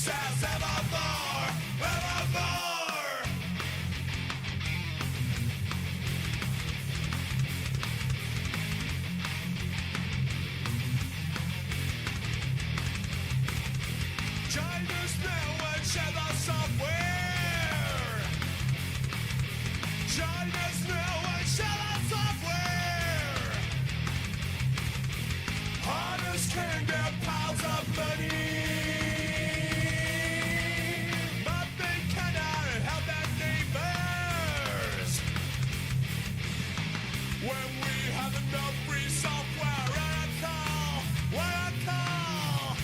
sounds evermore, evermore. China's new and share the software. China's new and share the software. Hunters can get piles of money, but they cannot help their neighbors. When we have enough free software, what I call,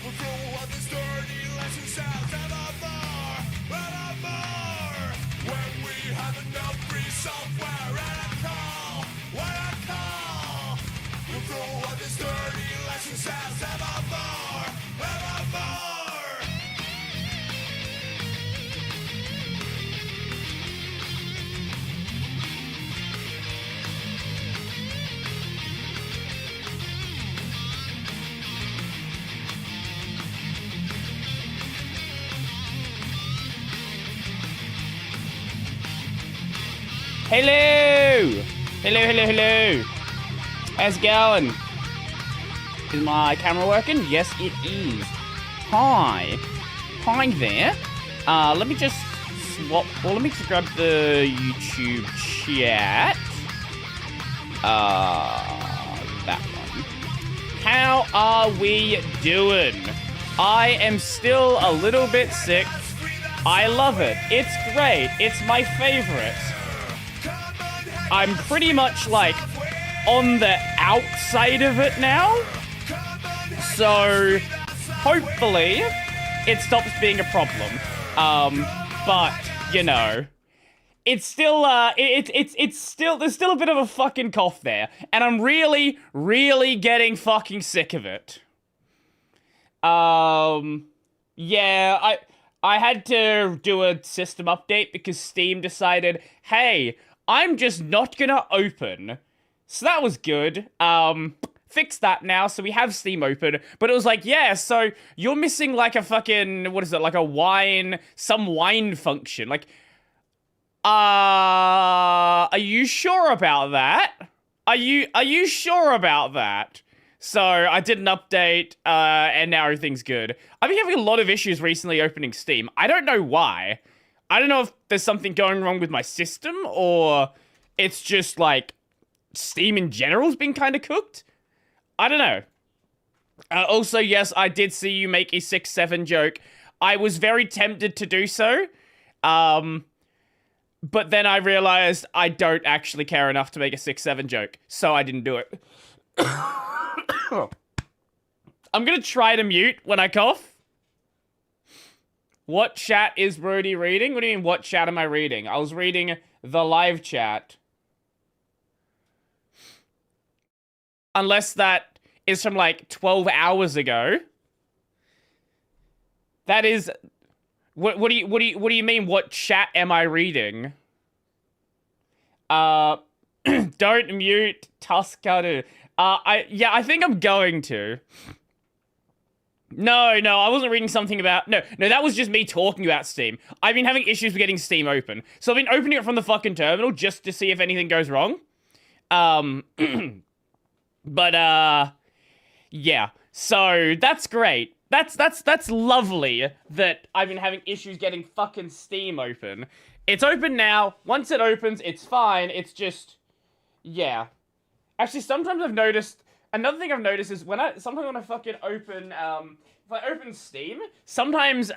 we'll throw out this dirty lesson sounds evermore, evermore. When we have enough free software, what I call, we'll throw out this dirty lesson sounds evermore, evermore. Hello! Hello. How's it going? Is my camera working? Yes, it is. Hi. Hi there. Let me just swap, well, let me just grab the YouTube chat. That one. How are we doing? I am still a little bit sick. I love it. It's great. It's my favorite. I'm pretty much like on the outside of it now. So hopefully it stops being a problem. But you know, it's still it's still, there's still a bit of a fucking cough there, and I'm really getting fucking sick of it. Yeah, I had to do a system update because Steam decided, hey, I'm just not gonna open. So that was good. Fixed that now, so we have Steam open. But it was like, yeah, so you're missing like a fucking, what is it, like a wine, some wine function. Like, are you sure about that? Are you sure about that? So I did an update, and now everything's good. I've been having a lot of issues recently opening Steam. I don't know why. I don't know if there's something going wrong with my system, or it's just, like, Steam in general's been kind of cooked. I don't know. Also, yes, I did see you make a 6-7 joke. I was very tempted to do so, but then I realized I don't actually care enough to make a 6-7 joke, so I didn't do it. I'm gonna try to mute when I cough. What chat is Brody reading? What do you mean, what chat am I reading? I was reading the live chat. Unless that is from, like, 12 hours ago. That is... What do you mean, what chat am I reading? Don't mute Tuskadu. Yeah, I think I'm going to. No, I wasn't reading something about... No, that was just me talking about Steam. I've been having issues with getting Steam open. So I've been opening it from the fucking terminal just to see if anything goes wrong. But, yeah. So, that's great. That's lovely that I've been having issues getting fucking Steam open. It's open now. Once it opens, it's fine. It's just... Yeah. Actually, sometimes I've noticed... Another thing I've noticed is sometimes when I fucking open, if I open Steam, sometimes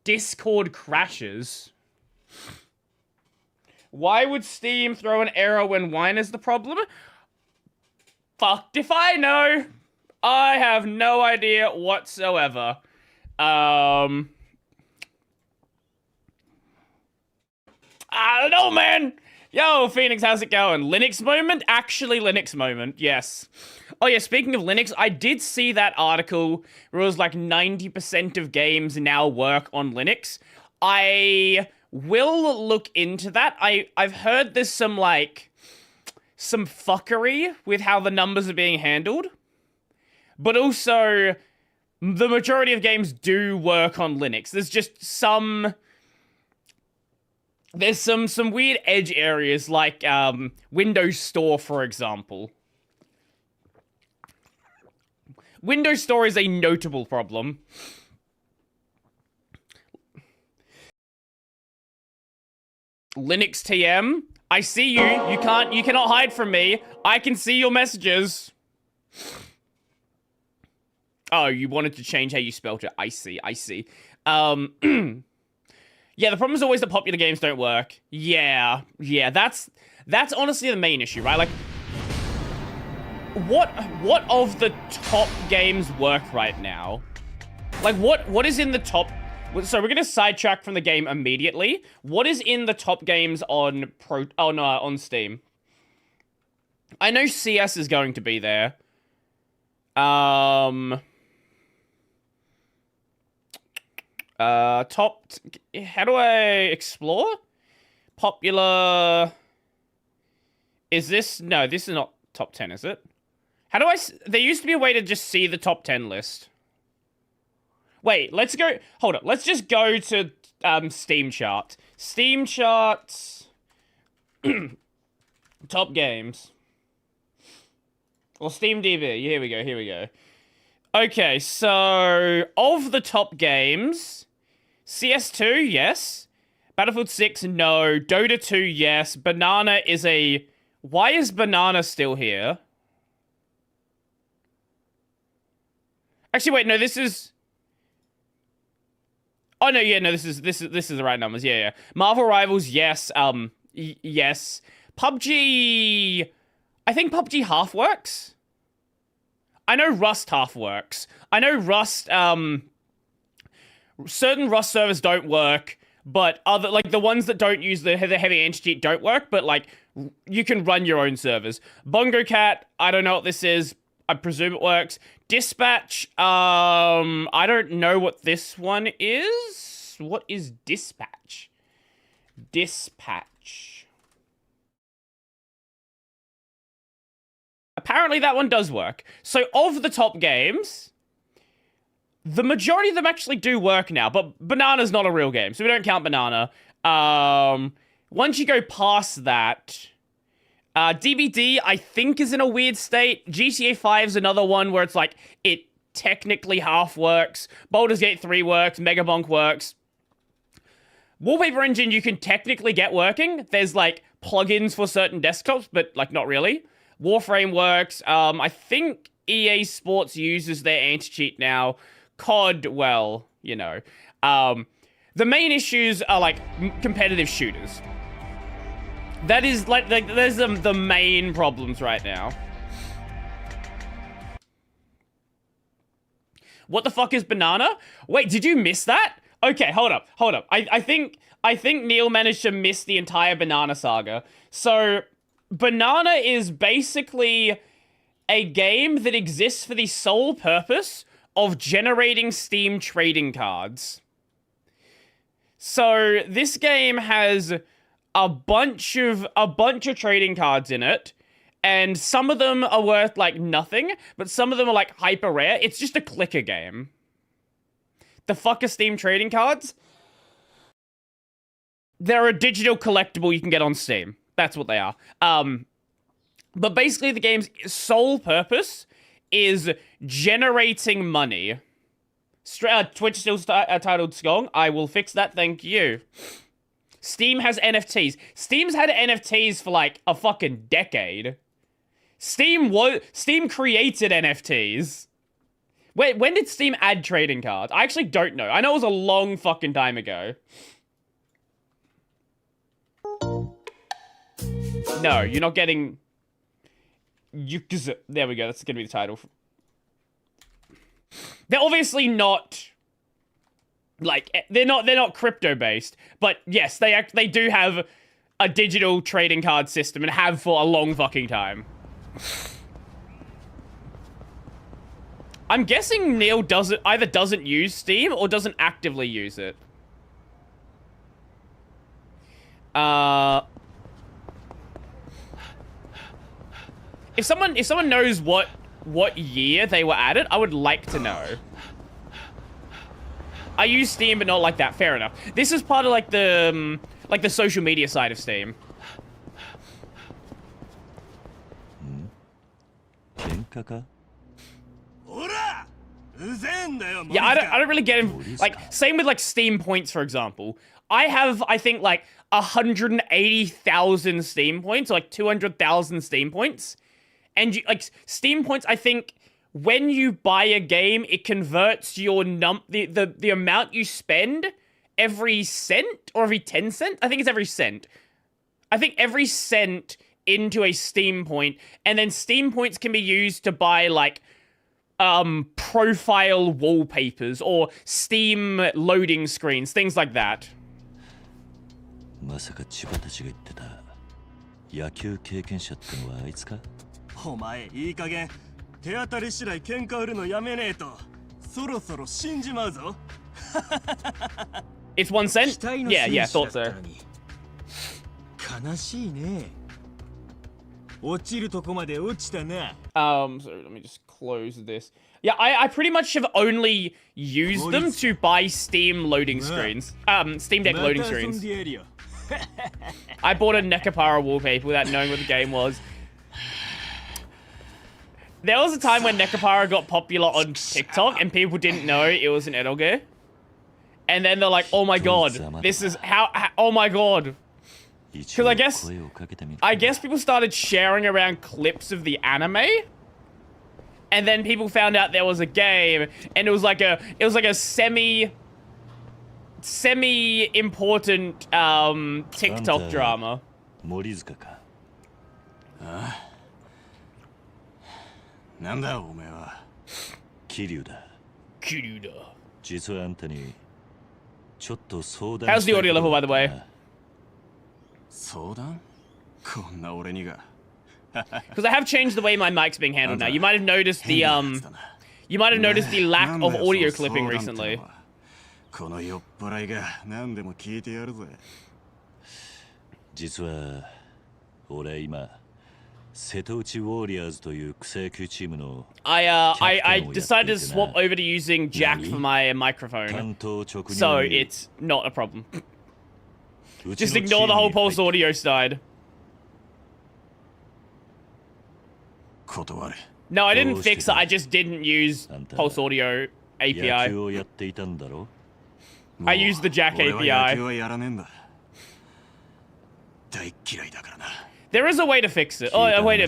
Discord crashes. Why would Steam throw an error when wine is the problem? Fucked if I know. I have no idea whatsoever. I don't know, man. Yo, Phoenix, how's it going? Linux moment? Actually, Linux moment, yes. Oh yeah, speaking of Linux, I did see that article where it was like 90% of games now work on Linux. I will look into that. I've heard there's some fuckery with how the numbers are being handled. But also, the majority of games do work on Linux. There's just some... There's some weird edge areas, like Windows Store, for example. Windows Store is a notable problem. Linux TM, I see you. You cannot hide from me. I can see your messages. Oh, you wanted to change how you spelled it. I see. Yeah, the problem is always that popular games don't work. Yeah, that's honestly the main issue, right? Like, what of the top games work right now? Like, what is in the top... So we're gonna sidetrack from the game immediately. What is in the top games on on Steam? I know CS is going to be there. How do I explore? Popular... Is this... No, this is not top 10, is it? How do I... There used to be a way to just see the top 10 list. Wait, let's go... Hold up. Let's just go to Steam chart. Steam charts... top games. Or Steam DB. Here we go. Okay, so... Of the top games... CS2, yes. Battlefield 6, no. Dota 2, yes. Banana is a... Why is Banana still here? Actually, wait, no, this is... Oh, no, yeah, no, this is the right numbers. Yeah. Marvel Rivals, yes. Yes. PUBG... I think PUBG half works. I know Rust half works. I know Rust, certain Rust servers don't work, but other, like, the ones that don't use the heavy anti-cheat don't work, but, like, you can run your own servers. Bongo Cat, I don't know what this is. I presume it works. Dispatch, I don't know what this one is. What is Dispatch? Dispatch. Apparently that one does work. So of the top games... The majority of them actually do work now, but Banana's not a real game, so we don't count Banana. Once you go past that, DBD, I think, is in a weird state. GTA 5 is another one where it's like, it technically half works. Baldur's Gate 3 works. Megabonk works. Wallpaper Engine you can technically get working. There's, like, plugins for certain desktops, but, like, not really. Warframe works. I think EA Sports uses their anti-cheat now. COD, well, you know. The main issues are, like, competitive shooters. That is, like there's the main problems right now. What the fuck is Banana? Wait, did you miss that? Okay, hold up. I think Neil managed to miss the entire Banana saga. So, Banana is basically a game that exists for the sole purpose of generating Steam trading cards. So this game has a bunch of trading cards in it, and some of them are worth like nothing, but some of them are like hyper rare. It's just a clicker game. The fuck are Steam trading cards? They're a digital collectible you can get on Steam. That's what they are. But basically the game's sole purpose is generating money. Twitch still titled Skong. I will fix that, thank you. Steam has NFTs. Steam's had NFTs for like a fucking decade. Steam created NFTs. Wait, when did Steam add trading cards? I actually don't know. I know it was a long fucking time ago. No, you're not getting... Yakuza. There we go. That's gonna be the title. They're obviously not like they're not crypto based, but yes, they do have a digital trading card system and have for a long fucking time. I'm guessing Neil either doesn't use Steam or doesn't actively use it. If someone knows what year they were added, I would like to know. I use Steam, but not like that. Fair enough. This is part of like the social media side of Steam. Yeah, I don't really get him. Like, same with like Steam points, for example. I have, I think, like 180,000 Steam points, or like 200,000 Steam points. And like Steam points, I think when you buy a game, it converts your the amount you spend every cent or every 10 cents. I think it's every cent. I think every cent into a Steam point, and then Steam points can be used to buy like profile wallpapers or Steam loading screens, things like that. まさか千葉たちが言ってた野球経験者ってのはあいつか？お前いい加減手当たり次第喧嘩売るのやめねえとそろそろ死んじまうぞ。It's 1 cent? Yeah, thought so. 悲しいね。落ちるとこまで落ちたな。So let me just close this. Yeah, I pretty much have only used them to buy Steam loading screens. Steam Deck loading screens. I bought a Nekapara wallpaper without knowing what the game was. There was a time when Nekapara got popular on TikTok and people didn't know it was an edoge. And then they're like, oh my god, this is how oh my god. Because I guess people started sharing around clips of the anime. And then people found out there was a game, and it was like a semi-important TikTok drama. 森塚か。なんだお前は。桐生だ。桐生だ。実はあんたにちょっと相談。How's the audio level, by the way? 相談？こんな俺にが。Because I have changed the way my mic's being handled now. You might have noticed the lack of audio clipping recently. この酔っ払いが何でも聞いてやるぜ。実は俺今瀬戸内ウォーリアーズという草野球チームの I decided to swap over to using jack for my microphone. So it's not a problem. Just ignore the whole Pulse audio side. No, I didn't fix it. I just didn't use Pulse Audio API. I used the Jack API. There is a way to fix it. Oh, a way to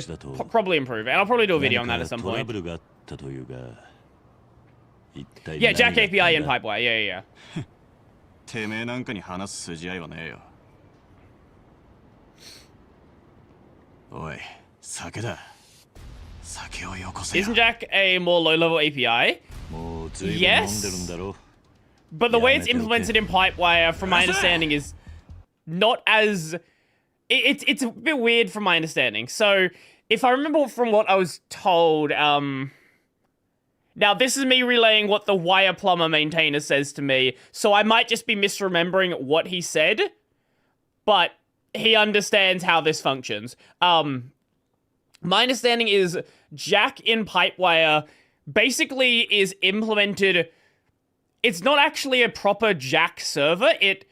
probably improve it. And I'll probably do a video on that at some point. Yeah, Jack API and Pipewire. Yeah. てめえなんかに話す筋合いはねえよ。おい、酒だ。Isn't Jack a more low-level API? Yes. But the way it's implemented in Pipewire, from my understanding, is not as... It's a bit weird from my understanding. So, if I remember from what I was told... Now, this is me relaying what the Wire Plumber maintainer says to me, so I might just be misremembering what he said, but he understands how this functions. My understanding is Jack in Pipewire basically is implemented... It's not actually a proper Jack server. It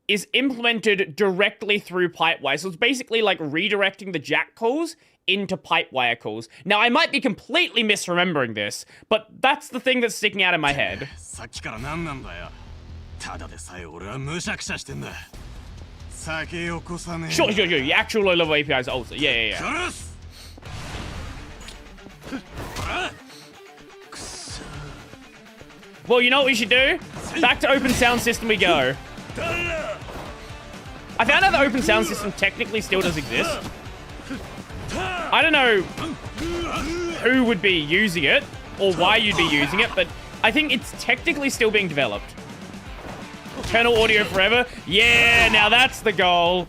is implemented directly through Pipewire. So it's basically like redirecting the Jack calls into Pipewire calls. Now, I might be completely misremembering this, but that's the thing that's sticking out in my head. Sure. The actual low-level APIs also. Yeah. Well, you know what we should do? Back to open sound system we go. I found out the open sound system technically still does exist. I don't know who would be using it or why you'd be using it, but I think it's technically still being developed. Kernel audio forever? Yeah, now that's the goal.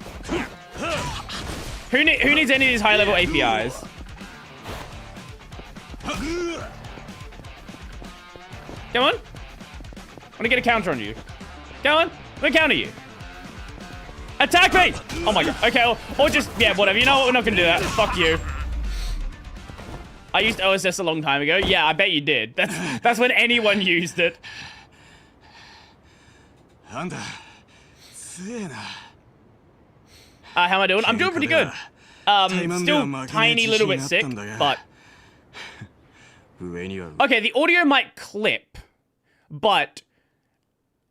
Who needs any of these high-level APIs? Come on. I want to get a counter on you. Come on. I'm going to counter you. Attack me! Oh my god. Okay, or just, yeah, whatever. You know what? We're not going to do that. Fuck you. I used OSS a long time ago. Yeah, I bet you did. That's when anyone used it. なんだ強えな How am I doing? I'm doing pretty good. Still tiny little bit sick, but 上には okay. The audio might clip, but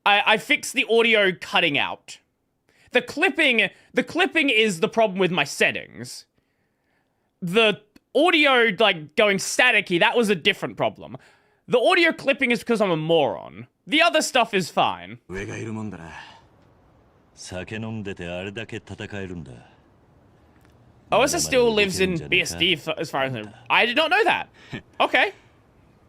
I fixed the audio cutting out. The clipping is the problem with my settings. The audio like going staticky, that was a different problem. The audio clipping is because I'm a moron. The other stuff is fine. 上がいるもんだな 酒飲んでてあれだけ戦えるんだ OSS still lives in BSD as far as I know. I did not know that. Okay.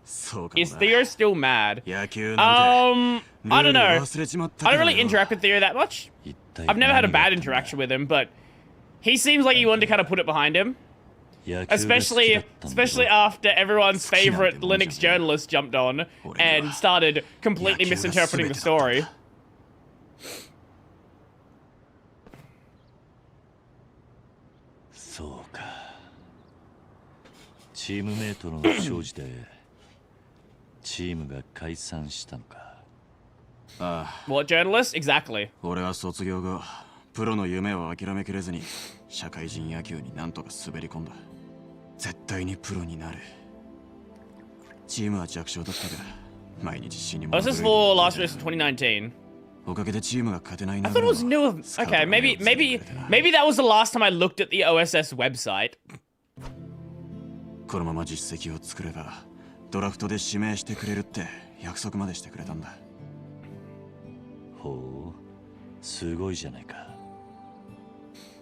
そうかも Is な Theo still mad? 野球なんて I don't ルー know. ル忘れちまった I か don't ら really よ interact with Theo that much. 一体 I've never had a 何があ bad ったんだ interaction with him, but he seems like he wanted to kind of put it behind him. 野球が好きだったんだろ Especially after everyone's favorite Linux journalist jumped on and started completely misinterpreting the story. そうかチームメイトの不祥事でチームが解散したのかああ What journalist? Exactly. 俺は卒業後プロの夢を諦めきれずに社会人野球になんとか滑り込んだ絶対にプロになるチームは弱小だったが毎日死に Oh, this is for last race in 2019. おかげでチームが勝てない I な thought it was new. Okay, maybe that was the last time I looked at the OSS website. このまま実績を作ればドラフトで指名してくれるって約束までしてくれたんだほうすごいじゃないか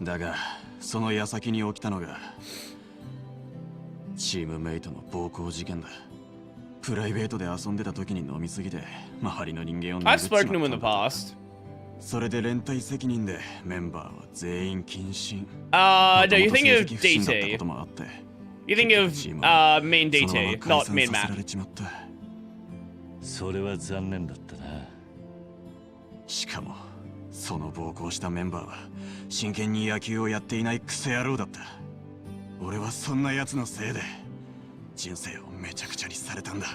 だがその矢先に起きたのがチームメイトの暴行事件だプライベートで遊んでた時に飲みすぎて周りの人間を I've 殴っちま spoken った to him in ん the だ past. それで連帯責任でメンバーは全員謹慎 No, you think of 元々成績不振だったこ DT. ともあって You think of me and そのまま DT, 解 not 散 me and させら Matt. れちまったそれは残念だったなしかもその暴行したメンバーは真剣に野球をやっていないクソ野郎だった俺はそんな奴のせいで人生をめちゃくちゃにされたんだ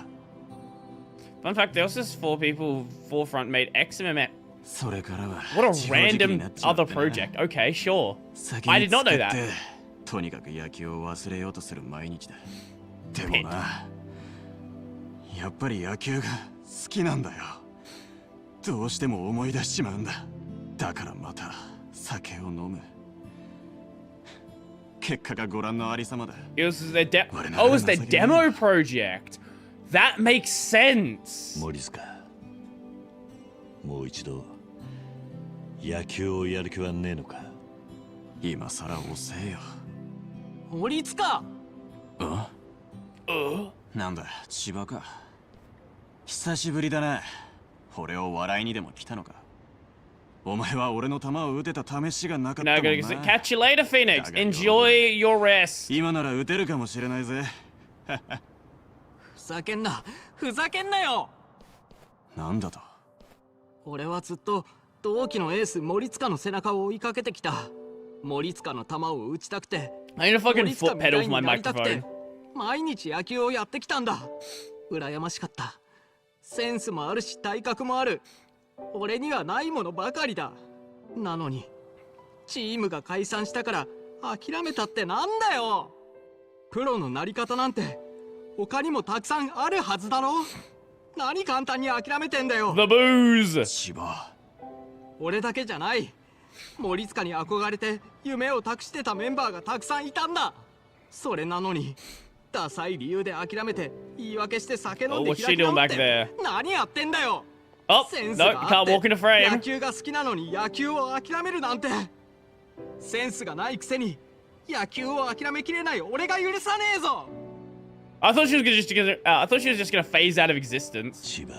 Fun fact, there was just 4 people forefront made XMMX. それからは What a 自暴自棄に random なっちまって other な project. Okay, sure. 先 I に did not know 作っ that. てとにかく野球を忘れようとする毎日だでもなやっぱり野球が好きなんだよどうしても思い出しちまうんだだからまた酒を飲む結果がご覧のありさまだ It was their oh, it was their demo project. That makes sense. 森塚もう一度野球をやる気はねえのか今さら遅えよ森塚あなんだ千葉か久しぶりだな俺を笑いにでも来たのかお前は俺の球を打てた試しがなかった Now も gonna んな catch you later, Phoenix. Enjoy your rest. 今なら打てるかもしれないぜふざけんなふざけんなよなんだと俺はずっと同期のエース森塚の背中を追いかけてきた森塚の球を打ちたくて I need to fucking 森塚 foot みた pedal い for my になりたくて microphone. 毎日野球をやってきたんだ羨ましかったセンスもあるし体格もある俺にはないものばかりだなのにチームが解散したから諦めたってなんだよプロのなり方なんて他にもたくさんあるはずだろ何簡単に諦めてんだよ The booze. 千葉俺だけじゃない森塚に憧れて夢を託してたメンバーがたくさんいたんだそれなのにダサい理由で諦めて言い訳して酒飲ん Oh, で what's 開 she き直 doing っ back て there? 何やってんだよ Oh, センス no, が can't あって walk in the 野 frame. 球が好きなのに野球を諦めるなんてセンスがないくせに野球を諦めきれない俺が許さねえぞ I thought she was I thought she was just gonna phase out of existence. 千葉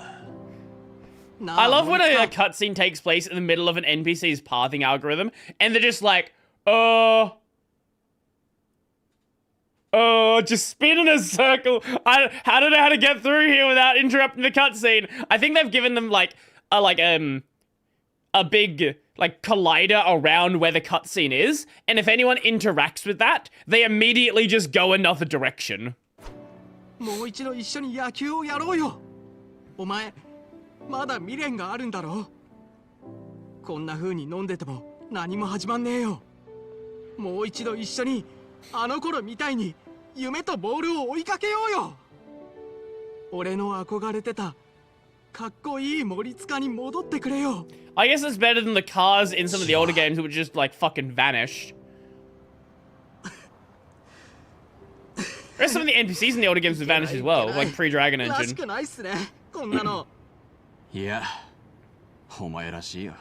I love when a 森塚 cutscene takes place in the middle of an NPC's pathing algorithm, and they're just like, just spin in a circle. I don't know how to get through here without interrupting the cutscene. I think they've given them like a big like collider around where the cutscene is, and if anyone interacts with that, they immediately just go another direction. もう一度一緒に野球をやろうよお前まだ未練があるんだろこんな風に飲んでても何も始まんねえよ。もう一度一緒にあの頃みたいに夢とボールを追いかけようよ。俺の憧れてたかっこいい森塚に戻ってくれよ。 I guess it's better than the cars in some of the older games that would just like fucking vanish. There's some of the NPCs in the older games would vanish as well, like pre-Dragon らし Engine. くないっすねこんなの。いや、お前らしいよ。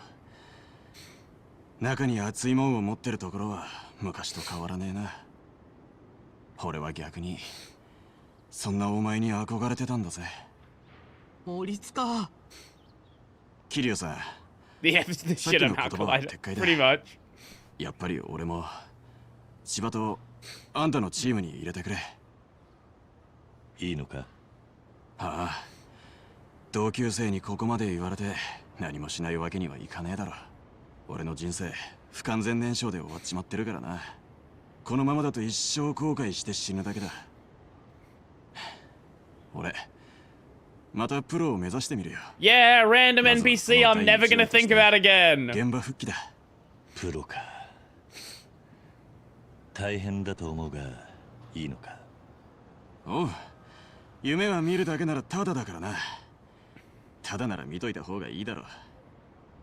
中に熱いもんを持ってるところは昔と変わらねえな。俺は逆にそんなお前に憧れてたんだぜ。森塚。桐生さん、 The shit I'm alcohol, pretty much. やっぱり俺も千葉とあんたのチームに入れてくれ。いいのか？ああ、同級生にここまで言われて何もしないわけにはいかねえだろ。俺の人生不完全燃焼で終わっちまってるからな。このままだと一生後悔して死ぬだけだ。俺またプロを目指してみるよ。 Yeah, random NPC I'm never gonna think about again. 現場復帰だ。プロか。大変だと思うがいいのか？おう、夢は見るだけならタダだからな。タダなら見といた方がいいだろう。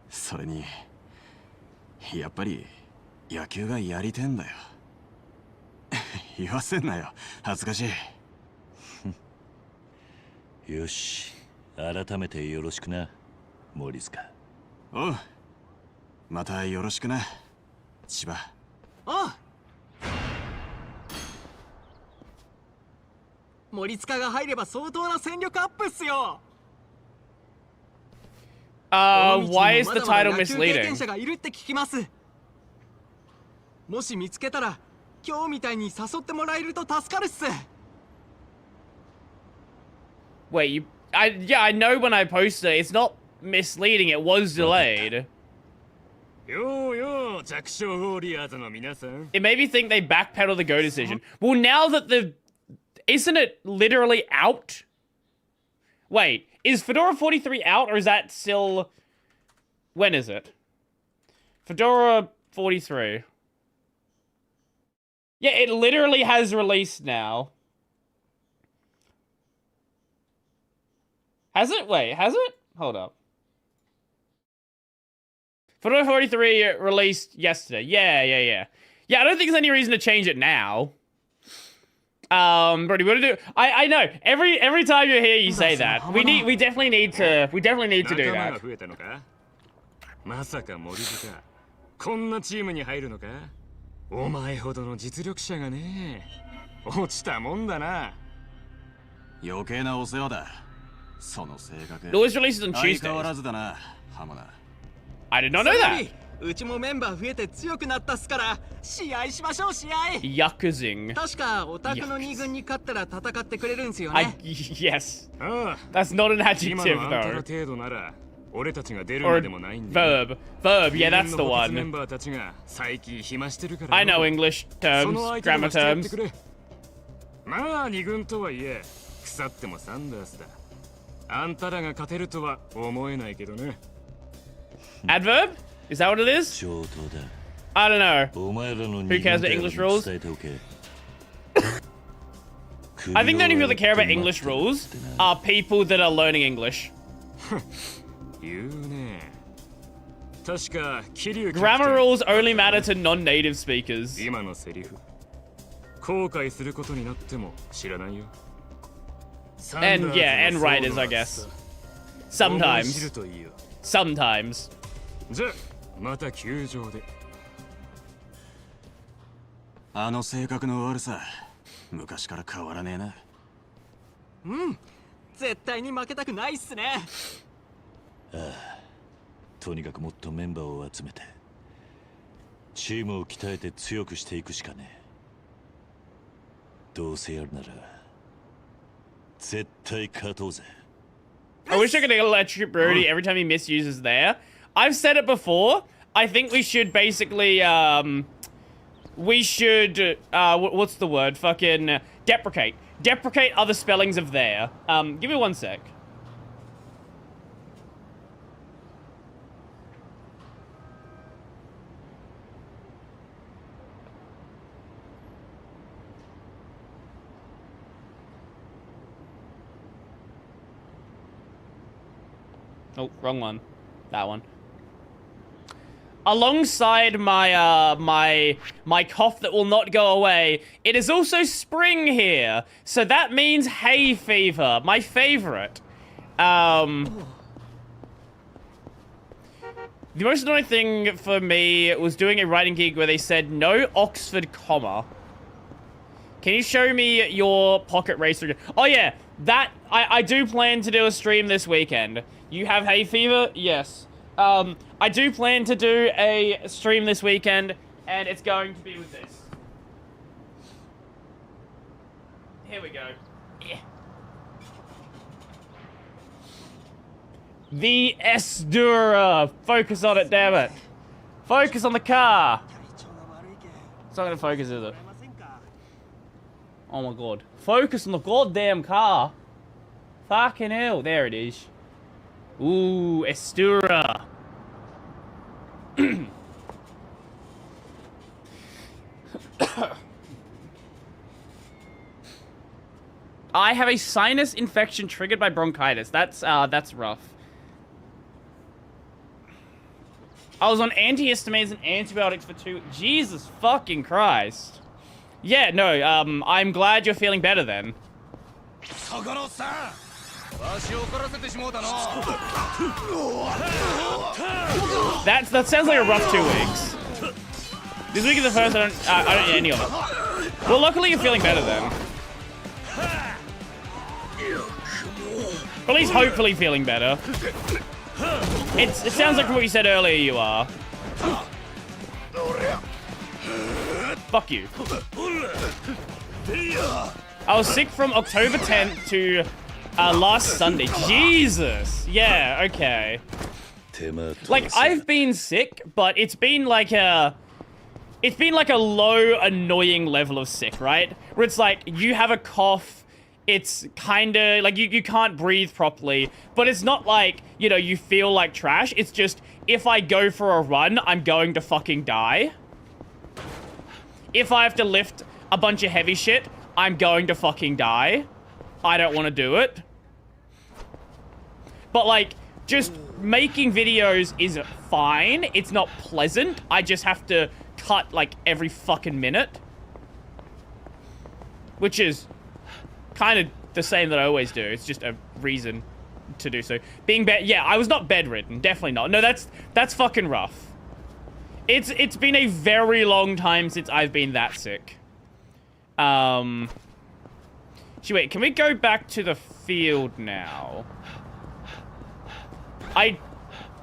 それにやっぱり野球がやりてんだよ。言わせんなよ、恥ずかしい。よし、改めてよろしくな、森塚。おう、またよろしくな、千葉。おう。森塚が入れば相当な戦力アップっすよ。 Why is the まだまだ title 野球経験 misleading? 者がいるって聞きます。もし見つけたら今日みたいに誘ってもらえると助かるっす。 Wait, yeah, I know when I posted it, it's not misleading, it was delayed. ようよう、弱小ウォリアーズの皆さん。 It made me think they backpedaled the go decision. Well, now that isn't it literally out? Wait, is Fedora 43 out, or is that still... When is it? Fedora 43. Yeah, it literally has released now. Has it? Wait, has it? Hold up. Fedora 43 released yesterday. Yeah. Yeah, I don't think there's any reason to change it now. Brody, what to do? I know. Every time you're here, you say that. We definitely need to do 仲間 that. が増えたのか？まさか森塚、こんなチームに入るのか？お前ほどの実力者がね、落ちたもんだな。余計なお世話だ。その性格。 It always releases on 相変わ Tuesdays. らずだな、浜田。 I did not そ know れよ that. りうちもメンバー増えて強くなったっすから試合しましょう、試合。 Yakuzing. 確かオタクの2軍に勝ったら戦ってくれるんすよ I ね。 yes. ああ、 That's not an 今 adjective のあんたら though. 程度なら、俺たちが出る Or ま a でもないんだよ。 verb. Yeah, that's the メン one. バーたちが最近暇してるから。 I know English そ terms, の相手で grammar もしてやって terms. くれ。まあ二軍とはいえ腐ってもサンダースだ。あんたらが勝てるとは思えないけどね。 Adverb? Is that what it is? 上等だ。 I don't know. お前らの Who cares about 人 English 間 rules? 伝えておけ。 I think the only people that care about English rules are people that are learning English. 言うね。確か桐生 Grammar rules only matter to non-native speakers. 今のセリフ後悔することになっても知らないよ。 And yeah, and writers, I guess. 思い知る Sometimes. といいよ。 Sometimes. じゃあまた球場で。あの性格の悪さ、昔から変わらねえな。絶対に負けたくないっすね。とにかくもっとメンバーを集めてチームを鍛えて強くしていくしかねえ。どうせやるなら絶対勝とうぜ。 I wish I could electrocute Brody every time he misuses there. I've said it before. I think we should basically, what's the word? Fucking deprecate. Deprecate other spellings of there. Give me 1 sec. Oh, wrong one. That one. Alongside my my cough that will not go away, it is also spring here. So that means hay fever, my favorite. The most annoying thing for me was doing a writing gig where they said no Oxford comma. Can you show me your pocket racer? Oh yeah, that I do plan to do a stream this weekend. You have hay fever? Yes. I do plan to do a stream this weekend, and it's going to be with this. Here we go. Yeah. The Esdura. Focus on it, damn it. Focus on the car. It's not gonna focus, is it? Oh my god. Focus on the goddamn car. Fucking hell. There it is. Ooh, Estura. I have a sinus infection triggered by bronchitis. That's rough. I was on antihistamines and antibiotics for 2... Jesus fucking Christ. Yeah, no, I'm glad you're feeling better then. That sounds like a rough 2 weeks. This week is the first I don't need any of it. Well, luckily you're feeling better then. Or at least hopefully feeling better. It sounds like from what you said earlier you are. Fuck you. I was sick from October 10th to last Sunday. Jesus. Yeah, okay. Like, I've been sick, but it's been like a low, annoying level of sick, right? Where it's like, you have a cough, it's kinda, like, you can't breathe properly, but it's not like, you know, you feel like trash. It's just, if I go for a run, I'm going to fucking die. If I have to lift a bunch of heavy shit, I'm going to fucking die. I don't want to do it. But, like, just making videos is fine. It's not pleasant. I just have to cut, like, every fucking minute. Which is kind of the same that I always do. It's just a reason to do so. Being yeah, I was not bedridden. Definitely not. No, that's fucking rough. It's been a very long time since I've been that sick. Wait, can we go back to the field now? I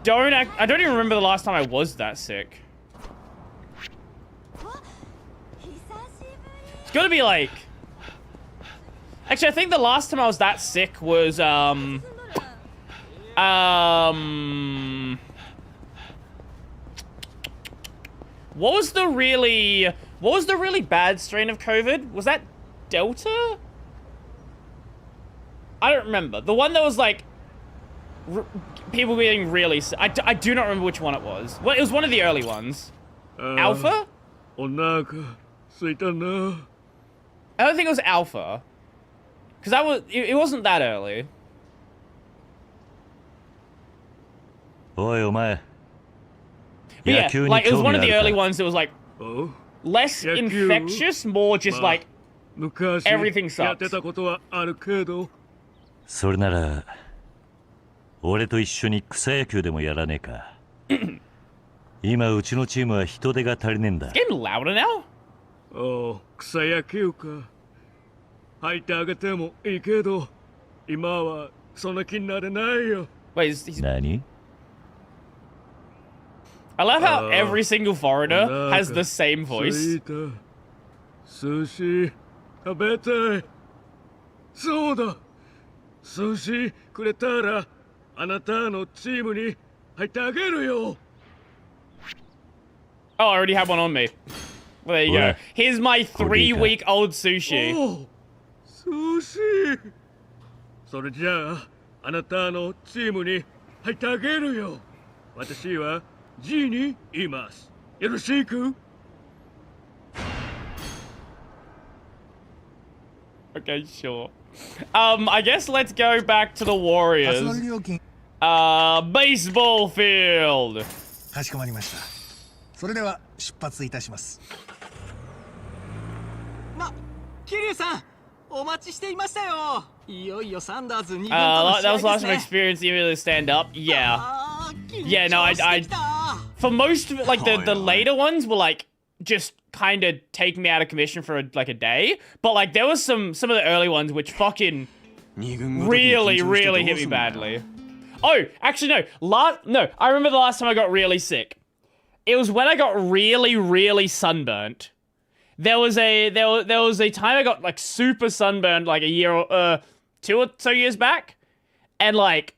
don't even remember the last time I was that sick. It's gotta be like... Actually, I think the last time I was that sick was, what was the really bad strain of COVID? Was that Delta? I don't remember. The one that was like people being really sick. I do not remember which one it was. Well, it was one of the early ones. Alpha? I don't think it was Alpha. Because it wasn't that early. Oi, yeah, like, it was one of the early ones that was, like, less infectious, more just, like, everything sucks. それなら俺と一緒に草野球でもやらねえか。今うちのチームは人手が足りねえんだ。It's getting louder now? おう、草野球か。入ってあげてもいいけど、今はそんな気になれないよ。Wait, he's... 何? I love how every single foreigner has the same voice. 寿司食べたい。そうだ。寿司くれたらあなたのチームに入ってあげるよ。 Oh, I already have one on me. Well, there you go. Here's my 3-week-old sushi. おう、寿司。それじゃあ、あなたのチームに入ってあげるよ。私は G にいます。よろしく。Okay, sure. I guess let's go back to the Warriors. Baseball field. かしこまりました。それでは出発いたします。桐生さん、お待ちしていましたよ。いよいよサンダーズ2軍との That 試合 was で last す time ね。 experience you really stand up. Yeah. 緊 Yeah, no, 張してきた。 For most of it, like the Oh, yeah. later ones were like just kind of taking me out of commission for like a day. But like there was some of the early ones which fucking 二軍ごときに緊張 really して really どう hit す me んだよ badly. Oh, actually no. I remember the last time I got really sick. It was when I got really sunburnt. There was a time I got like super sunburned like a year or 2 or so years back, and like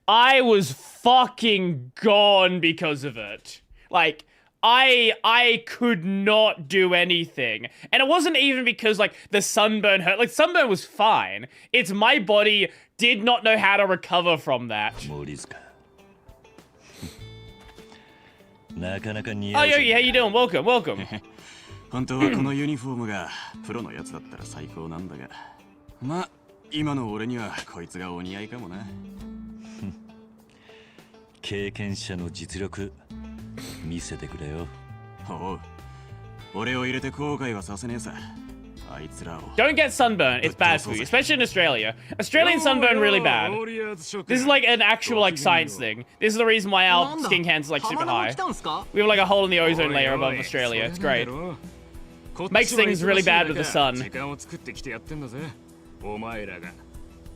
I was fucking gone because of it. Like I could not do anything. And it wasn't even because like the sunburn hurt. Like sunburn was fine. It's my body did not know how to recover from that. 森塚なかなか似 Oh 合う yo, じゃん how you doing? Welcome. 本当はこのユニフォームがプロのやつだったら最高なんだが、まあ今の俺にはこいつがお似合いかもな。経験者の実力見せてくれよ。おう、俺を入れて後悔はさせねえさ。あいつらを。 Don't get sunburn. It's bad for you, especially in Australia. Australian sunburn really bad. This is like an actual like science thing. This is the reason why our なんだ skin cancer is like super 浜田も high. 来たんすか？ We have like a hole in the ozone layer above Australia. It's great. Makes things really bad with the sun. 時間を作ってきてやってんだぜ。お前らが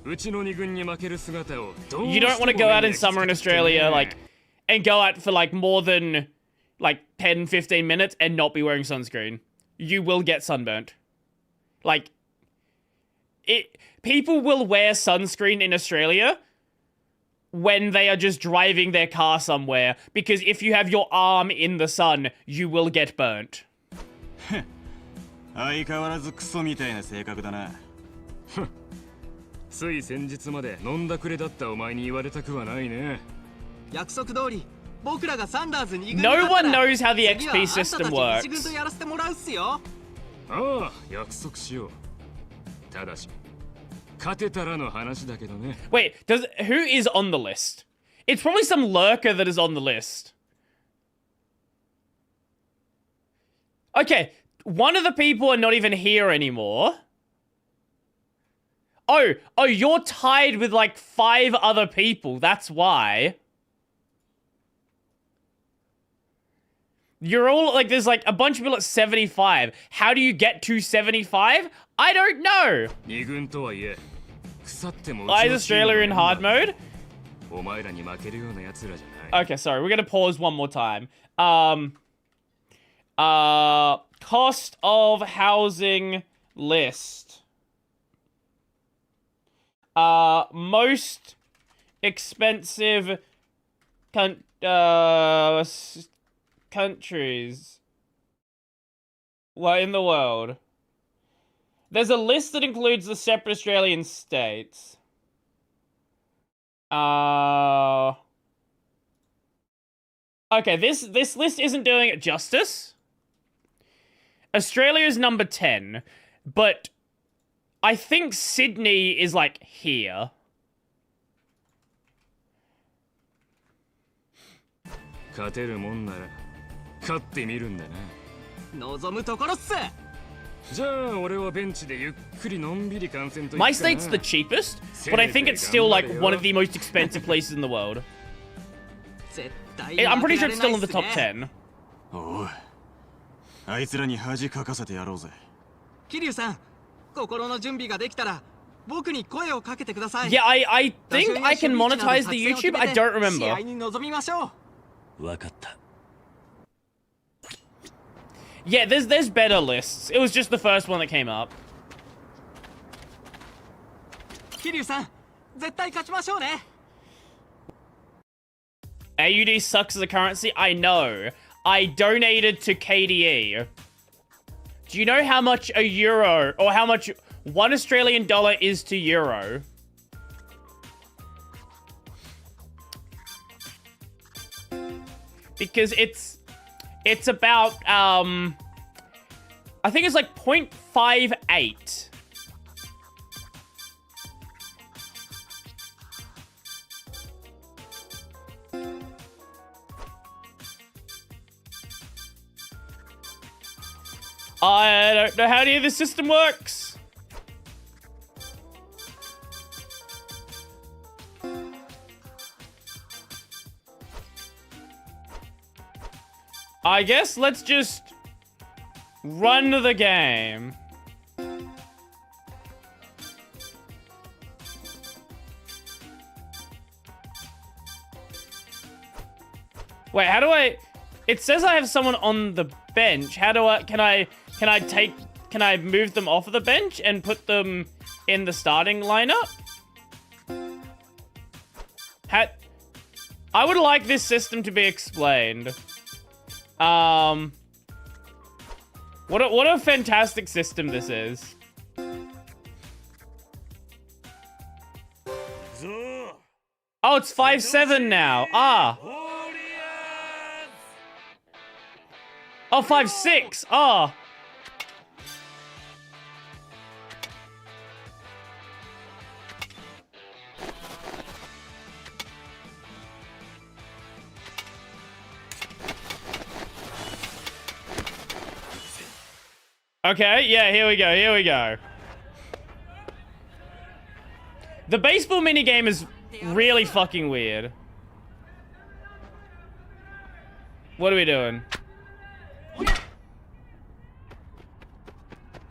うちの二軍に負ける姿をどう You don't want to go out in summer in Australia like and go out for like more than like 10, 15 minutes and not be wearing sunscreen. You will get sunburnt. Like people will wear sunscreen in Australia when they are just driving their car somewhere, because if you have your arm in the sun, you will get burnt. 相変わらずクソみたいな性格だな。つい先日まで飲んだくれだったお前に言われたくはないね。約束通り、僕らがサンダーズ2軍 No だったら one knows how the 次は XP あんたたち system 1軍 works. とやらせてもらうっすよ。ああ、約束しよう。ただし、勝てたらの話だけどね。Wait, who is on the list? It's probably some lurker that is on the list. Okay, one of the people are not even here anymore. Oh, you're tied with like 5 other people. That's why. You're all like, there's like a bunch of people at 75. How do you get to 75? I don't know. 二軍とはいえ、腐ってもうち Why の is チーム Australia in の hard メンバー mode? お前らに負けるような奴らじゃない。 Okay, sorry. We're gonna pause one more time. Cost of housing list. Most expensive countries. Well, in the world. There's a list that includes the separate Australian states. Okay, this list isn't doing it justice. Australia is number 10, but I think Sydney is like here. 勝てるもんなら勝ってみるんだな。望むところっす。じゃあ俺はベンチでゆっくりのんびり観戦と My state's the cheapest, but I think it's still like one of the most expensive places in the world. 絶対 I'm pretty 負け sure ら it's れ still ない in っ the す top ね。 10. おう、あいつらに恥かかせてやろうぜ。桐生さん、心の準備ができたら僕に声をかけてください。 Yeah, I 打順 think や I can 守備位置など monetize 作 the 戦を決 YouTube. め I て don't 試合 remember. に臨みましょう。わかった。 Yeah, there's better lists. It was just the first one that came up. 桐生さん、絶対勝ちましょうね。AUD sucks as a currency. I know. I donated to KDE. Do you know how much a euro, or how much $1 Australian is to euro? Because it's about, I think it's like 0.58. I don't know how any of this system works. I guess let's just run the game. Wait, how do I... It says I have someone on the bench. How do I... Can I move them off of the bench and put them in the starting lineup? I would like this system to be explained. What a fantastic system this is. Oh, it's 5-7 now. Ah. Oh, 5-6. Ah. Okay, yeah, here we go. The baseball minigame is really fucking weird. What are we doing?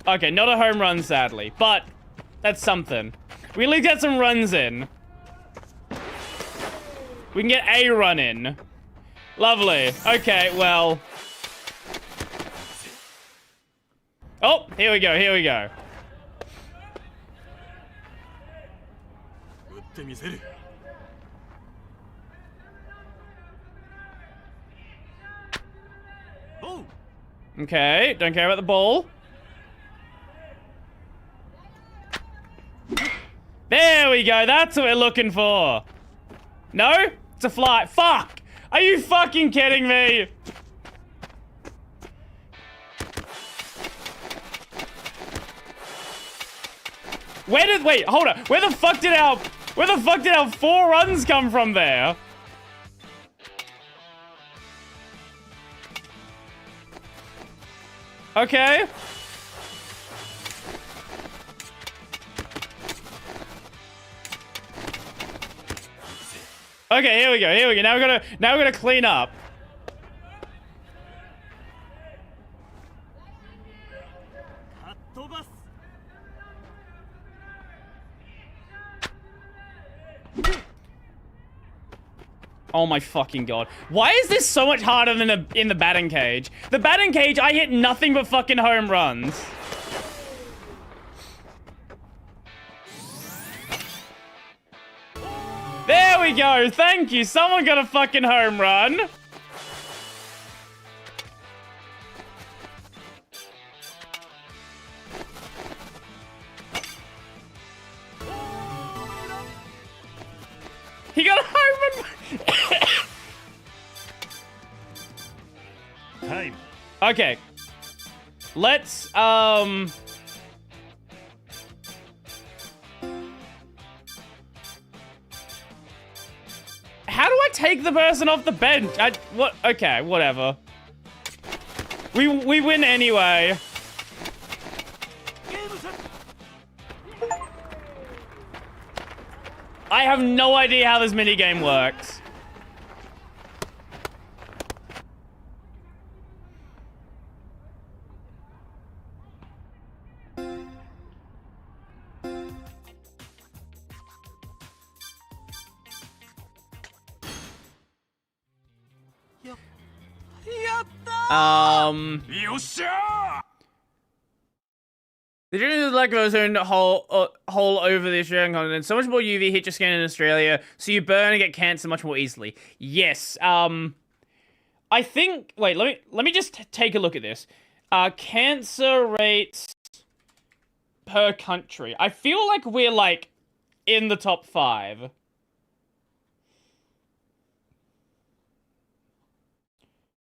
Okay, not a home run, sadly, but that's something. We at least get some runs in. We can get a run in. Lovely. Okay, well... Oh, here we go. Okay, don't care about the ball. There we go, that's what we're looking for. No? It's a fly. Fuck! Are you fucking kidding me? Wait, hold on. Where the fuck did our 4 runs come from there? Okay. Okay, here we go. Now we gotta clean up. Oh my fucking god. Why is this so much harder than in the batting cage? The batting cage, I hit nothing but fucking home runs. There we go. Thank you. Someone got a fucking home run. He got a home run. Time. Okay. Let's, How do I take the person off the bench? What? Okay, whatever. We win anyway. I have no idea how this minigame works. The journey of the lack of ozone hole over the Australian continent. So much more UV hit your skin in Australia, so you burn and get cancer much more easily. Yes. I think. Wait. Let me just take a look at this. Cancer rates per country. I feel like we're like in the top 5.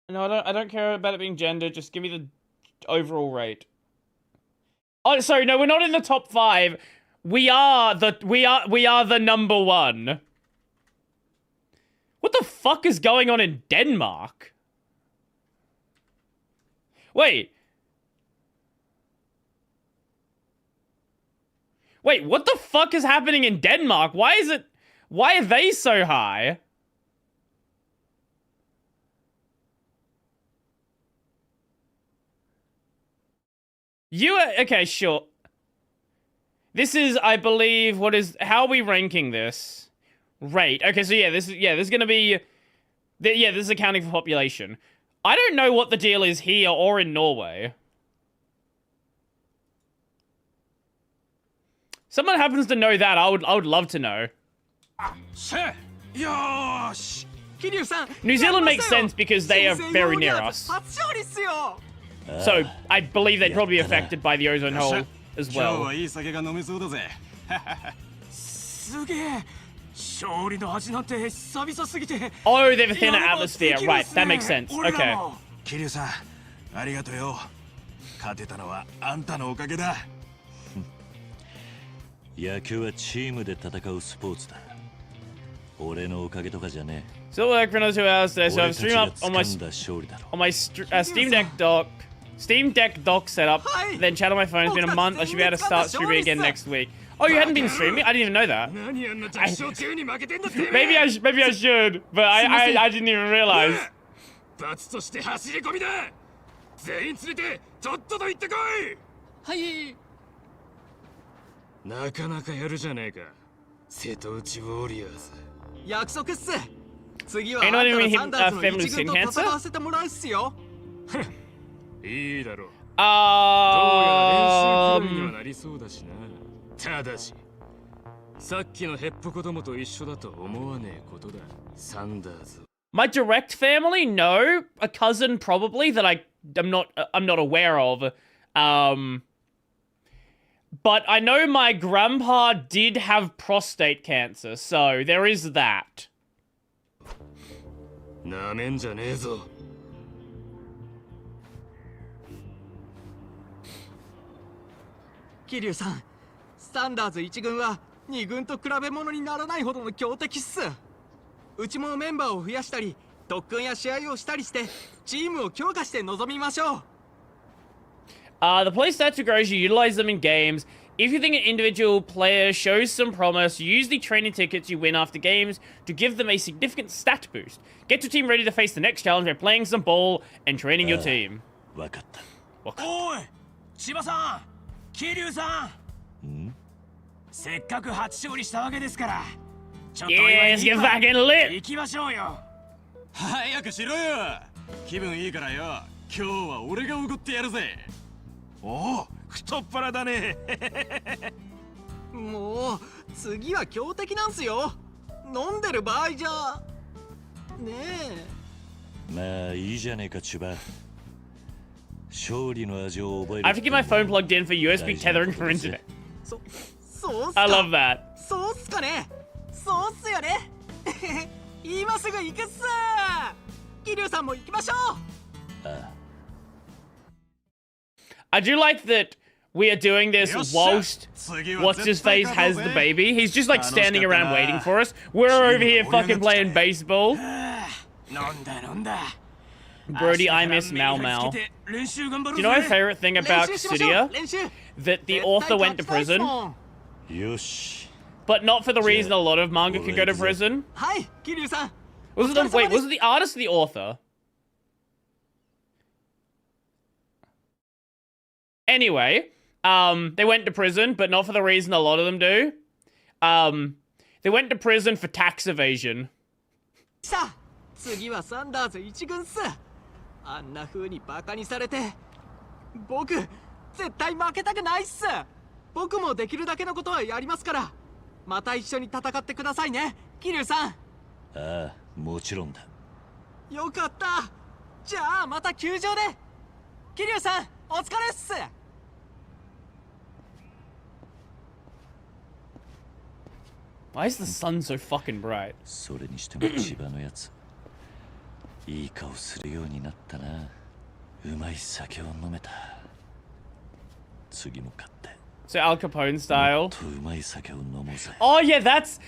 No, I don't care about it being gender. Just give me the overall rate. Oh, sorry, no, we're not in the top 5. We are the number 1. What the fuck is going on in Denmark? Wait. Wait, what the fuck is happening in Denmark? Why are they so high? Okay, sure. This is, I believe, how are we ranking this? Rate. Okay, so this is gonna be, this is accounting for population. I don't know what the deal is here or in Norway. Someone happens to know that, I would love to know. New Zealand makes sense because they are very near us. So, I believe they'd probably be affected by the ozone hole as well. Oh, they have a thinner atmosphere. Right, that makes sense. Okay. 桐生さん、ありがとうよ。勝てたのはあんたのおかげだ。野球はチームで戦うスポーツだ。俺のおかげとかじゃねえ。 Still work for another 2 hours today, so I've streamed up on my Steam Deck dock setup, then chat on my phone. It's been a month. I should be able to start streaming again next week. Oh, you hadn't been streaming? I didn't even know that. Maybe I should, but I didn't even realize. 罰として走り込みだ。全員連れてとっとと行ってこい。はい。なかなかやるじゃねえか。瀬戸内ウォリアーズ。約束っす。次は Ain't not even サンダーズの family 一 skin 軍と cancer? 戦わせてもらうっすよ。いいだろう。どうやら練習組にはなりそうだしな。ただし、さっきのヘッポコどもと一緒だと思わねえことだ。サンダーズ。 My direct family, no. A cousin, probably, that I'm not aware of. But I know my grandpa did have prostate cancer, so there is that. なめんじゃねえぞ。桐生さん、サンダーズ1軍は2軍と比べ物にならないほどの強敵っす。うちもメンバーを増やしたり、特訓や試合をしたりして、チームを強化して臨みましょう。The play stats are gross, you utilize them in games. If you think an individual player shows some promise, use the training tickets you win after games to give them a significant stat boost. Get your team ready to face the next challenge by playing some ball and training your team. わかった。おい、千葉さん、桐生さん。せっかく初勝利したわけですから。ちょっと Yes, get fucking lit! 行きましょうよ。早くしろよ。気分いいからよ。今日は俺がおごってやるぜ。おお、太っ腹だね。もう次は強敵なんすよ。飲んでる場合じゃねえ。まあいいじゃねえか、チュバ。勝利の味を覚える。 I have to keep my phone plugged in for USB tethering for internet. そうっすか。 I love that. そうっすかね。そうっすよね。今すぐ行くっす。桐生さんも行きましょう。I do like that we are doing this whilst what's his face has the baby. He's just like standing around waiting for us. We're over here fucking playing baseball. 飲んだ飲んだ。 Brody, I miss Mau Mau. Do you know my favorite thing about Studia? That the author went to prison. よし。 But not for the reason a lot of manga could go to prison. はい、桐生さん。 Was it the artist or the author? Anyway, they went to prison, but not for the reason a lot of them do. They went to prison for tax evasion. さあ、次はサンダーズ1軍っす。あんな風にバカにされて、僕絶対負けたくないっす。僕もできるだけのことはやりますから、また一緒に戦ってくださいね、桐生さん。ああ、もちろんだ。よかった。じゃあまた球場で。桐生さん、お疲れっす。Why is the sun so fucking bright? それにしても千葉のやつ、いい顔するようになったな。うまい酒を飲めた。次も買って。 So Al Capone style. とうまい酒を飲もうぜ。 Oh yeah, that's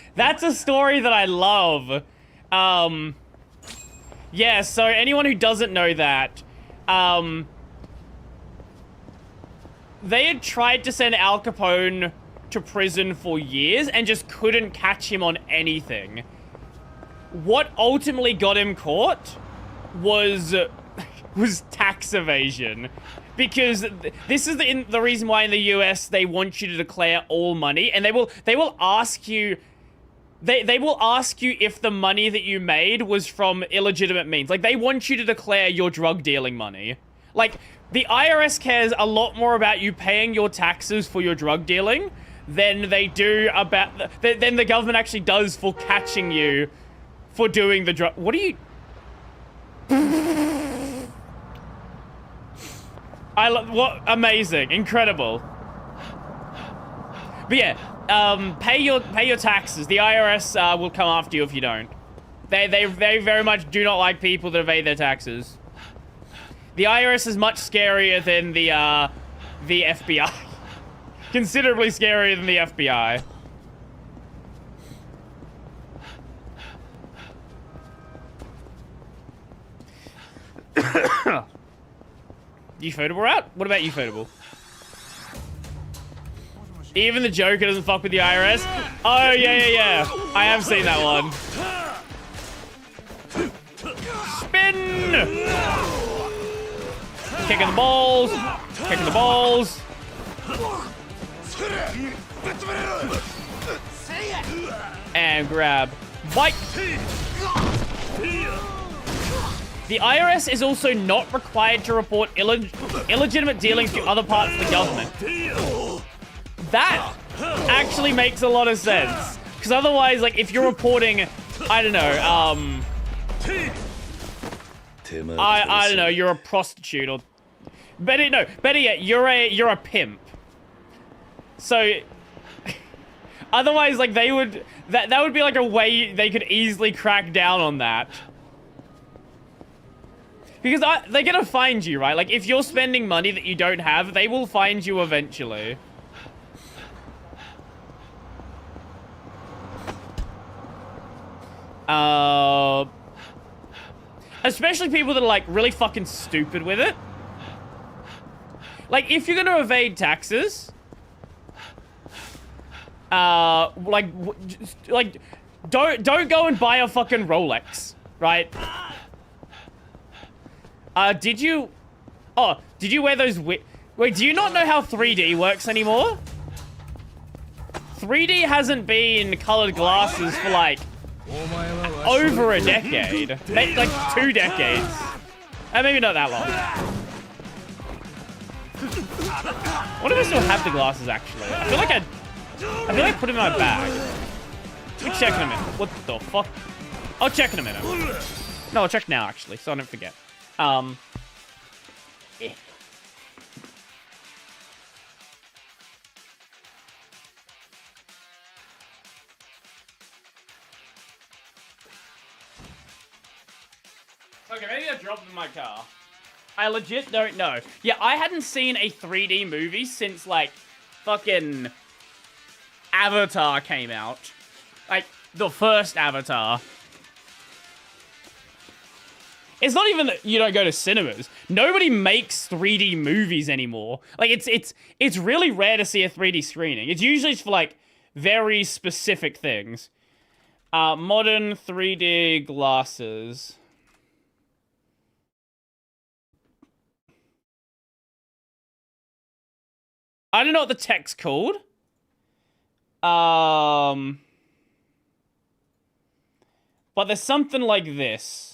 a story that I love. Yeah, so anyone who doesn't know that, they had tried to send Al Capone to prison for years and just couldn't catch him on anything. What ultimately got him caught was tax evasion. Because this is the reason why in the US they want you to declare all money, and they will ask you they will ask you if the money that you made was from illegitimate means. Like, they want you to declare your drug dealing money. Like, the IRS cares a lot more about you paying your taxes for your drug dealing than they do about than the government actually does for catching you for doing the drug. What are you? What amazing, incredible. But yeah, pay your taxes. The IRS will come after you if you don't. They very much do not like people that evade their taxes. The IRS is much scarier than the FBI. Considerably scarier than the FBI. Ufotable out? What about Ufotable? Even the Joker doesn't fuck with the IRS? Oh, yeah. I have seen that one. Spin! Kicking the balls. Kicking the balls. And grab. Bite! The IRS is also not required to report illegitimate dealings to other parts of the government. That actually makes a lot of sense. Because otherwise, like, if you're reporting, I don't know, I don't know, you're a prostitute or... Better yet, you're a pimp. So... Otherwise, like, they would... That would be, like, a way they could easily crack down on that. Because they're gonna find you, right? Like, if you're spending money that you don't have, they will find you eventually. Especially people that are, like, really fucking stupid with it. Like, if you're gonna evade taxes... don't go and buy a fucking Rolex, right? Did you wear those wait, do you not know how 3D works anymore? 3D hasn't been colored glasses for, like, over a decade. Like, 2 decades. Maybe not that long. What if I still have the glasses, actually? I feel like I put them in my bag. Let me check in a minute. What the fuck? I'll check in a minute. No, I'll check now, actually, so I don't forget. Yeah. Okay, maybe I dropped them in my car. I legit don't know. Yeah, I hadn't seen a 3D movie since, like, fucking Avatar came out. Like, the first Avatar. It's not even that you don't go to cinemas. Nobody makes 3D movies anymore. Like, it's really rare to see a 3D screening. It's usually for, like, very specific things. Modern 3D glasses. I don't know what the tech's called. But there's something like this.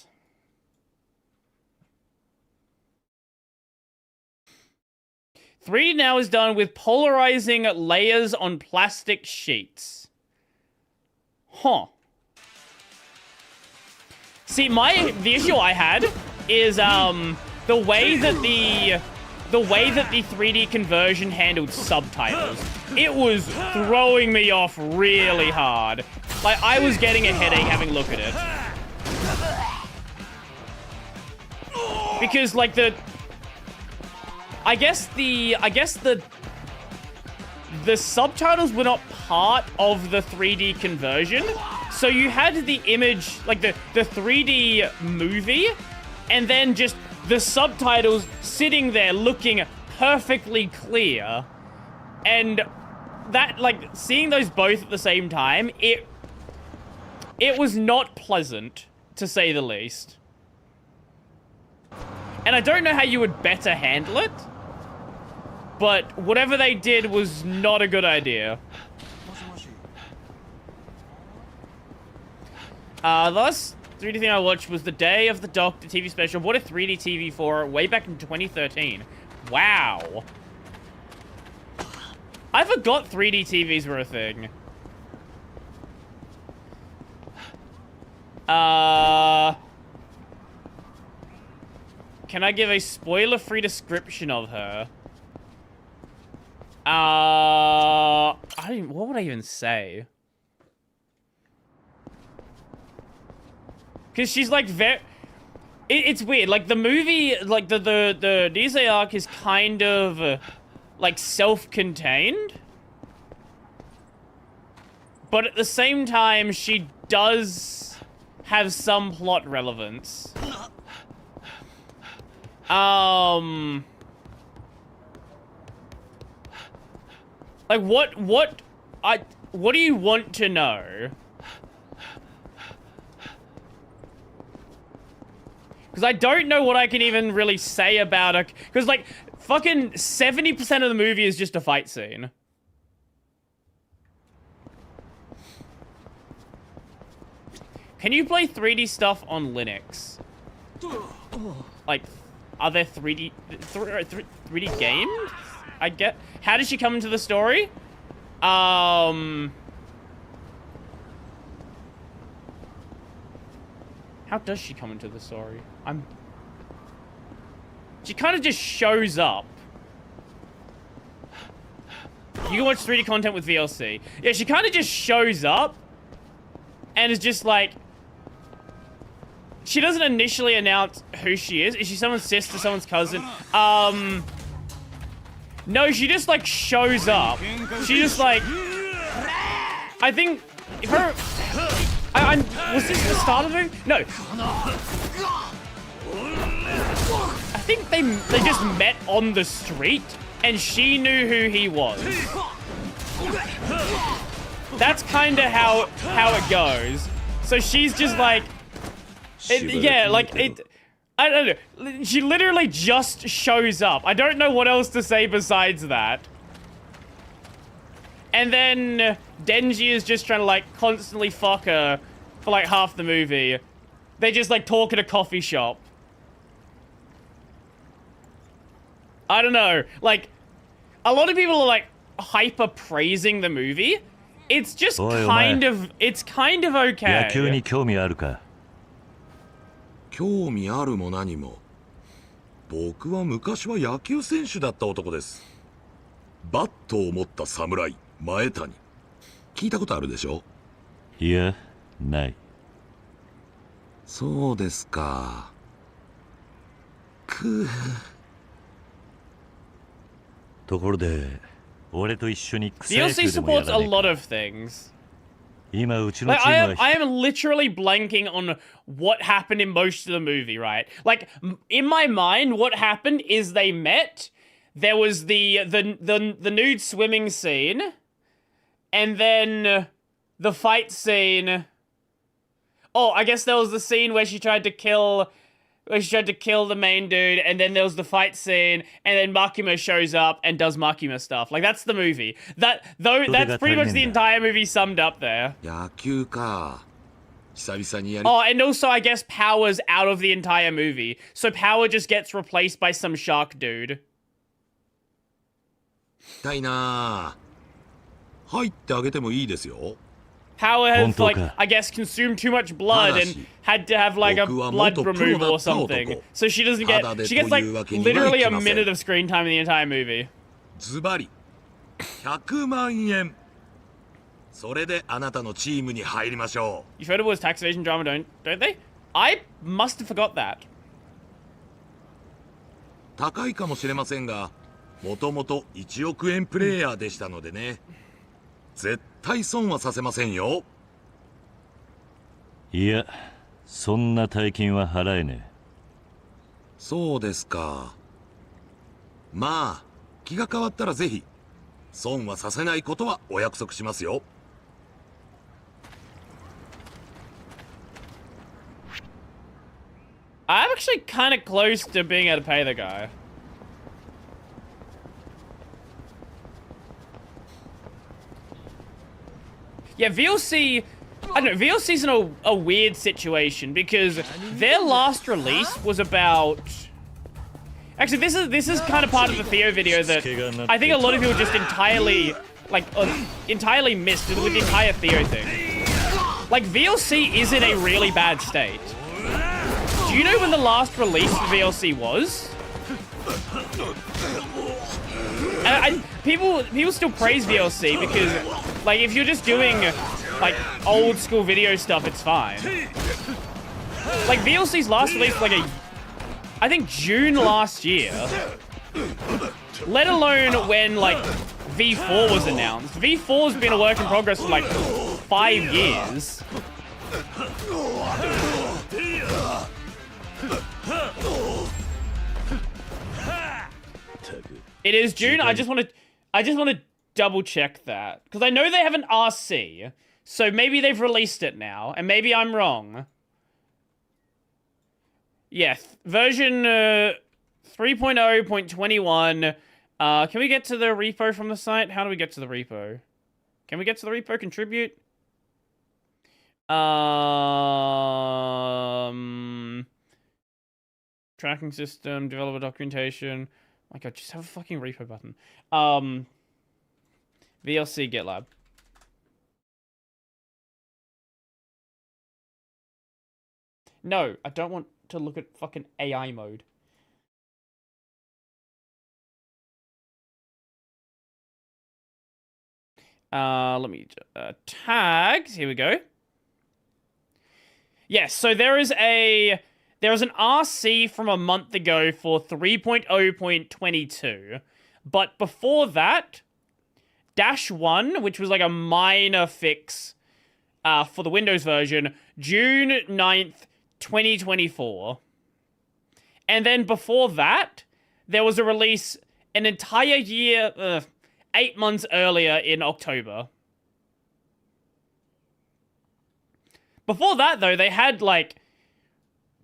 Now is done with polarizing layers on plastic sheets. Huh. See, the issue I had is the way that the 3D conversion handled subtitles. It was throwing me off really hard. Like, I was getting a headache having a look at it. Because, like, I guess the subtitles were not part of the 3D conversion. So you had the image, like the 3D movie, and then just the subtitles sitting there looking perfectly clear. And that, like, seeing those both at the same time, it was not pleasant, to say the least. And I don't know how you would better handle it, but whatever they did was not a good idea. The last 3D thing I watched was the Day of the Doctor TV special. Bought a 3D TV for it way back in 2013. Wow. I forgot 3D TVs were a thing. Can I give a spoiler-free description of her? What would I even say? Because she's like it's weird. Like the movie, like the Nisei arc is kind of like self-contained, but at the same time, she does have some plot relevance. Like what do you want to know? Because I don't know what I can even really say about it. Because, like, fucking 70% of the movie is just a fight scene. Can you play 3D stuff on Linux? Like, are there 3D games? I get. How did she come into the story? How does she come into the story? She kind of just shows up. You can watch 3D content with VLC. Yeah, she kind of just shows up and is just like... She doesn't initially announce who she is. Is she someone's sister, someone's cousin? No, she just like shows up. She just like... I think... If her... was this the start of the movie? No. I think they just met on the street and she knew who he was. That's kind of how it goes. So she's just like, yeah, like it. I don't know. She literally just shows up. I don't know what else to say besides that. And then Denji is just trying to like constantly fuck her for like half the movie. They just like talk at a coffee shop. I don't know. Like, a lot of people are like hyper praising the movie. It's just kind of okay. 野球に興味あるか？興味あるも何も。僕は昔は野球選手だった男です。バットを持った侍、前谷。聞いたことあるでしょ？いや、ない。そうですか。ところで、俺と一緒に草野 DLC 球でもや supports ら a ねえか？ lot of things. 今うちの Like, チームは I am literally blanking on what happened in most of the movie, right? Like, in my mind, what happened is they met. There was the nude swimming scene, and then the fight scene. Oh, I guess there was the scene where she tried to kill the main dude, and then there was the fight scene, and then Makima shows up and does Makima stuff. Like, that's the movie. That's pretty much the entire movie summed up there. 野球か。久々にやり Oh, and also, I guess Power's out of the entire movie. So Power just gets replaced by some shark dude. たいな。入ってあげてもいいですよ。 Power has, like, I guess, consumed too much blood and had to have, like, a blood removal or something. So she doesn't get... She gets, like, literally a minute of screen time in the entire movie. ズバリ100万円。それであなたのチームに入りましょう。 You've heard of was tax evasion drama, don't they? I must have forgot that. 高いかもしれませんが、もともと1億円プレイヤーでしたのでね。絶対損はさせませんよ。いや、そんな大金は払えねえ。そうですか。まあ、気が変わったらぜひ。損はさせないことはお約束しますよ。I'm actually kind of close to being able to pay the guy. Yeah, VLC... I don't know, VLC's in a weird situation because their last release was about... Actually, this is kind of part of the Theo video that I think a lot of people just entirely, entirely missed with the entire Theo thing. Like, VLC is in a really bad state. Do you know when the last release for VLC was? And people still praise VLC because, like, if you're just doing, like, old school video stuff, it's fine. Like, VLC's last release was, like, I think June last year. Let alone when, like, V4 was announced. V4's been a work in progress for, like, 5 years. It is June. I just want to double check that because I know they have an RC, so maybe they've released it now, and maybe I'm wrong. Yeah, version 3.0.21. Can we get to the repo from the site? How do we get to the repo? Can we get to the repo? Contribute. Tracking system, developer documentation. Oh my god, just have a fucking repo button. VLC GitLab. No, I don't want to look at fucking AI mode. Let me tags. Here we go. Yes, so there is an RC from a month ago for 3.0.22. But before that, -1, which was like a minor fix for the Windows version, June 9th, 2024. And then before that, there was a release an entire year, 8 months earlier in October. Before that, though, they had, like,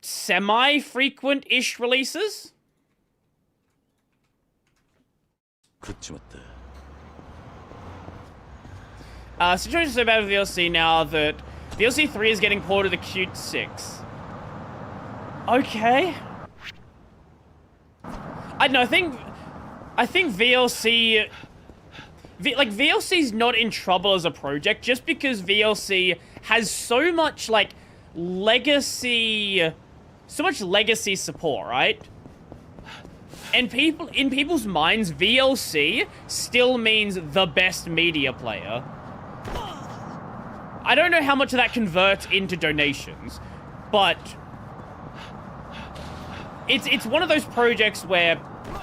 semi-frequent-ish releases. Situation so bad with VLC now that VLC 3 is getting ported to Qt 6. Okay. I don't know, I think VLC... VLC's not in trouble as a project just because VLC has so much, like, legacy support, right? And in people's minds, VLC still means the best media player. I don't know how much of that converts into donations, but it's one of those projects where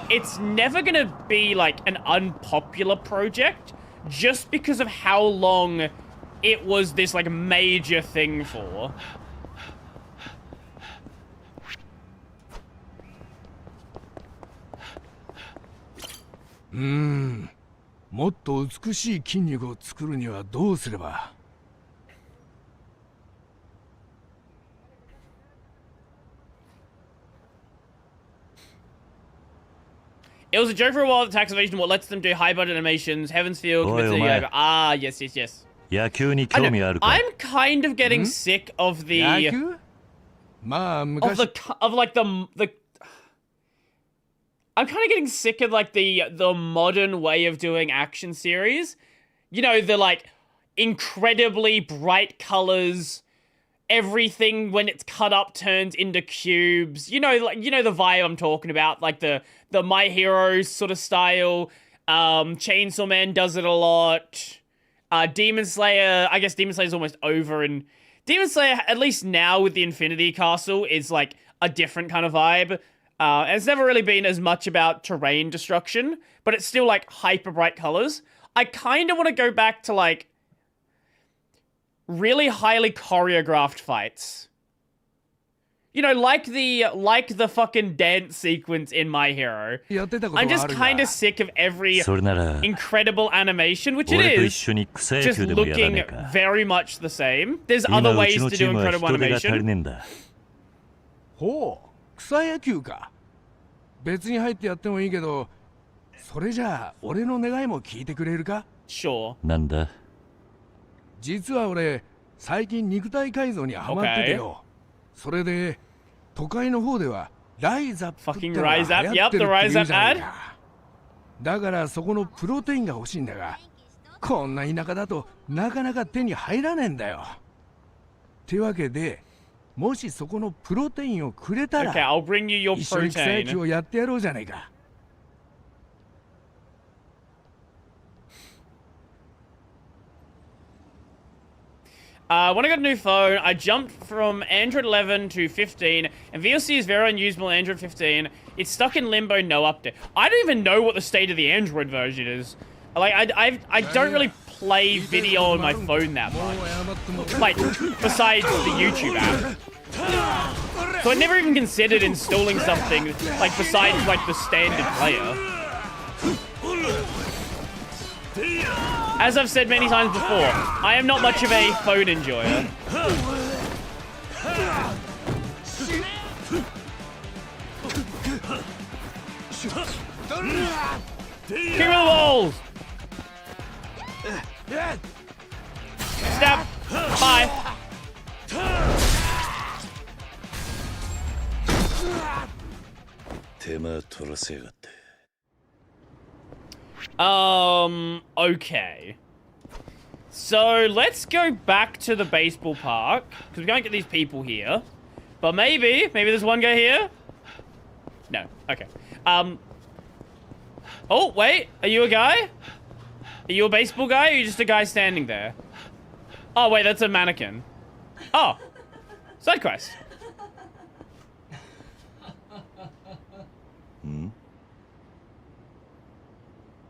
it's never gonna be like an unpopular project just because of how long it was this like major thing for. It was a joke for a while that tax evasion what lets them do high budget animations, Heaven's Feel, commit to the yoga. Ah, yes. I'm kind of getting sick of the I'm kind of getting sick of like the modern way of doing action series. You know, the like incredibly bright colors, everything when it's cut up turns into cubes. You know the vibe I'm talking about, like the My Hero sort of style. Chainsaw Man does it a lot. Demon Slayer, I guess Demon Slayer's almost over, and Demon Slayer, at least now with the Infinity Castle, is like a different kind of vibe. And it's never really been as much about terrain destruction, but it's still like hyper bright colors. I kind of want to go back to like really highly choreographed fights. You know, like the fucking dance sequence in My Hero. I'm just kind of sick of every それなら incredible animation, which it 俺と一 is, 緒に草野 just 球でもやらね looking えか very much the same. There's 今 other う ways ちの to チー do ムは incredible 人手が足り animation. ねえんだほう、草野球か。別に入ってやってもいいけど、それじゃあ俺の願いも聞いてくれるか？ Sure. なんだ実は俺、最近肉体改造にハマっててよ。それで、都会の方ではライザップってのが流 Fucking Rise Up. 行って Yep, る the って Rise 言う Up じゃない ad. か。だからそこのプロテインが欲しいんだが、こんな田舎だとなかなか手に入らねえんだよ。ってわけで、もしそこのプロテインをくれた Okay, ら、 I'll bring you your 一緒に草野球 protein. をやってやろうじゃないか。When I got a new phone, I jumped from Android 11 to 15, and VLC is very unusable on Android 15. It's stuck in limbo, no update. I don't even know what the state of the Android version is. Like, I don't really play video on my phone that much. Like, besides the YouTube app. So I never even considered installing something, like, besides, like, the standard player. As I've said many times before, I am not much of a phone enjoyer. Kick with the balls! Stab! Bye! Okay. So, let's go back to the baseball park, because we can't get these people here. But maybe there's one guy here? No, okay. Oh, wait, are you a guy? Are you a baseball guy, or are you just a guy standing there? Oh, wait, that's a mannequin. Oh, side quest.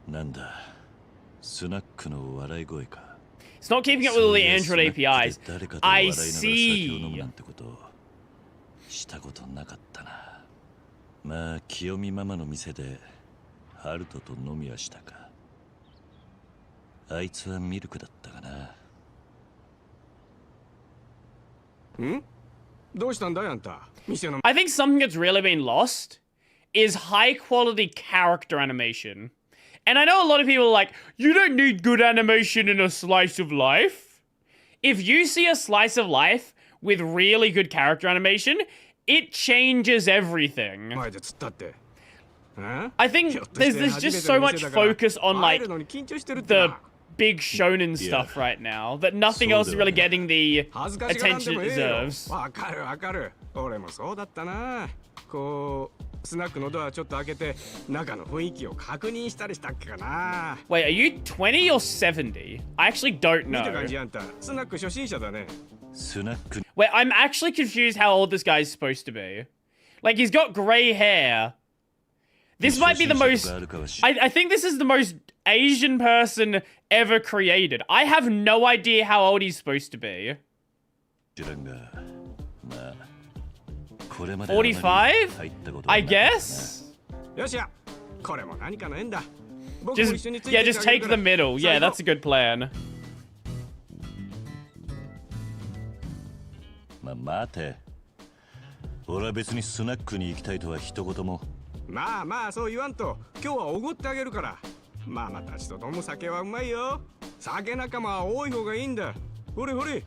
なんだスナックの笑い声か It's not keeping up with all the Android APIs. I see. したことなかったなまあ清美ママの店でハルトと飲みはしたかあいつはミルクだったかなんどうしたんだいあんた店の I think something that's really been lost is high quality character animation. And I know a lot of people are like, you don't need good animation in a slice of life. If you see a slice of life with really good character animation, it changes everything. 前で釣ったって I think there's just so much focus on like the big shonen stuff right now that nothing else is really getting the attention it deserves. わかるわかる俺もそうだったなこうスナックのドアちょっと開けて中の雰囲気を確認したりしたっけかな Wait, are you 20 or 70? I actually don't 見た know. 感じあんたスナック初心者だね スナック Wait, I'm actually confused how old this guy's supposed to be. Like, he's got gray hair. This might be the most... I think this is the most Asian person ever created. I have no idea how old he's supposed to be. 知らんがまあこれまで 45? 入ったことは I なかったな guess? よっしゃこれも何かの縁だ僕も Just, 一緒について yeah, って just あげ take る the から middle. Yeah, 最後 that's a good plan. まあ待て俺は別にスナックに行きたいとは一言もまあまあそう言わんと今日はおごってあげるからママたちと飲む酒はうまいよ酒仲間は多い方がいいんだほれほれ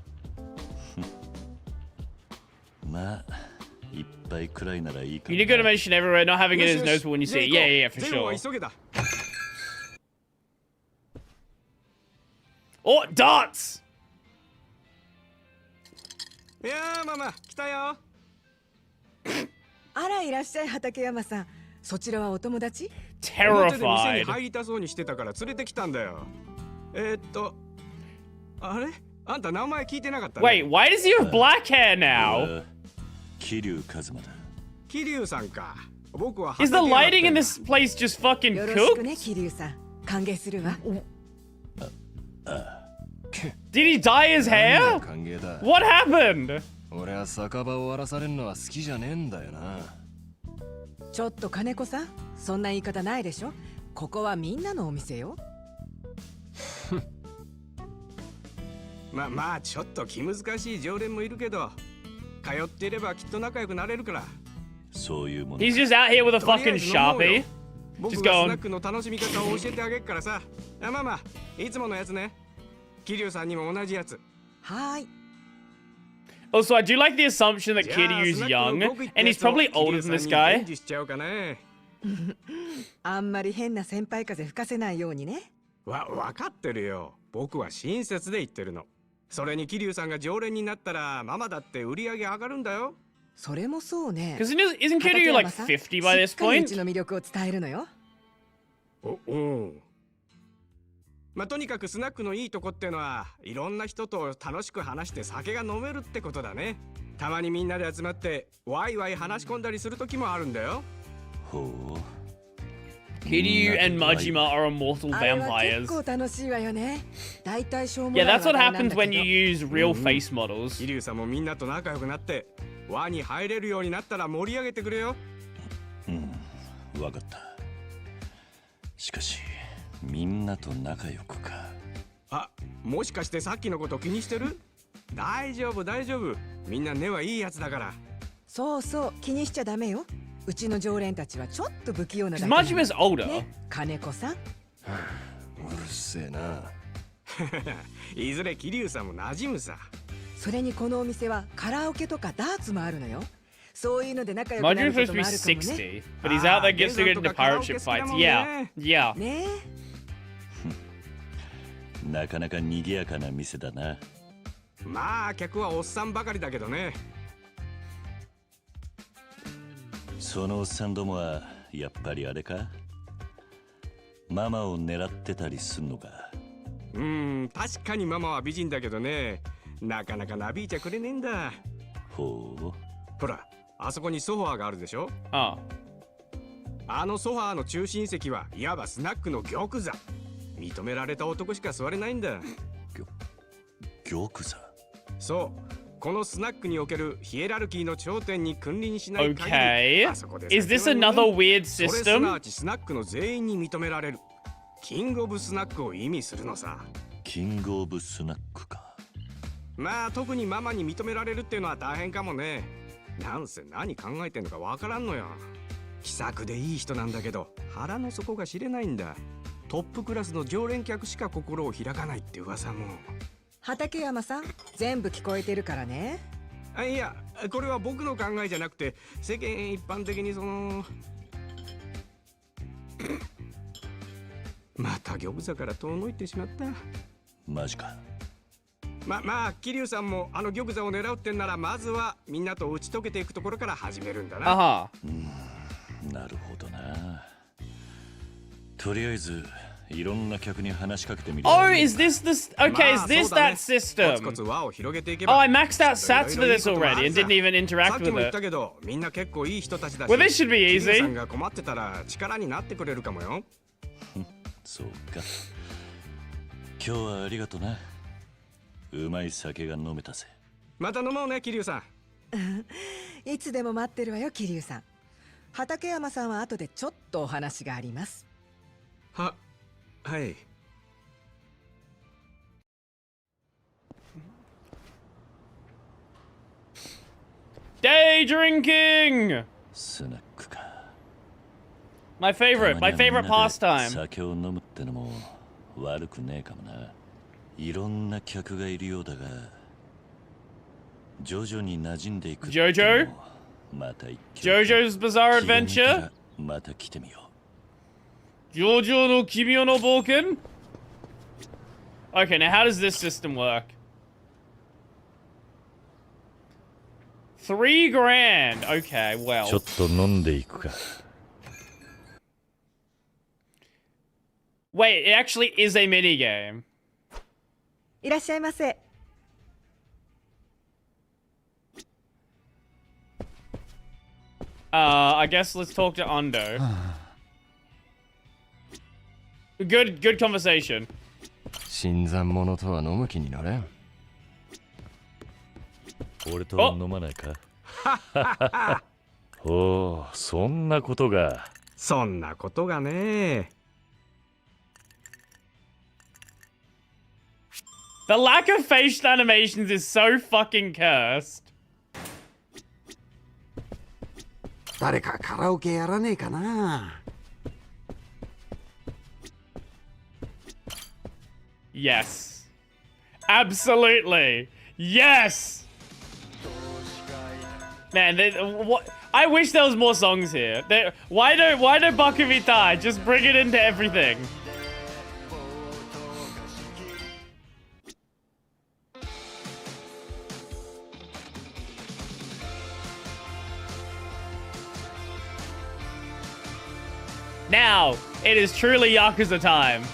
まあいっぱいくらいならいいか You need good animation everywhere, not having it as noticeable when you see it. Yeah, for 全部は sure. 急げだ Oh, darts! いやーママ来たよあらいらっしゃい畠山さんそちらはお友達表で店に Terrified. 入りたそうにしてたから連れてきたんだよあれあんた名前聞いてなかったね Wait, why does he have black hair now? 桐生一馬だ桐生さんか僕は Is the lighting in this place just fucking よろしく cooked? ね桐生さん歓迎するわ Did he dye his hair? 歓迎だ What happened? 俺は酒場を荒らされるのは好きじゃねえんだよな。ちょっと金子さん、そんな言い方ないでしょ。ここはみんなのお店よ。まあちょっと気難しい常連もいるけど、通っていればきっと仲良くなれるから。そういうもの。 He's just out here with a とりあ fucking えず飲もうよ。 Sharpie. 僕 Just がス going. ナックの楽しみ方を教えてあげるからさ。まあいつものやつね。桐生さんにも同じやつ。はーい。 Also, I do like the assumption that Kiryu's young, and he's probably older than this guy. しちゃうかね。あんまり変な先輩風吹かせないようにね。わかってるよ。僕は親切で言ってるの。それに桐生さんが常連になったらママだって売り上げ上がるんだよ。それもそうね。 Because isn't Kiryu like 50 by this しっかりう point? ちの魅力を伝えるのよ。まあとにかくスナックのいいとこってのはいろんな人と楽しく話して酒が飲めるってことだね。たまにみんなで集まってワイワイ話し込んだりする時もあるんだよ。ほう。 Kiryu and Majima are immortal あれは vampires. 結構楽しいわよね。だいたいしょうも Yeah, ない that's what 話題なん happens だ when け you ど。 use real face models. 桐生さんもみんなと仲良くなって輪に入れるようになったら盛り上げてくれよ。わかった。しかしみんなと仲良くか。あ、もしかしてさっきのこと気にしてる？大丈夫。みんな根はいいやつだから。そうそう、気にしちゃダメよ。うちの常連たちはちょっと不器用なだけ Majima's older. ね、金子さん。うるせえな。いずれ桐生さんも馴染むさ。それにこのお店はカラオケとかダーツもあるのよ。そういうので仲良くな Majima's るこ supposed と to も be あるかもね。 60, but he's out there gets to get into pirate ship fights. Yeah. ねえ。なかなか賑やかな店だな。まあ客はおっさんばかりだけどね。そのおっさんどもはやっぱりあれか？ママを狙ってたりすんのか？確かにママは美人だけどね、なかなかなびいちゃくれねえんだ。ほう。ほら、あそこにソファーがあるでしょ。 Oh. あのソファーの中心席はいわばスナックの玉座。認められた男しか座れないんだ。玉座。そう、このスナックにおけるヒエラルキーの頂点に君臨しない限り、 Okay. あそこで Is this 酒を飲む another weird それすなわ system? ちスナックの全員に認められるキングオブスナックを意味するのさ。キングオブスナックか。まあ特にママに認められるっていうのは大変かもね。なんせ何考えてんのかわからんのよ。気さくでいい人なんだけど腹の底が知れないんだ。トップクラスの常連客しか心を開かないって噂も。畠山さん、全部聞こえてるからね。いや、これは僕の考えじゃなくて世間一般的にそのまた玉座から遠のいてしまった。マジか。まあ桐生さんもあの玉座を狙うってんならまずはみんなと打ち解けていくところから始めるんだな。 Uh-huh. なるほどな。とりあえずいろんな客に話しかけてみる。 Oh, is this this? Okay, is this that コツコ system? ツ輪を広げていけ Oh, ば。 I maxed out sats for this already and didn't even さ interact っきも with 言っ it. たけどみんな結構いい人たちだし。 Well, this should be 桐生 easy. さんが困ってたら力になってくれるかもよ。そうか。今日はありがとな。うまい酒が飲めたぜ。また飲もうね桐生さん。いつでも待ってるわよ、桐生さん。畠山さんは後でちょっとお話があります。はい。 Day drinking. スナックか。 My favorite pastime. 酒を飲むってのも悪くねえかもな。いろんな客がいるようだが、徐々に馴染んでいくってのも。 Jojo? また一挙 JoJo's Bizarre 気が向いた Adventure? らまた来てみよう。 JoJo no Kimio no Boken? Okay, now how does this system work? $3,000. Okay, ちょ well. っと飲んでいくか。 Wait, it actually is a minigame. いらっしゃいませ。I guess let's talk to Ondo. Good 俺と飲まないかおお、そんなことが。そんなことがね。 The lack of facial animations is so fucking cursed. 誰かカラオケやらねえかな。 Yes. Absolutely. Yes. Man, what? I wish there was more songs here. Why don't Bakuvita just bring it into everything? Now, it is truly Yakuza time.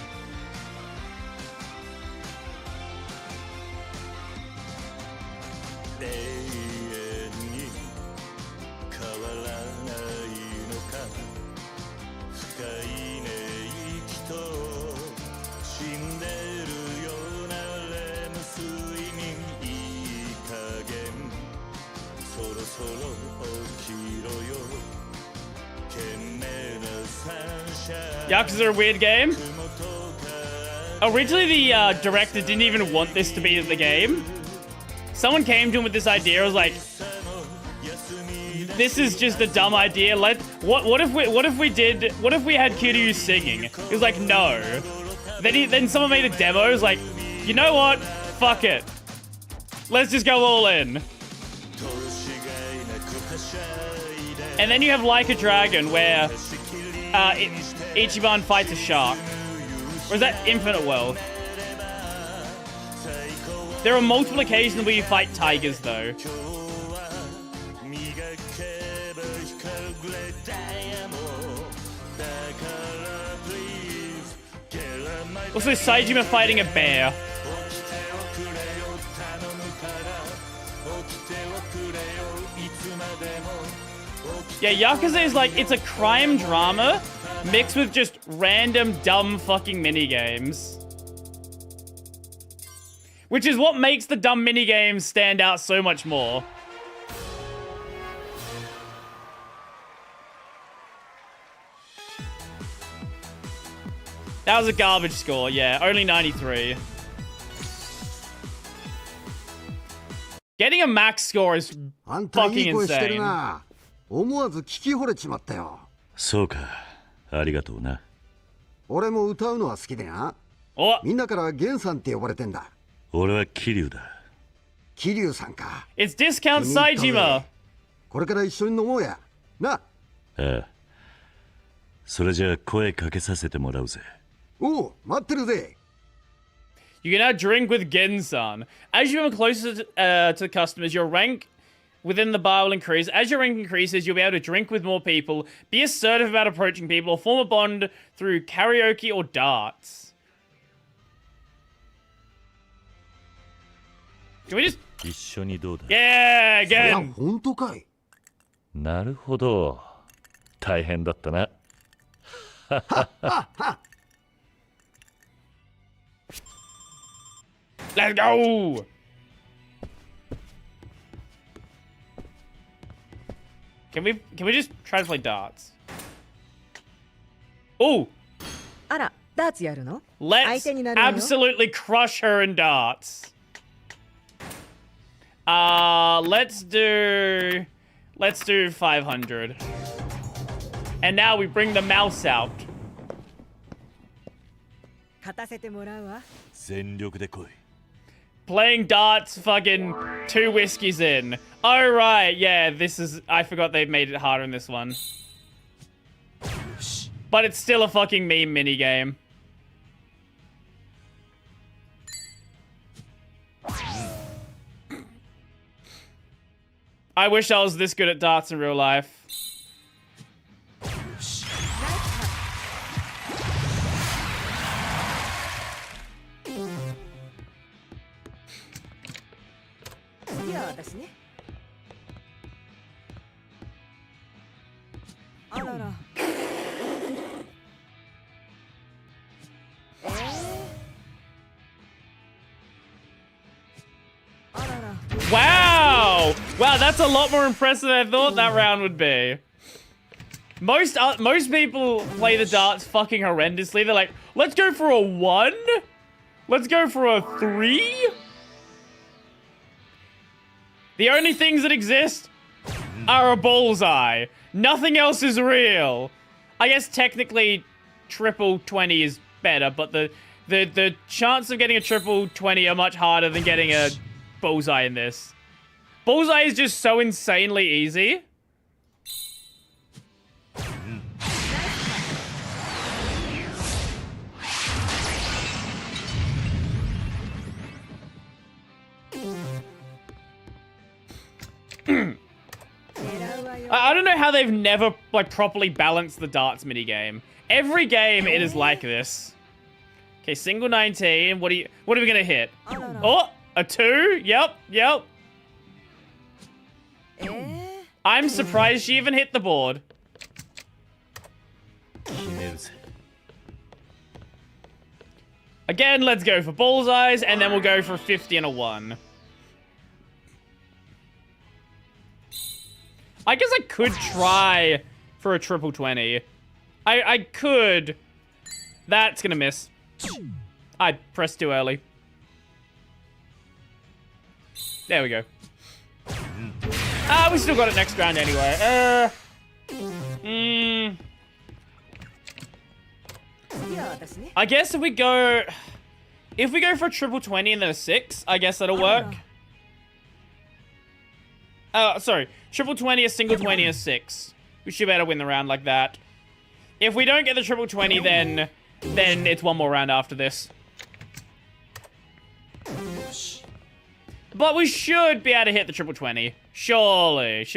Yakuza are a weird game. Originally, the director didn't even want this to be the game. Someone came to him with this idea. I was like, "This is just a dumb idea. What if we had Kiryu singing?" He was like, "No." Then someone made a demo. It was like, "You know what? Fuck it. Let's just go all in." And then you have Like a Dragon, where Ichiban fights a shark. Or is that Infinite World? There are multiple occasions where you fight tigers, though. Also, Saejima fighting a bear. Yeah, Yakuza is like, it's a crime drama mixed with just random dumb fucking minigames. Which is what makes the dumb minigames stand out so much more. That was a garbage score, yeah, only 93. Getting a max score is fucking insane. 思わず聞き惚れちまったよ。そうか、ありがとうな。俺も歌うのは好きでな。みんなからゲンさんって呼ばれてんだ。俺は桐生だ。桐生さんか。It's discount Saejima. これから一緒に飲もうや。な。ああ。それじゃあ声かけさせてもらうぜ。おう、待ってるぜ。You can now drink with Gen-san. As you become closer to the customers, your rank within the bar will increase. As your rank increases, you'll be able to drink with more people, be assertive about approaching people, or form a bond through karaoke or darts. Can we just... 一緒にどうだ? Yeah, again! 本当かい? なるほど。大変だったな。Let's go! Can we just try to play darts? Ooh! あら、ダーツやるの? Let's absolutely crush her in darts. Let's do 500. And now we bring the mouse out. 勝たせてもらうわ。全力で来い。Playing darts, fucking 2 whiskeys in. Oh, right, yeah, this is... I forgot they made it harder in this one. But it's still a fucking meme minigame. I wish I was this good at darts in real life. Wow! Wow, that's a lot more impressive than I thought that round would be. Most people play the darts fucking horrendously. They're like, let's go for a 1? Let's go for a 3? The only things that exist are a bullseye. Nothing else is real. I guess technically triple 20 is better, but the chance of getting a triple 20 are much harder than getting a bullseye in this. Bullseye is just so insanely easy. I don't know how they've never like properly balanced the darts minigame. Every game it is like this. Okay, single 19. What are we gonna hit? Oh, a 2? Yep. I'm surprised she even hit the board. Again, let's go for bullseyes, and then we'll go for 50 and a 1. I guess I could try for a triple 20. I could. That's gonna miss. I pressed too early. There we go. We still got it next round anyway. I guess if we go for a triple 20 and then a 6, I guess that'll work. Sorry. Triple 20, a single 20, a 6. We should be able to win the round like that. If we don't get the triple 20, then it's one more round after this. But we should be able to hit the triple 20. Surely.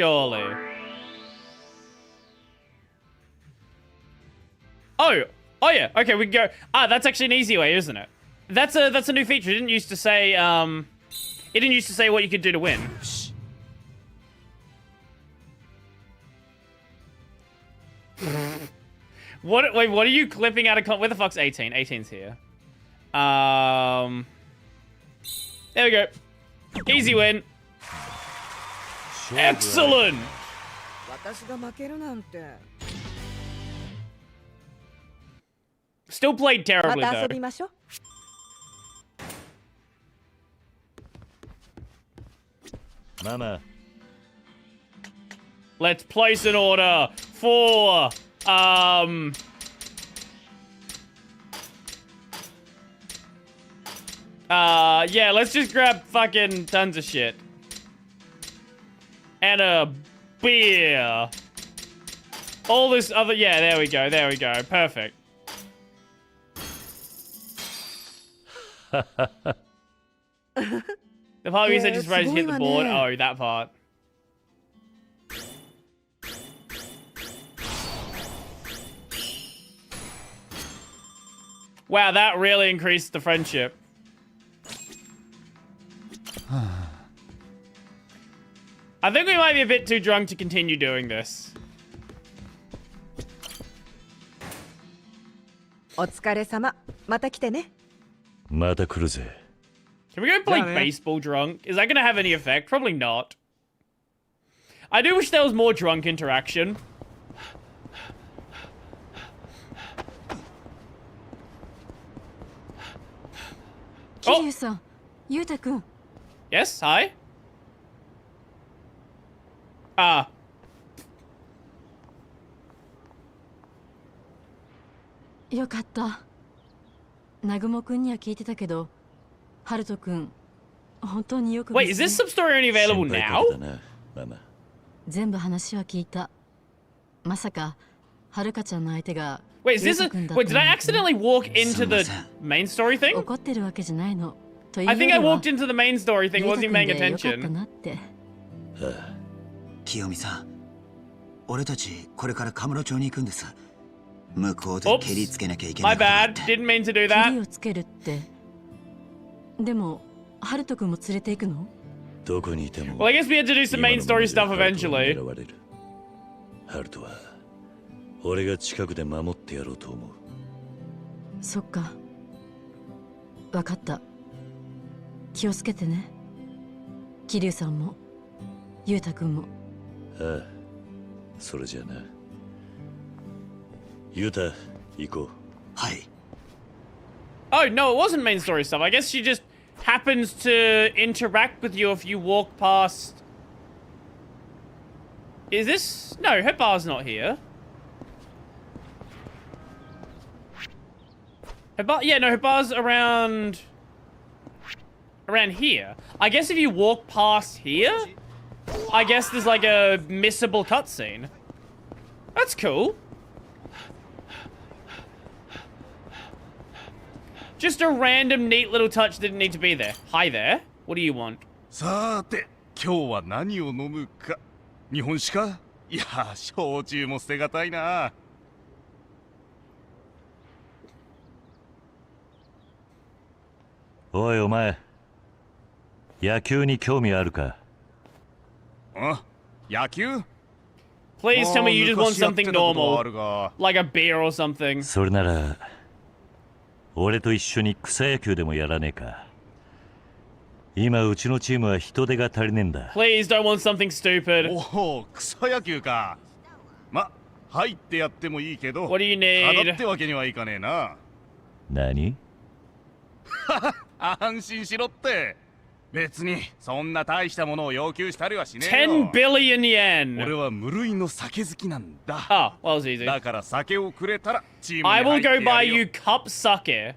Oh yeah. Okay, we can go. That's actually an easy way, isn't it? That's a new feature. It didn't used to say what you could do to win. Wait, what are you clipping out of where the fuck's 18? 18's here. There we go. Easy win. Excellent. Still played terribly though. Mama. Let's place an order for yeah, let's just grab fucking tons of shit. And a beer. All this other, yeah, there we go, perfect. The part where you said you're supposed to hit the board, oh, that part. Wow, that really increased the friendship. I think we might be a bit too drunk to continue doing this. Can we go play baseball drunk? Is that gonna have any effect? Probably not. I do wish there was more drunk interaction. Kiryu-san, Yuta-kun. Yes, hi. Yo katta. Nagumo-kunには聞いてたけど、ハルト君、本当によく。Wait, is this sub-story only available now? 全部話は聞いた。まさか、はるかちゃんの相手が。Wait, is this a... Wait, did I accidentally walk into the main story thing? 怒ってるわけじゃないの。I think I walked into the main story thing, wasn't even paying attention. 清美さん、俺たちこれからカムロ町に行くんです。向こうで蹴りつけなきゃいけない。My bad, didn't mean to do that. 蹴りをつけるって。でも、ハルト君も連れて行くの？どこにいても。Well, I guess we had to do some main story stuff eventually. ハルトは俺が近くで守ってやろうと思う。そっか。わかった。気をつけてね。桐生さんもゆうたくんも。ああ、それじゃな。ユタ、行こう。はい。 Oh, no, it wasn't main story stuff. I guess she just happens to interact with you if you walk past... Is this... No, her bar's not here. Her bar... Yeah, no, her bar's around... Around here. I guess if you walk past here, I guess there's like a missable cutscene. That's cool. Just a random neat little touch didn't need to be there. Hi there. What do you want? さて、今日は何を飲むか。日本酒か？いや、焼酎も捨てがたいな。おいお前、野球に興味あるか？あ、野球？ Please tell me you just want something normal, like a beer or something. それなら、俺と一緒に草野球でもやらねえか。今うちのチームは人手が足りねえんだ。Please don't want something stupid. おお、草野球か。ま、入ってやってもいいけど。What do you need? ただってわけにはいかねえな。何？安心しろって。別にそんな大したものを要求したりはしねえよ。10 billion yen. 俺は無類の酒好きなんだ。Oh, well, it's easy. だから酒をくれたらチームに I 入 will ってや go るよ。 buy you cup sake.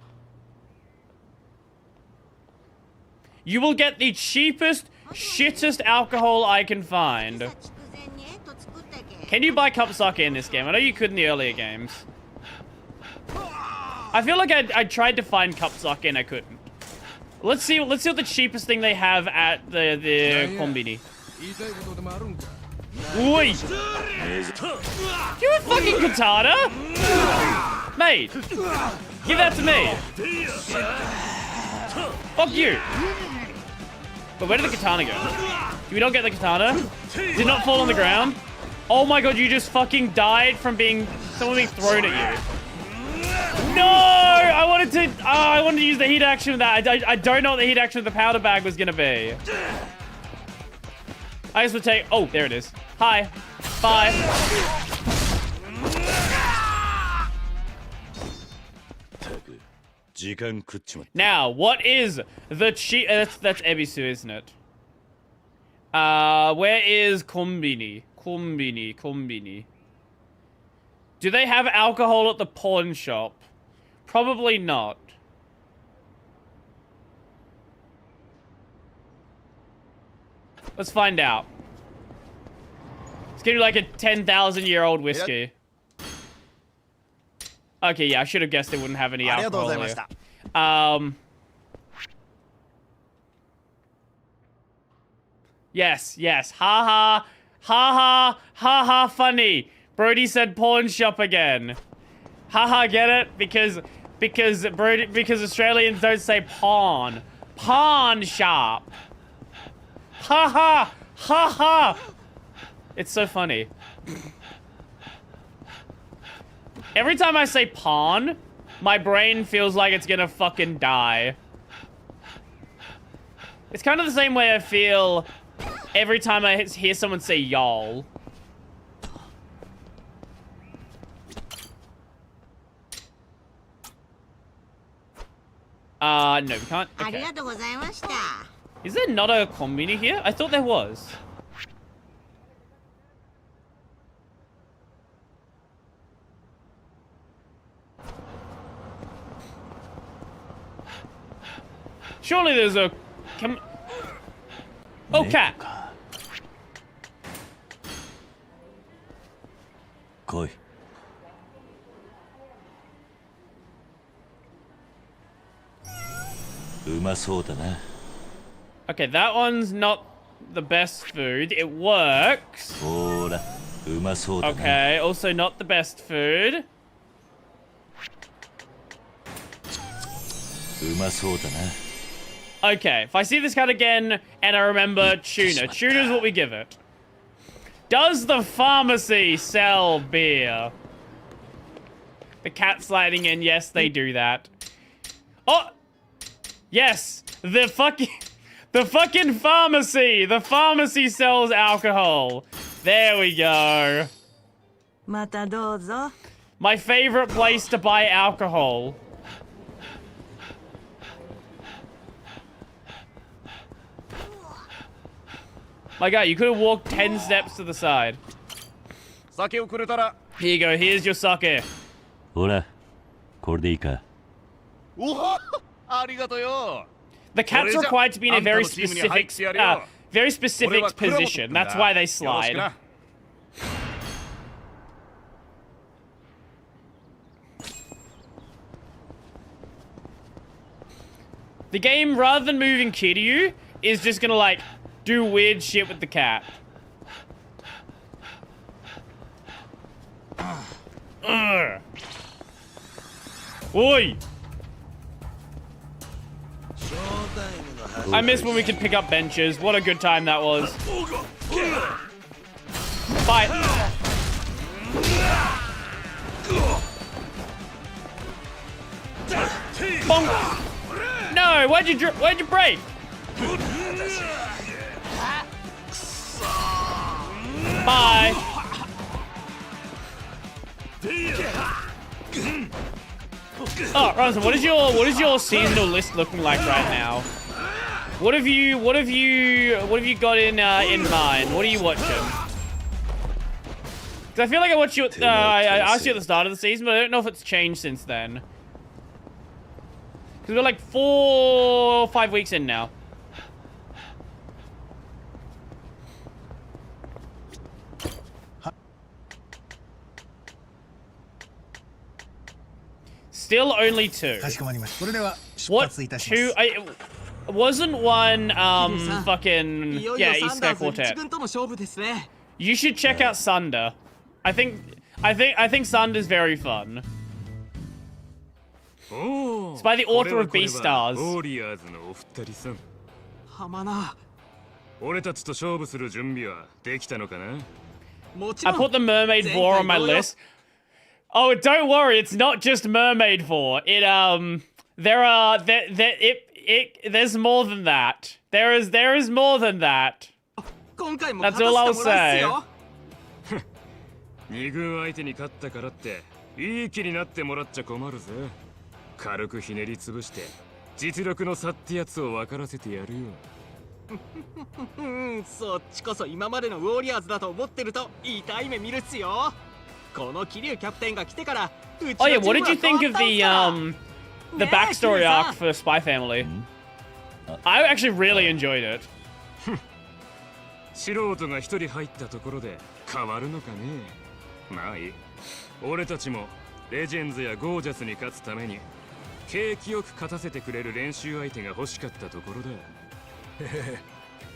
You will get the cheapest, shittest alcohol I can find. Can you buy cup sake in this game? I know you could in the earlier games. I feel like I tried to find cup sake and I couldn't. Let's see what the cheapest thing they have at the kombini. Oi! Do you have fucking katana? Mate, give that to me. Fuck you. But where did the katana go? Did we not get the katana? Did not fall on the ground? Oh my god, you just fucking died from someone being thrown at you. No! I wanted to use the heat action with that. I don't know what the heat action with the powder bag was gonna be. I guess we'll take... Oh, there it is. Hi. Bye. Now, what is the cheap... That's Ebisu, isn't it? Where is Kombini? Kombini. Do they have alcohol at the pawn shop? Probably not. Let's find out. It's gonna be like a 10,000-year-old whiskey. Okay, yeah, I should have guessed they wouldn't have any alcohol here. Yes. Ha ha, funny. Brody said pawn shop again. Haha, get it? Because Australians don't say pawn. Pawn shop. Ha. It's so funny. Every time I say pawn, my brain feels like it's gonna fucking die. It's kind of the same way I feel every time I hear someone say y'all. No, we can't. Okay. Is there not a kombini here? I thought there was. Surely there's a... Oh, cat. Koi. Okay, that one's not the best food. It works. Okay, also not the best food. Okay, if I see this cat again and I remember tuna. Tuna is what we give it. Does the pharmacy sell beer? The cat sliding in. Yes, they do that. Oh! Yes! The The fucking pharmacy! The pharmacy sells alcohol. There we go. またどうぞ。 My favorite place to buy alcohol. My God, you could have walked 10 steps to the side. 酒をくれたら。 Here you go, here's your sake. ほら、これでいいか。おお、ありがとうよ。 The cat's required to be in a very specific, position. That's why they slide. The game, rather than moving Kiryu, is just gonna like do weird shit with the cat. Oi! I miss when we could pick up benches. What a good time that was. Fight. Bonk. No, why'd you break? Bye. Oh, Ronson, what is your seasonal list looking like right now? What have you got in mind? What are you watching? Because I feel like I watched you. I asked you at the start of the season, but I don't know if it's changed since then. Because we're like 4 or 5 weeks in now. Still only 2. What 2? Wasn't one fucking Isekai Quartet. You should check out Sunder. I think Sunder's very fun. It's by the author of Beastars. I put the Mermaid 4 on my list. Oh, don't worry, it's not just Mermaid 4. There's more than that. There is more than that. That's all I'll say. 二軍相手に勝ったからっていい気になってもらっちゃ困るぜ。軽くひねり潰して実力の差ってやつを分からせてやるよ。そっちこそ今までのウォーリアーズだと思ってると痛い目見るっすよ。この桐生キャプテンが来てから。Oh yeah, what did you think of the backstory arc for Spy Family? I actually really enjoyed it. 素人が一人入ったところで変わるのかね。まあいい。俺たちもレジェンズやゴージャスに勝つために景気よく勝たせてくれる練習相手が欲しかったところだ。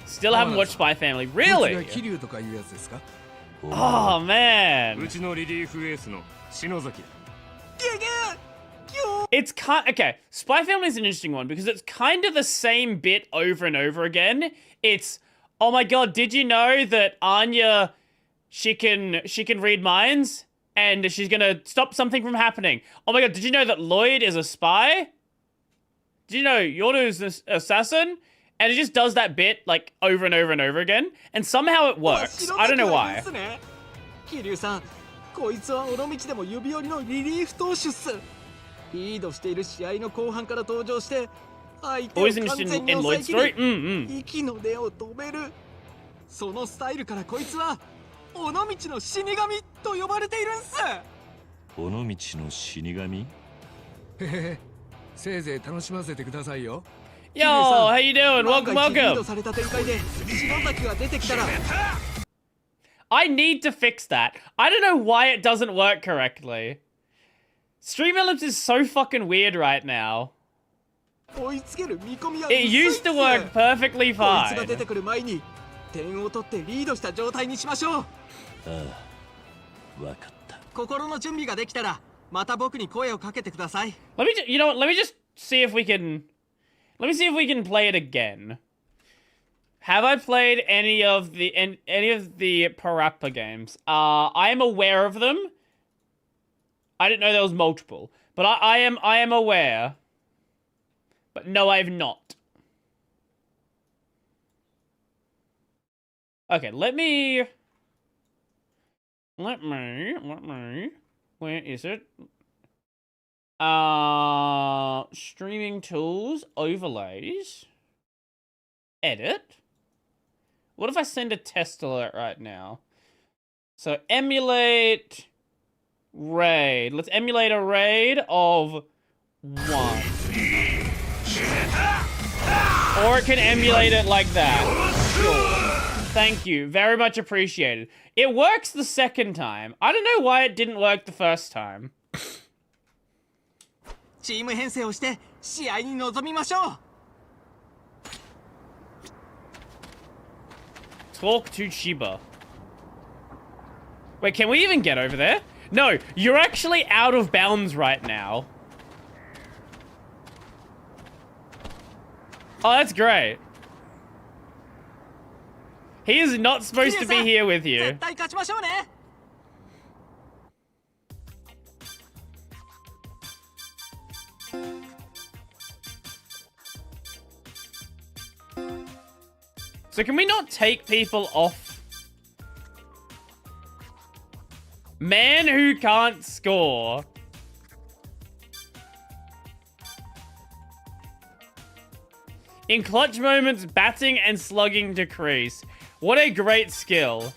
Still haven't watched Spy Family. Really? Oh man. うちのリリーフエースの篠崎。It's okay. Spy Family is an interesting one because it's kind of the same bit over and over again. It's, oh my god, did you know that Anya, she can read minds and she's gonna stop something from happening? Oh my god, did you know that Lloyd is a spy? Did you know Yoru's an assassin? And it just does that bit like over and over and over again, and somehow it works. I don't know why. 桐生さん、こいつは尾道でも指折りのリリーフ投手っす。リードしている試合の後半から登場して、相手を完全に抑えきり、息の根を止める。そのスタイルからこいつは尾道の死神と呼ばれているんす。尾道の死神？へへ、せいぜい楽しませてくださいよ。Yo, how you doing? Welcome, welcome. I need to fix that. I don't know why it doesn't work correctly. Stream Elements is so fucking weird right now. It used to work perfectly fine. Let me just see if we can... Let me see if we can play it again. Have I played any of the Parappa games? I am aware of them. I didn't know there was multiple, but I am aware. But no, I have not. Okay, let me... Where is it? Streaming tools, overlays, edit. What if I send a test alert right now? So emulate raid. Let's emulate a raid of 1. Or it can emulate it like that. Sure. Thank you. Very much appreciated. It works the second time. I don't know why it didn't work the first time. チーム編成をして試合に臨みましょう。 Talk to Chiba. Wait, can we even get over there? No, you're actually out of bounds right now. Oh, that's great. He is not supposed to be here with you. 絶対勝ちましょうね。 So can we not take people off? Man who can't score. In clutch moments, batting and slugging decrease. What a great skill.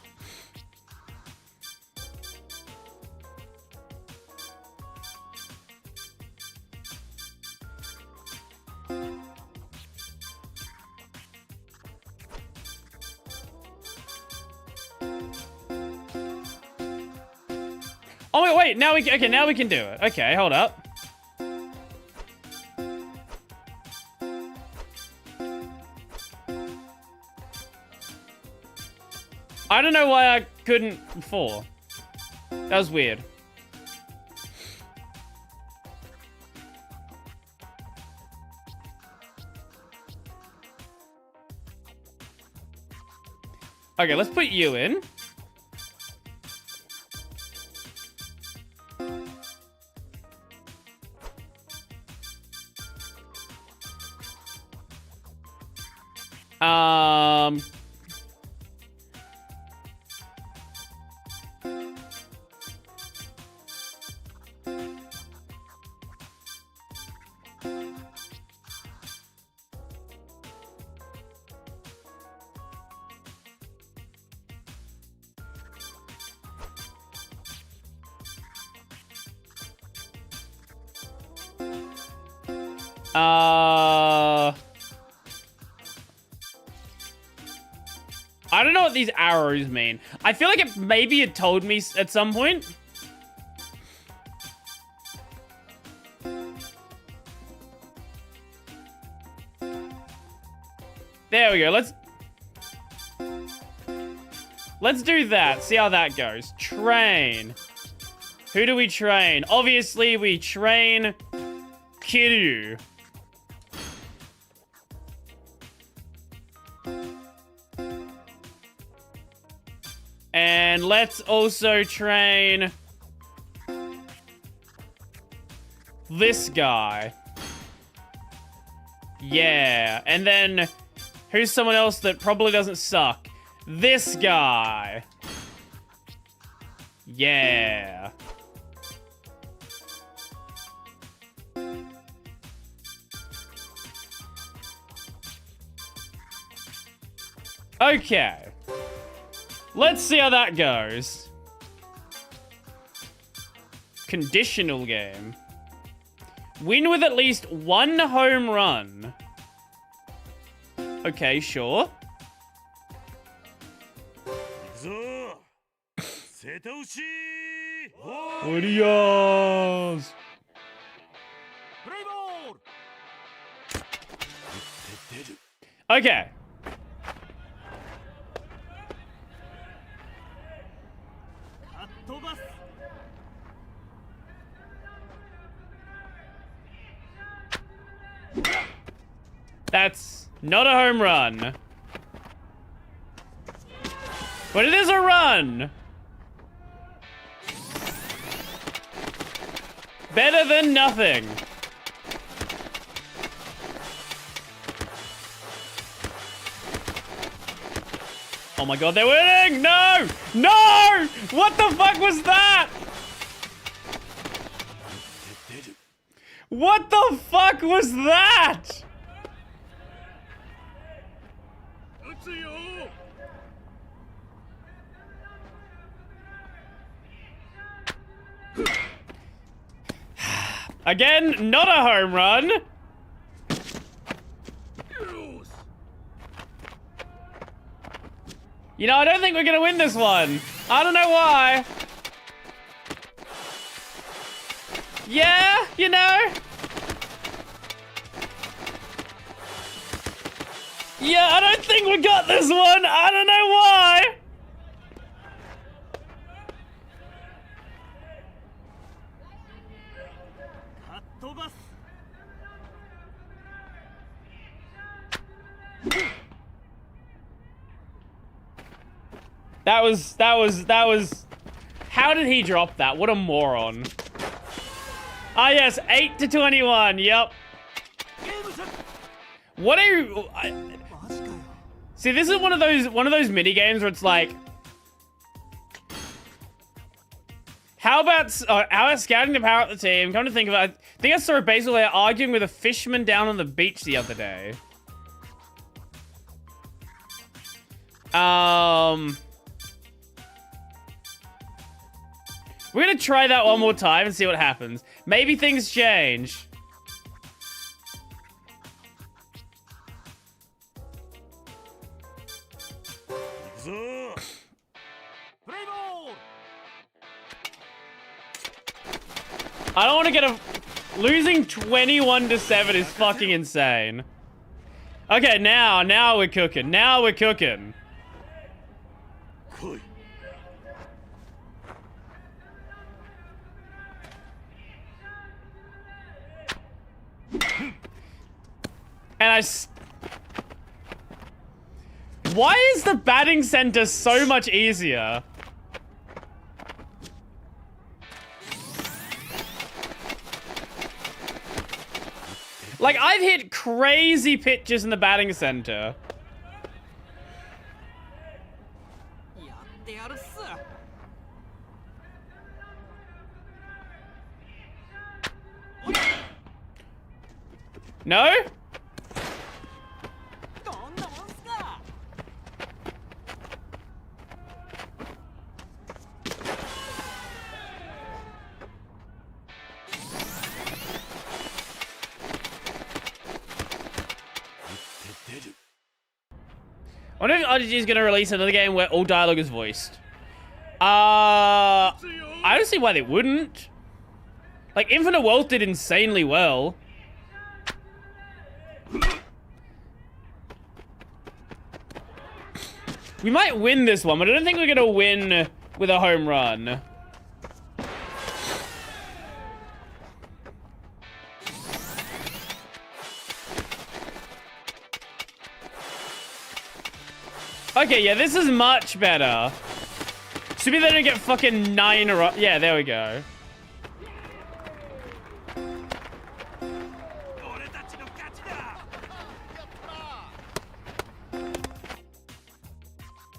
Oh, wait, now we can, okay, now we can do it. Okay, hold up. I don't know why I couldn't before. That was weird. Okay, let's put you in. I don't know what these arrows mean. I feel like maybe it told me at some point. There we go. Let's do that. See how that goes. Train. Who do we train? Obviously, we train Kiryu. And let's also train this guy. Yeah. And then who's someone else that probably doesn't suck? This guy. Yeah. Okay. Let's see how that goes. Conditional game. Win with at least 1 home run. Okay, sure. Adios. Okay. That's not a home run. But it is a run. Better than nothing. Oh my god, they're winning! No! No! What the fuck was that? What the fuck was that? Again, not a home run. You know, I don't think we're gonna win this one. I don't know why. Yeah, you know. Yeah, I don't think we got this one. I don't know why. That was. How did he drop that? What a moron. Ah, yes, 8 to 21. Yep. What are you? See, this is one of those mini games where it's like, how about scouting the power of the team? Come to think of it, I think I saw it basically arguing with a fisherman down on the beach the other day. We're gonna try that one more time and see what happens. Maybe things change. I don't want to get a... Losing 21 to 7 is fucking insane. Okay, now we're cooking. Now we're cooking. And why is the batting center so much easier? Like, I've hit crazy pitches in the batting center. No? I wonder if RGG is going to release another game where all dialogue is voiced. I don't see why they wouldn't. Like, Infinite Wealth did insanely well. We might win this one, but I don't think we're going to win with a home run. Okay, yeah, this is much better. Should be they don't get fucking 9 or... Yeah, there we go.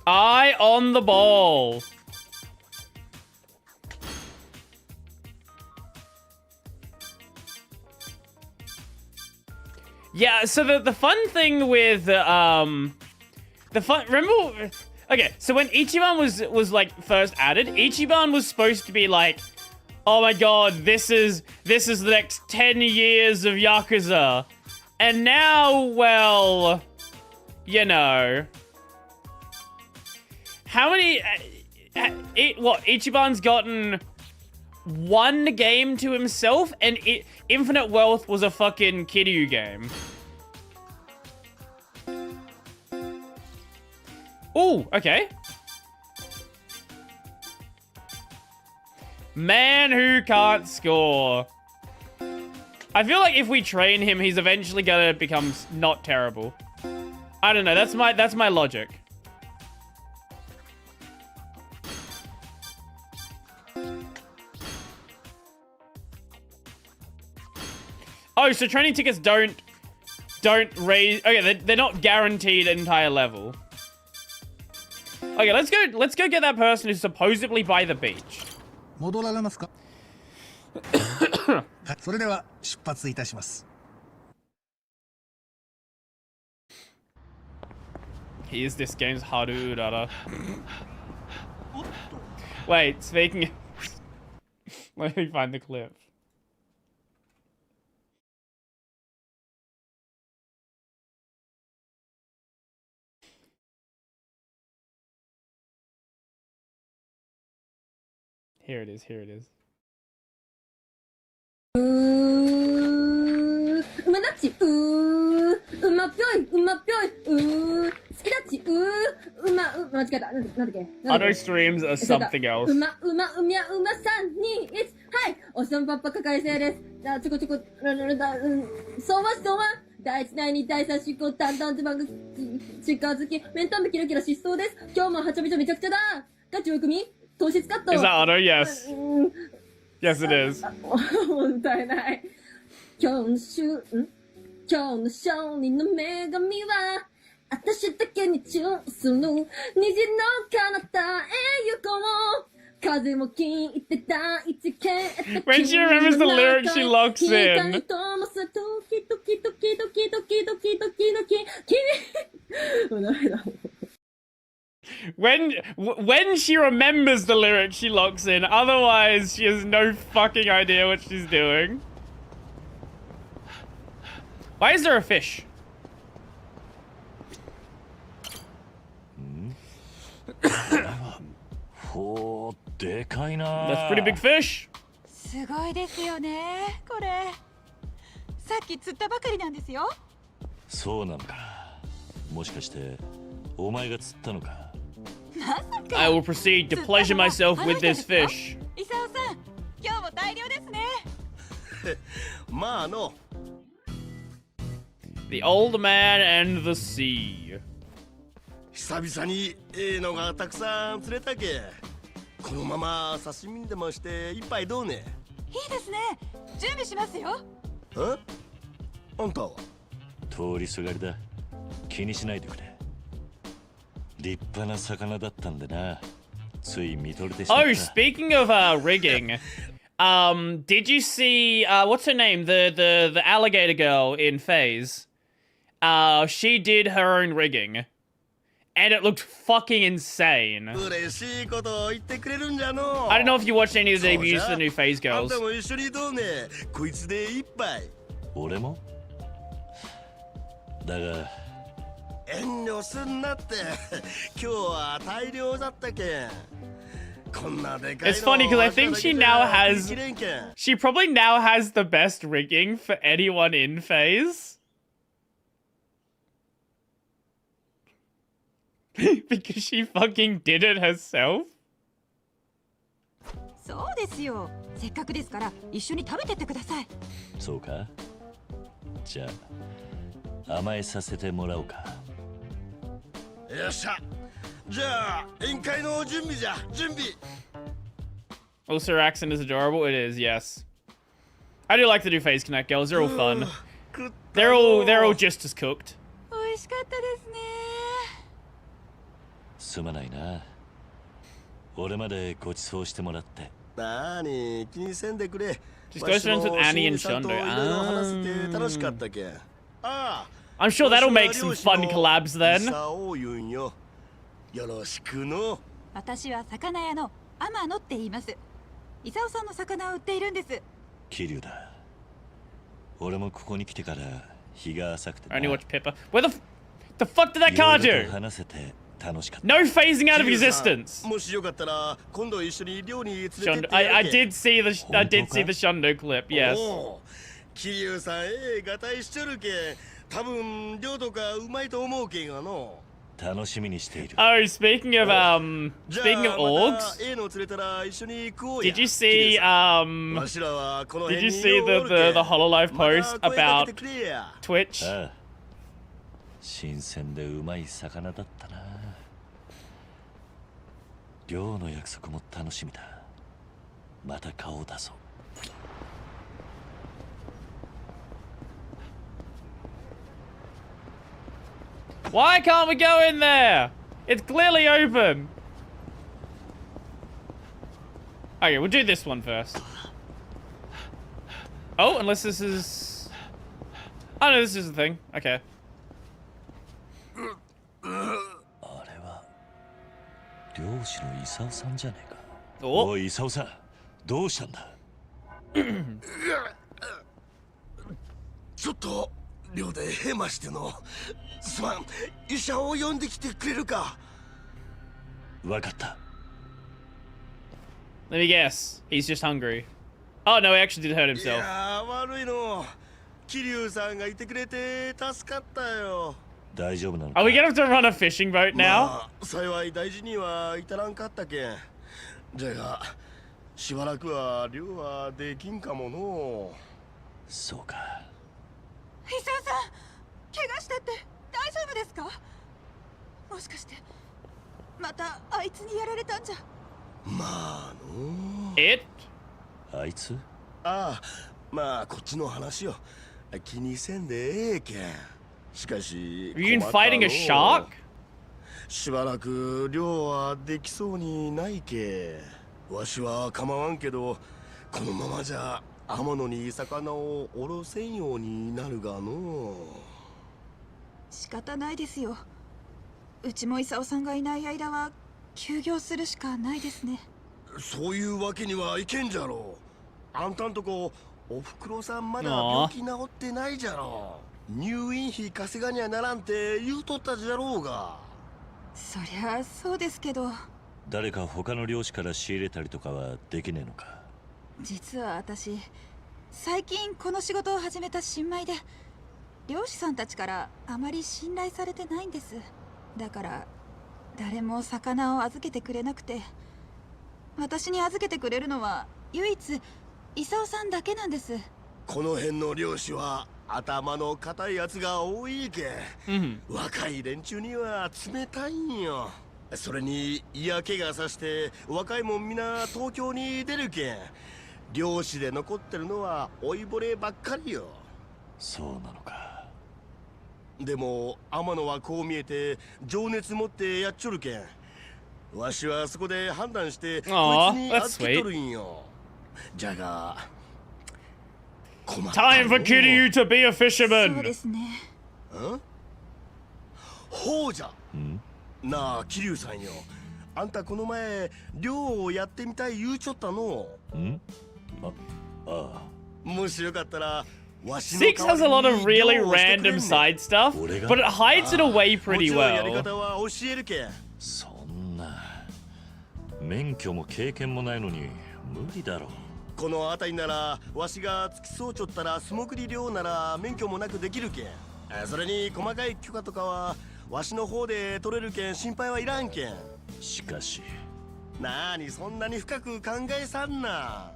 Eye on the ball. Yeah, so the fun thing with remember, okay, so when Ichiban was like first added, Ichiban was supposed to be like, oh my god, this is the next 10 years of Yakuza. And now, well, you know, how many Ichiban's gotten one game to himself, and Infinite Wealth was a fucking Kiryu game. Ooh, okay. Man who can't score. I feel like if we train him, he's eventually gonna become not terrible. I don't know, that's my logic. Oh, so training tickets don't raise... Okay, they're not guaranteed an entire level. Okay, let's go get that person who's supposedly by the beach. 戻られますか？それでは出発いたします。 Here's this game's Haru Urara. Wait, speaking. Let me find the clip. Here it is, here it is. 馬だち馬ぴょい馬ぴょい好きだち間違えたなんだっけ Other streams are something else. 馬3、2、1はいおっさんパッパかかりせいですちょこそうは第1第2第3執行担々ズバグ近づきメンタンメキラキラ疾走です今日もはちゃめちゃめちゃくちゃだガチ含み糖質カット Is that Otto? Yes. Yes, it is. もったいない今日の勝利の女神は私だけにチューする虹の彼方へ行こう風も聞いてた一見 When she remembers the lyrics, she locks in. When she remembers the lyrics, she locks in. Otherwise, she has no fucking idea what she's doing. Why is there a fish? That's pretty big fish. すごいですよねこれさっき釣ったばかりなんですよそうなのかもしかしてお前が釣ったのか I will proceed to pleasure myself with this fish. イサオさん今日も大漁ですねまあの The old man and the sea. 久々にのがたくさん釣れたけこのまま刺身でもして一杯どうねいいですね準備しますよあんたは通りすがりだ気にしないでくれ立派な魚だったんでなつい見とれてしまった Oh, speaking of rigging, did you see what's her name? The alligator girl in Phase. She did her own rigging. And it looked fucking insane. I don't know if you watched any of the debuts for the new Phase girls. 俺もだが遠慮すんなって今日は大量だったけん It's funny because I think she probably now has the best rigging for anyone in Phase. Because she fucking did it herself. そうですよせっかくですから一緒に食べてってくださいそうかじゃあ甘えさせてもらおうかよっしゃじゃあ宴会の準備じゃ準備 Also, her accent is adorable. It is, yes. I do like the new Phase Connect girls. They're all fun. They're all just as cooked. 美味しかったですねすまないな俺までご馳走してもらってなに気にせんでくれ Just go friends with Annie and Shondo. I'm sure that'll make some fun collabs then. よろしくの私は魚屋の天野って言います伊沢さんの魚を売っているんです桐生だ俺もここに来てから日が浅くて I only watch Pippa. Where the fuck did that car do? No phasing out of existence. Shondo, I did see the Shondo clip. Yes. 桐生さんガタイしちょるけ多分量とかうまいと思うけんがの 楽しみにしている Oh, speaking of orgs, did you see the Hololive post about Twitch? 新鮮でうまい魚だったな漁の約束も楽しみだまた顔を出そう Why can't we go in there? It's clearly open. Okay, we'll do this one first. Oh, unless this is... Oh, no, this is the thing. Okay. 漁師のイサオさんじゃねえか。おおい、イサオさん、どうしたんだ。ちょっと寮でヘマしての。すまん、医者を呼んできてくれるか。わかった。Let me guess. He's just hungry. Oh, no, he actually did hurt い himself. やー、悪いの。桐生さんがいてくれて助かったよ。大丈夫なのか。 Are we gonna have to run a fishing boat now? まあ、幸い大事には至らんかったけん。じゃが、しばらくは漁はできんかもの。そうか。伊沢さん、怪我したって大丈夫ですか？もしかしてまたあいつにやられたんじゃ。まあの。It? あいつ？ああ、まあこっちの話よ。気にせんでええけん。しかし、 Are you fighting a shark? しばらく漁はできそうにないけ。わしは構わんけど、このままじゃ天野に魚をおろせんようになるがの。仕方ないですよ。うちも功さんがいない間は休業するしかないですね。そういうわけにはいけんじゃろう。あんたんとこおふくろさんまだ病気治ってないじゃろう。入院費稼がにゃならんって言うとったじゃろうが。そりゃそうですけど。誰か他の漁師から仕入れたりとかはできねえのか。実は私最近この仕事を始めた新米で、漁師さんたちからあまり信頼されてないんです。だから誰も魚を預けてくれなくて、私に預けてくれるのは唯一功さんだけなんです。この辺の漁師は頭の固いやつが多いけ、若い連中には冷たいんよ。それに嫌気がさして若いもんみな東京に出るけん、漁師で残ってるのは老いぼればっかりよ。そうなのか。でも天野はこう見えて情熱持ってやっちょるけん、わしはそこで判断してこいつに預けとるんよ。じゃが困ったの。 Time for Kiryu to be a fisherman. そうですね。ほうじゃ。なあ桐生さんよ、あんたこの前漁をやってみたい言うちょったの。もしよかったらわしの Six has a lot of really random side stuff, but it hides it away pretty やり well. 方は教えるけん。そんな免許も経験もないのに無理だろう。この辺りならわしが付き添うちょったら素潜り漁なら免許もなくできるけん。それに細かい許可とかはわしの方で取れるけん心配はいらんけん。しかしなーにそんなに深く考えさんな。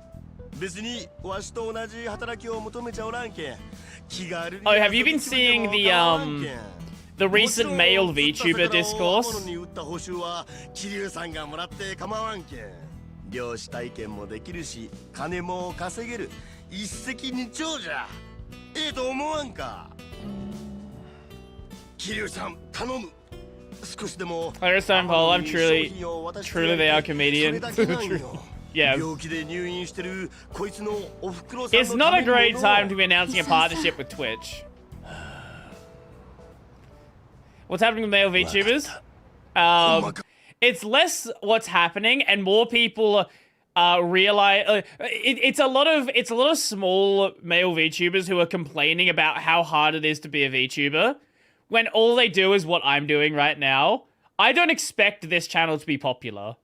別にわしと同じ働きを求めちゃおらんけん。気軽に。 Oh, have you been seeing the recent male VTuber discourse? に売った報酬は桐生さんがもらって構わんけん。漁師体験もできるし金も稼げる一石二鳥じゃ。ええと思わんか。桐生さん頼む。少しでも。 I understand, Paul. I'm truly they are comedians. Yeah. It's not a great time to be announcing a partnership with Twitch. What's happening with male VTubers? It's less what's happening and more people realize it's a lot of small male VTubers who are complaining about how hard it is to be a VTuber when all they do is what I'm doing right now. I don't expect this channel to be popular.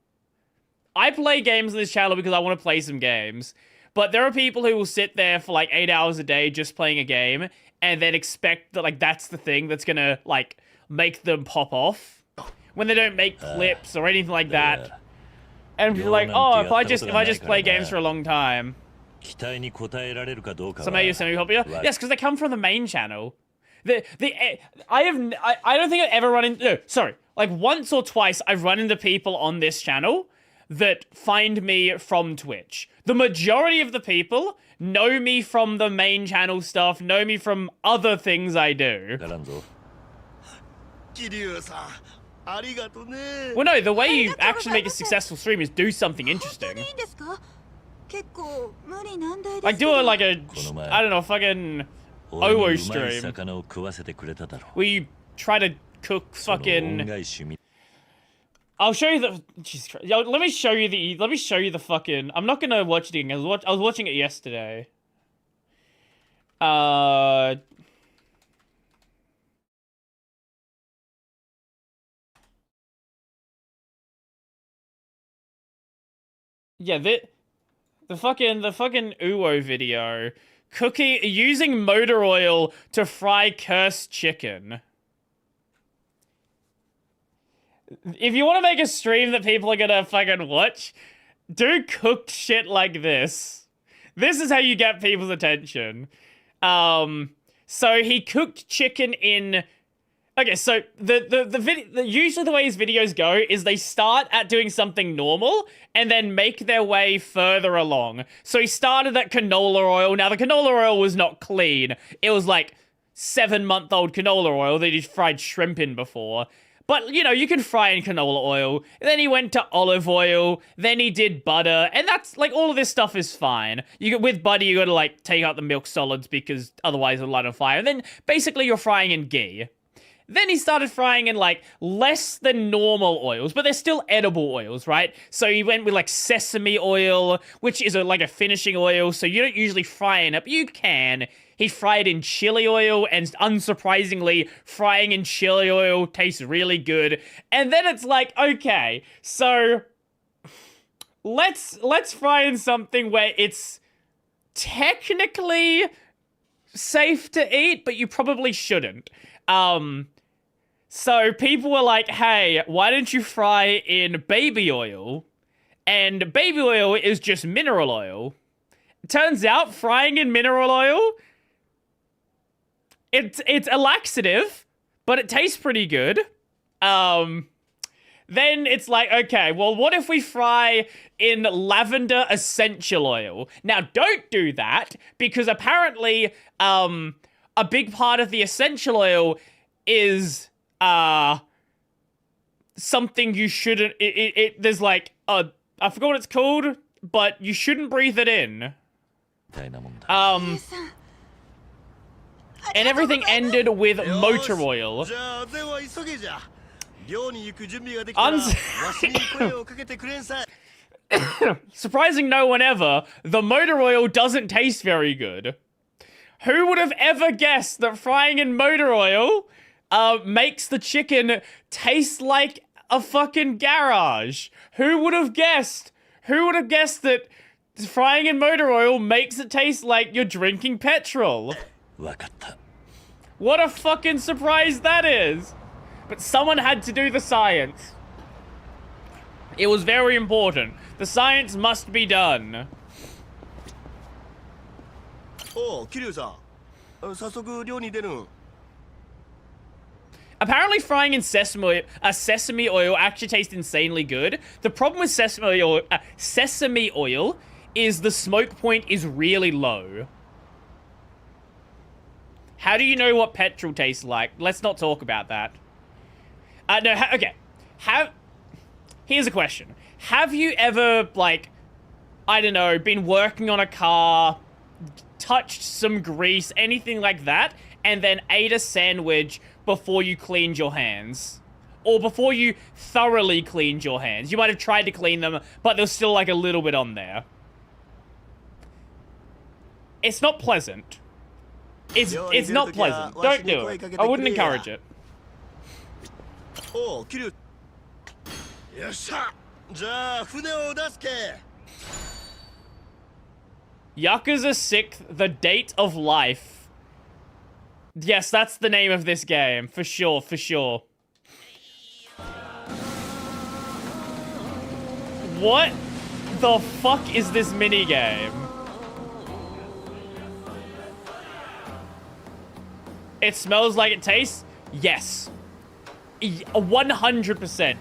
I play games on this channel because I want to play some games. But there are people who will sit there for like 8 hours a day just playing a game and then expect that like that's the thing that's gonna like make them pop off when they don't make clips or anything like that. And be like, oh, if I just play games for a long time. So maybe it's semi-popular? Yes, because they come from the main channel. I don't think I've ever run into... No, sorry. Like, once or twice, I've run into people on this channel that find me from Twitch. The majority of the people know me from the main channel stuff, know me from other things I do. 桐生さん、Well, no, the way you actually make a successful stream is do something interesting. Like do like a, I don't know, fucking Owo stream. Where you try to cook fucking... I'll show you the... Jesus Christ. Yo, let me show you the fucking... I'm not gonna watch it again. I was watching it yesterday. Yeah, the fucking Uwo video. Using motor oil to fry cursed chicken. If you want to make a stream that people are gonna fucking watch, do cooked shit like this. This is how you get people's attention. So he cooked chicken in... Okay, so usually the way his videos go is they start at doing something normal and then make their way further along. So he started at canola oil. Now, the canola oil was not clean. It was like 7-month-old canola oil that he'd fried shrimp in before. But, you know, you can fry in canola oil. Then he went to olive oil. Then he did butter. And that's, like, all of this stuff is fine. With butter, you gotta, like, take out the milk solids because otherwise it'll light on fire. And then, basically, you're frying in ghee. Then he started frying in, like, less than normal oils, but they're still edible oils, right? So he went with, like, sesame oil, which is, like, a finishing oil, so you don't usually fry in it, but you can. He fried in chili oil, and unsurprisingly, frying in chili oil tastes really good. And then it's like, okay, so let's fry in something where it's technically safe to eat, but you probably shouldn't. So people were like, hey, why don't you fry in baby oil? And baby oil is just mineral oil. Turns out frying in mineral oil, it's a laxative, but it tastes pretty good. Then it's like, okay, well, what if we fry in lavender essential oil? Now, don't do that, because apparently, a big part of the essential oil is, something you shouldn't, there's like, I forgot what it's called, but you shouldn't breathe it in. And everything ended with motor oil. Surprising no one ever, the motor oil doesn't taste very good. Who would have ever guessed that frying in motor oil makes the chicken taste like a fucking garage? Who would have guessed? Who would have guessed that frying in motor oil makes it taste like you're drinking petrol? What a fucking surprise that is! But someone had to do the science. It was very important. The science must be done. Oh, Kiryu-san. Apparently frying in sesame oil actually tastes insanely good. The problem with sesame oil is the smoke point is really low. How do you know what petrol tastes like? Let's not talk about that. Okay. Here's a question. Have you ever, like, I don't know, been working on a car, touched some grease, anything like that, and then ate a sandwich before you cleaned your hands? Or before you thoroughly cleaned your hands? You might have tried to clean them, but there's still, like, a little bit on there. It's not pleasant. It's not pleasant. Don't do it. I wouldn't encourage it. Oh, Kiryu. Yakuza 6, The Date of Life. Yes, that's the name of this game. For sure, for sure. What the fuck is this minigame? It smells like it tastes? Yes. 100%.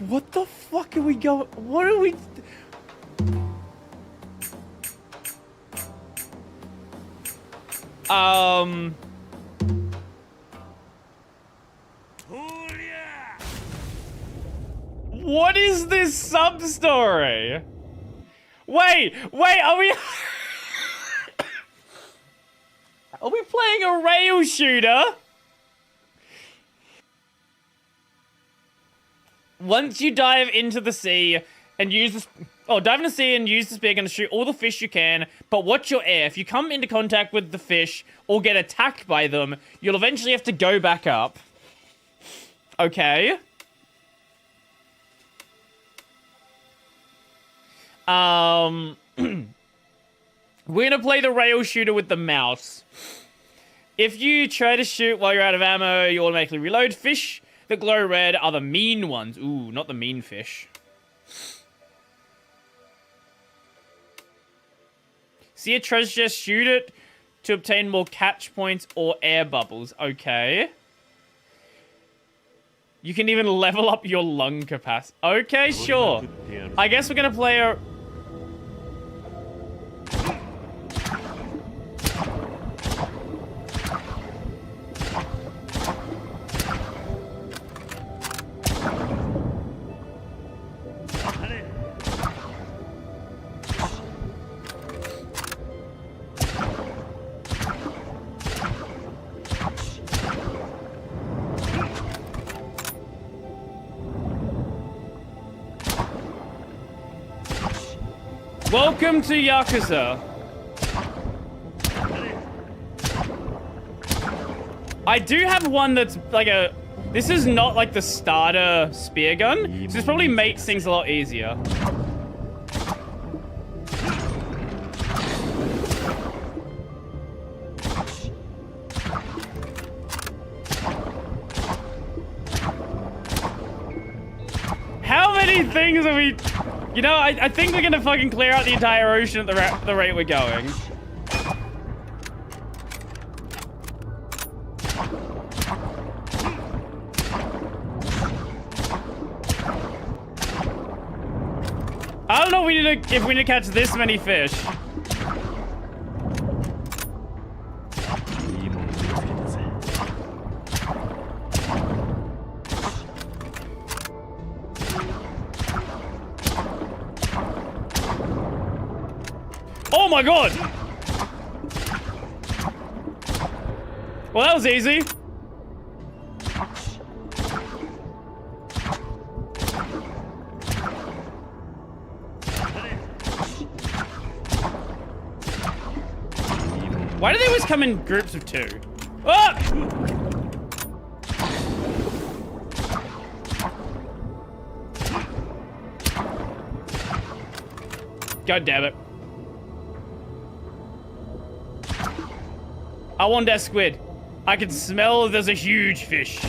What the fuck are we going? What are we? What is this sub-story? Wait, are we... Are we playing a rail shooter? Once you dive into the sea and use this... Oh, dive in the sea and use the spear gun to shoot all the fish you can, but watch your air. If you come into contact with the fish or get attacked by them, you'll eventually have to go back up. Okay. We're gonna play the rail shooter with the mouse. If you try to shoot while you're out of ammo, you automatically reload. Fish that glow red are the mean ones. Ooh, not the mean fish. See a treasure chest, shoot it to obtain more catch points or air bubbles. Okay. You can even level up your lung capacity. Okay, sure. I guess we're gonna play a... Welcome to Yakuza. I do have one that's like a... This is not like the starter spear gun, so this probably makes things a lot easier. How many things are we... You know, I think we're gonna fucking clear out the entire ocean at the rate we're going. I don't know if we need to catch this many fish. Oh my god! Well, that was easy. Why do they always come in groups of two? Ah! God damn it. I want that squid. I can smell there's a huge fish.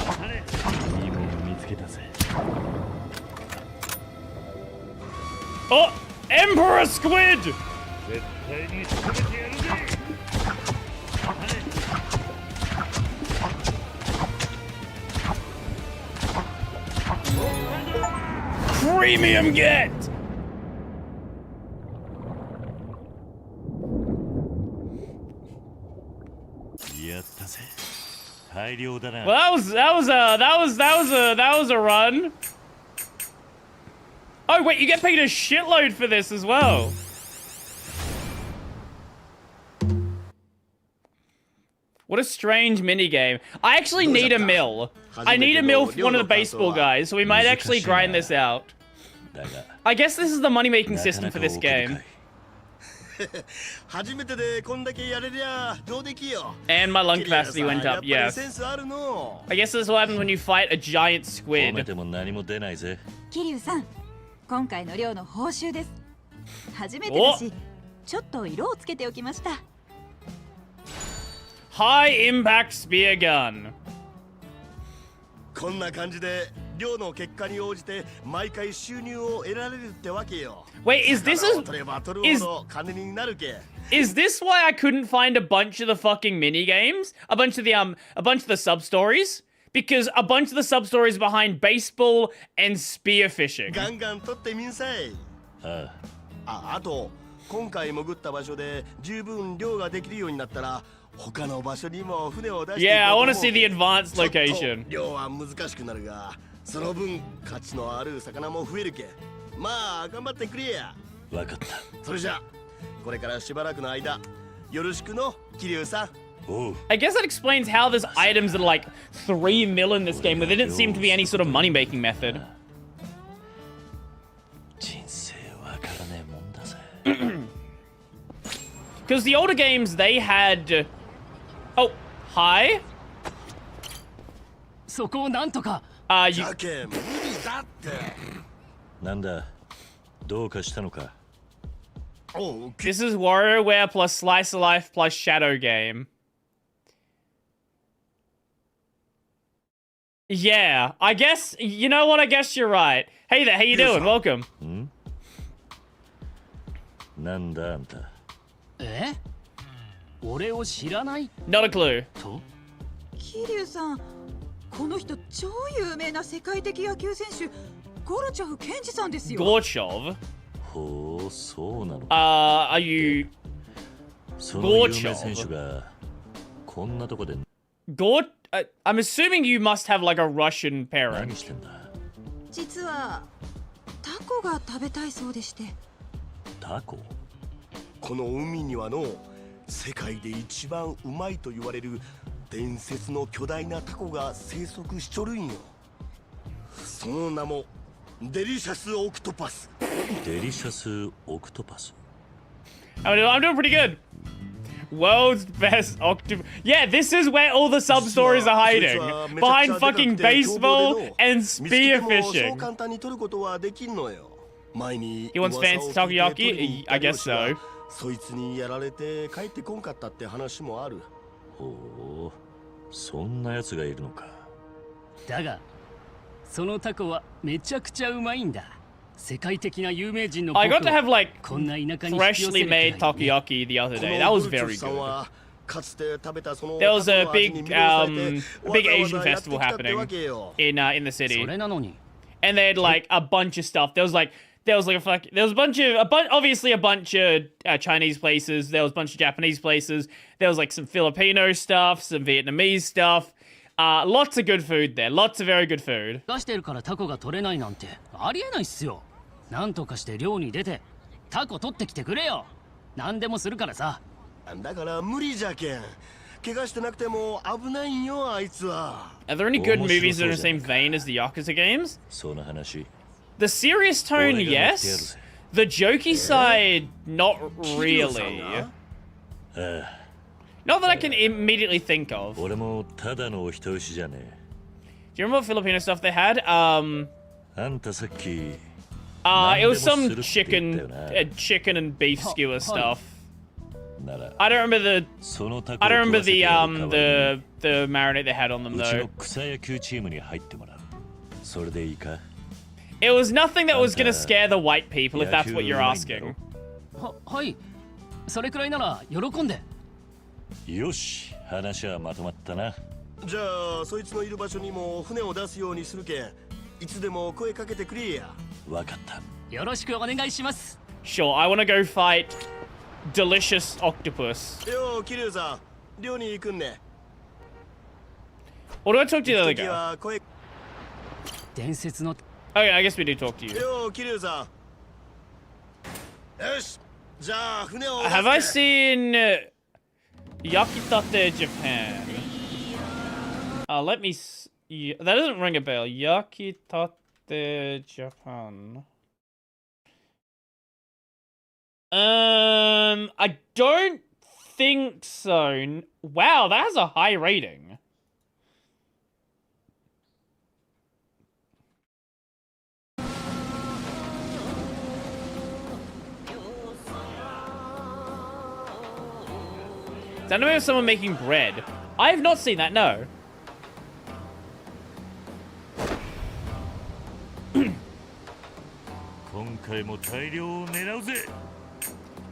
Oh! Emperor Squid! Premium get! Well, that was a run. Oh wait, you get paid a shitload for this as well. What a strange minigame. I actually need a mill. I need a mill for one of the baseball guys, so we might actually grind this out. I guess this is the money-making system for this game. And my lung capacity went up, yes. I guess this is what happens when you fight a giant squid. Kiryu-san, 今回の漁の報酬です。初めてだし、ちょっと色をつけておきました。 High impact spear gun. こんな感じで漁の結果に応じて毎回収入を得られるってわけよ。 Wait, is this why I couldn't find a bunch of the fucking mini games? A bunch of the sub stories? because a bunch of the sub-stories behind baseball and spearfishing. ガンガン取ってみんさい。あと今回潜った場所で十分漁ができるようになったら他の場所にも船を出していこう Yeah, I と思う want to see the advanced location. 漁は難しくなるがその分価値のある魚も増えるけまあ頑張ってくれや。わかった。それじゃこれからしばらくの間よろしくの桐生さん。I guess that explains how there's items that are like 3 mil in this game where there didn't seem to be any sort of money-making method. Because the older games, they had... Oh, hi? そこをなんとか。you... だけ無理だって。なんだ、どうかしたのか。This is WarioWare plus Slice of Life plus Shadow Game. Yeah, I guess, you know what, I guess you're right. Hey there, how you doing? Welcome. なんだあんた。俺を知らない Not a clue. と桐生さん、この人超有名な世界的野球選手、ゴルチョフ健二さんですよ。Gorchov? ほう、そうなの。are you... その有名選手がこんなとこで。I'm assuming you must have like a Russian parent. 何してんだ。実はタコが食べたいそうでして。タコ？この海にはの世界で一番うまいと言われる伝説の巨大なタコが生息しちょるんよ。その名もデリシャスオクトパス。デリシャスオクトパス。I'm doing pretty good. World's best octopus. Yeah, this is where all the sub stories are hiding. Behind fucking baseball and spearfishing. He wants fans to takoyaki? I guess so. そいつにやられて帰ってこんかったって話もある。ほう、そんな奴がいるのか。だが、そのタコはめちゃくちゃうまいんだ。世界的な有名人の I got to have like freshly made takoyaki the other day. That was very good. There was a big Asian festival happening in the city, and they had like a bunch of stuff. There was obviously a bunch of Chinese places. There was a bunch of Japanese places. There was like some Filipino stuff, some Vietnamese stuff. Lots of good food there. Lots of very good food. 出してるからタコが取れないなんてありえないっすよ。なんとかして漁に出てタコ取ってきてくれよ。何でもするからさ。だから無理じゃけん。怪我してなくても危ないんよあいつは。Are there any good movies that are in the same vein as the Yakuza games? その話。The serious tone, yes. The jokey side, not really. Not that I can immediately think of. Do 俺もただのお人よしじゃねえ。 you remember what Filipino stuff they had? あんたさっき。It was some chicken and beef skewer stuff. I don't remember the marinade they had on them though. It was nothing that was gonna scare the white people, if that's what you're asking. はい、それくらいなら喜んで。よし、話はまとまったな。じゃあそいつのいる場所にも船を出すようにするけん、いつでも声かけてくれや。わかった。よろしくお願いします。Sure, I want to go fight delicious octopus. よ、桐生さん、漁に行くんね。Or do I talk to you the other guy? 伝説の。Okay, I guess we do talk to you. よ、桐生さん。よし、じゃあ船を。Have I seen Yakitate Japan? Let me see. That doesn't ring a bell. Yakitate Japan. I don't think so. Wow, that has a high rating. Is that anime of someone making bread? I have not seen that, no.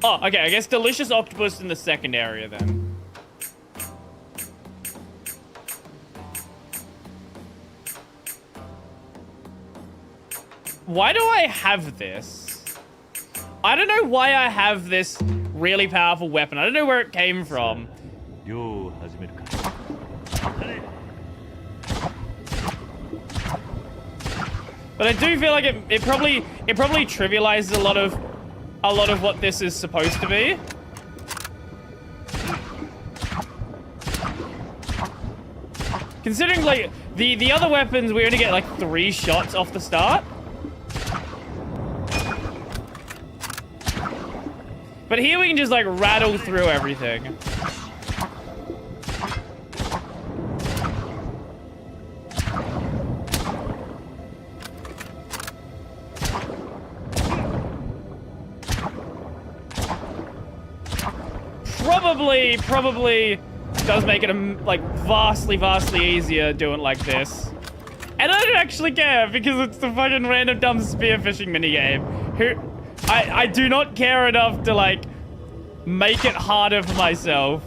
Oh, okay, I guess delicious octopus in the second area then. Why do I have this? I don't know why I have this really powerful weapon. I don't know where it came from. But I do feel like it probably trivializes a lot of what this is supposed to be. Considering like the other weapons, we only get like 3 shots off the start. But here we can just like rattle through everything. Probably does make it like vastly easier doing like this. And I don't actually care because it's the fucking random dumb spearfishing minigame. I do not care enough to like make it harder for myself.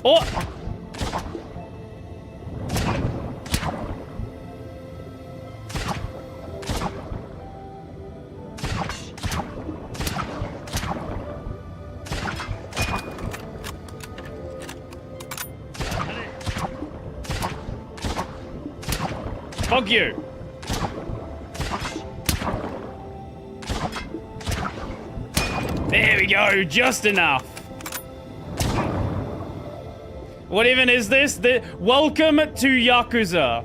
Oh! Fuck you. There we go, just enough. What even is this? Welcome to Yakuza.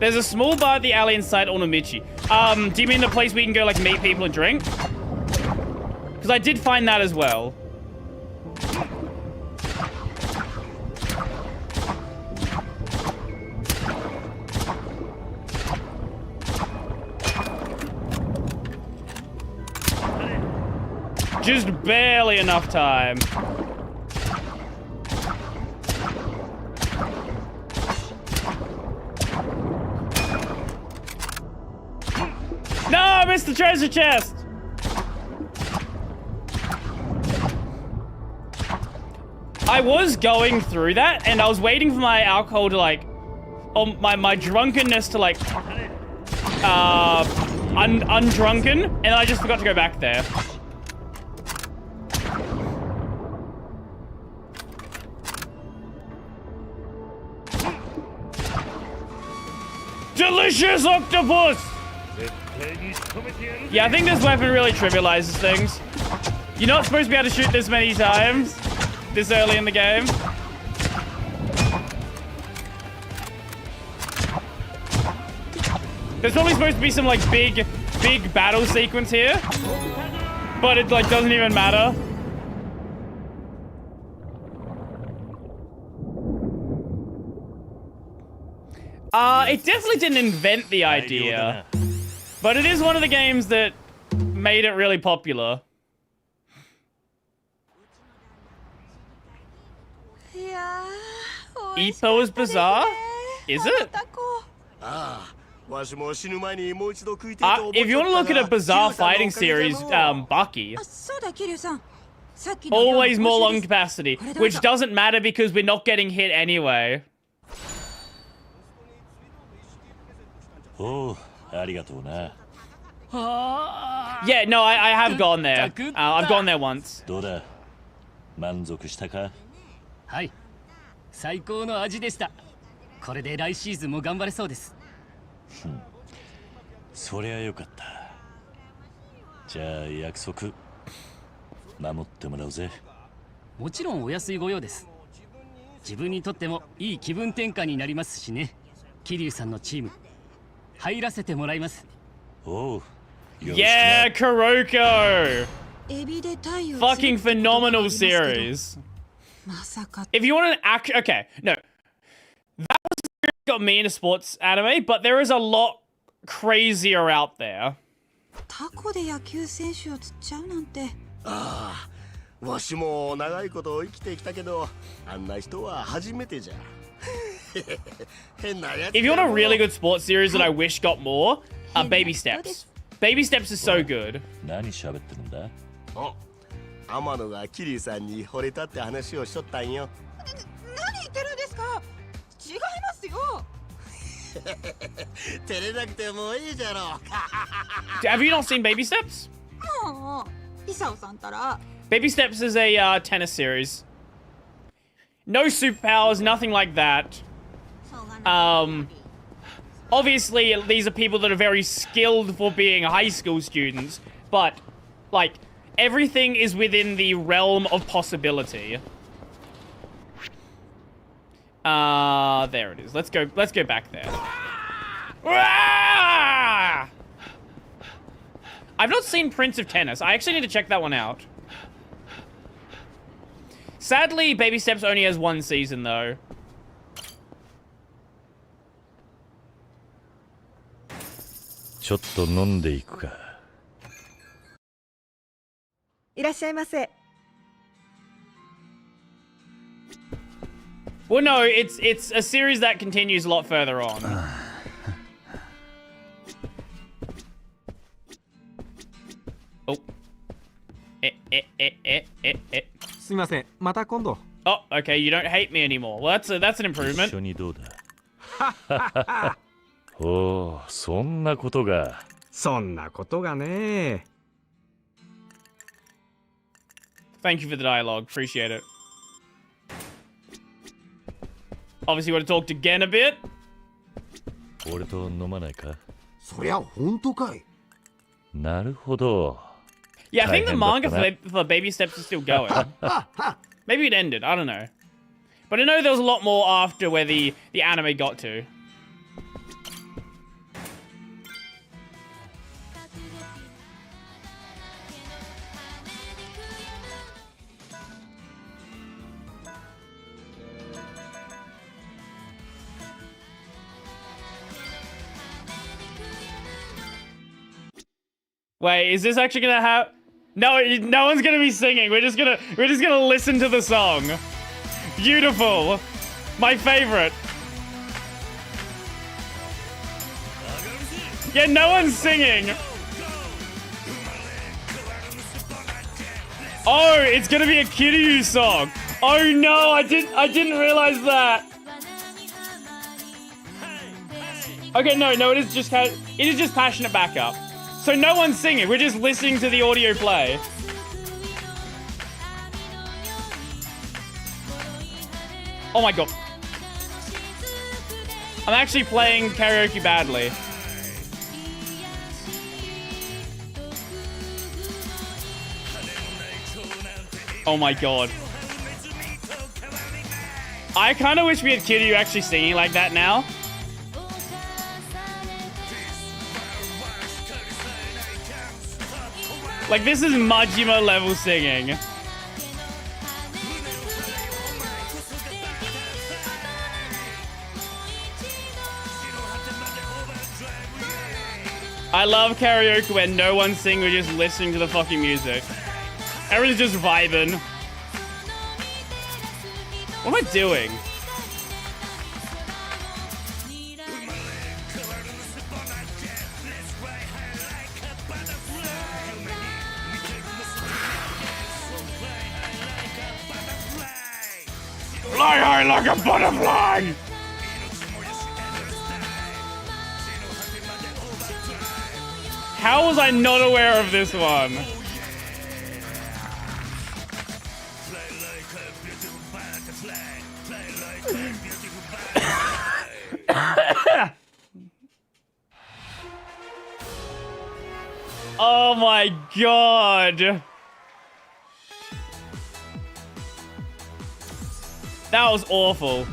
There's a small bar at the alley inside Onomichi. Do you mean the place we can go like meet people and drink? Because I did find that as well. Just barely enough time. No, I missed the treasure chest. I was going through that and I was waiting for my alcohol to like, my drunkenness to like, undrunken, and I just forgot to go back there. Delicious octopus! Yeah, I think this weapon really trivializes things. You're not supposed to be able to shoot this many times, this early in the game. There's probably supposed to be some like big battle sequence here, but it like doesn't even matter. It definitely didn't invent the idea, but it is one of the games that made it really popular. Ippo's Bazaar? Is it? If you want to look at a bizarre fighting series, Bucky. Always more lung capacity, which doesn't matter because we're not getting hit anyway. Oh, Yeah, no, I have gone there. I've gone there once. どうだ満足したかはい、最高の味でした。これで来シーズンも頑張れそうです。そりゃよかった。じゃあ約束守ってもらうぜ。もちろんお安いご用です。自分にとってもいい気分転換になりますしね。桐生さんのチーム入らせてもらいます。おう。Yeah, Kuroko! Fucking phenomenal series. If you want an action... Okay, no. That was got me into sports anime, but there is a lot crazier out there. タコで野球選手を釣っちゃうなんて。ああ、わしも長いこと生きてきたけど、あんな人は初めてじゃ。If you want a really good sports series that I wish got more, Baby Steps. Baby Steps is so good. 何喋ってるんだ？天野が桐生さんに惚れたって話をしとったんよ。何言ってるんですか？違いますよ。照れなくてもいいじゃろ。Have you not seen Baby Steps? もう、イサオさんたら。Baby Steps is a tennis series. No superpowers, nothing like that. Obviously, these are people that are very skilled for being high school students, but, like, everything is within the realm of possibility. There it is. Let's go back there. I've not seen Prince of Tennis. I actually need to check that one out. Sadly, Baby Steps only has one season, though. Well, no, it's a series that continues a lot further on. Oh. Oh, okay, you don't hate me anymore. Well, that's an improvement. おお、そんなことが。そんなことがね。Thank you for the dialogue. Appreciate it. Obviously, want to talk to Gen a bit. 俺と飲まないか？そりゃ本当かい。なるほど。Yeah, I think the manga for Baby Steps is still going. Maybe it ended. I don't know. But I know there was a lot more after where the anime got to. Wait, is this actually gonna have? No, no one's gonna be singing. We're just gonna listen to the song. Beautiful, my favorite. Yeah, no one's singing. Oh, it's gonna be a Kiryu song. Oh no, I didn't realize that. Okay, no, it is just passionate backup. So no one's singing, we're just listening to the audio play. Oh my god. I'm actually playing karaoke badly. Oh my god. I kind of wish we had Kiryu actually singing like that now. Like, this is Majima level singing. I love karaoke when no one's singing, we're just listening to the fucking music. Everyone's just vibing. What am I doing? Fly high like a butterfly! How was I not aware of this one? Oh my god! That was awful.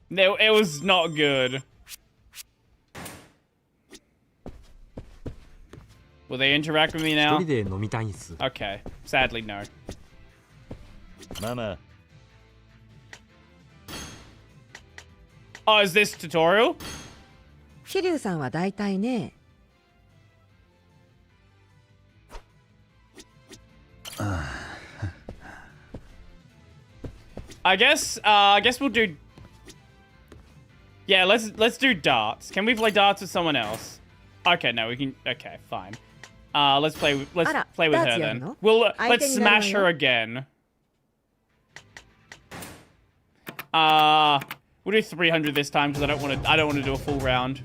No, it was not good. Will they interact with me now? Okay. Sadly, no. Mama. Oh, is this tutorial? 桐生さんは大体ね。I guess we'll do. Yeah, let's do darts. Can we play darts with someone else? Okay, no, we can. Okay, fine. Let's play with her then. Let's smash her again. We'll do 300 this time because I don't want to do a full round.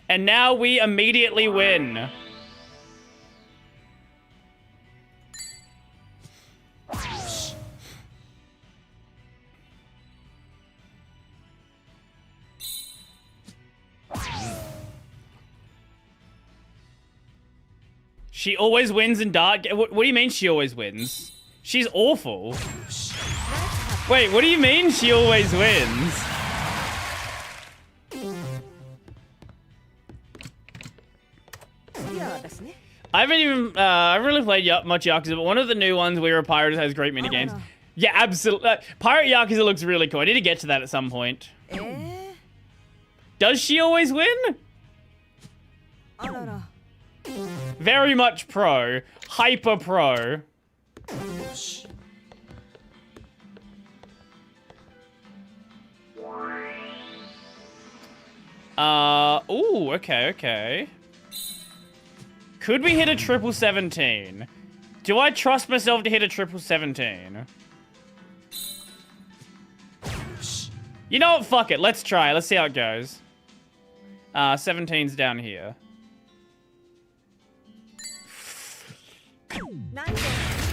And now we immediately win. She always wins in Dart. What do you mean she always wins? She's awful. Wait, what do you mean she always wins? I haven't really played much Yakuza, but one of the new ones where a pirate has great minigames. Yeah, absolutely. Pirate Yakuza looks really cool. I need to get to that at some point. Does she always win? Very much pro. Hyper pro. Ooh, okay. Could we hit a 1717? Do I trust myself to hit a 1717? You know what? Fuck it. Let's try. Let's see how it goes. 17's down here.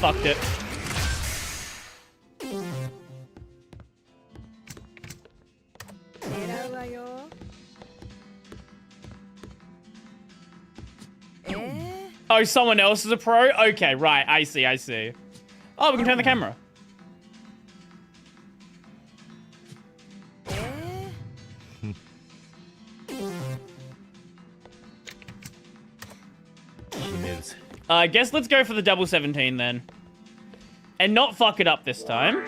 Fucked it. Oh, someone else is a pro? Okay, right. I see. Oh, we can turn the camera. I guess let's go for the 17 then. And not fuck it up this time.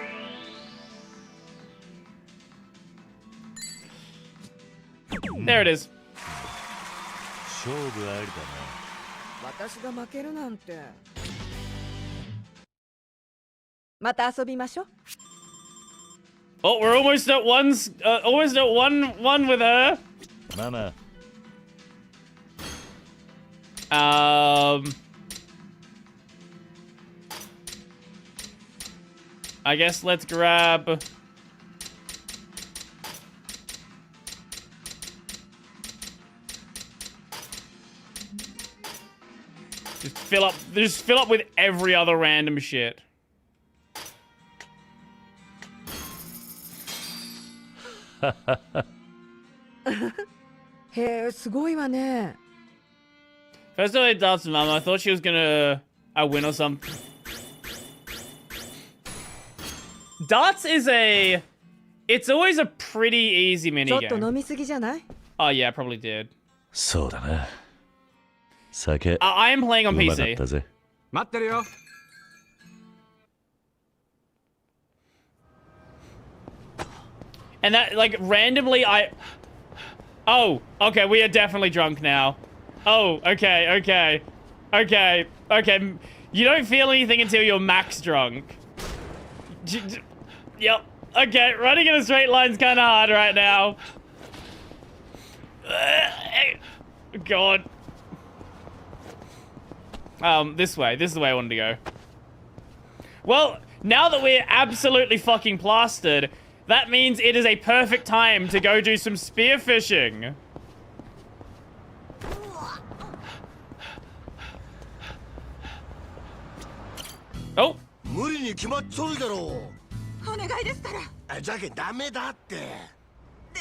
There it is. Oh, we're almost at one with her. Mama. I guess let's grab... Just fill up with every other random shit. First I played Darts Mama, I thought she was gonna win or something. Darts is it's always a pretty easy minigame. Oh yeah, I probably did. I am playing on PC. And that, like, randomly Oh, okay, we are definitely drunk now. Oh, okay. You don't feel anything until you're max drunk. Yep. Okay, running in a straight line's kind of hard right now. God. This way. This is the way I wanted to go. Well, now that we're absolutely fucking plastered, that means it is a perfect time to go do some spearfishing. Oh. 無理に決まっとるだろう。お願いですから。じゃけダメだって。で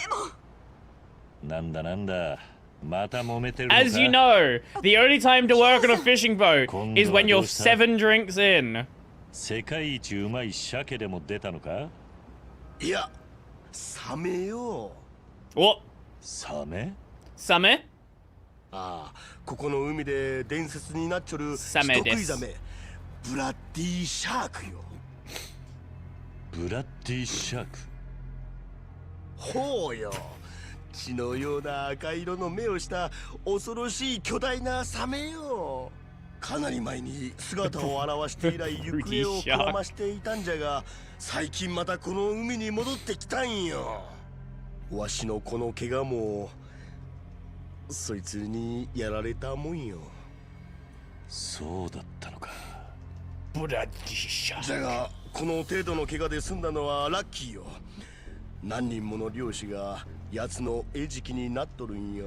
も。なんだ。また揉めてるのか。As you know, the only time to work on a fishing boat is when you're 7 drinks in. 世界一うまい鮭でも出たのか？いや、サメよ。お。サメ？サメ？ああ、ここの海で伝説になっちょる人食いザメ。 ブラッディシャークよ。ブラッディシャーク。ほうよ。血のような赤色の目をした恐ろしい巨大なサメよ。かなり前に姿を現して以来行方をくらましていたんじゃが、最近またこの海に戻ってきたんよ。わしのこの怪我もそいつにやられたもんよ。そうだったのか。ブラッディシャーク。じゃがこの程度の怪我で済んだのはラッキーよ。何人もの漁師が奴の餌食になっとるんよ。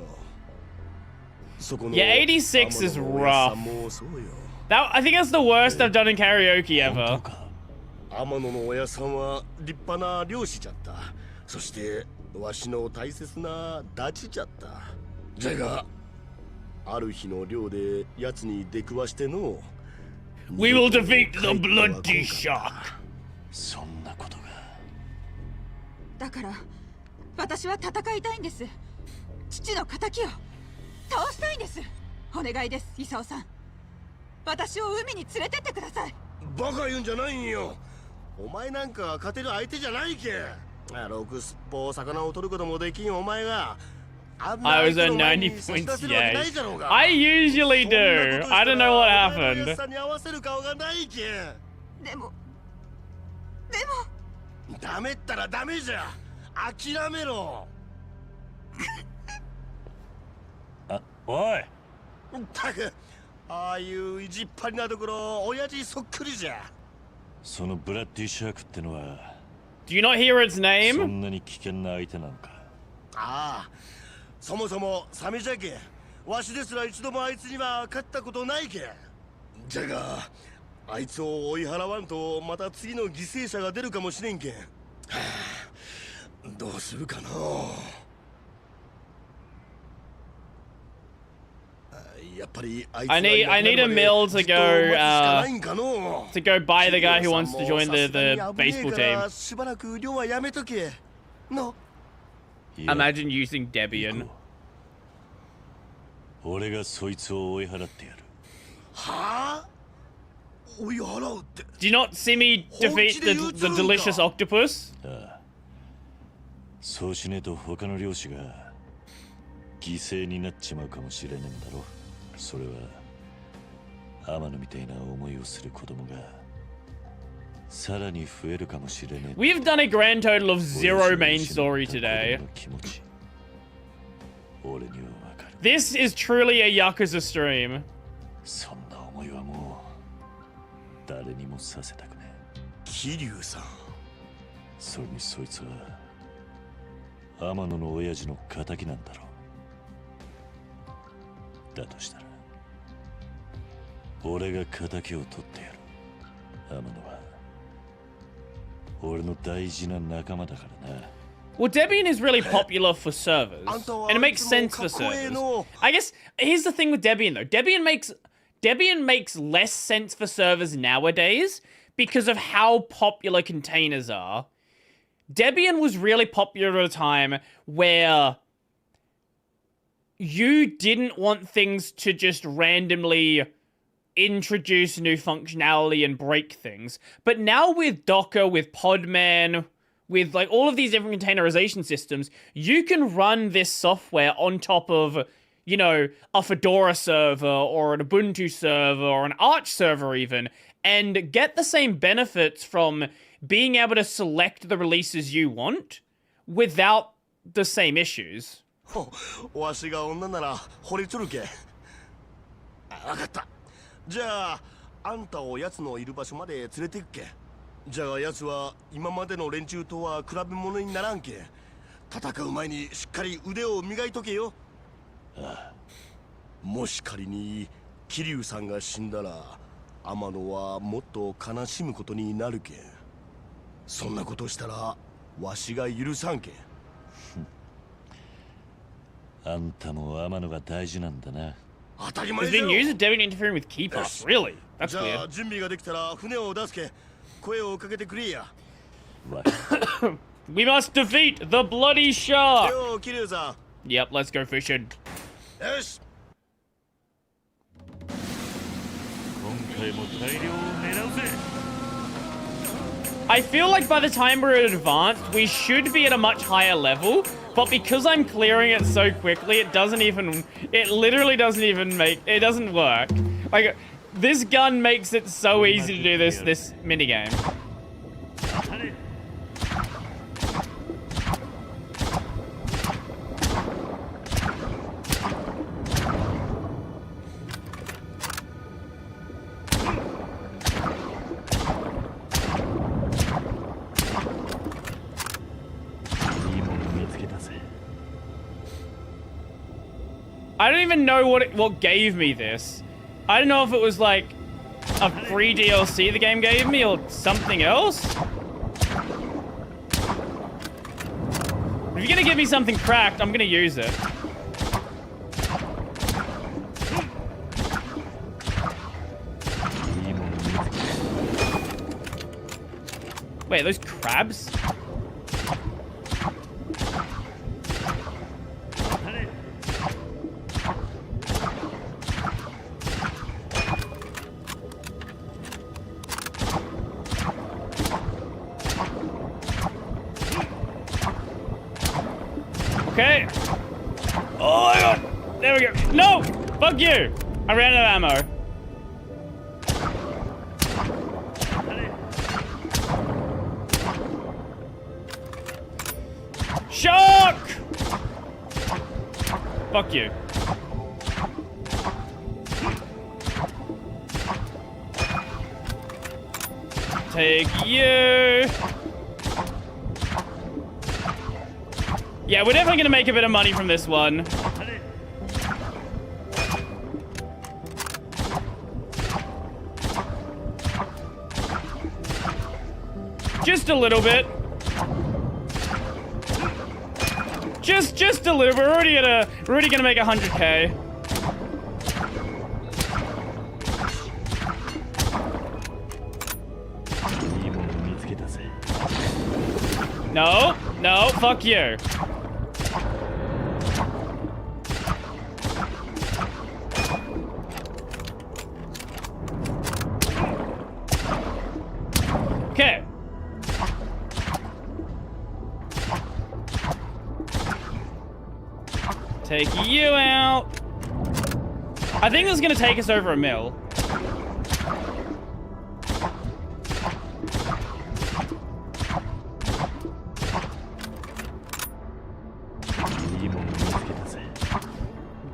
Yeah, 86 is rough. That, I think that's the worst I've done in karaoke ever. 天野の親さんは立派な漁師じゃった。そしてわしの大切なダチじゃった。じゃがある日の漁で奴に出くわしての。We will defeat the bloody shark. そんなことが。だから私は戦いたいんです。父の仇を倒したいんです。お願いです、イサオさん。私を海に連れてってください。バカ言うんじゃないんよ。お前なんか勝てる相手じゃないけ。ろくすっぽ魚を取ることもできんお前が。I was at 90 points, yeah. I usually do. I don't know what happened. でもダメったらダメじゃ。諦めろ。おい。ったく、ああいう意地っ張りなところ、親父そっくりじゃ。そのブラッディシャークってのは。Do you not hear its name? そんなに危険な相手なのか。ああ、そもそもサメじゃけ。わしですら一度もあいつには勝ったことないけ。じゃが、あいつを追い払わんと、また次の犠牲者が出るかもしれんけん。はあ、どうするかな。I need a mill to go buy the guy who wants to join the baseball team. Imagine using Debian. 俺がそいつを追い払ってやる。はあ? Do you not see me defeat the delicious octopus? ああ。そうしねえと他の漁師が犠牲になっちまうかもしれねえんだろ。それは天野みたいな思いをする子供がさらに増えるかもしれねえ。We've done a grand total of 0 main story today. This is truly a Yakuza stream. そんな思いはもう誰にもさせたくねえ。桐生さん。それにそいつは天野の親父の仇なんだろう。だとしたら俺が仇を取ってやる。天野は俺の大事な仲間だからな。Well, Debian is really popular for servers, and it makes sense for servers. I guess here's the thing with Debian though. Debian makes less sense for servers nowadays because of how popular containers are. Debian was really popular at a time where you didn't want things to just randomly introduce new functionality and break things. But now with Docker, with Podman, with like all of these different containerization systems, you can run this software on top of, you know, a Fedora server or an Ubuntu server or an Arch server even, and get the same benefits from being able to select the releases you want without the same issues. わしが女なら惚れちょるけ。わかった。じゃあ、あんたを奴のいる場所まで連れて行くけ。じゃあ奴は今までの連中とは比べ物にならんけ。戦う前にしっかり腕を磨いとけよ。ああ。もし仮に桐生さんが死んだら、天野はもっと悲しむことになるけ。そんなことしたらわしが許さんけ。あんたも天野が大事なんだな。当たり前 It's だよ。 been used Debian interfering with Keeper. Really? That's じゃあ weird. 準備ができたら船を出すけ。声をかけてくれや。We must defeat the bloody shark. よ、桐生さん。 Yep, let's go fishing. よし。今回も大量を狙うぜ。I feel like by the time we're advanced, we should be at a much higher level, but because I'm clearing it so quickly, it literally doesn't even it doesn't work. Like, This gun makes it so easy to do this minigame. I don't even know what gave me this. I don't know if it was like a free DLC the game gave me or something else. If you're gonna give me something cracked, I'm gonna use it. Wait, are those crabs? Okay. Oh my god. There we go. No! Fuck you! I ran out of ammo. Shock! Fuck you. Take you. Yeah, we're definitely gonna make a bit of money from this one. Just a little bit. Just a little. We're already gonna make 100K. No, no, fuck you. Okay. Take you out. I think this is gonna take us over a mil.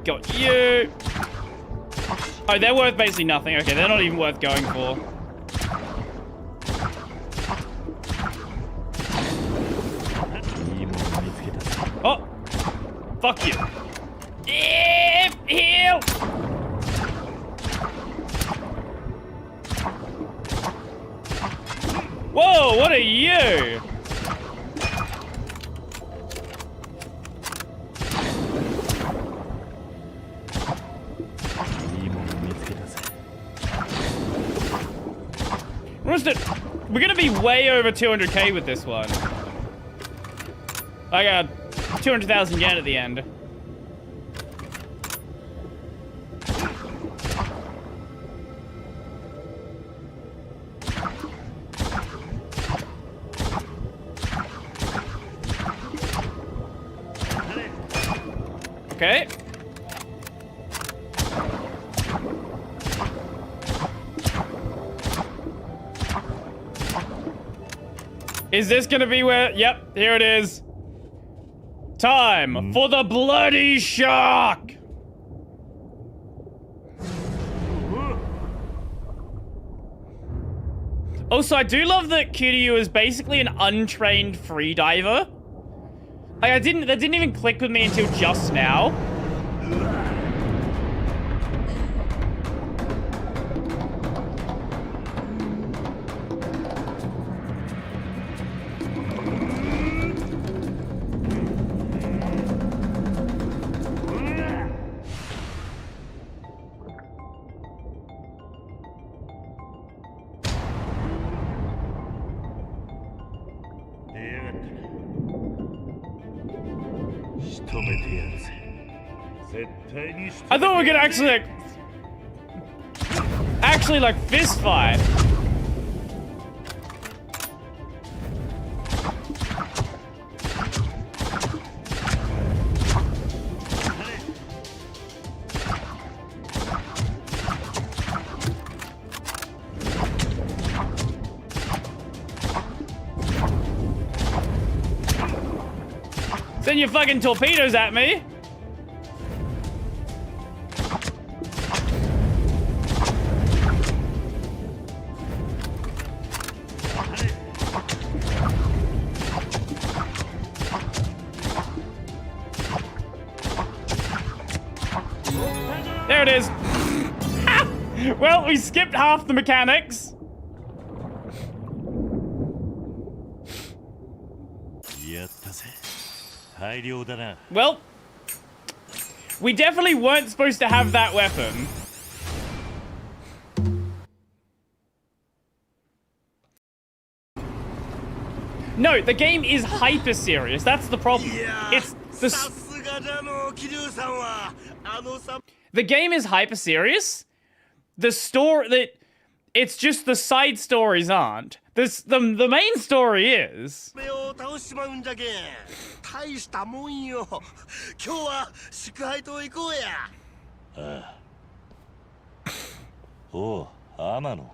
Got you. Oh, they're worth basically nothing. Okay, they're not even worth going for. Oh, fuck you. Heal. Whoa, what are you? We're gonna be way over 200K with this one. I got 200,000 yen at the end. Okay. Is this gonna be where? Yep, here it is. Time for the bloody shock. Also, I do love that Kiryu is basically an untrained freediver. Like, that didn't even click with me until just now. I thought we could actually like fist fight. Send your fucking torpedoes at me. There it is. Well, we skipped half the mechanics. Well, we definitely weren't supposed to have that weapon. No, the game is hyper serious. That's the problem. It's the game is hyper serious. It's just the side stories aren't. The main story is. Oh, Amano.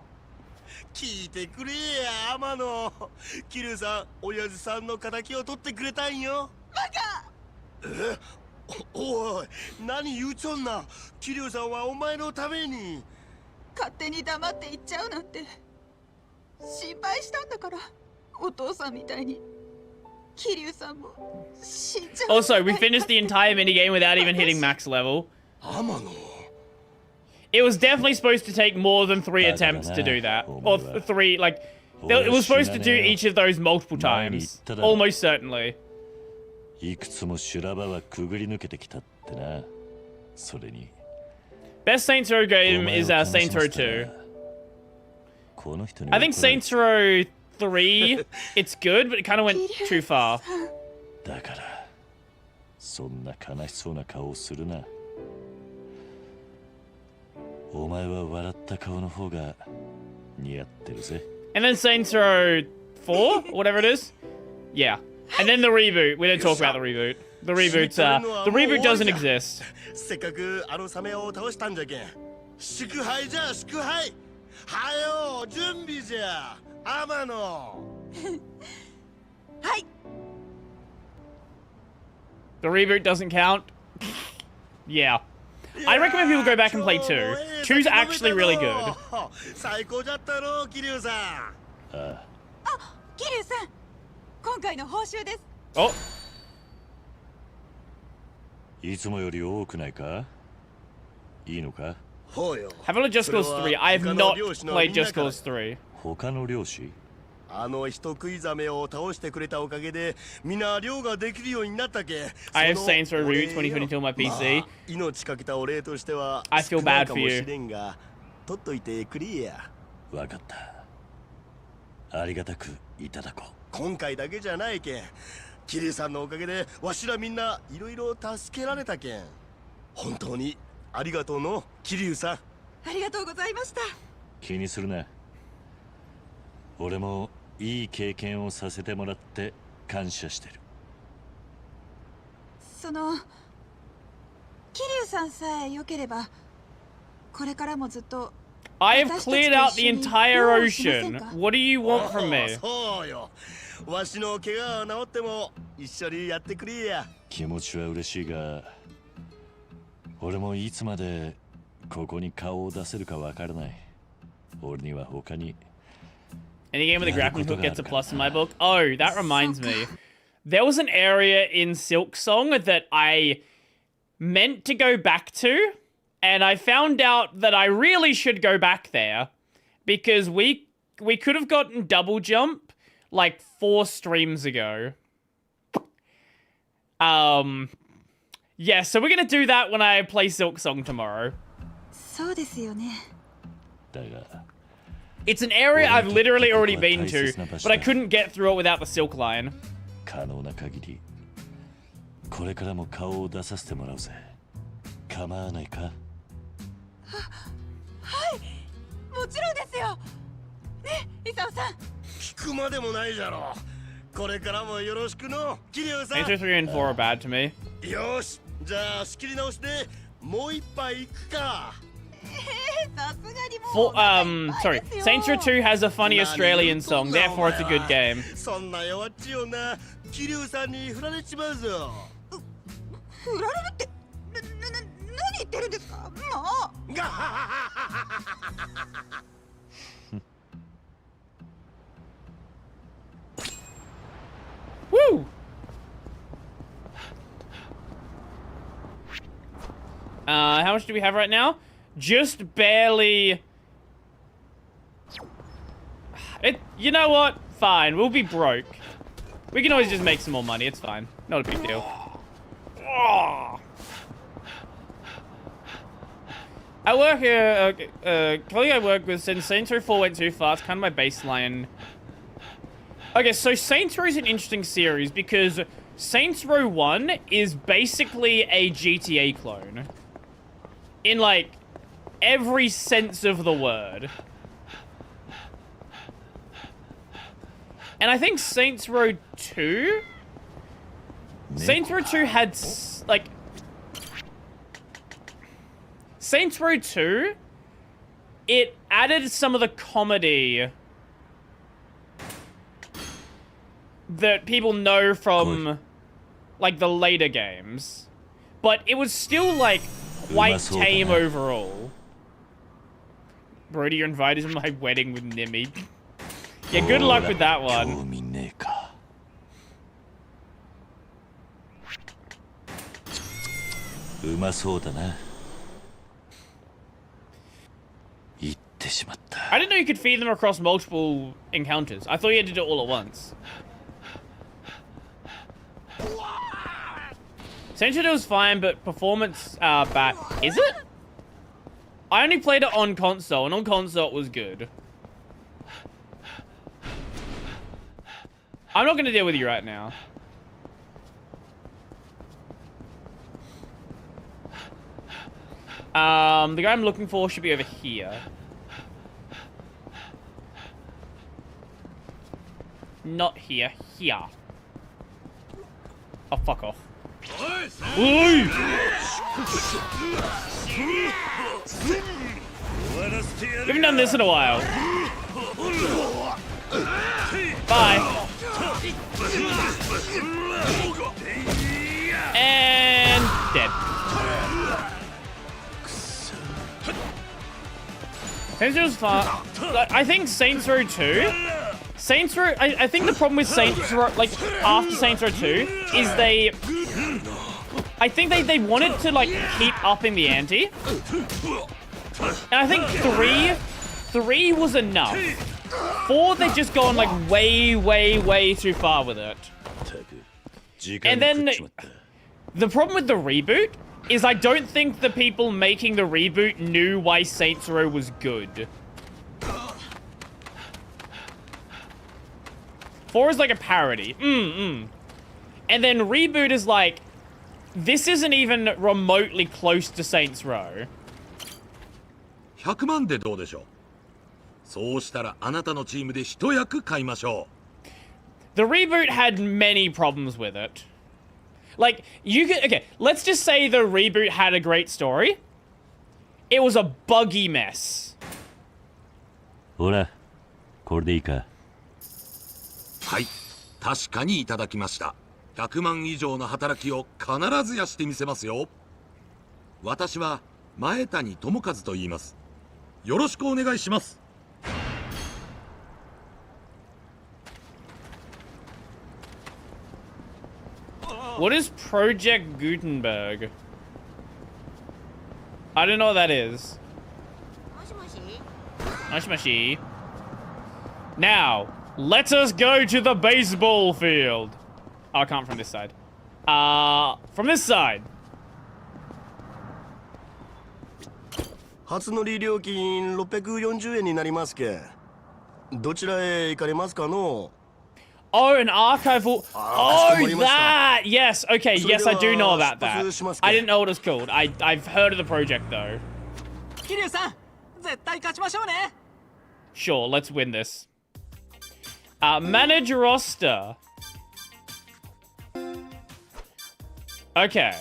聞いてくれや、天野。桐生さん、親父さんの敵を取ってくれたんよ。バカ！おい、何言うちょんな。桐生さんはお前のために。勝手に黙って行っちゃうなんて心配したんだから、お父さんみたいに。桐生さんも死んじゃう。Also, we finished the entire minigame without even hitting max level. 天野。 It was definitely supposed to take more than 3 attempts to do that. Or 3, like... It was supposed to do each of those multiple times. Almost certainly. Best Saints Row game is Saints Row 2. I think Saints Row 3, it's good, but it kind of went too far. お前は笑った顔の方が似合ってるぜ。 And then Saints Row 4, or whatever it is. Yeah. And then the reboot. We don't talk about the reboot. The reboot doesn't exist. せっかくあのサメを倒したんじゃけん。祝杯じゃ祝杯。はよ準備じゃ。天野。はい。 The reboot doesn't count. Yeah. I recommend people go back and play 2. 2's actually really good. 最高じゃったろ、桐生さん。あ、桐生さん。今回の報酬です。お。いつもより多くないか？いいのか？ Have a look at Just Cause 3. I have not played Just Cause 3. 他の漁師？あの人食いザメを倒してくれたおかげでみんな漁ができるようになったけ。I have Saints Row Reboot 2022 on my PC. 命かけたお礼としては I feel bad for you. 取っといてくれや。わかった。ありがたくいただこう。今回だけじゃないけん。桐生さんのおかげでわしらみんないろいろ助けられたけん。本当にありがとうの桐生さん。ありがとうございました。気にするな。俺もいい経験をさせてもらって感謝してる。その桐生さんさえ良ければこれからもずっと I have cleared out the entire ocean. What do you want from me? そうよ。わしの怪我が治っても一緒にやってくれや。気持ちは嬉しいが、俺もいつまでここに顔を出せるかわからない。俺には他に Any game with a grappling hook gets a plus in my book. Oh, that reminds me. There was an area in Silk Song that I meant to go back to, and I found out that I really should go back there because we could have gotten double jump like 4 streams ago. Yeah, so we're gonna do that when I play Silk Song tomorrow. そうですよね。だが It's an area I've literally already been to, but I couldn't get through it without the silk line. 可能な限りこれからも顔を出させてもらうぜ。構わないか？はい、もちろんですよ。ね、イサオさん。聞くまでもないじゃろ。これからもよろしくの、桐生さん。Saints Row 3 and 4 are bad to me. よし、じゃあ仕切り直してもう一杯行くか。Sorry, Saints Row 2 has a funny Australian song, therefore it's a good game. そんな弱っちい女、桐生さんに振られちまうぞ。振られるって、何言ってるんですか、もう。Woo! How much do we have right now? Just barely. You know what? Fine, we'll be broke. We can always just make some more money. It's fine. Not a big deal. I work colleague I work with said Saints Row 4 went too far. It's kind of my baseline. Okay, so Saints Row is an interesting series because Saints Row 1 is basically a GTA clone. In, like, every sense of the word. And I think Saints Row 2... Saints Row 2 had, like... Saints Row 2, it added some of the comedy that people know from, like, the later games. But it was still, like, quite tame overall. Brody, you're invited to my wedding with Nimmy. Yeah, good luck with that one. I didn't know you could feed them across multiple encounters. I thought you had to do it all at once. Saints Row 2 was fine, but performance, bad. Is it? I only played it on console, and on console it was good. I'm not gonna deal with you right now. The guy I'm looking for should be over here. Not here. Here. Oh, fuck off. Oi! We haven't done this in a while. Bye. And dead. Saints Row was fun. I think Saints Row 2. Saints Row. I think the problem with Saints Row, like after Saints Row 2, is I think they wanted to like keep upping the ante, and I think three was enough. 4, they've just gone like way too far with it. And then the problem with the reboot is I don't think the people making the reboot knew why Saints Row was good. 4 is like a parody. And then reboot is like, this isn't even remotely close to Saints Row. 100万でどうでしょう。そうしたらあなたのチームで一役買いましょう。 The reboot had many problems with it. Like, okay, let's just say the reboot had a great story. It was a buggy mess. ほら、これでいいか。はい、確かにいただきました。100万以上の働きを必ずやしてみせますよ。私は前谷智和と言います。よろしくお願いします。 What is Project Gutenberg? I don't know what that is. Moshi. Now, let us go to the baseball field. Oh, I can't from this side. From this side. 初乗り料金640円になりますけ。どちらへ行かれますかの? Oh, an archival. Oh, that. Yes. Okay. Yes, I do know about that. I didn't know what it's called. I've heard of the project though. 桐生さん、絶対勝ちましょうね。 Sure. Let's win this. Manage roster. Okay.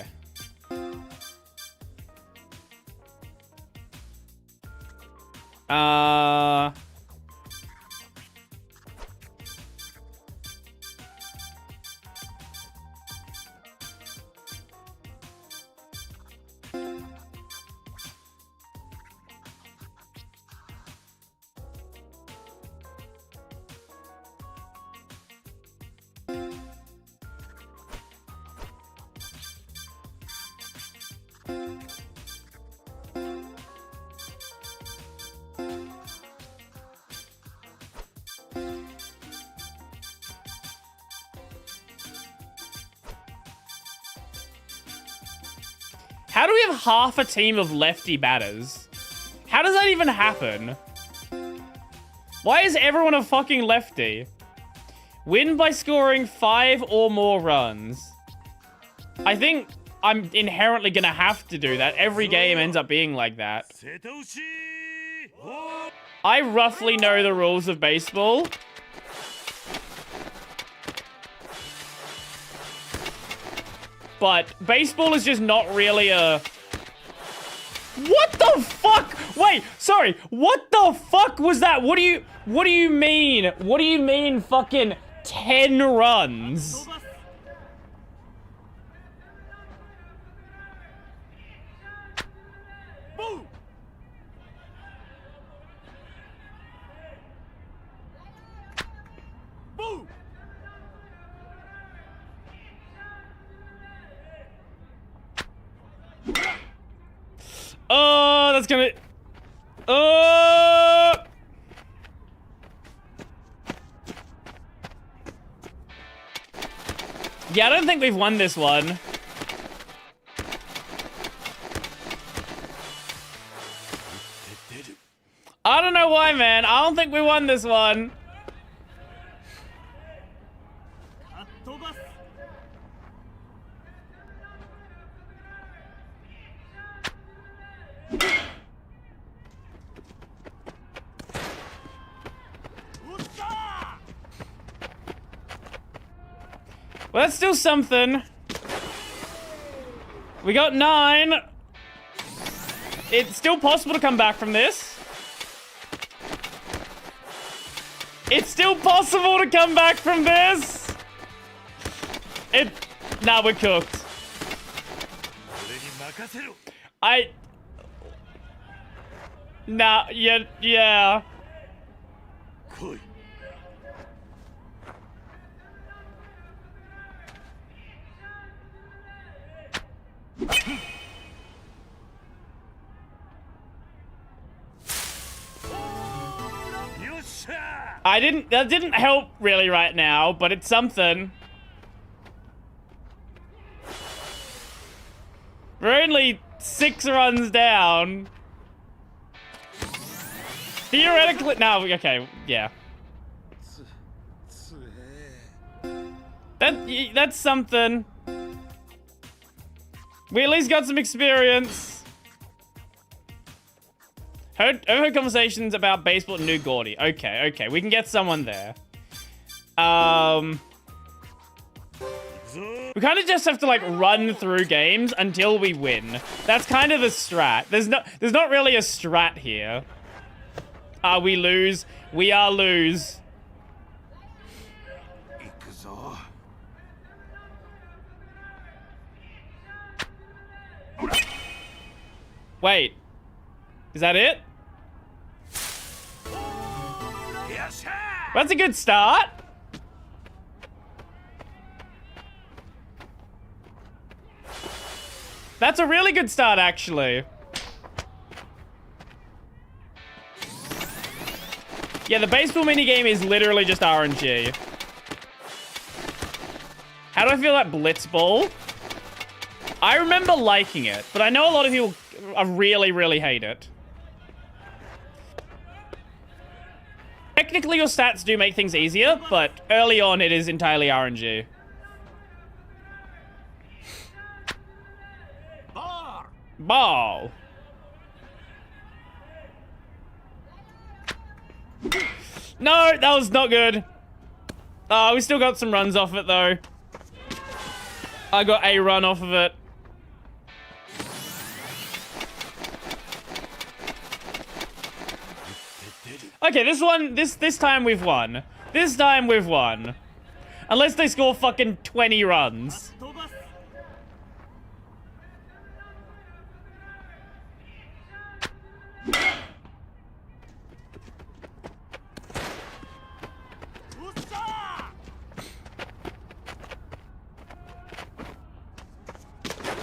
How do we have half a team of lefty batters? How does that even happen? Why is everyone a fucking lefty? Win by scoring 5 or more runs. I think I'm inherently gonna have to do that. Every game ends up being like that. I roughly know the rules of baseball. But baseball is just not really a... What the fuck? Wait, sorry. What the fuck was that? What do you mean? What do you mean fucking 10 runs? Oh, that's gonna... Oh! Yeah, I don't think we've won this one. I don't know why, man. I don't think we won this one. Well, that's still something. We got 9. It's still possible to come back from this. It's still possible to come back from this. Nah, we're cooked. Nah, yeah. That didn't help really right now, but it's something. We're only 6 runs down. Theoretically, no, okay, yeah. That's something. We at least got some experience. Heard conversations about baseball at New Gordy. Okay, we can get someone there. We kind of just have to like run through games until we win. That's kind of the strat. There's not really a strat here. We lose. We are lose. Wait. Is that it? That's a good start. That's a really good start, actually. Yeah, the baseball minigame is literally just RNG. How do I feel about Blitzball? I remember liking it, but I know a lot of people really, really hate it. Technically, your stats do make things easier, but early on, it is entirely RNG. Ball. No, that was not good. We still got some runs off it, though. I got a run off of it. Okay, this time we've won. This time we've won. Unless they score fucking 20 runs.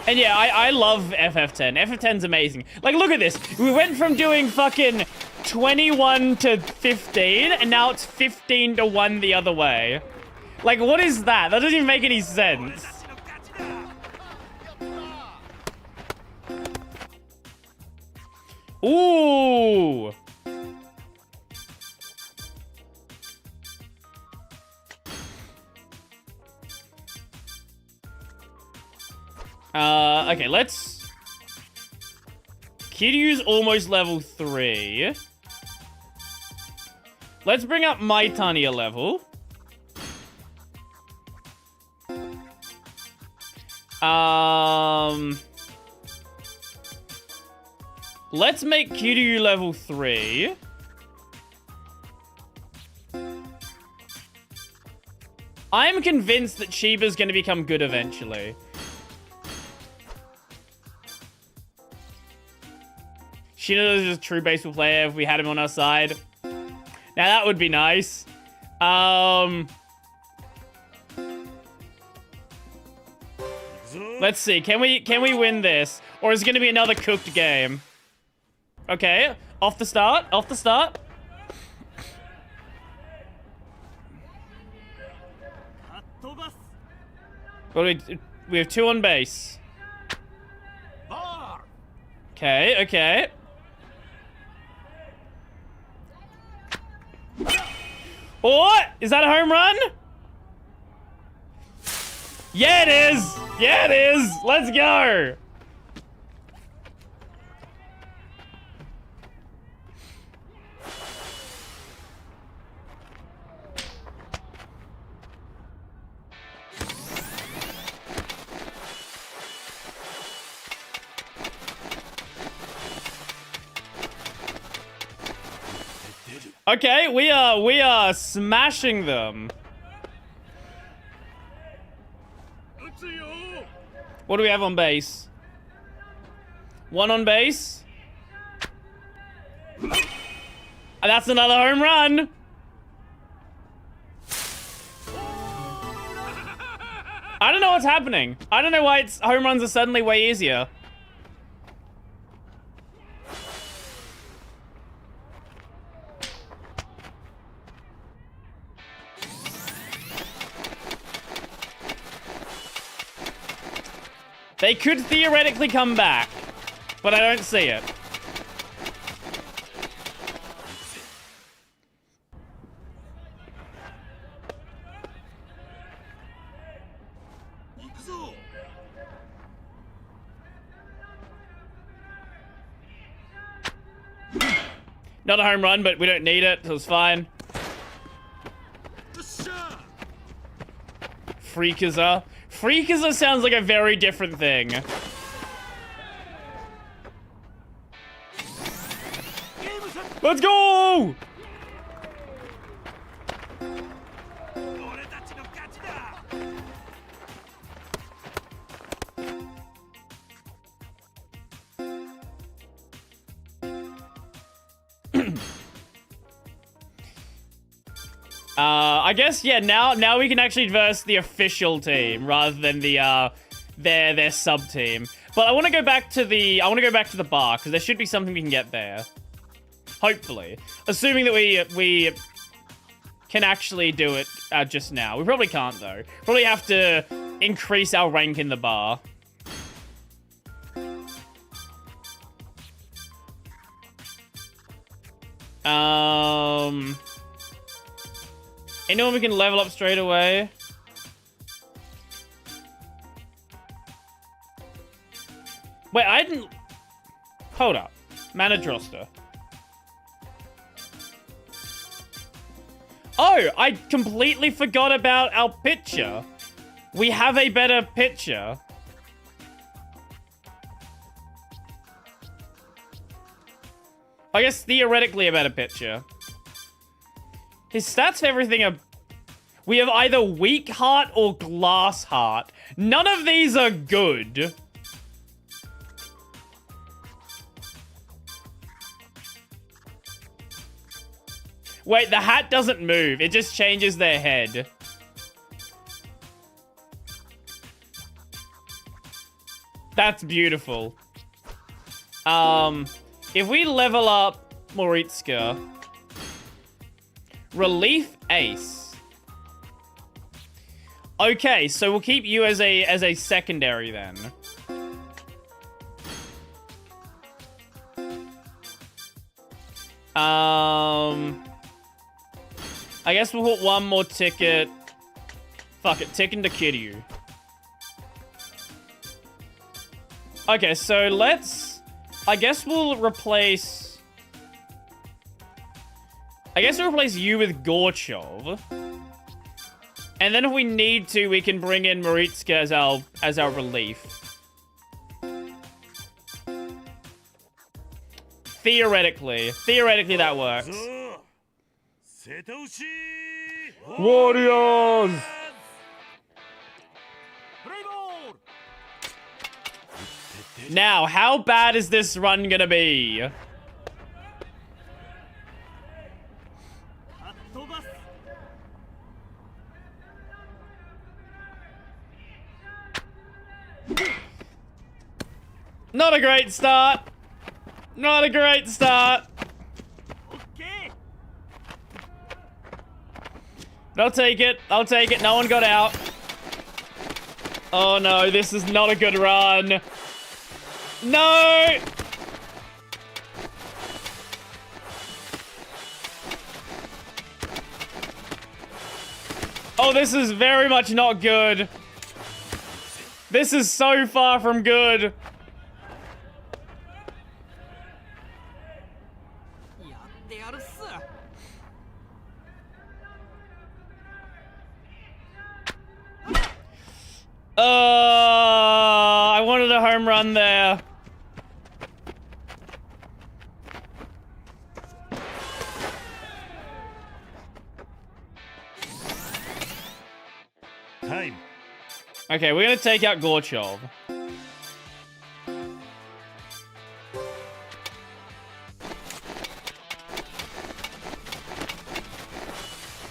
And yeah, I love FF10. FF10's amazing. Like, look at this. We went from doing fucking 21 to 15, and now it's 15 to 1 the other way. Like, what is that? That doesn't even make any sense. Ooh. Okay, let's... Kiryu's almost level 3. Let's bring up Maitani a level. Let's make Kiryu level 3. I'm convinced that Shiba's gonna become good eventually. Shinoda's just a true baseball player if we had him on our side. Now that would be nice. Let's see. Can we win this? Or is it gonna be another cooked game? Okay, off the start. Off the start. Well, we have 2 on base. Okay, okay. What? Is that a home run? Yeah, it is. Yeah, it is. Let's go. Okay, we are smashing them. What do we have on base? 1 on base. And that's another home run. I don't know what's happening. I don't know why home runs are suddenly way easier. They could theoretically come back, but I don't see it. Not a home run, but we don't need it, so it's fine. Freakaza. Freakaza sounds like a very different thing. Let's go! I guess, yeah, now we can actually verse the official team rather than the their sub team. But I want to go back to the bar because there should be something we can get there. Hopefully, assuming that we can actually do it just now. We probably can't though. Probably have to increase our rank in the bar. Anyone we can level up straight away? Wait, I didn't... Hold up. Manage roster. Oh, I completely forgot about our pitcher. We have a better pitcher. I guess theoretically a better pitcher. His stats for everything are... We have either weak heart or glass heart. None of these are good. Wait, the hat doesn't move. It just changes their head. That's beautiful. If we level up Moritsuka... Relief Ace. Okay, so we'll keep you as a secondary then. I guess we'll put one more ticket. Fuck it, ticket to Kiryu. Okay, so let's... I guess we'll replace you with Gorchov. And then if we need to, we can bring in Moritsuka as our relief. Theoretically that works. Warriors! Now, how bad is this run gonna be? Not a great start. Not a great start. But I'll take it. I'll take it. No one got out. Oh no, this is not a good run. No! Oh, this is very much not good. This is so far from good. I wanted a home run there. Time. Okay, we're gonna take out Gorchov.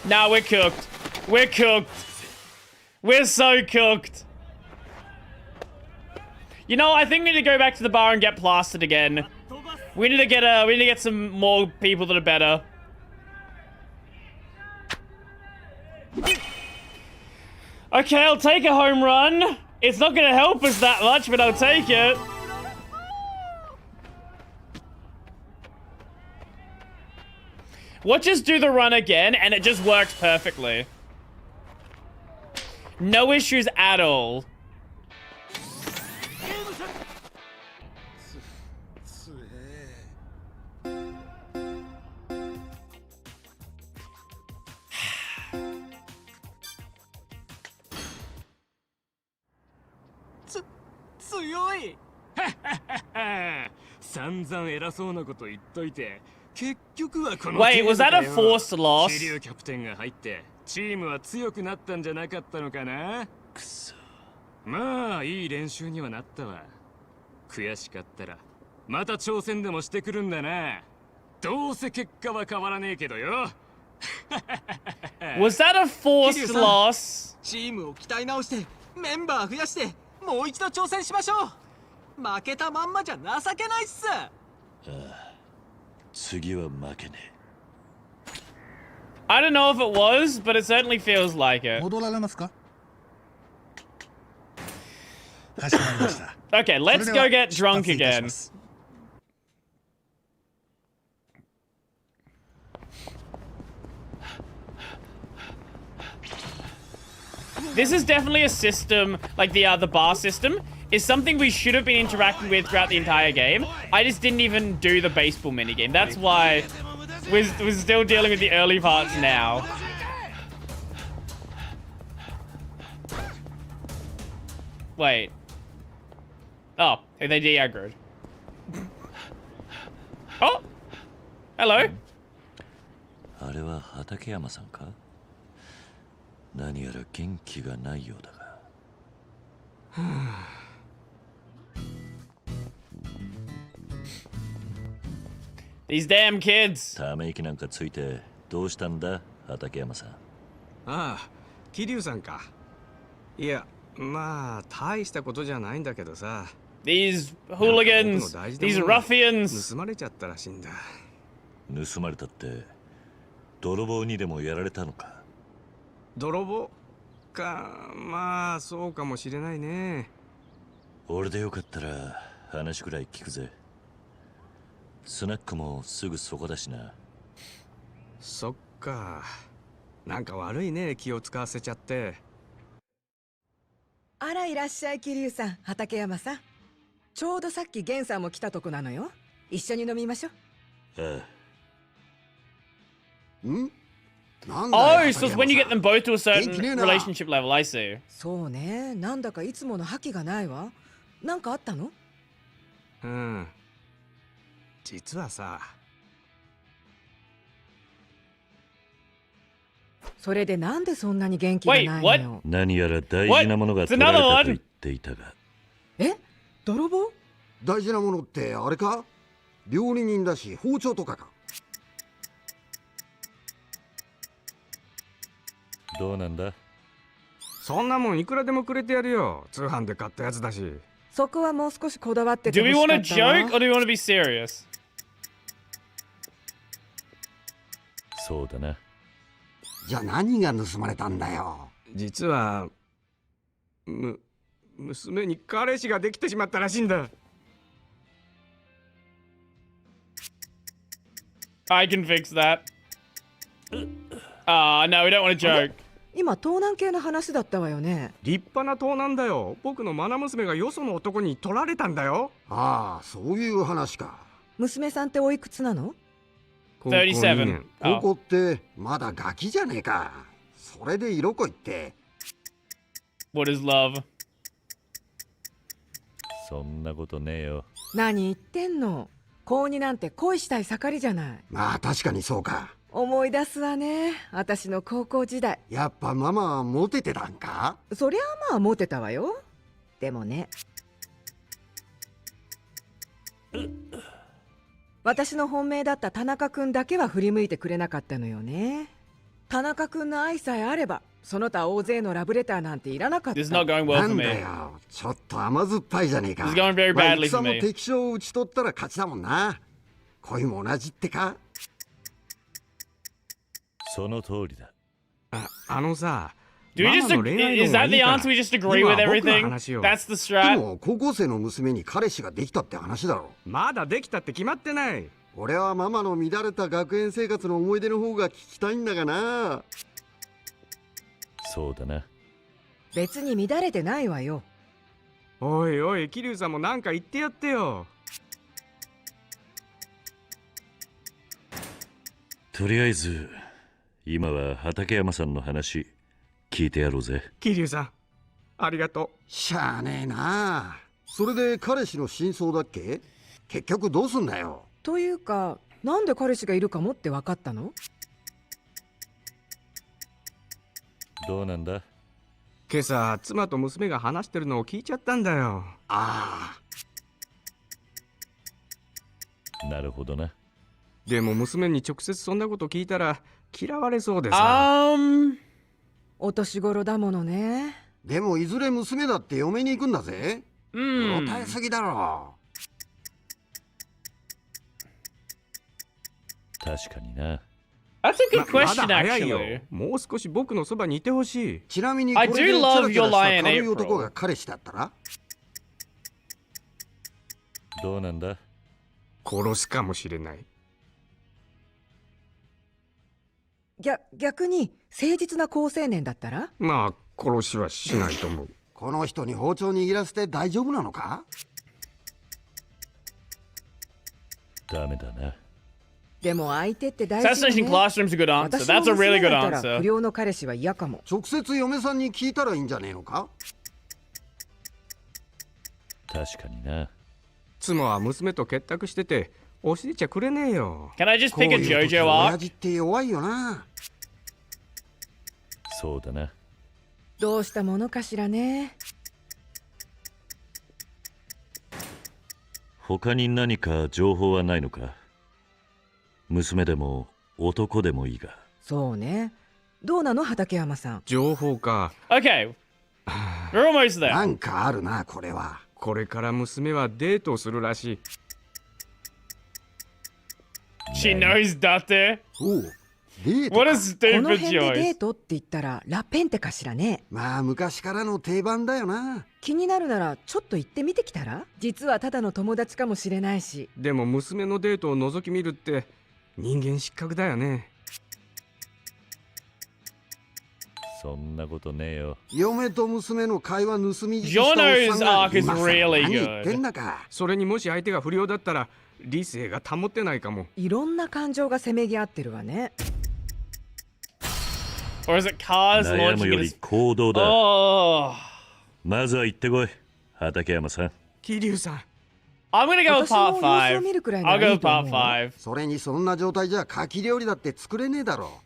Nah, we're cooked. We're cooked. We're so cooked. You know, I think we need to go back to the bar and get plastered again. We need to get some more people that are better. Okay, I'll take a home run. It's not gonna help us that much, but I'll take it. Watch us do the run again, and it just works perfectly. No issues at all.強い散々偉そうなこと言っといて結局はこの Wait, was that a forced loss? 桐生キャプテンが入ってチームは強くなったんじゃなかったのかなくそまあいい練習にはなったわ悔しかったらまた挑戦でもしてくるんだなどうせ結果は変わらねえけどよ Was that a forced loss? チームを鍛え直してメンバー増やしてもう一度挑戦しましょう負けたまんまじゃ情けないっすああ次は負けねえ I don't know if it was, but it certainly feels like it. 戻られますか Okay, let's go get drunk again. This is definitely a system, like the bar system, is something we should have been interacting with throughout the entire game. I just didn't even do the baseball minigame. That's why we're still dealing with the early parts now. Wait. Oh, they de-aggroed. Oh! Hello. あれはは畠山さんか？何やら元気がないようだが。These damn kids! ため息なんかついてどうしたんだ、畠山さん。ああ、桐生さんか。いや、まあ大したことじゃないんだけどさ。These hooligans, these ruffians. 盗まれちゃったらしいんだ。盗まれたって泥棒にでもやられたのか？泥棒か、まあそうかもしれないね。俺でよかったら話くらい聞くぜ。スナックもすぐそこだしな。そっか、なんか悪いね、気を使わせちゃって。あら、いらっしゃい桐生さん、畠山さん。ちょうどさっき源さんも来たとこなのよ。一緒に飲みましょう。ああ。Oh, so it's when you get them both to a certain relationship level, I see. そうね、なんだかいつもの覇気がないわ。なんかあったの？うん。実はさ。それでなんでそんなに元気がないのよ。何やら大事なものが取られたと言っていたが。え？泥棒？大事なものってあれか？料理人だし包丁とかか？どうなんだ？そんなもんいくらでもくれてやるよ。通販で買ったやつだし。そこはもう少しこだわってて Do ほ we しかったわ。 want to joke or do we want to be serious? そうだな。じゃあ何が盗まれたんだよ。実は娘に彼氏ができてしまったらしいんだ。I can fix that. No, we don't want to joke. 今盗難系の話だったわよね。立派な盗難だよ。僕の愛娘がよその男に取られたんだよ。ああ、そういう話か。娘さんっておいくつなの？37。高校ってまだガキじゃねえか。それで色恋って。What is love? そんなことねえよ。何言ってんの。高2なんて恋したい盛りじゃない。まあ確かにそうか。思い出すわね、私の高校時代。やっぱママはモテてたんか？そりゃまあモテたわよ。でもね、私の本命だった田中君だけは振り向いてくれなかったのよね。田中君の愛さえあればその他大勢のラブレターなんていらなかった。This is not going well な for ん me. だよ、ちょっと甘酸っぱいじゃねえか。 This is going very badly 戦 for も me. 敵将を討ち取ったら勝ちだもんな。恋も同じってか？その通りだ。あのさ。Do we just is that the answer? We just agree with everything? That's the で strat. も高校生の娘に彼氏ができたって話だろ。まだできたって決まってない。俺はママの乱れた学園生活の思い出の方が聞きたいんだがな。そうだな。別に乱れてないわよ。おいおい、桐生さんもなんか言ってやってよ。とりあえず今は畠山さんの話聞いてやろうぜ。桐生さん、ありがとう。しゃあねえな。それで彼氏の真相だっけ？結局どうすんだよ。というか、なんで彼氏がいるかもって分かったの？どうなんだ？今朝妻と娘が話してるのを聞いちゃったんだよ。ああ。なるほどな。でも娘に直接そんなこと聞いたら嫌われそうでさ。お年頃だものね。でもいずれ娘だって嫁に行くんだぜ。うろたえすぎだろ。確かにな。That's a good question, まだ早いよ。 actually. もう少し僕のそばにいてほしい。ちなみにこ I れ do でチャ love ラチャ your ラした lie in 軽い男 April. が彼氏だったら？どうなんだ？殺すかもしれない。逆に誠実な好青年だったら？まあ殺しはしないと思う。この人に包丁握らせて大丈夫なのか？ダメだな。でも相手って大事よね。 Assassination Classroom's a good answer. That's a really good 私の娘だったら answer. 不良の彼氏は嫌かも。直接嫁さんに聞いたらいいんじゃねえのか？確かにな。妻は娘と結託してて、教えちゃくれねえよ。 Can I just pick a こういう時 JoJo 親 arc? 父って弱いよな。そうだな。どうしたものかしらね。他に何か情報はないのか？娘でも男でもいいが。そうね。どうなの畠山さん。情報か。 Okay. We're almost there. なんかあるな、これは。これから娘はデートをするらしい。 She knows Date. おう、デートか。 What a この stupid 辺でデ choice. ートって言ったらラペンテかしらね。まあ昔からの定番だよな。気になるならちょっと行ってみてきたら？実はただの友達かもしれないし。でも娘のデートを覗き見るって人間失格だよね。そんなことねえよ。嫁と娘の会話盗み聞きしたおっさんが Jono's arc is 今更 really 何言ってん good. だか。それにもし相手が不良だったら理性が保ってないかも。いろんな感情がせめぎ合ってるわね。Or is it cars 悩 launching むよ in り his... 行動だ。 Oh. まずは行ってこい、畠山さん。桐生さん。 I'm gonna go with 私も part 様子を見る 5. くらいな I'll ら go い with いと思 part う。 5. それにそんな状態じゃ牡蠣料理だって作れねえだろ。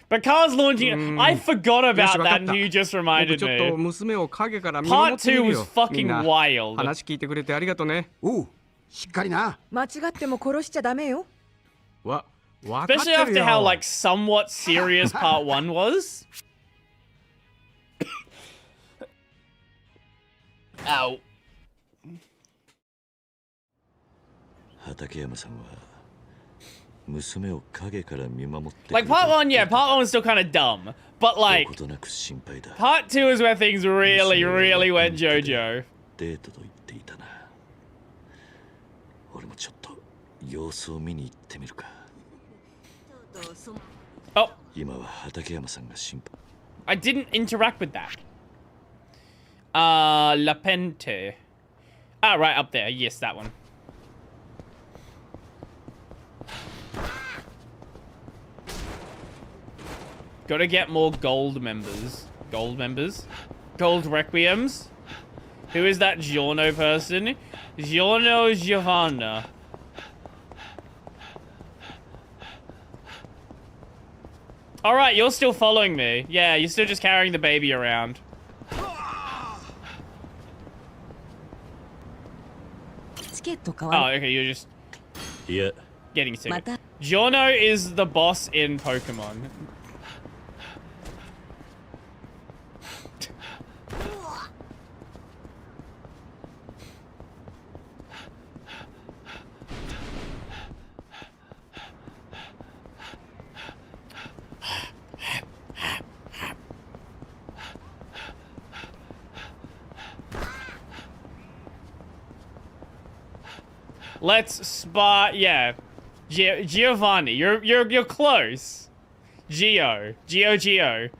But cars launching... I forgot よし about わか that った and you just 僕 reminded ちょっと me. 娘を影から見守 Part ってみる 2 was よ。みん fucking な wild. 話聞いてくれてありがとね。おう、しっかりな。間違っても殺しちゃダメよ。わかって Especially る after how よ。 like somewhat serious part 1 was. Ow. 畠山さんは娘を影から見守って Like part 1, yeah, part 1 was still kind of dumb. But ど like, ことなく心配だ。 part 2 is where things really, really went JoJo. デートと言っていたな。俺もちょっと様子を見に行ってみるか。 Oh, 今は畠山さんが心配。 I didn't interact with that. La Pente. Ah, right up there. Yes, that one. Gotta get more gold members. Gold members? Gold Requiems? Who is that Giorno person? Giorno Giovanna. Alright, you're still following me. Yeah, you're still just carrying the baby around. Oh, okay, you're just Yeah. getting sick. Giorno is the boss in Pokemon. Let's spot. Yeah, Giovanni. You're close. Gio. Gio.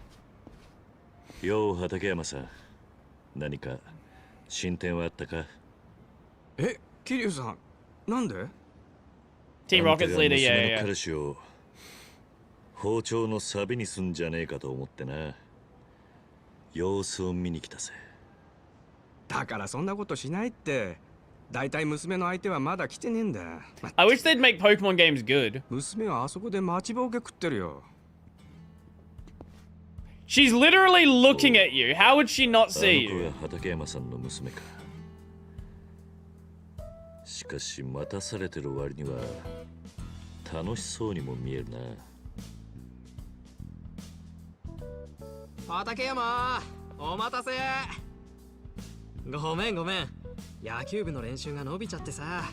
よう畠山さん、何か進展はあったか？え、桐生さん、なんで？ Team Rocket's leader. 娘 Yeah, の yeah. 彼氏を包丁のサビにすんじゃねえかと思ってな。様子を見に来たぜ。だからそんなことしないって。だいたい娘の相手はまだ来てねえんだ。I wish they'd make Pokemon games good. 娘はあそこで待ちぼうけ食ってるよ。 She's literally looking at you. How would she not あ see の子 you? が畠山さんの娘か。しかし待たされてる割には楽しそうにも見えるな。畠山、お待たせ。ごめん。野球部の練習が伸びちゃってさ。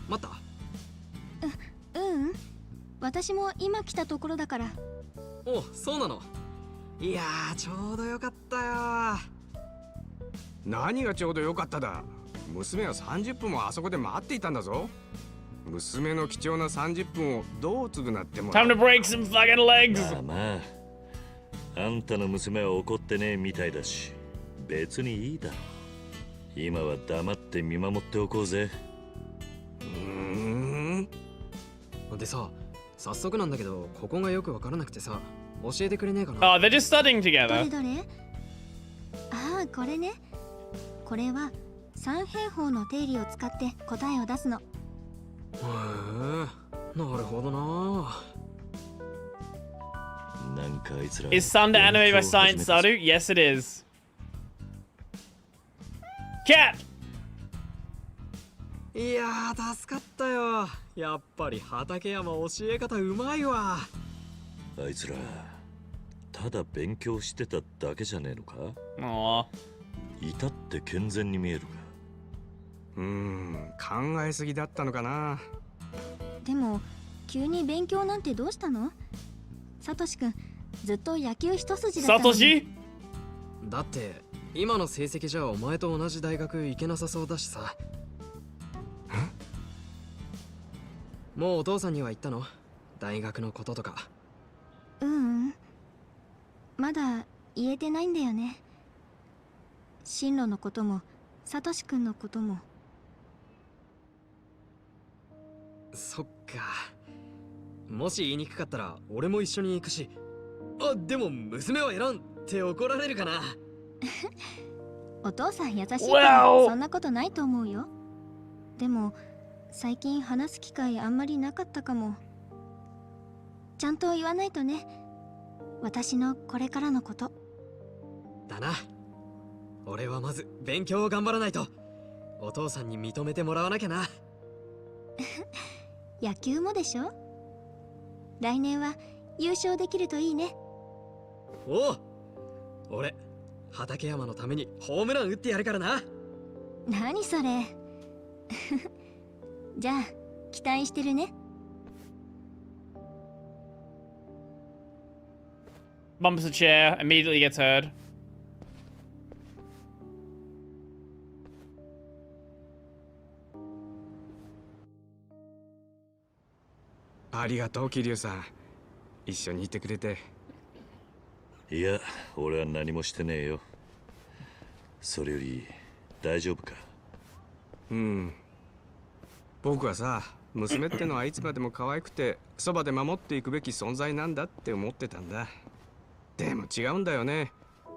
待った？私も今来たところだから。お、そうなの。いやー、ちょうどよかったよ。何がちょうどよかっただ。娘は30分もあそこで待っていたんだぞ。娘の貴重な30分をどう償ってもらう。 Time to break some fucking legs. まあまあ、あんたの娘は怒ってねえみたいだし、別にいいだろう。今は黙って見守っておこうぜ。でさ、早速なんだけど、ここがよくわからなくてさ、教えてくれねえかな。 Oh, they're just studying どれ together. どれ？ああ、これね。これは三平方の定理を使って答えを出すの。なるほどな。なんかあいつら Is Thunder anime by Science Saru? Yes, it is. Cat! いやー、助かったよ。やっぱり畠山教え方うまいわ。あいつらただ勉強してただけじゃねえのか？ああ。至って健全に見えるか。考えすぎだったのかな。でも急に勉強なんてどうしたの？サトシ君ずっと野球一筋だったのに。サトシ？だって今の成績じゃお前と同じ大学行けなさそうだしさ。もうお父さんには言ったの？大学のこととか。まだ言えてないんだよね。進路のこともサトシ君のことも。そっか。もし言いにくかったら俺も一緒に行くし。あ、でも娘は選んって怒られるかな。お父さん優しいからそんなことないと思うよ。でも最近話す機会あんまりなかったかも。ちゃんと言わないとね。私のこれからのことだな。俺はまず勉強を頑張らないと。お父さんに認めてもらわなきゃな。野球もでしょ。来年は優勝できるといいね。おう、俺畠山のためにホームラン打ってやるからな。何それ。じゃあ期待してるね。Bumps a chair, immediately gets heard. ありがとう、桐生さん。一緒にいてくれて。いや、俺は何もしてねえよ。それより大丈夫か？僕はさ、娘ってのはいつまでも可愛くてそばで守っていくべき存在なんだって思ってたんだ。でも違うんだよね。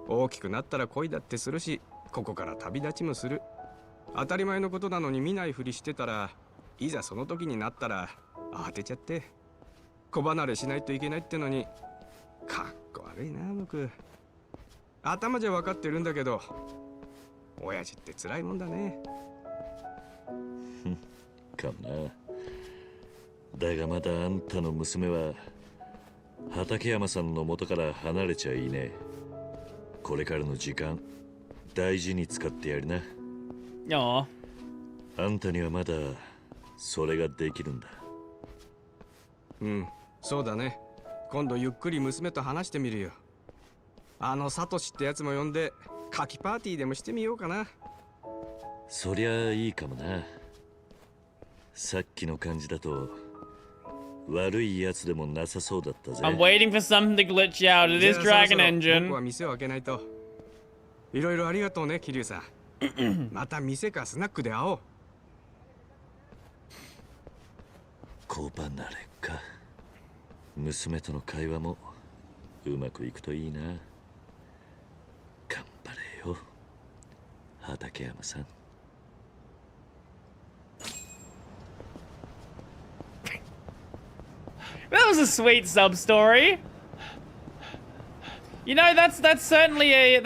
大きくなったら恋だってするし、ここから旅立ちもする。当たり前のことなのに見ないふりしてたら、いざその時になったら慌てちゃって子離れしないといけないってのに、かっこ悪いな僕。頭じゃ分かってるんだけど、親父って辛いもんだね。かもな。だがまだあんたの娘は畠山さんの元から離れちゃいねえ。これからの時間大事に使ってやりな。ああんたにはまだそれができるんだ。そうだね。今度ゆっくり娘と話してみるよ。あのサトシってやつも呼んで夏季パーティーでもしてみようかな。そりゃいいかもな。さっきの感じだと悪いやつでもなさそうだったぜ。 I'm waiting for something to glitch out. It is Dragon Engine. 僕は店を開けないと。いろいろありがとうね、桐生さん。また店かスナックで会おう。子離れか。娘との会話もうまくいくといいな。頑張れよ、畠山さん。That was a sweet sub story. You know, that's certainly a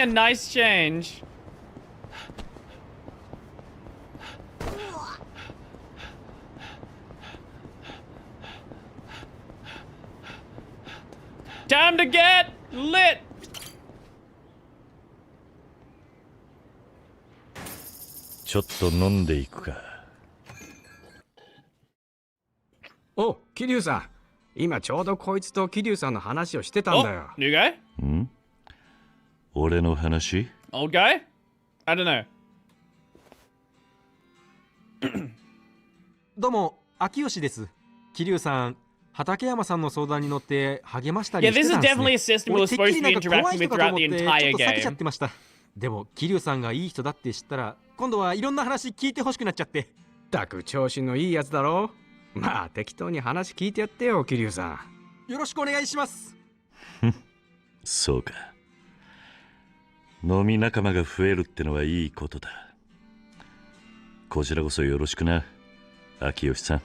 nice change. Time to get lit. ちょっと飲んでいくか。お、桐生さん。今ちょうどこいつと桐生さんの話をしてたんだよ。New guy? ん？俺の話？ Old guy? I don't know. どうも、秋吉です。桐生さん、畠山さんの相談に乗って励ましたりしてたんですね。 Yeah, this is definitely a system we're supposed to be interacting with throughout the entire ちょっと避けちゃっ game. てました。でも、桐生さんがいい人だって知ったら、今度はいろんな話聞いてほしくなっちゃって。たく調子のいいやつだろ。まあ適当に話聞いてやってよ、桐生さん。よろしくお願いします。そうか。飲み仲間が増えるってのはいいことだ。こちらこそよろしくな。Akiyoshi-san.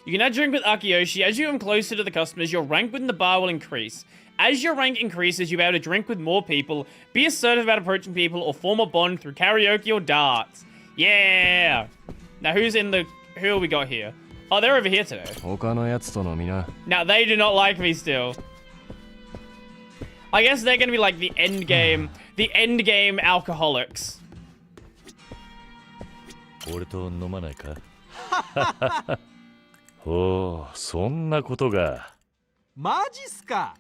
You can now drink with Akiyoshi. As you come closer to the customers, your rank within the bar will increase. As your rank increases, you'll be able to drink with more people, be assertive about approaching people, or form a bond through karaoke or darts. Yeah! Now, who have we got here? Oh, they're over here today. Now, they do not like me still. I guess they're gonna be like the end game alcoholics. 俺と飲まないかおお、そんなことが。マジっすか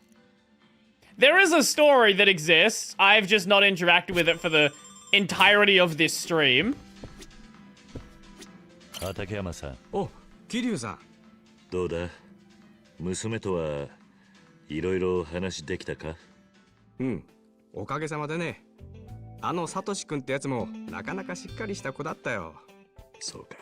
There is a story that exists. I've just not interacted with it for the entirety of this stream. 畠山さん。お、桐生さん。どうだ娘とはいろいろ話できたかうん、おかげさまでね。あのサトシ君ってやつもなかなかしっかりした子だったよ。そうか。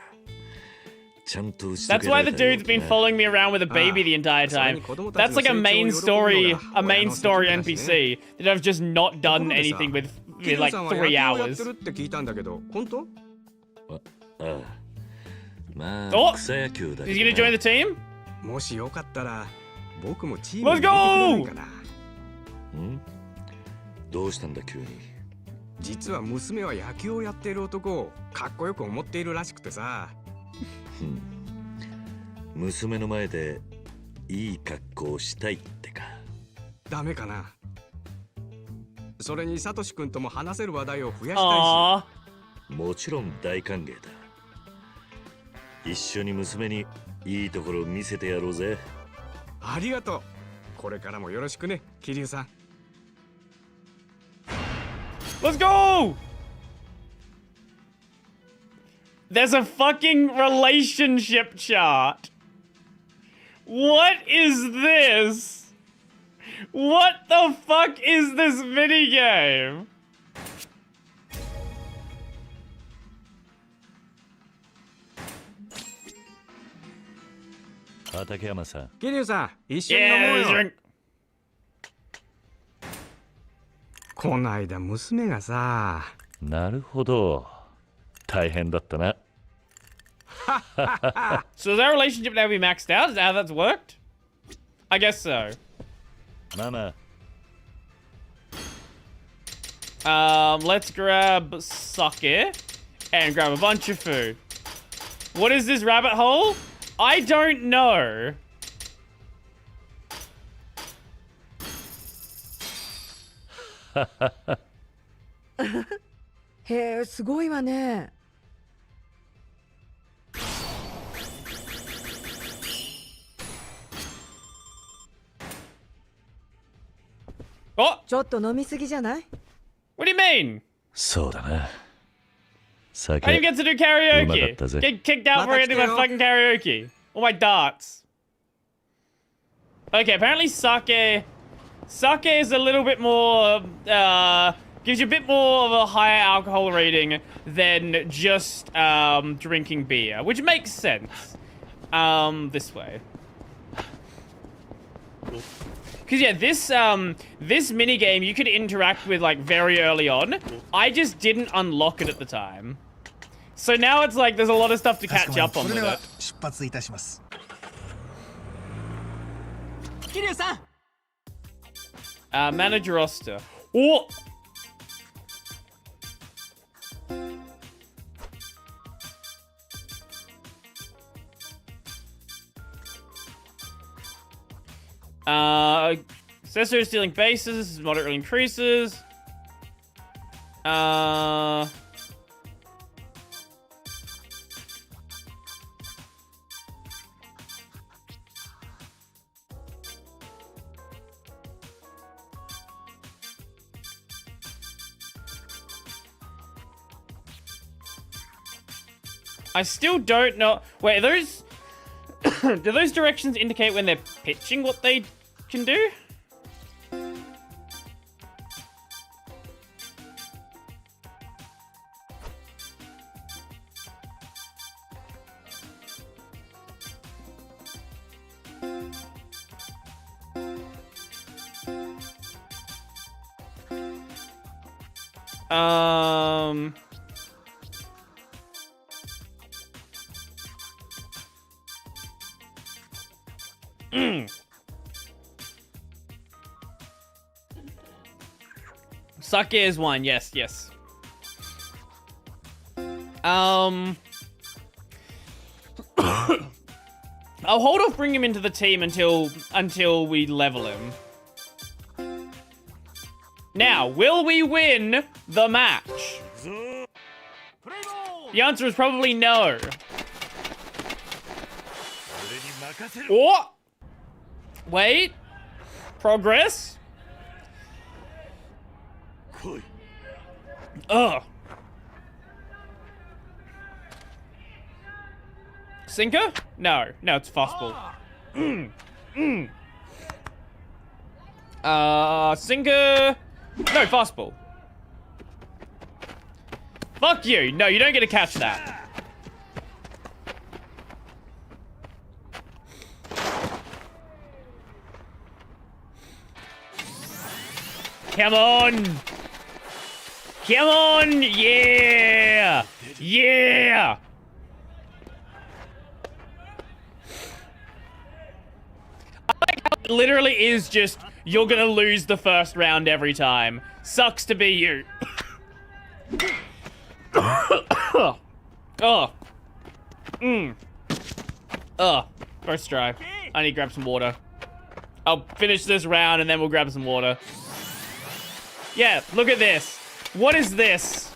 ちゃんと That's why the dude's been following me around with a baby the entire time. That's like a main story NPC that I've just not done anything with like 3 hours. まあ、 Oh! 草野球だけ He's ど gonna join the team? もしよかったら僕もチーム Let's に入れて go! くれないかな。んどうしたんだ急に。実は娘は野球をやっている男をかっこよく思っているらしくてさ。娘の前でいい格好をしたいってか。ダメかな。それにサトシ君とも話せる話題を増やしたいし。もちろん大歓迎だ。一緒に娘にいいところを見せてやろうぜ。ありがとう。これからもよろしくね、桐生さん。Let's go! There's a fucking relationship chart. What is this? What the fuck is this minigame?畠山さん。桐生さん、一緒に飲もうよ。drink. こないだ娘がさ。なるほど。大変だったな。So is our relationship now be maxed out? Is that how that's worked? I guess so. Mama. Let's grab sake and grab a bunch of food. What is this rabbit hole? I don't know. へえ、すごいわね。ちょっと飲みすぎじゃない？ What do you mean? そうだな。 I didn't get to do karaoke. Get kicked out for ending my fucking karaoke. All my darts. Okay, apparently sake is a little bit more, gives you a bit more of a higher alcohol rating than just, drinking beer, which makes sense. This way. Because, yeah, this minigame you could interact with, like, very early on. I just didn't unlock it at the time. So now it's like there's a lot of stuff to catch up on with it. 出発いたします。桐生さん。Manage roster. Oh! Accessory stealing bases, moderately increases. I still don't know. Wait, are those do those directions indicate when they're pitching what they can do? Sake is one. Yes, yes. I'll hold off bringing him into the team until we level him. Now, will we win the match? The answer is probably no. Oh! Wait. Progress? Ugh. Sinker? No. No, it's fastball. Sinker... No, fastball. Fuck you. No, you don't get to catch that. Come on. Come on. Yeah. Yeah. I like how it literally is just, you're gonna lose the first round every time. Sucks to be you. Oh. First try. I need to grab some water. I'll finish this round and then we'll grab some water. Yeah, look at this. What is this?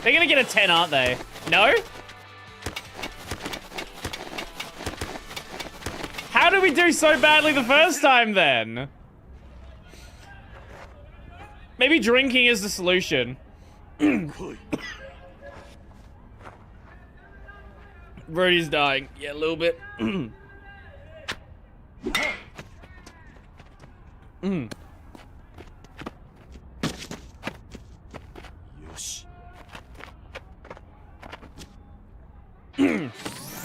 They're gonna get a 10, aren't they? No? How did we do so badly the first time then? Maybe drinking is the solution. Brody's dying. Yeah, a little bit.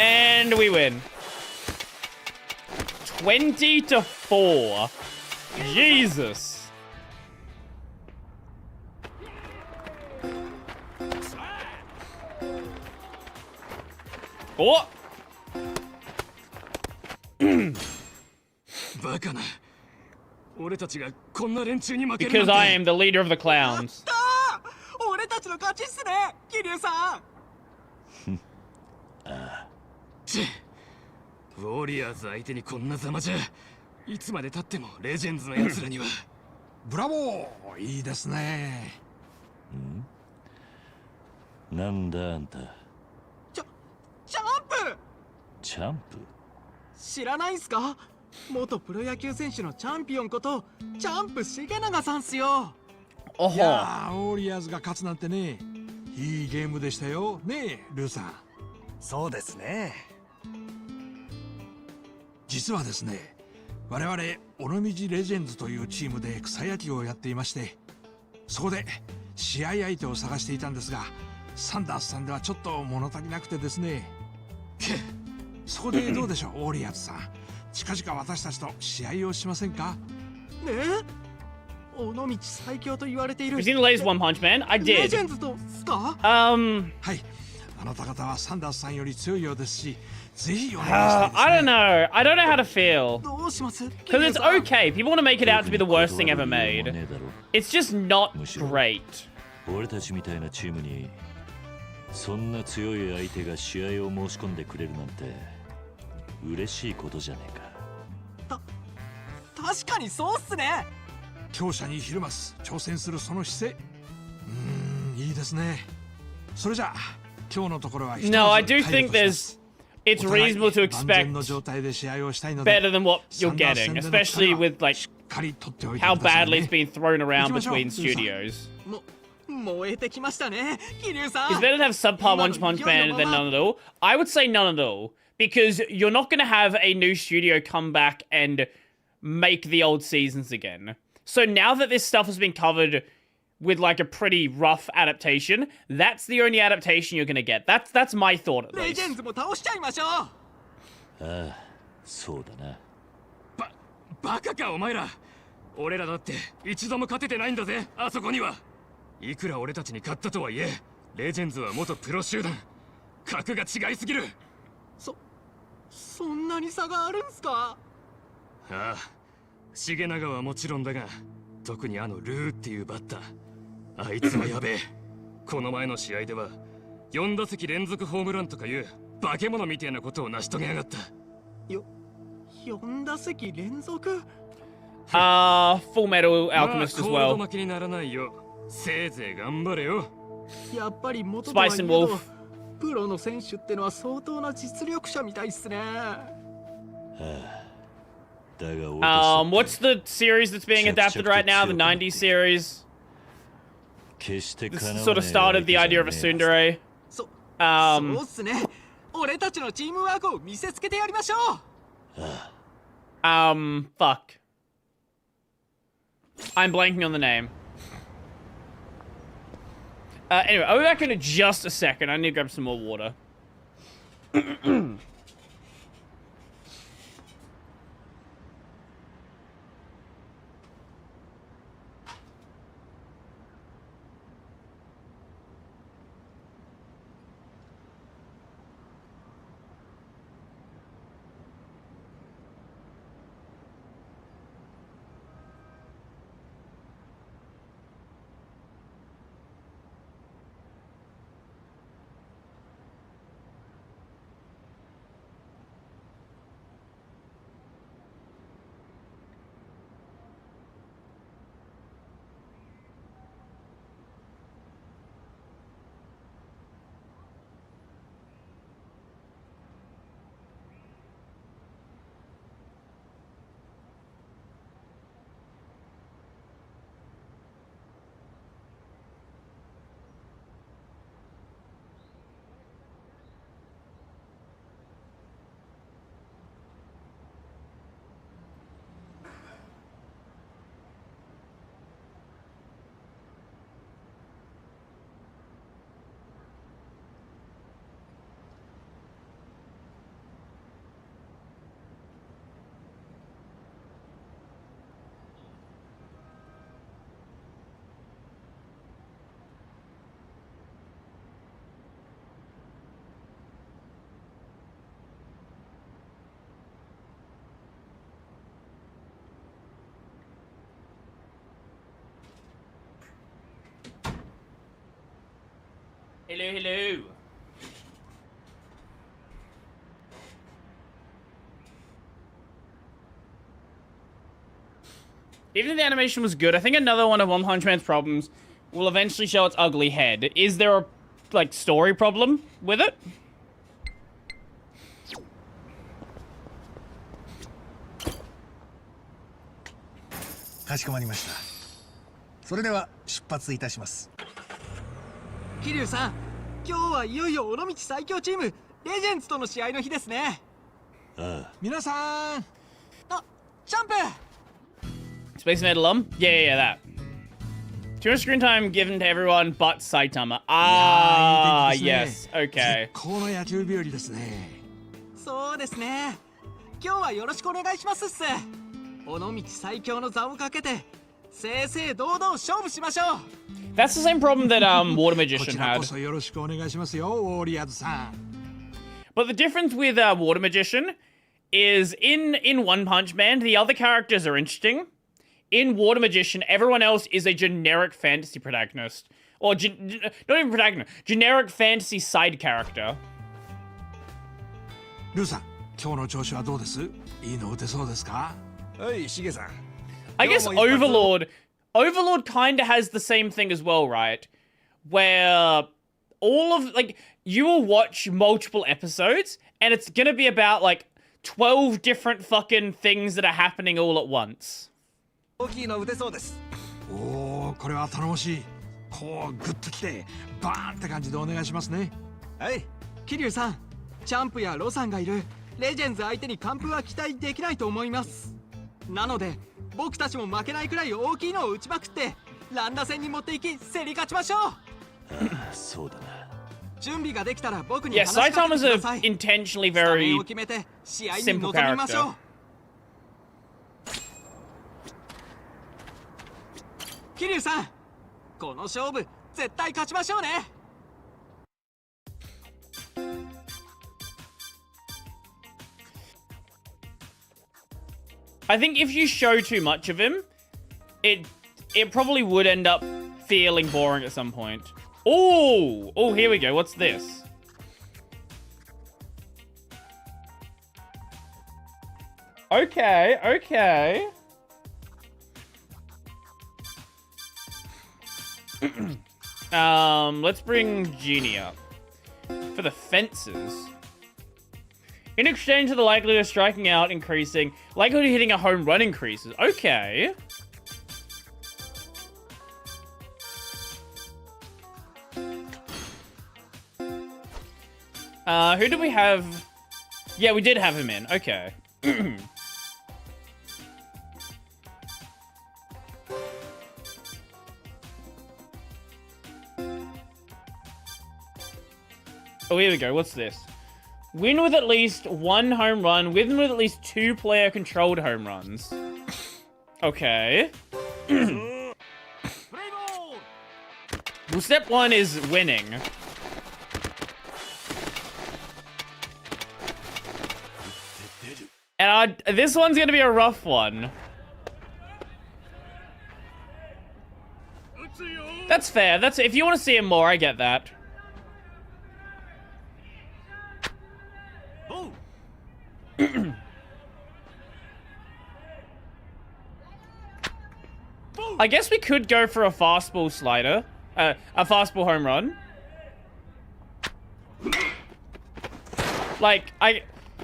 And we win. 20-4. Jesus. Oh. Because I am the leader of the clowns. 俺たちの勝ちっすね、桐生さん。ウォリアーズ相手にこんなざまじゃ、いつまで経ってもレジェンズの奴らには。ブラボー、いいですね。なんだあんた。チャンプ。チャンプ？知らないんすか？元プロ野球選手のチャンピオンことチャンプ重永さんすよ。いやー、ウォリアーズが勝つなんてね、いいゲームでしたよねえ、ルーさん。そうですね。実はですね、我々尾道レジェンズというチームで草野球をやっていまして、そこで試合相手を探していたんですが、サンダースさんではちょっと物足りなくてですね。そこでどうでしょう、ウォリアーズさん。近々私たちと試合をしませんか？ねえ。尾道最強と言われている。Have you seen the latest One Punch Man? I did. レジェンズとすか？はい。あなた方はサンダースさんより強いようですし、ぜひお願いしたいですね。I don't know. I don't know how to feel. どうします？ Because it's okay. People want to make it out to be the worst thing ever made. It's just not great. 俺たちみたいなチームにそんな強い相手が試合を申し込んでくれるなんて嬉しいことじゃねえか。確かにそうっすね。強者にひるます挑戦するその姿勢、いいですね。それじゃあ今日のところは No, I do think it's reasonable to expect better than what you're getting, especially with like how badly it's been thrown around between studios. 燃えてきましたね、桐生さん。 It's better to have subpar One Punch Man than none at all. I would say none at all, because you're not going to have a new studio come back and make the old seasons again. So now that this stuff has been covered with like a pretty rough adaptation, that's the only adaptation you're going to get. That's my thought at least. レジェンズも倒しちゃいましょう。ああ、そうだな。バカかお前ら。俺らだって一度も勝ててないんだぜ、あそこには。いくら俺たちに勝ったとはいえ、レジェンズは元プロ集団。格が違いすぎる。そんなに差があるんすか？ああ、重永はもちろんだが、特にあのルーっていうバッター、あいつはやべえ。この前の試合では4打席連続ホームランとかいう化け物みたいなことを成し遂げやがった。4打席連続？ Full Metal Alchemist as コード well. 負けにならないよ。せいぜい頑張れよ。やっぱり元とはいえ Spice and ど Wolf. プロの選手ってのは相当な実力者みたいっすね。What's the series that's being adapted right now? The 90s series. This sort of started the idea of a tsundere. そうっすね。俺たちのチームワークを見せつけてやりましょう。Fuck. I'm blanking on the name. Anyway, I'll be back in just a second. I need to grab some more water. Hello, hello. Even if the animation was good, I think another one of One Punch Man's problems will eventually show its ugly head. Is there a, like, story problem with it? かしこまりました。それでは出発いたします。桐生さん、今日はいよいよ尾道最強チームレジェンズとの試合の日ですね。皆さん、ジャンプ。 Space Med alum? Yeah, that. Too much screen time given to everyone but Saitama. Ah, yes. Okay. この野球日和ですね。そうですね。今日はよろしくお願いしますっす。尾道最強の座をかけて正々堂々勝負しましょう。 That's the same problem that Water Magician こちら had. こそよろしくお願いしますよ、ウォーリアーズさん。 But the difference with Water Magician is in One Punch Man, the other characters are interesting. In Water Magician, everyone else is a generic fantasy protagonist. Or, not even protagonist, generic fantasy side character. ルーさん、今日の調子はどうです？いいの打てそうですか？はい、シゲさん。 I guess Overlord kind of has the same thing as well, right? Where all of, like, you will watch multiple episodes, and it's gonna be about, like, 12 different fucking things that are happening all at once. 大きいの打てそうです。おお、これは頼もしい。こうグッときてバーンって感じでお願いしますね。はい、桐生さん、チャンプやロさんがいるレジェンズ相手に完封は期待できないと思います。なので僕たちも負けないくらい大きいのを打ちまくって乱打戦に持っていき競り勝ちましょう。そうだな。準備ができたら僕に Yeah, 話しかけて Saitama's く a ださい。 intentionally スタメ very ンを決めて試合に simple 臨みましょう。 character. 桐生さん、この勝負絶対勝ちましょうね。I think if you show too much of him, it probably would end up feeling boring at some point. Oh, here we go. What's this? Okay. Let's bring Genie up. For the fences. In exchange for the likelihood of striking out increasing, likelihood of hitting a home run increases. Okay. Who do we have? Yeah, we did have him in. Okay. Oh, here we go. What's this? Win with at least 1 home run. Win with at least 2 player-controlled home runs. Okay. Well, step 1 is winning. And this one's gonna be a rough one. That's fair. That's if you want to see him more, I get that. I guess we could go for a fastball slider. A fastball home run. Like,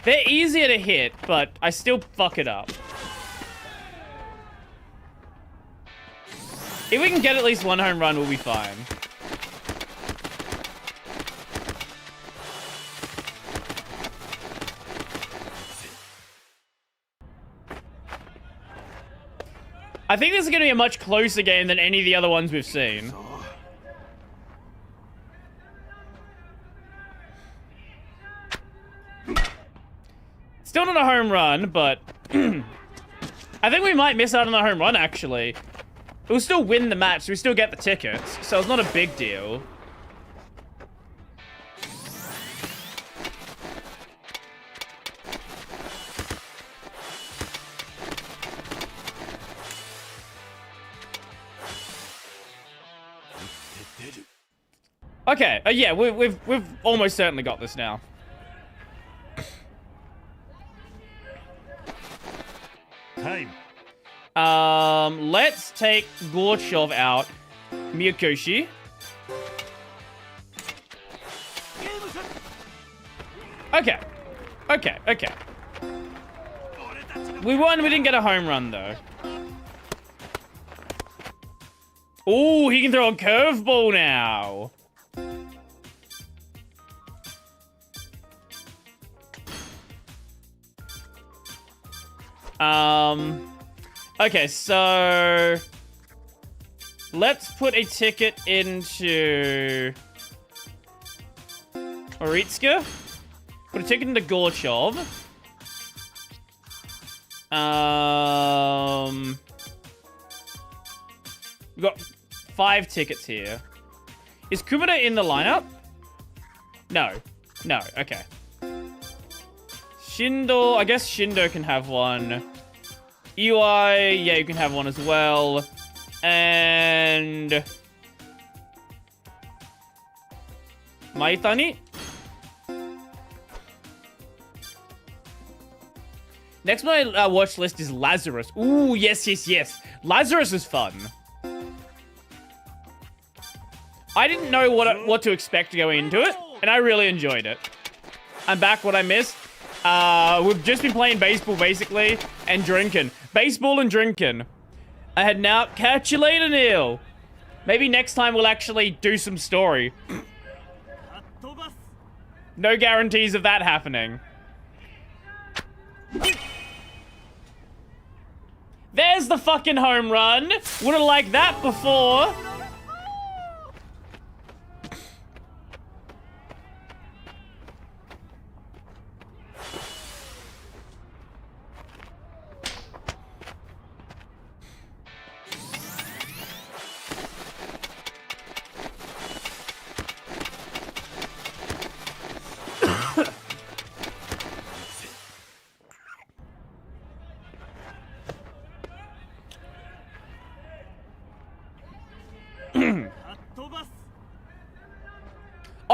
they're easier to hit, but I still fuck it up. If we can get at least 1 home run, we'll be fine. I think this is going to be a much closer game than any of the other ones we've seen. Still not a home run, but I think we might miss out on a home run, actually. We'll still win the match, so we still get the tickets, so it's not a big deal. Okay, yeah, we've almost certainly got this now. Time. Let's take Gorchov out. Miyakoshi. Okay. We won, we didn't get a home run, though. Ooh, he can throw a curveball now. Okay, so let's put a ticket into Oritska. Put a ticket into Gorchov. We've got 5 tickets here. Is Kumada in the lineup? No, okay. Shindo, I guess Shindo can have one. Iwai, yeah, you can have one as well. And Maitani? Next on my watch list is Lazarus. Ooh, yes. Lazarus is fun. I didn't know what to expect going into it, and I really enjoyed it. I'm back. What I missed? We've just been playing baseball, basically, and drinking. Baseball and drinking. I had now. Catch you later, Neil. Maybe next time we'll actually do some story. No guarantees of that happening. There's the fucking home run. Would've liked that before.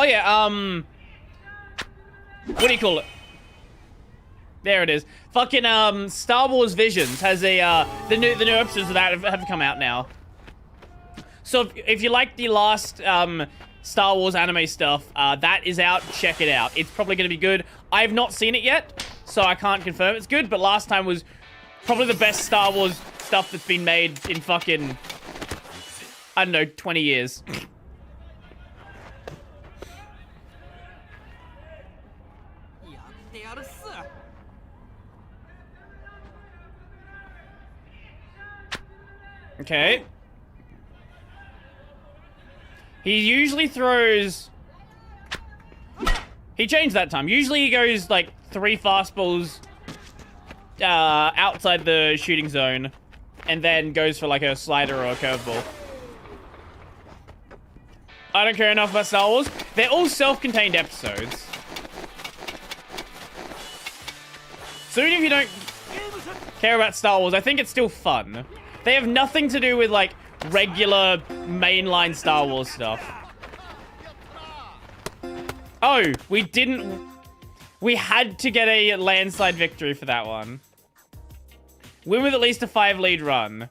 yeah, what do you call it? There it is. Fucking, Star Wars Visions has a, the new episodes of that have come out now. So if you like the last, Star Wars anime stuff, that is out. Check it out. It's probably going to be good. I have not seen it yet, so I can't confirm it's good, but last time was probably the best Star Wars stuff that's been made in fucking, I don't know, 20 years. Okay. He usually throws... He changed that time. Usually he goes, like, 3 fastballs outside the shooting zone and then goes for, like, a slider or a curveball. I don't care enough about Star Wars. They're all self-contained episodes. So even if you don't care about Star Wars, I think it's still fun. They have nothing to do with, like, regular mainline Star Wars stuff. Oh, we didn't... We had to get a landslide victory for that one. Win with at least a 5-lead run.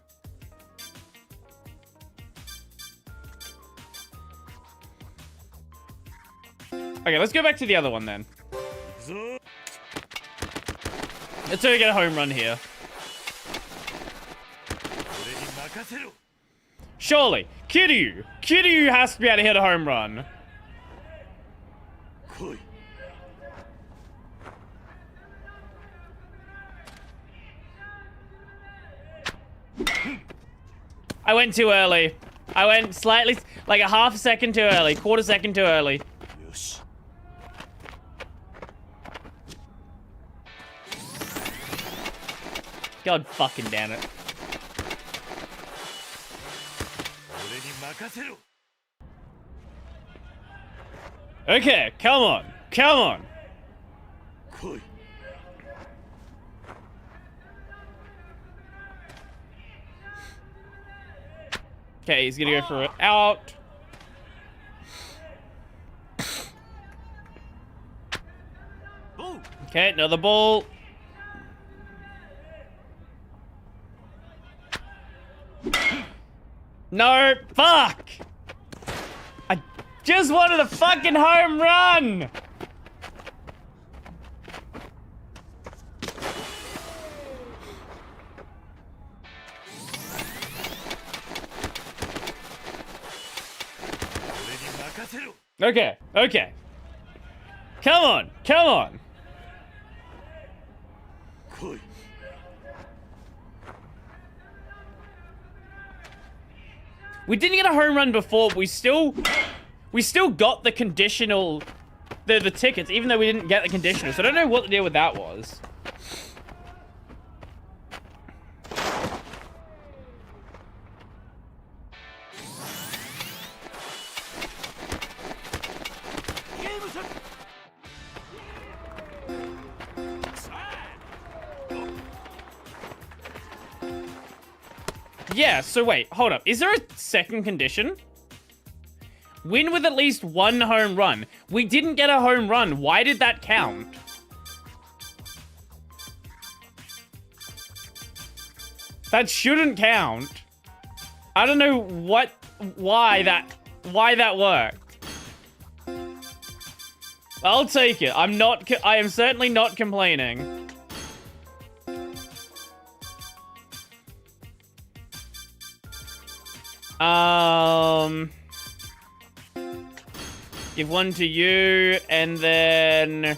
Okay, let's go back to the other one then. Let's try to get a home run here. Surely, Kiryu has to be able to hit a home run. I went too early. I went slightly, like a half a second too early, quarter second too early. God fucking damn it. Okay, come on. Come on. Okay, he's gonna go for it out. Okay, another ball. No, fuck! I just wanted a fucking home run! Okay, okay. Come on, come on. We didn't get a home run before, but we still got the conditional, the tickets, even though we didn't get the conditional. So I don't know what the deal with that was. Yeah, so wait, hold up. Is there a second condition? Win with at least 1 home run. We didn't get a home run. Why did that count? That shouldn't count. I don't know why that worked. I'll take it. I am certainly not complaining. Give 1 to you, and then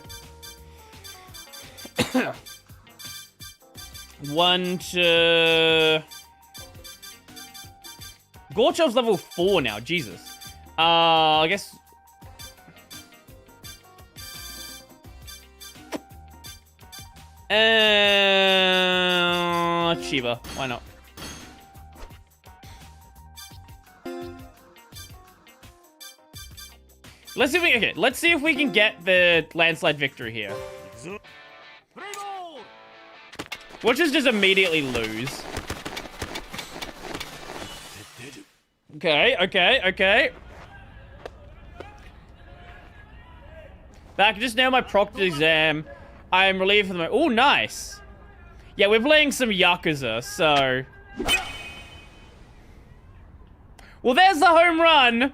1 to Gorchov's level 4 now. Jesus. I guess. Chiba. Why not? Let's see if we can get the landslide victory here. Watch us just immediately lose. Okay, okay, okay. Back just now my proctored exam. I am relieved for the moment. Oh, nice. Yeah, we're playing some Yakuza, so... Well, there's the home run.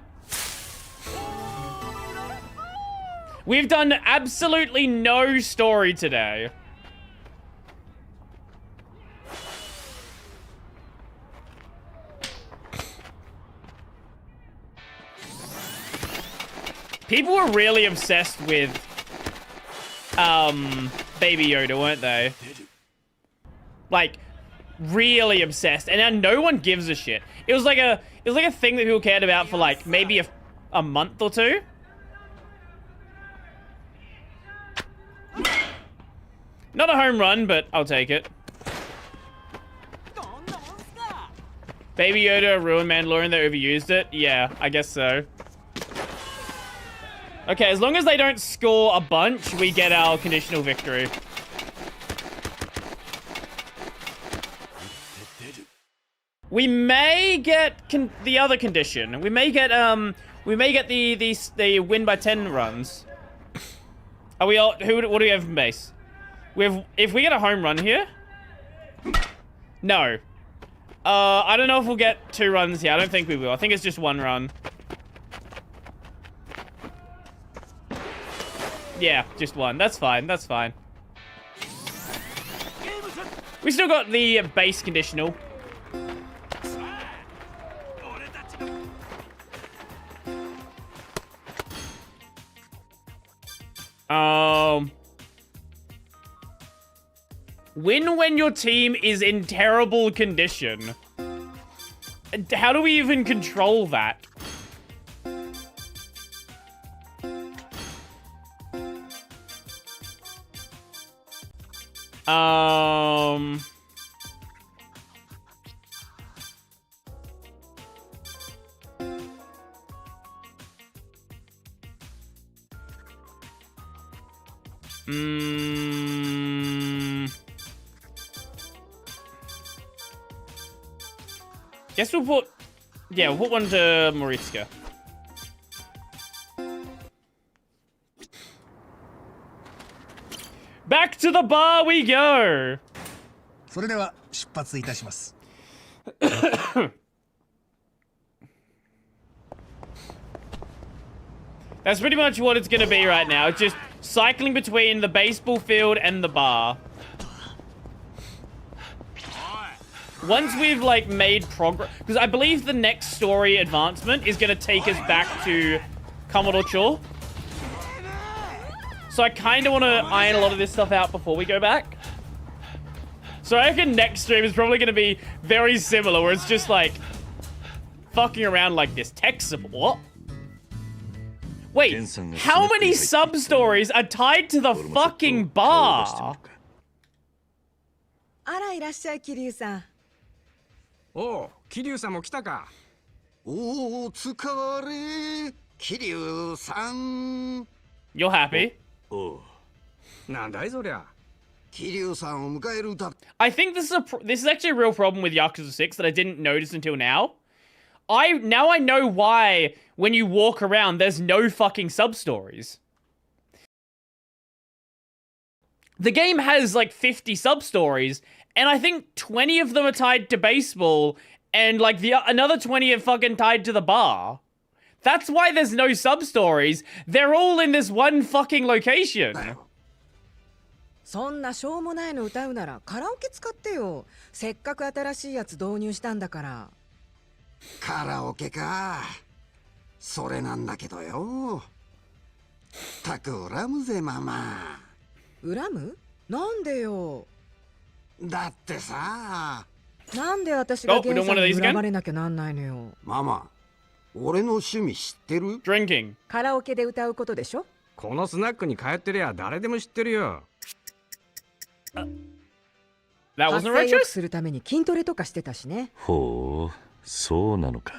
We've done absolutely no story today. People were really obsessed with, Baby Yoda, weren't they? Like, really obsessed. And now no one gives a shit. It was like a thing that people cared about for like maybe a month or two. Not a home run, but I'll take it. Baby Yoda ruined Mandalorian, they overused it? Yeah, I guess so. Okay, as long as they don't score a bunch, we get our conditional victory. We may get the other condition. We may get the win by 10 runs. Are we all? What do we have from base? If we get a home run here. No. I don't know if we'll get 2 runs here. I don't think we will. I think it's just 1 run. Yeah, just 1. That's fine. That's fine. We still got the base conditional. Win when your team is in terrible condition. How do we even control that? Guess we'll put... Yeah, we'll put one to Moritsuka. Back to the bar we go! それでは出発いたします。That's pretty much what it's gonna be right now. It's just cycling between the baseball field and the bar. Once we've, like, made progress... Because I believe the next story advancement is gonna take us back to Commodore Chaw. So I kind of want to iron a lot of this stuff out before we go back. So I reckon next stream is probably going to be very similar, where it's just, like, fucking around like this. Tech support? Wait, how many sub-stories are tied to the fucking bar? あらいらっしゃい、桐生さん。おう、桐生さんも来たか。お疲れ、桐生さん。 You're happy? なんだいそりゃ。桐生さんを迎える歌。 I think this is actually a real problem with Yakuza 6 that I didn't notice until now. Now I know why when you walk around there's no fucking sub-stories. The game has like 50 sub-stories, and I think 20 of them are tied to baseball, and like another 20 are fucking tied to the bar. That's why there's no sub-stories. They're all in this one fucking location. そんなしょうもないの歌うならカラオケ使ってよ。せっかく新しいやつ導入したんだから。カラオケか。それなんだけどよ。たく恨むぜママ。恨む？なんでよ。だってさ。なんで私がゲンさんに恨まれなきゃなんないのよ。ママ。俺の趣味知ってる？ Drinking。カラオケで歌うことでしょ？このスナックに通ってりゃ誰でも知ってるよ。発声良くするために筋トレとかしてたしね。ほう、そうなのか。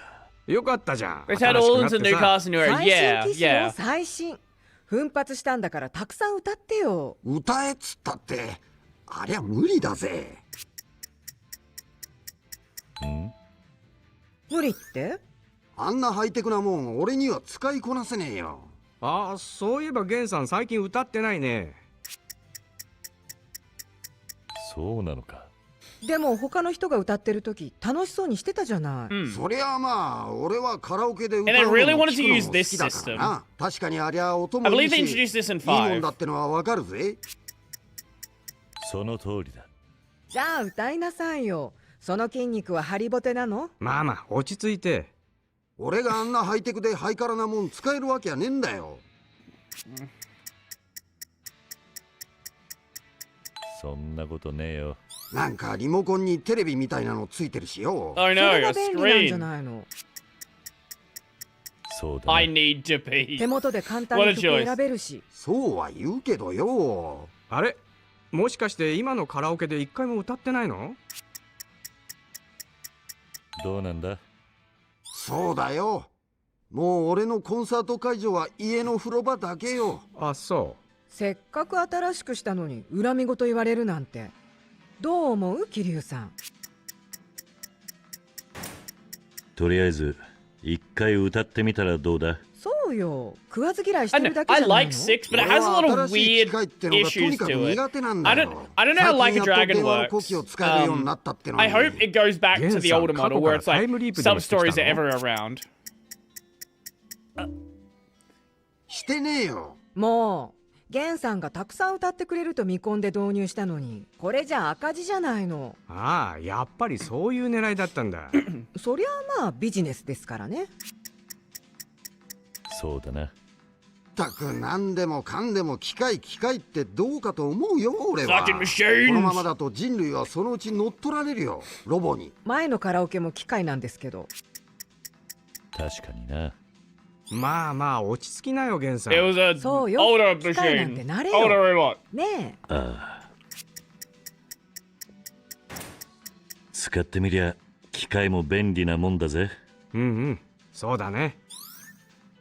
よかったじゃん。It's had all into new cars and new yeah, yeah. 最新。奮発したんだからたくさん歌ってよ。歌えっつったって、ありゃ無理だぜ。無理って？あんなハイテクなもん俺には使いこなせねえよ。ああ、そういえばゲンさん最近歌ってないね。そうなのか。でも他の人が歌ってる時楽しそうにしてたじゃない。そりゃまあ俺はカラオケで歌う And の they も really 聞 wanted く to の use も this 好きだから system. な。確かにありゃ音 I もいい believe し they introduced this in いいもん 5. だってのはわかるぜ。その通りだ。じゃあ歌いなさいよ。その筋肉はハリボテなの？まあまあ落ち着いて。俺があんなハイテクでハイカラなもん使えるわけやねえんだよ。そんなことねえよ。なんかリモコンにテレビみたいなのついてるしよ。 I そ know, れ a が便利なんじゃ screen. ないの？そうだな。 I need to be. 手元で簡単 What a に曲 choice. 選べるし。そうは言うけどよ。あれ、もしかして今のカラオケで一回も歌ってないの？どうなんだ？そうだよ。もう俺のコンサート会場は家の風呂場だけよ。あ、そう。せっかく新しくしたのに恨み事言われるなんて。どう思う桐生さん？とりあえず一回歌ってみたらどうだ？そうよ。食わず嫌いして I, るだけ I じゃない like の？ 6, but it has a lot of 新しい weird 機械ってのがと issues にかく to it. 苦手なん I だ don't, よ。 I don't know how Like a 最近やっと Dragon 電話の works. 呼気を使えるようになったってのに。 I hope it goes back to the old model where it's like sub stories are ever around. してねえよ。もうゲンさんがたくさん歌ってくれると見込んで導入したのに、これじゃ赤字じゃないの。ああ、やっぱりそういう狙いだったんだ。そりゃあまあビジネスですからね。そうだな。たく何でもかんでも機械ってどうかと思うよ俺は。 Fucking machines. このままだと人類はそのうち乗っ取られるよ、ロボに。前のカラオケも機械なんですけど。確かにな。まあまあ落ち着きなよゲンさん。 It was a そうよ。 older 機械なんて machine. なれ Older よ。 robot. ねえ。ああ。使ってみりゃ機械も便利なもんだぜ。うんうん、そうだね。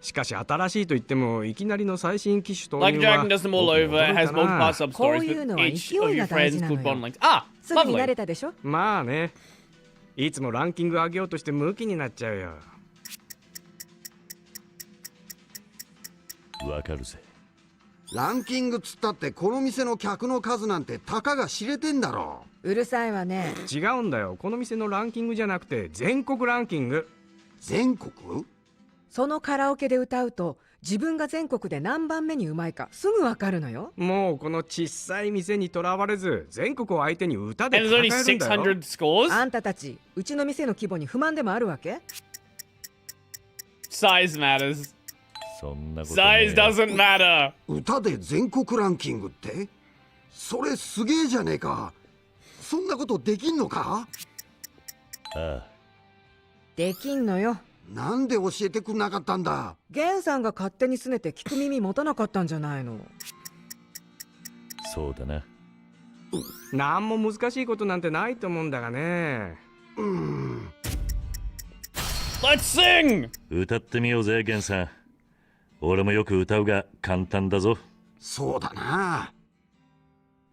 しかし新しいと言ってもいきなりの最新機種と Like いうは Dragon does them all over. It has multiple sub こう stories いうの with は each 勢 of い your が大 friends 事な called の bond よ。 links. Ah, すぐに慣 lovely. れたでしょ？まあね、いつもランキング上げようとしてムキになっちゃうよ。わかるぜ。ランキングつったってこの店の客の数なんてたかが知れてんだろ。うるさいわね。違うんだよ。この店のランキングじゃなくて全国ランキング。全国？そのカラオケで歌うと自分が全国で何番目にうまいかすぐわかるのよ。もうこの小さい店にとらわれず全国を相手に歌で And 戦 there's え only るんだよ。 600 scores? あんたたちうちの店の規模に不満でもあるわけ？ Size matters. そんなことねえ Size doesn't matter. 歌で全国ランキングって？それすげえじゃねえか。そんなことできんのか？ああ。できんのよ。なんで教えてくんなかったんだ。ゲンさんが勝手に拗ねて聞く耳持たなかったんじゃないの。そうだな。なんも難しいことなんてないと思うんだがね。Let's sing! 歌ってみようぜゲンさん。俺もよく歌うが簡単だぞ。そうだな。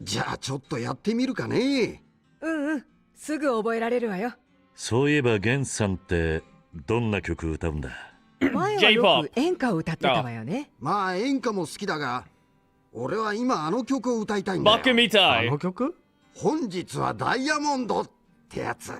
じゃあちょっとやってみるかね。うんうん、すぐ覚えられるわよ。そういえばゲンさんってどんな曲歌うんだ？前はよく演歌を歌ってたわよね。まあ演歌も好きだが、俺は今あの曲を歌いたいんだよ。バカみたい。あの曲？本日はダイヤモンドってやつ。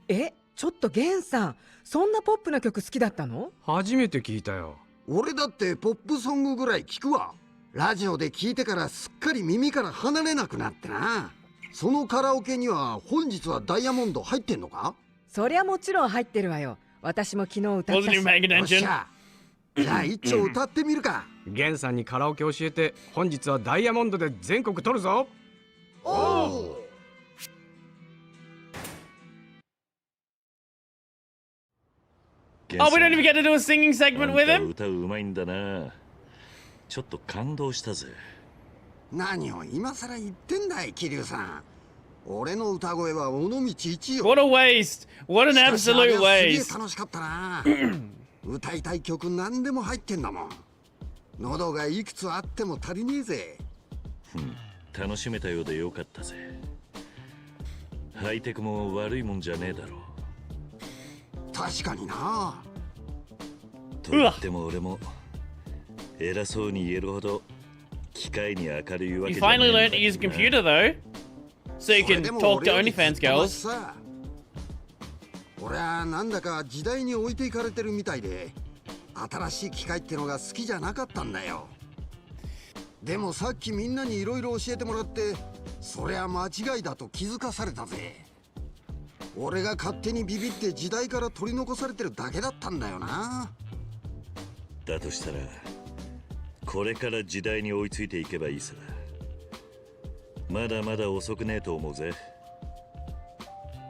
ちょっとゲンさん、そんなポップな曲好きだったの？初めて聞いたよ。俺だってポップソングぐらい聞くわ。ラジオで聞いてからすっかり耳から離れなくなってな。そのカラオケには本日はダイヤモンド入ってんのか？そりゃもちろん入ってるわよ。私も昨日歌ったし。よっしゃ。じゃあ一丁歌ってみるか。ゲンさんにカラオケ教えて本日はダイヤモンドで全国取るぞ。おお。Oh, we don't even get to do a singing segment with him? 歌うまいんだな。ちょっと感動したぜ。何を今さら言ってんだい、桐生さん。俺の歌声は尾道一よ。 What a waste! What an absolute す waste! げえ楽しかったな。歌いたい曲何でも入ってんだもん。喉がいくつあっても足りねえぜ。楽しめたようでよかったぜ。ハイテクも悪いもんじゃねえだろう。確かにな。と言っても俺も偉そうに言えるほど機械に明るいわけ You じゃない finally んだ learned to use a computer though, so you can talk to OnlyFans girls. 俺はなんだか時代に置いていかれてるみたいで、新しい機械ってのが好きじゃなかったんだよ。でもさっきみんなにいろいろ教えてもらって、そりゃ間違いだと気づかされたぜ。俺が勝手にビビって時代から取り残されてるだけだったんだよな。だとしたらこれから時代に追いついていけばいいさ。まだまだ遅くねえと思うぜ。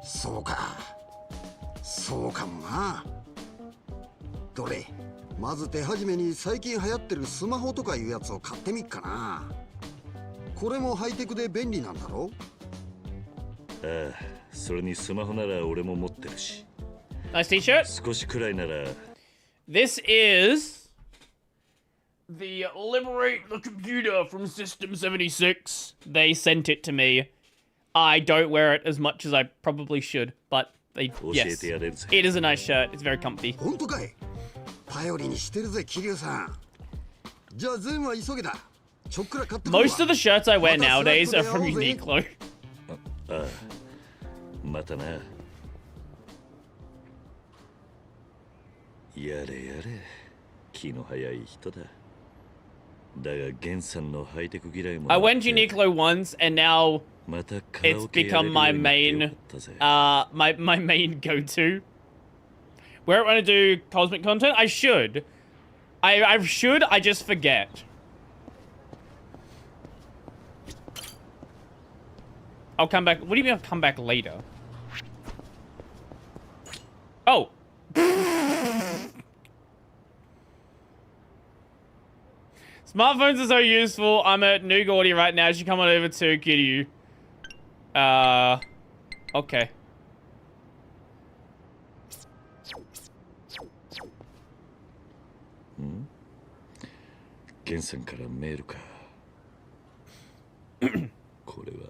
そうか、そうかもな。どれ、まず手始めに最近流行ってるスマホとかいうやつを買ってみっかな。これもハイテクで便利なんだろ？ああ、それにスマホなら俺も持ってるし。Nice t-shirt. 少しくらいなら。This is the Liberate the Computer from System 76. They sent it to me. I don't wear it as much as I probably should, but yes, it is a nice shirt. It's very comfy. 本当かい？頼りにしてるぜ、桐生さん。じゃあ全は急げだ。ちょっくら買ってくるわ。Most of the shirts I wear nowadays are from Uniqlo. ああ、またな。やれやれ、気の早い人だ。だがゲンさんのハイテク嫌いも。I went Uniqlo once, and now it's become my main, my main go-to. Where I want to do cosmic content, I should. I should. I just forget. I'll come back. What do you mean I'll come back later? Oh. Smartphones are so useful. I'm at New Gordy right now. You should come on over to Kiryu. Okay. ゲンさんからメールか。これは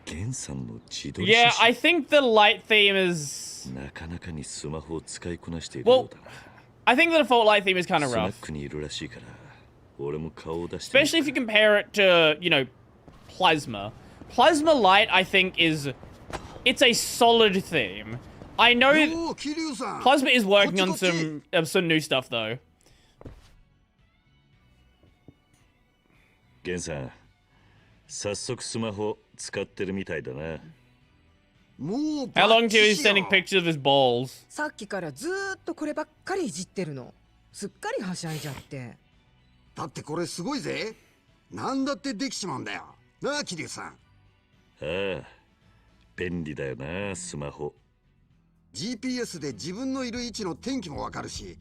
ゲンさんの自撮り写 Yeah, 真。 I think the light theme is. なかなかにスマホを使いこなしているようだな。 I think the default light theme is kind of スナッ rough. クにいるらしいから、俺も顔を出して。 Especially if you compare it to, you know, Plasma. Plasma Light, I think, is... It's a solid theme. I know Plasma is working on some new stuff, though. ゲンさん、早速スマホ使ってるみたいだな。 How long till he's sending pictures of his balls? さっきからずーっとこればっかりいじってるの。すっかりはしゃいじゃって。だってこれすごいぜ。なんだってできちまうんだよ。なあ、桐生さん。ああ、便利だよな、スマホ。GPS で自分のいる位置の天気もわかるし、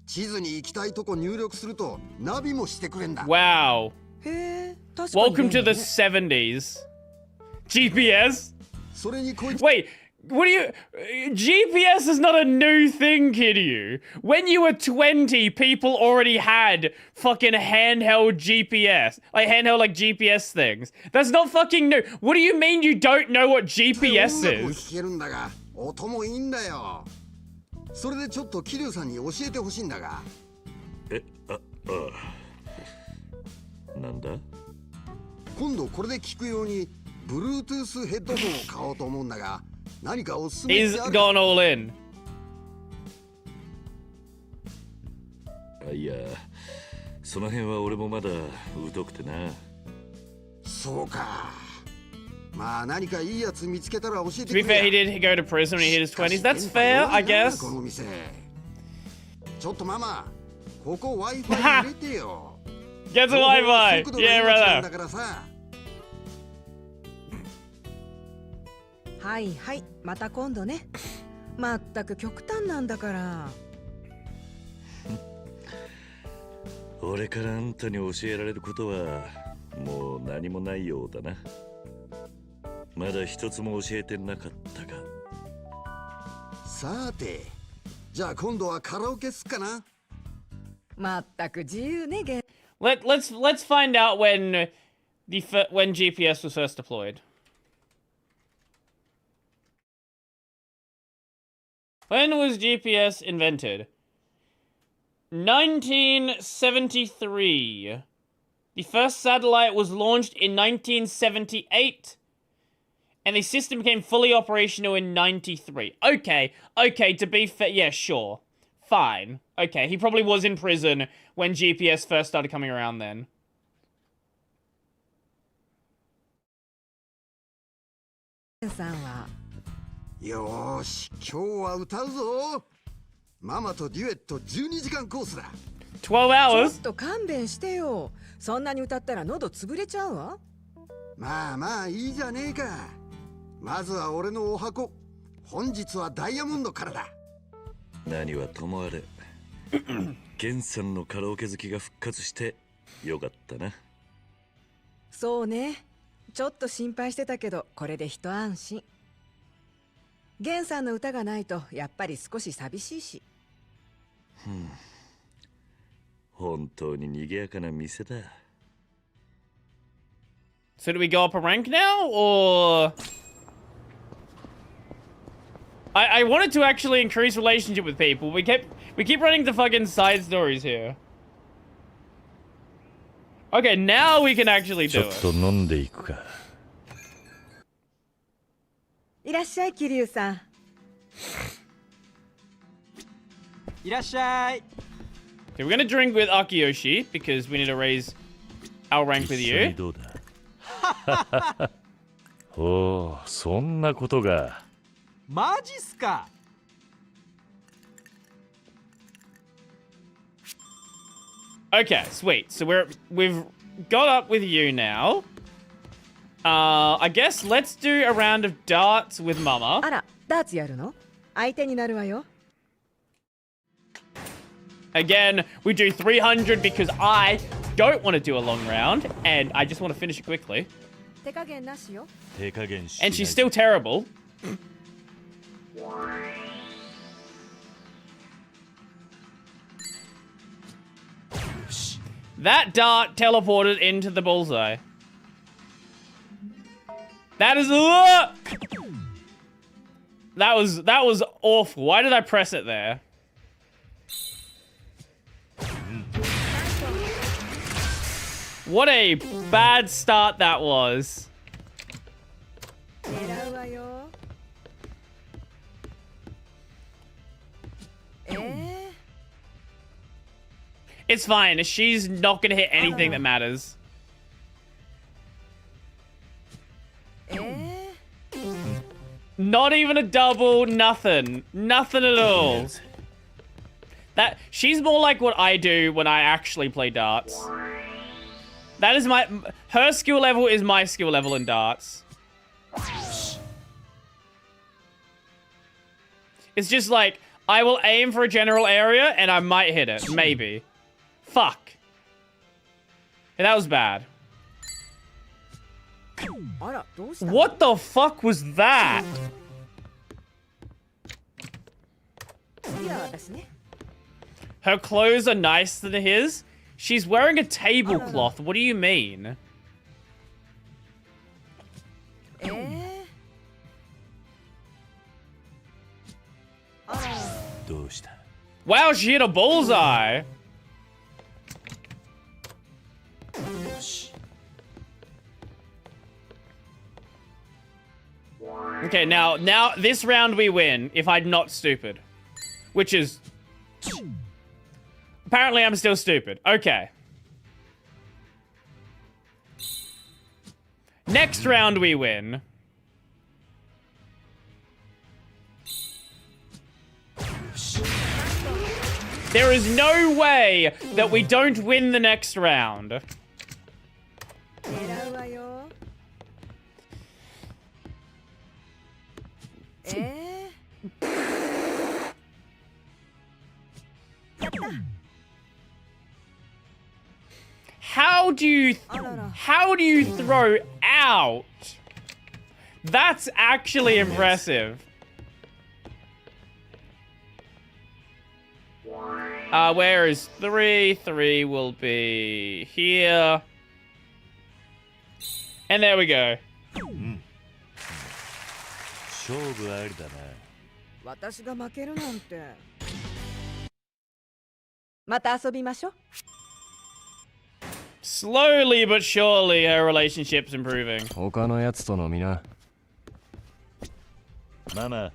地図に行きたいとこ入力するとナビもしてくれんだ。Wow. へえ、確かに。 Welcome to the 70s. GPS? それにこいつ。 Wait, what do you... GPS is not a new thing, Kiryu. When you were 20, people already had fucking handheld GPS. Like, handheld, like, GPS things. That's not fucking new. What do you mean you don't know what GPS 音楽も is? 聞けるんだが、音もいいんだよ。それでちょっと桐生さんに教えてほしいんだが。なんだ？今度これで聞くように Bluetooth ヘッドホンを買おうと思うんだが、何かおすすめ He's gone all in. いや、その辺は俺もまだ疎くてな。そうか。まあ何かいいやつ見つけたら教えて To be くれ。 fair, he did go to prison when he hit his 20s. That's fair, I guess. この店。ちょっとママ、ここ Wi-Fi 入れてよ。 Get the Wi-Fi. Yeah, brother. だからさ。はいはい、また今度ね。まったく極端なんだから。俺からあんたに教えられることはもう何もないようだな。まだ一つも教えてなかったが。さて、じゃあ今度はカラオケすっかな。まったく自由ね、ゲン。Let's find out when GPS was first deployed. When was GPS invented? 1973. The first satellite was launched in 1978. And the system became fully operational in 93. Okay, to be fair, yeah, sure. Fine. Okay, he probably was in prison when GPS first started coming around then. さんはよーし、今日は歌うぞ。ママとデュエット12時間コースだ。12 hours? ちょっと勘弁してよ。そんなに歌ったら喉潰れちゃうわ。まあまあいいじゃねえか。まずは俺のお箱。本日はダイヤモンドからだ。何はともあれ、ゲンさんのカラオケ好きが復活してよかったな。そうね。ちょっと心配してたけど、これで一安心。ゲンさんの歌がないとやっぱり少し寂しいし。本当に賑やかな店だ。So do we go up a rank now, or... I wanted to actually increase relationship with people. We keep running the fucking side stories here. Okay, now we can actually do it. ちょっと飲んでいくか。いらっしゃい、桐生さん。いらっしゃい。Okay, we're gonna drink with Akiyoshi because we need to raise our rank with you. どうだおお、そんなことが。マジっすか。Okay, sweet. So we've got up with you now. I guess let's do a round of darts with Mama. あら、ダーツやるの？相手になるわよ。Again, we do 300 because I don't want to do a long round and I just want to finish it quickly. 手加減なしよ。 And she's still terrible. That dart teleported into the bullseye. That is that was awful. Why did I press it there? What a bad start that was. It's fine. She's not gonna hit anything that matters. Not even a double, nothing. Nothing at all. She's more like what I do when I actually play darts. That is her skill level is my skill level in darts. It's just like, I will aim for a general area and I might hit it. Maybe. Fuck. Yeah, that was bad. What the fuck was that? Her clothes are nicer than his? She's wearing a tablecloth. What do you mean? Wow, she hit a bullseye. Okay, now this round we win if I'm not stupid. Which is... Apparently I'm still stupid. Okay. Next round we win. There is no way that we don't win the next round. How do you throw out? That's actually impressive. Where is 3? 3 will be here. And there we go. 勝負ありだな。私が負けるなんて。また遊びましょう。 Slowly but surely, her relationship's improving. 他のやつと飲みな。ママ。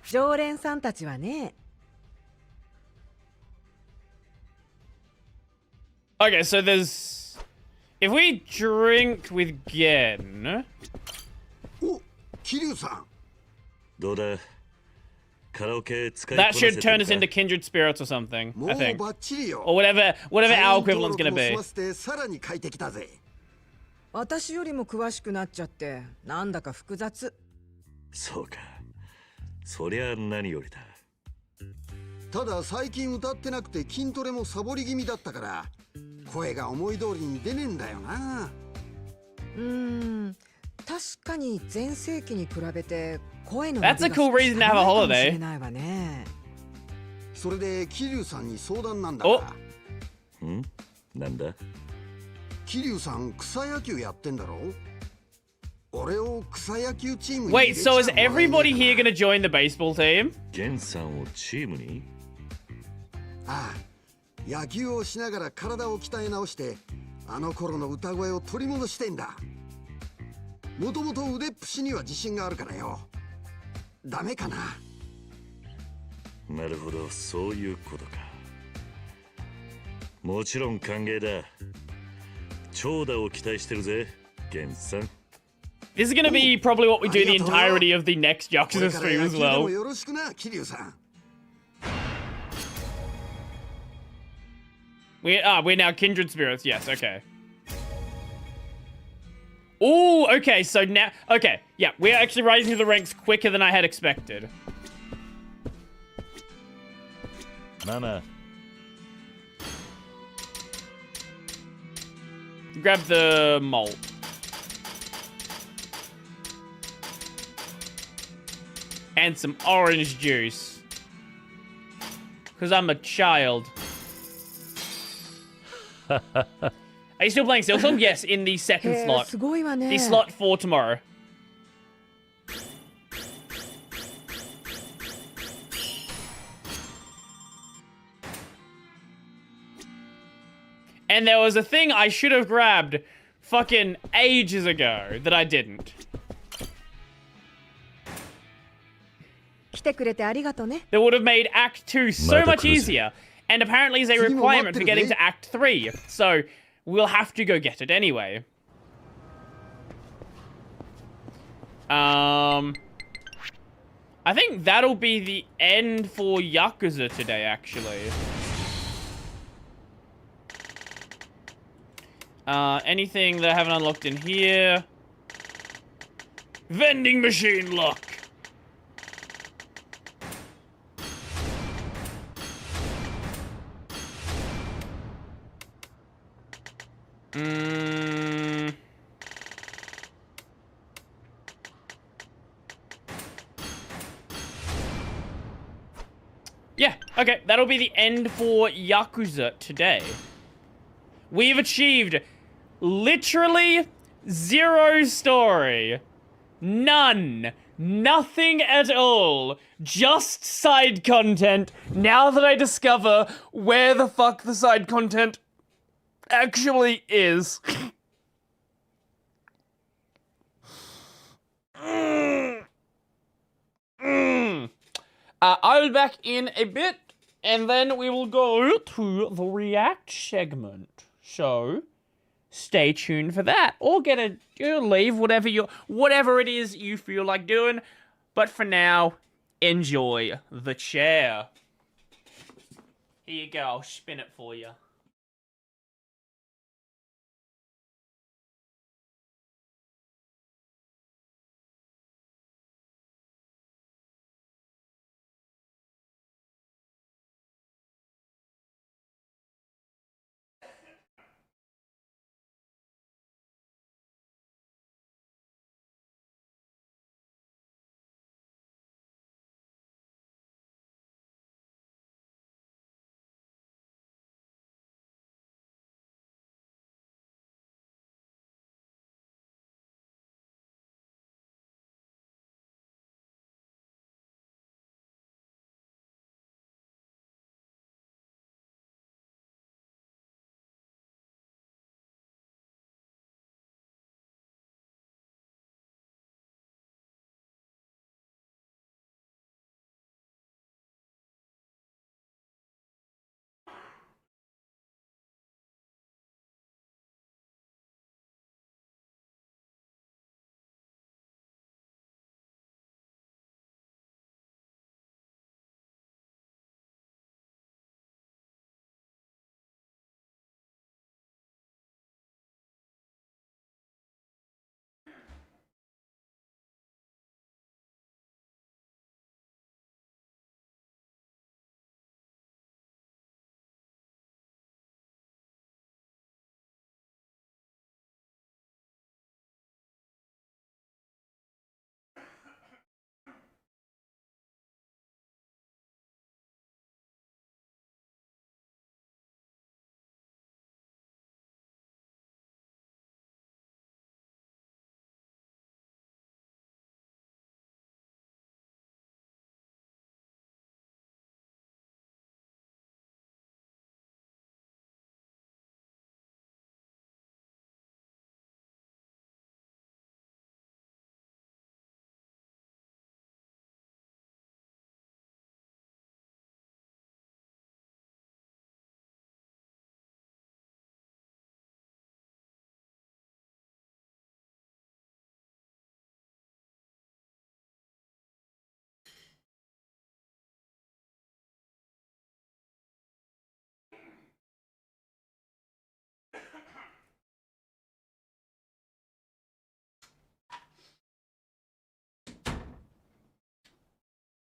常連さんたちはね。 Okay, so there's... If we drink with Gen... お、桐生さん。どうだカラオケ使い That こなせて should る turn us か into kindred spirits or something, も I う think. バッチリよ。 Or whatever our equivalent's gonna 会員登録 be. も済ませてさらに書いてきたぜ。私よりも詳しくなっちゃってなんだか複雑。そうかそりゃ何よりだ。ただ最近歌ってなくて筋トレもサボり気味だったから声が思い通りに出ねえんだよな。確かに前世紀に比べて声の That's a cool reason to have a holiday. ないわね。それで桐生さんに相談なんだが。ん？なんだ？桐生さん草野球やってんだろ？俺を草野球チームに Wait, so is everybody here gonna join the baseball team? ゲンさんをチームに？ああ、野球をしながら体を鍛え直してあの頃の歌声を取り戻してんだ。もともと腕っぷしには自信があるからよ。ダメかな。なるほど、そういうことか。もちろん歓迎だ。長打を期待してるぜ、ゲンさん。This is gonna be probably what we do the entirety of the next Yakuza stream as well. よろしくな、桐生さん。We're now kindred spirits. Yes, okay. Oh, okay. So now, okay, yeah, we're actually rising through the ranks quicker than I had expected. Mama. Grab the malt. And some orange juice. Because I'm a child. Are you still playing Silksong? Yes, in the second slot. The slot for tomorrow. And there was a thing I should have grabbed fucking ages ago that I didn't. 来てくれてありがとね。 That would have made Act 2 so much easier. And apparently is a requirement for getting to Act 3. So we'll have to go get it anyway. I think that'll be the end for Yakuza today, actually. Anything that I haven't unlocked in here? Vending machine lock. Yeah, okay, that'll be the end for Yakuza today. We've achieved literally 0 story. None. Nothing at all. Just side content. Now that I discover where the fuck the side content actually is. I'll be back in a bit, and then we will go to the react segment. So, stay tuned for that, or leave whatever it is you feel like doing. But for now, enjoy the chair. Here you go. I'll spin it for you.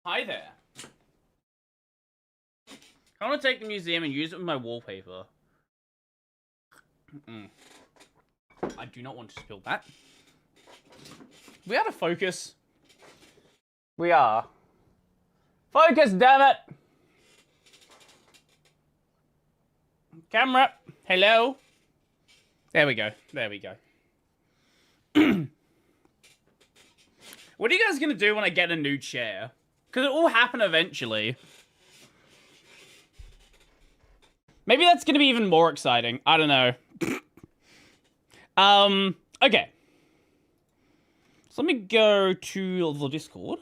Hi there. I want to take the museum and use it with my wallpaper. I do not want to spill that. We out of focus. We are. Focus, damn it! Camera, hello. There we go. There we go. What are you guys gonna do when I get a new chair? Because it will happen eventually. Maybe that's gonna be even more exciting. I don't know. Okay. So let me go to the Discord.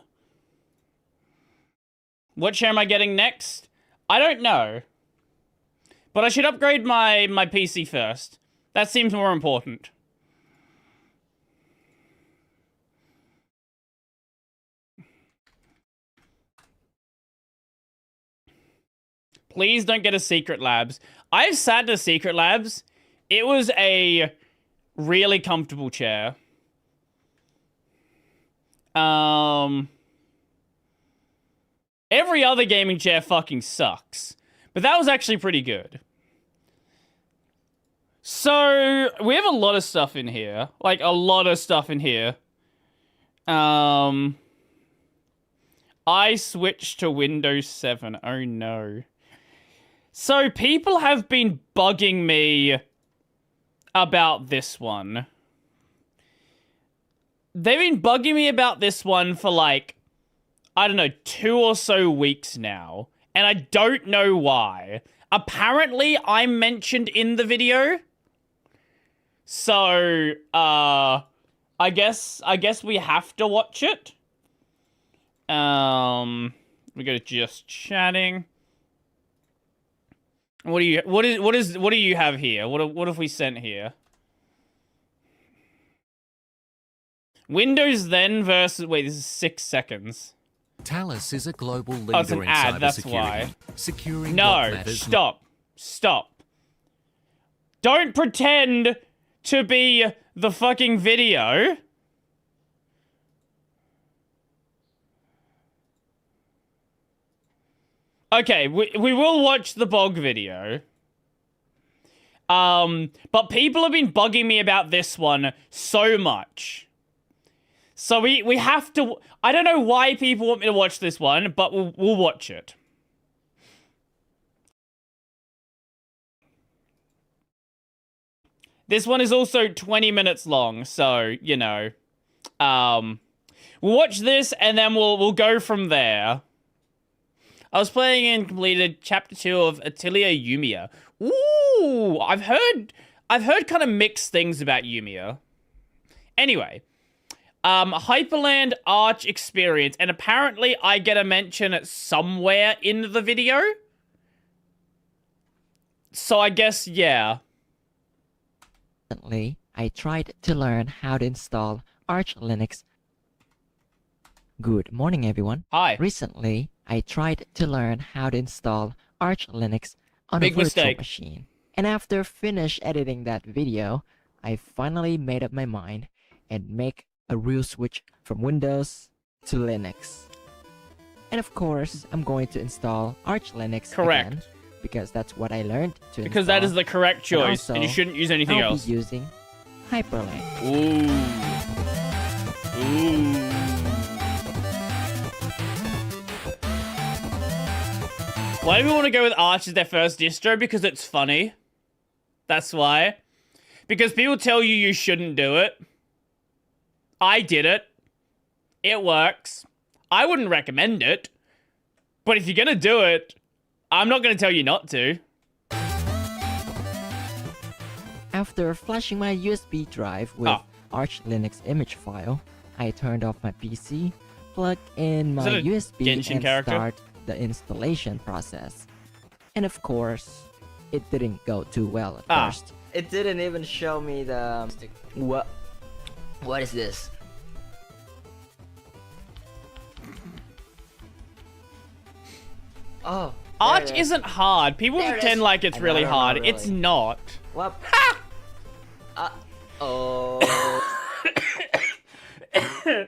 What chair am I getting next? I don't know. But I should upgrade my PC first. That seems more important. Please don't get a Secret Labs. I've sat in a Secret Labs. It was a really comfortable chair. Every other gaming chair fucking sucks. But that was actually pretty good. So, we have a lot of stuff in here. Like, a lot of stuff in here. I switched to Windows 7. Oh no. So, people have been bugging me about this one. They've been bugging me about this one for like, I don't know, 2 or so weeks now. And I don't know why. Apparently, I'm mentioned in the video. So, I guess we have to watch it. We go to just chatting. What do you have here? What have we sent here? Windows then versus... Wait, this is 6 seconds. Talos is a global leader Oh, it's an in ad, that's cybersecurity. why. Securing what No, matters stop. Don't pretend to be the fucking video. Okay, we will watch the bog video. But people have been bugging me about this one so much. So we have to... I don't know why people want me to watch this one, but we'll watch it. This one is also 20 minutes long, so, you know. We'll watch this, and then we'll go from there. I was playing and completed Chapter 2 of Atelier Yumiya. Ooh! I've heard kind of mixed things about Yumiya. Anyway. Hyperland Arch Experience, and apparently I get a mention somewhere in the video. So I guess, yeah. Recently, I tried to learn how to install Arch Linux. Good morning, everyone. Hi. Recently, I tried to learn how to install Arch Linux on Big a virtual mistake. machine. And after finish editing that video, I finally made up my mind and make a real switch from Windows to Linux. And of course, I'm going to install Arch Linux Correct. again, because that's what I learned to Because that install. is the correct choice, and you shouldn't use anything I'll else. be using Hyperland. Ooh. Why do we want to go with Arch as their first distro? Because it's funny. That's why. Because people tell you shouldn't do it. I did it. It works. I wouldn't recommend it. But if you're gonna do it, I'm not gonna tell you not to. After flashing my USB drive with Arch Linux image file, I turned off my PC, plugged in my Is that a USB Genshin and character? start the installation process. And of course, it didn't go too well at first. It didn't even show me the... What is this? Oh. Arch isn't hard. People There it pretend is. like it's I really don't know, hard. really. It's not. What? Oh.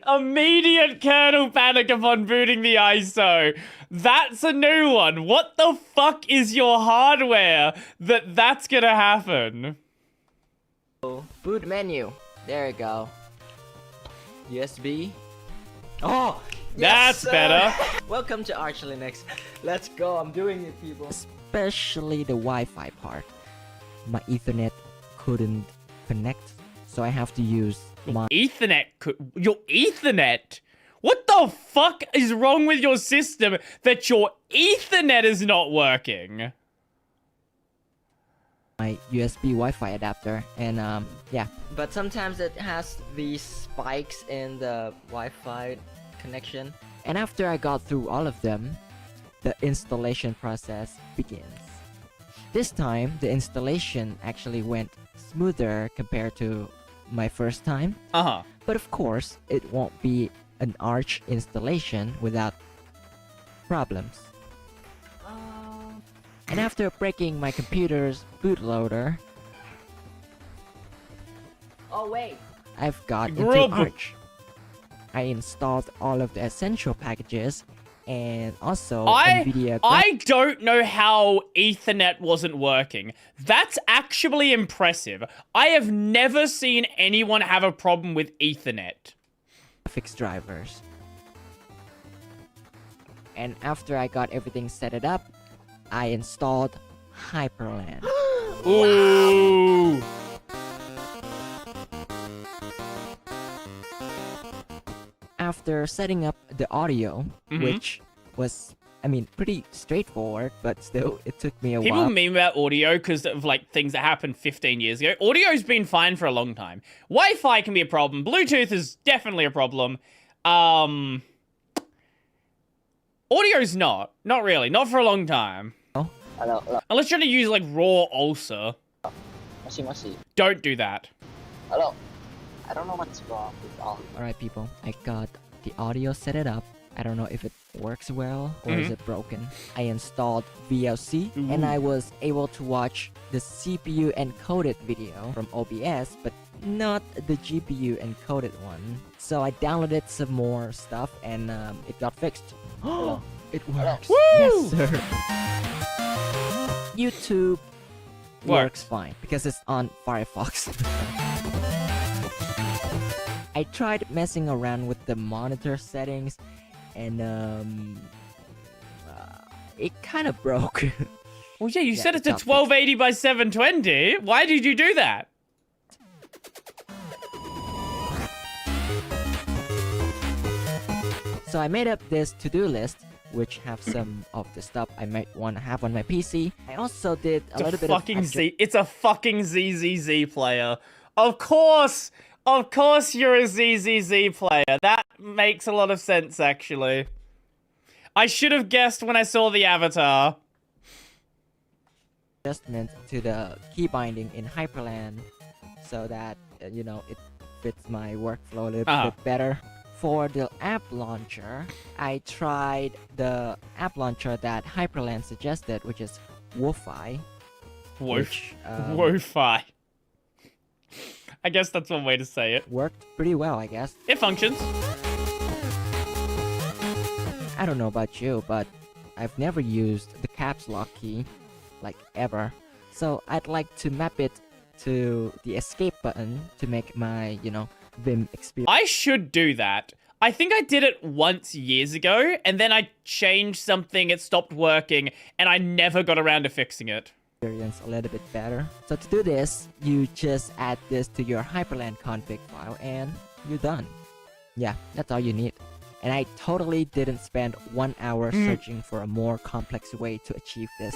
Immediate kernel panic upon booting the ISO. That's a new one. What the fuck is your hardware that's gonna happen? Boot menu. There you go. USB. Oh, that's better. Welcome to Arch Linux. Let's go. I'm doing it, people. Especially the Wi-Fi part. My Ethernet couldn't connect, so I have to use my Your Ethernet? What the fuck is wrong with your system that your Ethernet is not working? My USB Wi-Fi adapter, and yeah. But sometimes it has these spikes in the Wi-Fi connection. And after I got through all of them, the installation process begins. This time, the installation actually went smoother compared to my first time. But of course, it won't be an Arch installation without problems. And after breaking my computer's bootloader, I've got into Arch. I installed all of the essential packages and also NVIDIA. I don't know how Ethernet wasn't working. That's actually impressive. I have never seen anyone have a problem with Ethernet. Graphics drivers. And after I got everything set it up, I installed Hyperland. Ooh. After setting up the audio, which was, I mean, pretty straightforward, but still, it took me a People while. meme about audio because of like things that happened 15 years ago. Audio's been fine for a long time. Wi-Fi can be a problem. Bluetooth is definitely a problem. Audio's not. Not really. Not for a long time. Hello. Unless you're trying to use like raw ulcer. Don't do that. Hello. I don't know what's wrong with all. Alright, people. I got the audio set it up. I don't know if it works well or is it broken. I installed VLC and I was able to watch the CPU encoded video from OBS, but not the GPU encoded one. So I downloaded some more stuff and it got fixed. It works. Yes, sir. YouTube works fine because it's on Firefox. I tried messing around with the monitor settings and it kind of broke. Well, yeah, you set it to 1280 by 720. Why did you do that? So I made up this to-do list, which have some of the stuff I might want to have on my PC. I also did a little bit of It's a fucking ZZZ player. Of course you're a ZZZ player. That makes a lot of sense, actually. I should have guessed when I saw the avatar. adjustment to the key binding in Hyperland so that, you know, it fits my workflow a little bit better. For the app launcher, I tried the app launcher that Hyperland suggested, which is Wo-Fi. Wo-Fi. I guess that's one way to say it. Worked pretty well, I guess. It functions. I don't know about you, but I've never used the caps lock key, like ever. So I'd like to map it to the escape button to make my, you know, Vim experience. I should do that. I think I did it once years ago, and then I changed something, it stopped working, and I never got around to fixing it. Experience a little bit better. So to do this, you just add this to your Hyperland config file and you're done. Yeah, that's all you need. And I totally didn't spend 1 hour searching for a more complex way to achieve this.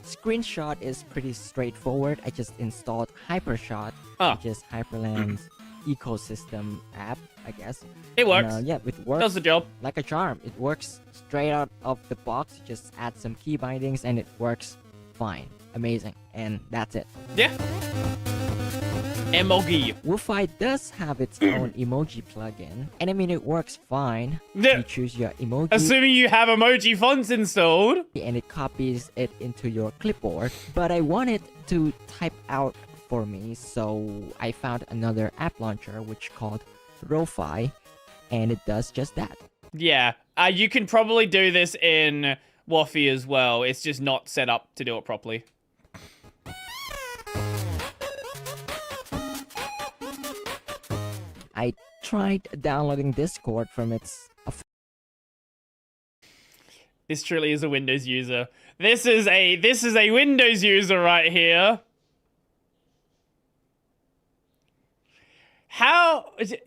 Screenshot is pretty straightforward. I just installed Hypershot, which is Hyperland's ecosystem app, I guess. It works. And, yeah, it works. Does the job. Like a charm. It works straight out of the box. You just add some key bindings and it works fine. Amazing. And that's it. Yeah. Emoji. Wo-Fi does have its own emoji plugin, and I mean it works fine. You choose your emoji. Assuming you have emoji fonts installed. And it copies it into your clipboard. But I wanted to type out for me, so I found another app launcher which called Rofi, and it does just that. Yeah, you can probably do this in Waffy as well. It's just not set up to do it properly. I tried downloading Discord from its... This truly is a Windows user. This is a Windows user right here.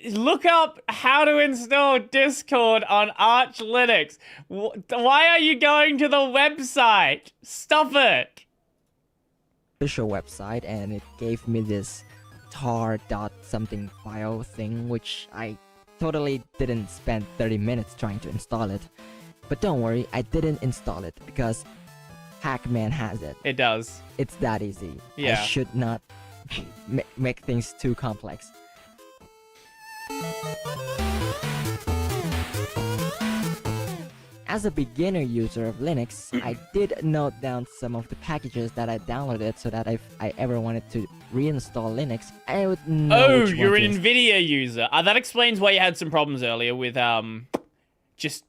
Look up how to install Discord on Arch Linux. Why are you going to the website? Stop it. official website, and it gave me this tar.something file thing, which I totally didn't spend 30 minutes trying to install it. But don't worry, I didn't install it because Hackman has it. It does. It's that easy. Yeah. I should not make things too complex. As a beginner user of Linux, I did note down some of the packages that I downloaded so that if I ever wanted to reinstall Linux, I would know Oh, which you're one an to NVIDIA user. That explains why you had some problems earlier with just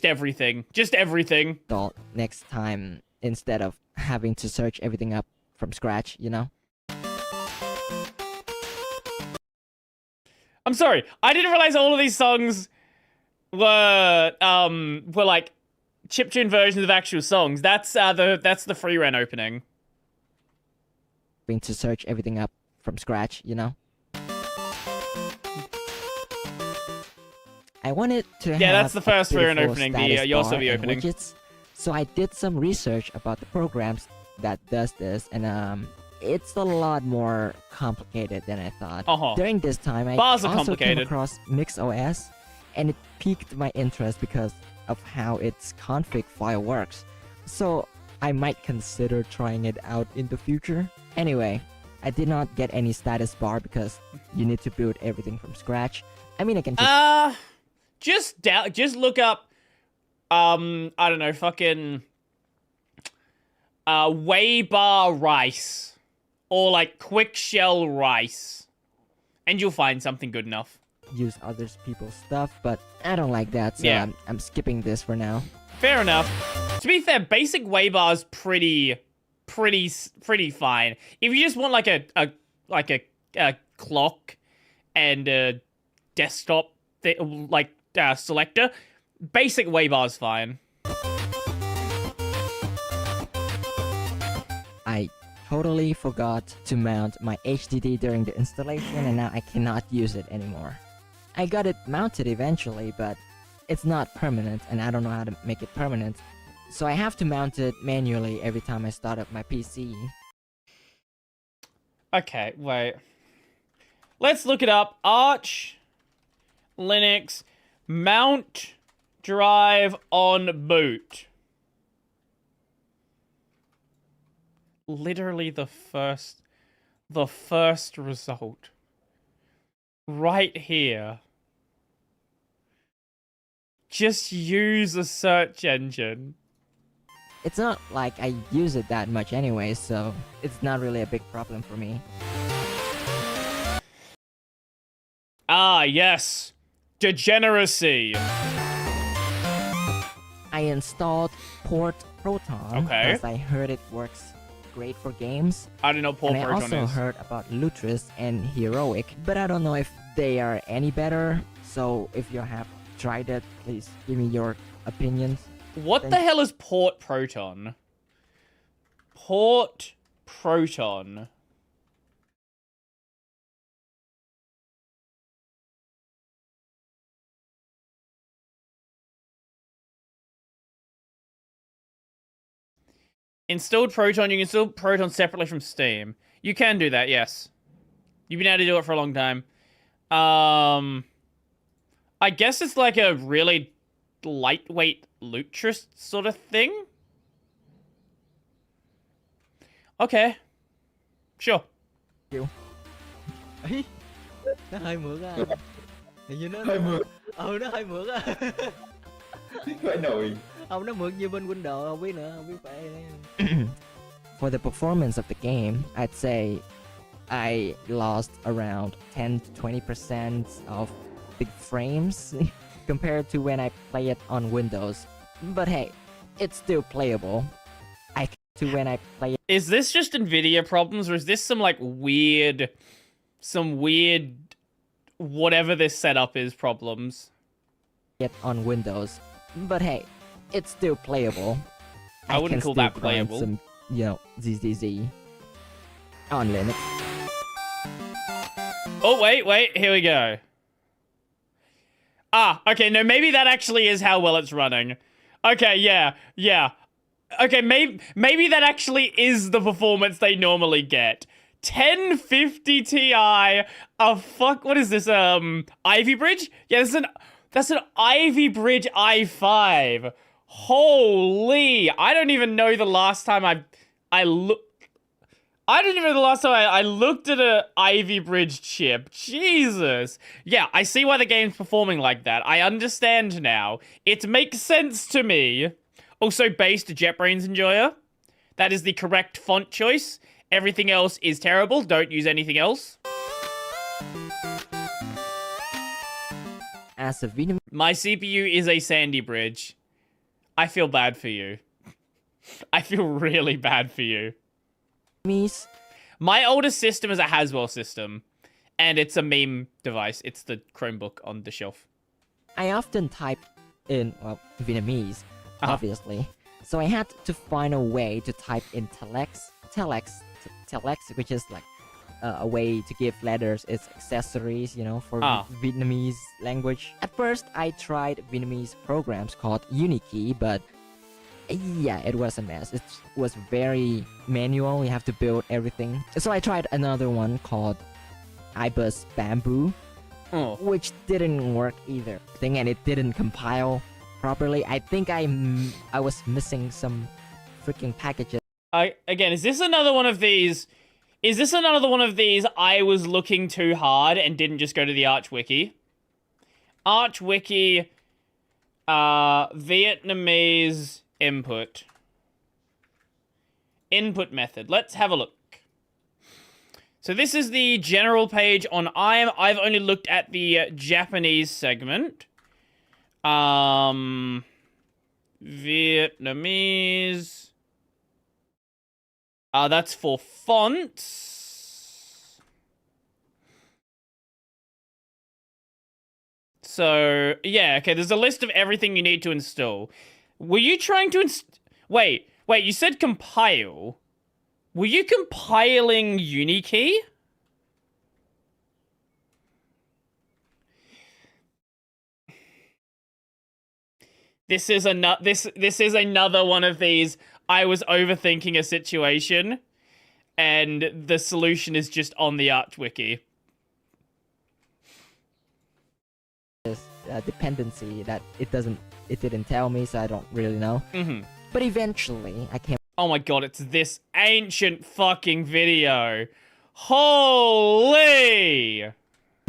everything. Just everything. install next time instead of having to search everything up from scratch, you know? I'm sorry. I didn't realize all of these songs were like chiptune versions of actual songs. That's the free rent opening. Having to search everything up from scratch, you know? I wanted to have that's the first free rent beautiful opening, the status Yosobi bar and opening. widgets. So I did some research about the programs that does this, and it's a lot more complicated than I thought. During this time, I Bars are also came complicated. across MixOS, and it piqued my interest because of how its config file works. So I might consider trying it out in the future. Anyway, I did not get any status bar because you need to build everything from scratch. I mean, I can just look up I don't know, fucking Waybar rice or like quick shell rice, and you'll find something good enough. use other people's stuff, but I don't like that, so Yeah. I'm skipping this for now. Fair enough. To be fair, basic Waybar's pretty fine. If you just want like a clock and a desktop selector, basic Waybar's fine. I totally forgot to mount my HDD during the installation, and now I cannot use it anymore. I got it mounted eventually, but it's not permanent, and I don't know how to make it permanent. So I have to mount it manually every time I start up my PC. Okay, wait. Let's look it up. Arch Linux mount drive on boot. Literally the first result. Right here. Just use a search engine. It's not like I use it that much anyway, so it's not really a big problem for me. Ah, yes. Degeneracy. I installed Port Proton Okay. because I heard it works great for games. I don't know Port and Proton I also is. heard about Lutris and Heroic, but I don't know if they are any better. So if you have tried it, please give me your opinions. What the hell is Port Proton? Port Proton. Installed Proton. You can install Proton separately from Steam. You can do that, yes. You've been able to do it for a long time. I guess it's like a really lightweight Lutris sort of thing. Okay. Sure. You. Nó hơi mượt á. Hình như nó Hơi mượt. nó hơi mượt á. Phải nồi. Ông nó mượt như bên Windows, không biết nữa, không biết phải. For the performance of the game, I'd say I lost around 10 to 20% of the frames compared to when I play it on Windows. But hey, it's still playable. When I play it. Is this just Nvidia problems, or is this some like weird whatever this setup is problems? It on Windows, but hey, it's still playable. I wouldn't call that playable. Some, ZZZ on Linux. Oh wait, here we go. Okay, no, maybe that actually is how well it's running. Okay, yeah. Okay, maybe that actually is the performance they normally get. 1050 Ti, what is this, Ivy Bridge? Yeah, that's an Ivy Bridge i5. Holy, I don't even know the last time I looked at a Ivy Bridge chip. Jesus. Yeah, I see why the game's performing like that. I understand now. It makes sense to me. Also based JetBrains Enjoyer. That is the correct font choice. Everything else is terrible. Don't use anything else. As a Vietnamese... My CPU is a Sandy Bridge. I feel bad for you. I feel really bad for you. My oldest system is a Haswell system. And it's a meme device. It's the Chromebook on the shelf. I often type in, Vietnamese. Obviously. So I had to find a way to type in telex, which is like a way to give letters its accessories, for Vietnamese language. At first, I tried Vietnamese programs called Unikey, but yeah, it was a mess. It was very manual. You have to build everything. So I tried another one called Ibis Bamboo, which didn't work either. And it didn't compile properly. I think I was missing some freaking packages. Again, is this another one of these? Is this another one of these? I was looking too hard and didn't just go to the Arch Wiki. Arch Wiki, Vietnamese input method. Let's have a look. So this is the general page on IM. I've only looked at the Japanese segment. Vietnamese. That's for fonts. So, yeah, okay, there's a list of everything you need to install. Were you trying to Wait, you said compile. Were you compiling Unikey? This is another one of these. I was overthinking a situation, and the solution is just on the Arch Wiki. This dependency that it didn't tell me, so I don't really know. But eventually, I came. Oh my god, it's this ancient fucking video. Holy!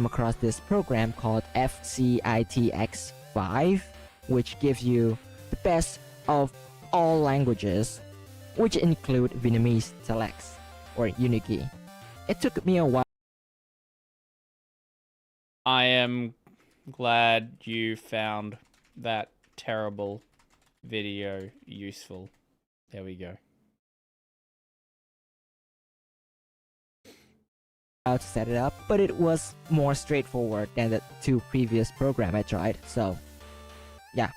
Across this program called FCITX5, which gives you the best of all languages, which include Vietnamese telex or Unikey. It took me a while. I am glad you found that terrible video useful. There we go. How to set it up, but it was more straightforward than the two previous programs I tried, so yeah.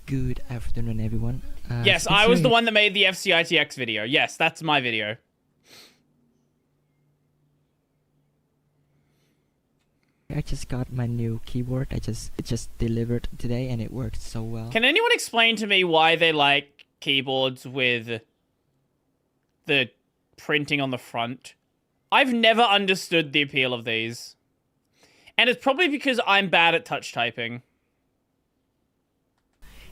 Good afternoon, everyone. Yes, I was the one that made the FCITX video. Yes, that's my video. I just got my new keyboard. It just delivered today, and it worked so well. Can anyone explain to me why they like keyboards with the printing on the front? I've never understood the appeal of these. And it's probably because I'm bad at touch typing.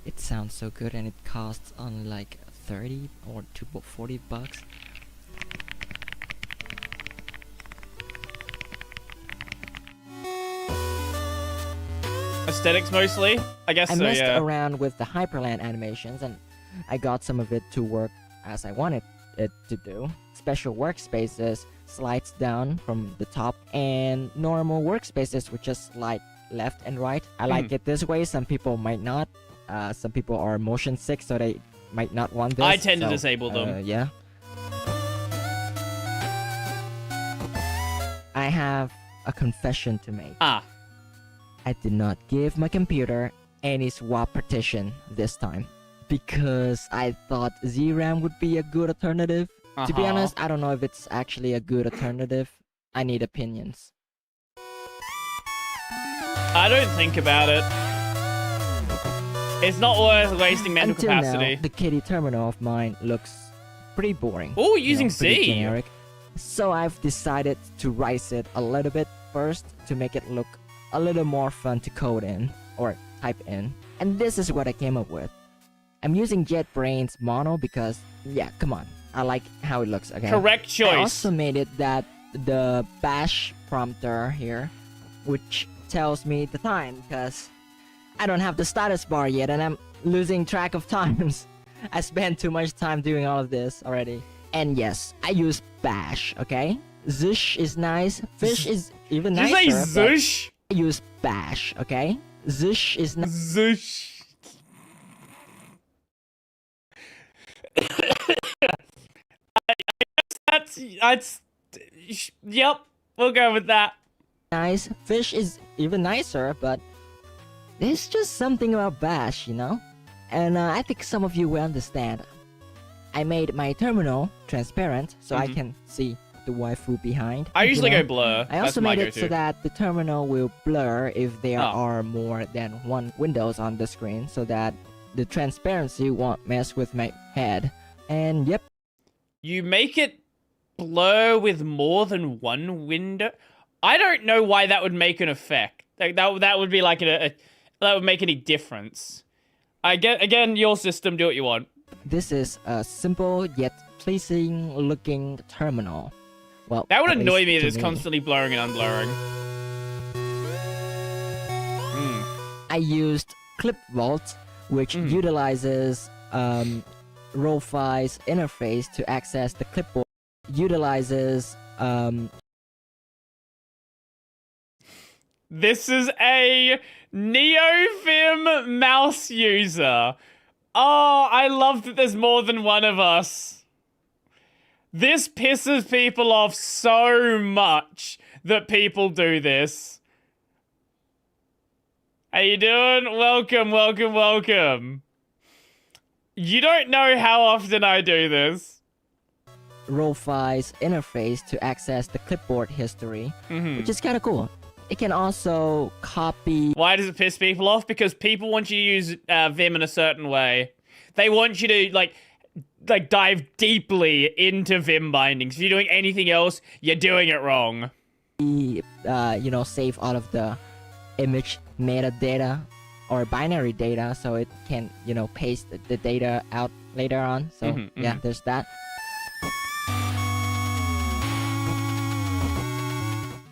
It sounds so good, and it costs only like 30 or $40. Aesthetics mostly? I guess I so, messed yeah. around with the Hyperland animations and I got some of it to work as I wanted it to do. Special workspaces slides down from the top, and normal workspaces would just slide left and right. I like it this way. Some people might not. Some people are motion sick, so they might not want this. I tend to disable them. Yeah. I have a confession to make. Ah. I did not give my computer any swap partition this time because I thought ZRAM would be a good alternative. To be honest, I don't know if it's actually a good alternative. I need opinions. I don't think about it. It's not worth wasting mental Until capacity. now, the kitty terminal of mine looks pretty boring. Oh, using pretty C. generic. So I've decided to rise it a little bit first to make it look a little more fun to code in or type in. And this is what I came up with. I'm using JetBrains Mono because, yeah, come on. I like how it looks, okay? Correct choice. I also made it that the bash prompter here, which tells me the time because I don't have the status bar yet and I'm losing track of times. I spent too much time doing all of this already. And yes, I use bash, okay? Zush is nice. Fish is even nicer. Did you say Zush? I use bash, okay? Zush is nice. Zush. That's yep, we'll go with that. Nice. Fish is even nicer, but there's just something about bash, you know? And I think some of you will understand. I made my terminal transparent so I can see the waifu behind. I usually you know? go blur. I also made it so that the terminal will blur if there are more than one windows on the screen so that the transparency won't mess with my head. And yep. You make it blur with more than one window? I don't know why that would make an effect. Like that would be like that would make any difference. Again, your system, do what you want. This is a simple yet pleasing looking terminal. Well, that would at annoy least me that to it's constantly blurring and unblurring. I used ClipVault, which utilizes Roll5's interface to access the clipboard. Utilizes This is a Neofim mouse user. Oh, I love that there's more than one of us. This pisses people off so much that people do this. How you doing? Welcome, welcome, welcome. You don't know how often I do this. Roll5's interface to access the clipboard history, which is kind of cool. It can also copy... Why does it piss people off? Because people want you to use Vim in a certain way. They want you to, like dive deeply into Vim bindings. If you're doing anything else, you're doing it wrong. You know, save all of the image metadata or binary data so it can, you know, paste the data out later on. So, yeah, there's that.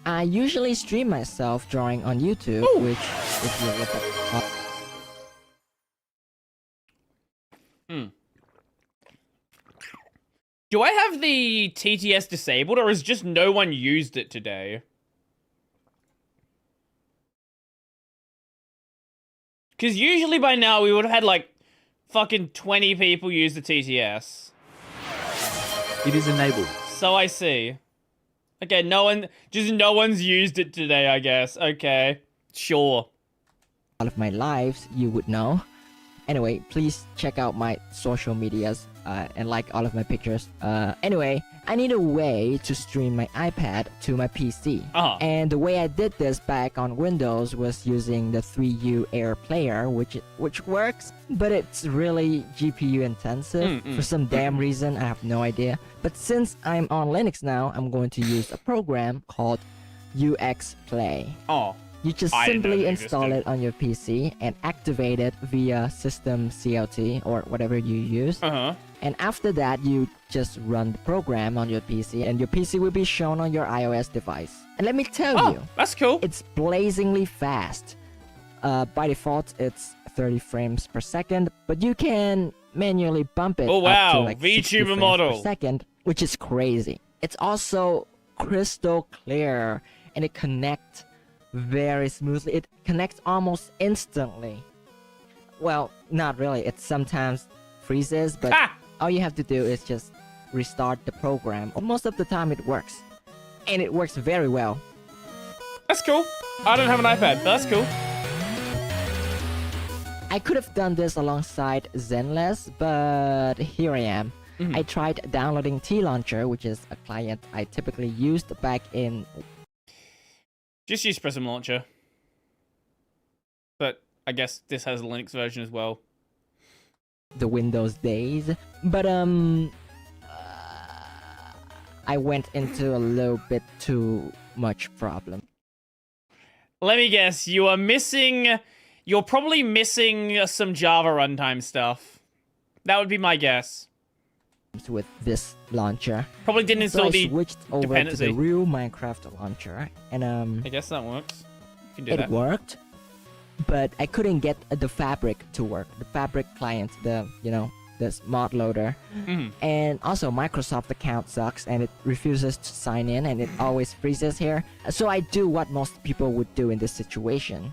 I usually stream myself drawing on YouTube, which, if you look at... Do I have the TTS disabled, or has just no one used it today? Because usually by now we would have had like fucking 20 people use the TTS. It is enabled. So I see. Okay, no one's used it today, I guess. Okay, sure. All of my lives, you would know. Anyway, please check out my social medias and like all of my pictures. Anyway, I need a way to stream my iPad to my PC. And the way I did this back on Windows was using the 3U Air Player, which works, but it's really GPU intensive for some damn reason. I have no idea. But since I'm on Linux now, I'm going to use a program called UX Play. You just simply install it on your PC and activate it via system CLT or whatever you use. And after that, you just run the program on your PC and your PC will be shown on your iOS device. And let me tell you, that's cool. It's blazingly fast. By default, it's 30 frames per second, but you can manually bump it Oh wow, up to like 60 VTuber frames model. per second, which is crazy. It's also crystal clear, and it connects very smoothly. It connects almost instantly. Well, not really. It sometimes freezes, but all you have to do is just restart the program. Most of the time it works, and it works very well. That's cool. I don't have an iPad, but that's cool. I could have done this alongside Zenless, but here I am. I tried downloading T-Launcher, which is a client I typically used back in... Just use Prism Launcher. But I guess this has a Linux version as well. ...the Windows days. But, I went into a little bit too much problem. Let me guess, you are missing... You're probably missing some Java runtime stuff. That would be my guess. With this launcher. Probably didn't install the I switched over dependency. to the real Minecraft launcher, and I guess that works. You can do it that. worked, but I couldn't get the Fabric to work. The Fabric client, this mod loader. And also Microsoft account sucks, and it refuses to sign in, and it always freezes here. So I do what most people would do in this situation.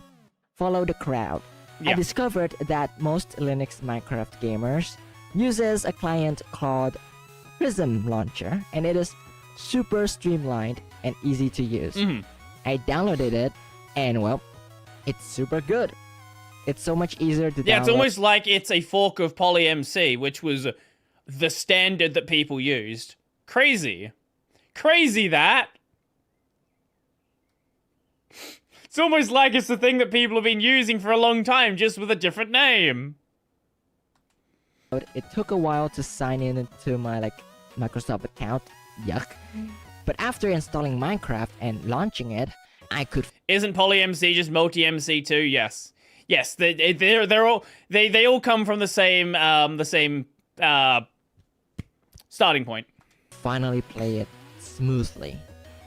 Follow the crowd. Yeah. I discovered that most Linux Minecraft gamers uses a client called Prism Launcher, and it is super streamlined and easy to use. I downloaded it, and well, it's super good. It's so much easier to download. Yeah, it's almost like it's a fork of PolyMC, which was the standard that people used. Crazy. Crazy that. It's almost like it's the thing that people have been using for a long time, just with a different name. It took a while to sign in into my Microsoft account. Yuck. But after installing Minecraft and launching it, I could... Isn't PolyMC just multi-MC too? Yes. Yes, they're all they all come from the same starting point. Finally play it smoothly.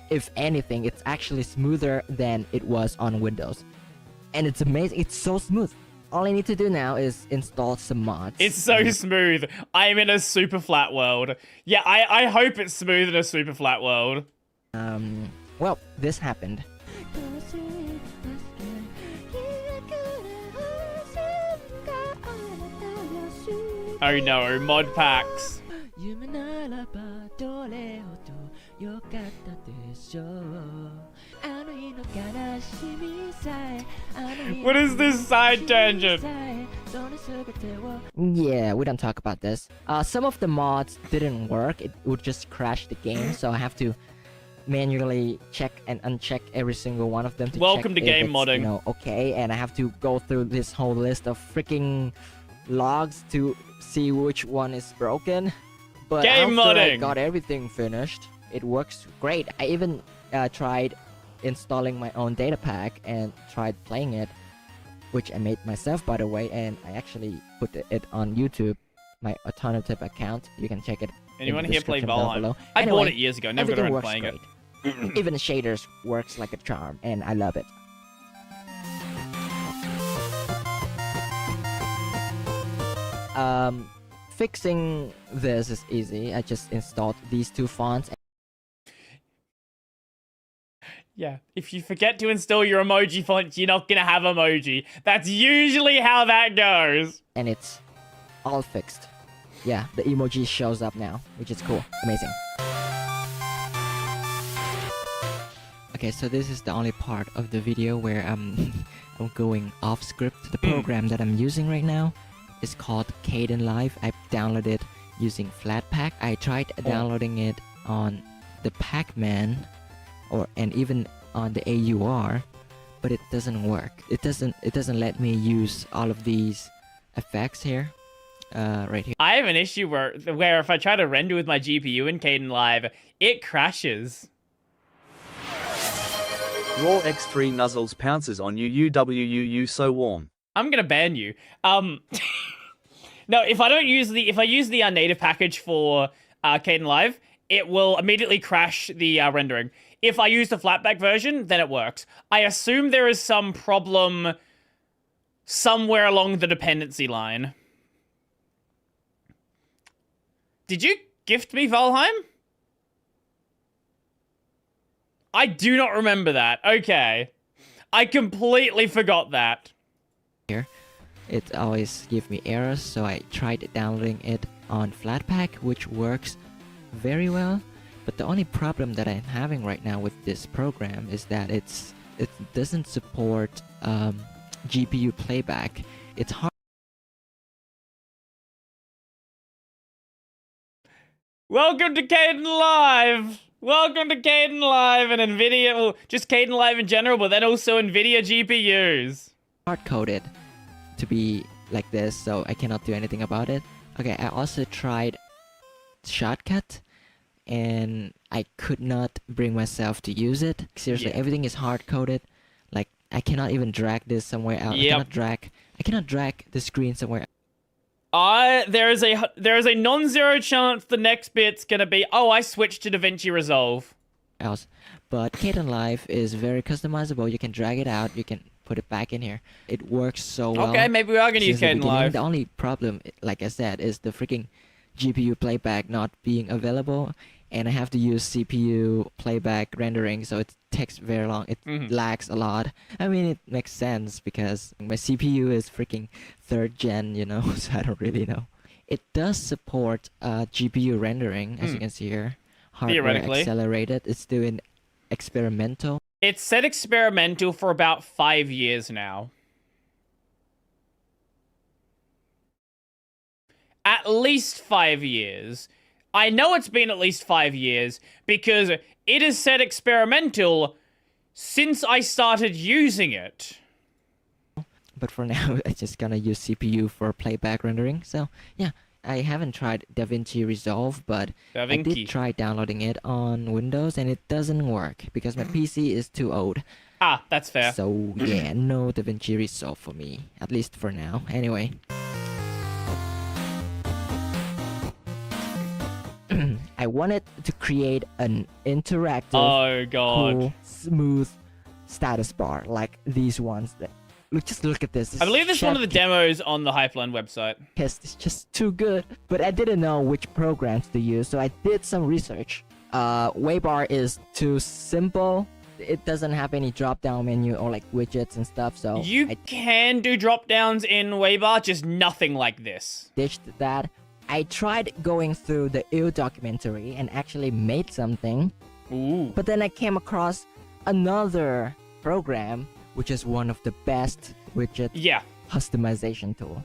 If anything, it's actually smoother than it was on Windows. And it's amazing. It's so smooth. All I need to do now is install some mods. It's so smooth. I'm in a super flat world. Yeah, I hope it's smooth in a super flat world. Well, this happened. Oh no, mod packs. What is this side tangent? Yeah, we don't talk about this. Some of the mods didn't work. It would just crash the game, so I have to manually check and uncheck every single one of them to Welcome check to game if it's, modding. Okay, and I have to go through this whole list of freaking logs to see which one is broken. But game after modding. I got everything finished, it works great. I even tried installing my own data pack and tried playing it, which I made myself, by the way, and I actually put it on YouTube, my alternative account. You can check it. Anyone in the here play description down Valheim? below. I Anyway, bought it years ago. Never got everything around to works playing great. it. Even the shaders works like a charm, and I love it. Fixing this is easy. I just installed these two fonts. Yeah, if you forget to install your emoji font, you're not gonna have emoji. That's usually how that goes. And it's all fixed. Yeah, the emoji shows up now, which is cool. Amazing. Okay, so this is the only part of the video where I'm going off script. The program that I'm using right now is called Kdenlive. I downloaded it using Flatpak. I tried downloading it on the Pac-Man and even on the AUR, but it doesn't work. It doesn't let me use all of these effects here. Right here. I have an issue where if I try to render with my GPU in Kdenlive, it crashes. Raw X3 Nuzzles pounces on you UWUU so warm. I'm gonna ban you. No, if I use the native package for Kdenlive, it will immediately crash the rendering. If I use the Flatpak version, then it works. I assume there is some problem somewhere along the dependency line. Did you gift me Valheim? I do not remember that. Okay. I completely forgot that. Here, it always gives me errors, so I tried downloading it on Flatpak, which works very well. But the only problem that I'm having right now with this program is that it doesn't support GPU playback. It's hard. Welcome to Caden Live! Welcome to Caden Live and NVIDIA, well, just Caden Live in general, but then also NVIDIA GPUs. Hard-coded to be like this, so I cannot do anything about it. Okay, I also tried Shortcut, and I could not bring myself to use it. Seriously, everything is hard-coded. Like, I cannot even drag this somewhere else. Yep. I cannot drag the screen somewhere else. There is a non-zero chance the next bit's gonna be, oh, I switched to DaVinci Resolve. But Caden Live is very customizable. You can drag it out, you can put it back in here. It works so well. Okay, maybe we are gonna use Caden Live. The only problem, like I said, is the freaking GPU playback not being available, and I have to use CPU playback rendering, so it takes very long. It lags a lot. I mean, it makes sense because my CPU is freaking 3rd gen, you know, so I don't really know. It does support GPU rendering, as you can see here. Hardware accelerated. It's doing experimental. It's said experimental for about 5 years now. At least 5 years. I know it's been at least 5 years because it has said experimental since I started using it. But for now, I'm just gonna use CPU for playback rendering. So yeah, I haven't tried DaVinci Resolve, but I did try downloading it on Windows, and it doesn't work because my PC is too old. Ah, that's fair. So yeah, no DaVinci Resolve for me, at least for now. Anyway. I wanted to create an interactive, cool, smooth status bar like these ones. That just look at this. I believe this is one of the demos on the Hypeline website. Yes, it's just too good. But I didn't know which programs to use, so I did some research. Waybar is too simple. It doesn't have any drop-down menu or like widgets and stuff. So you can do drop-downs in Waybar, just nothing like this. Ditched that. I tried going through the EU documentary and actually made something. Ooh. But then I came across another program, which is one of the best widget customization tool.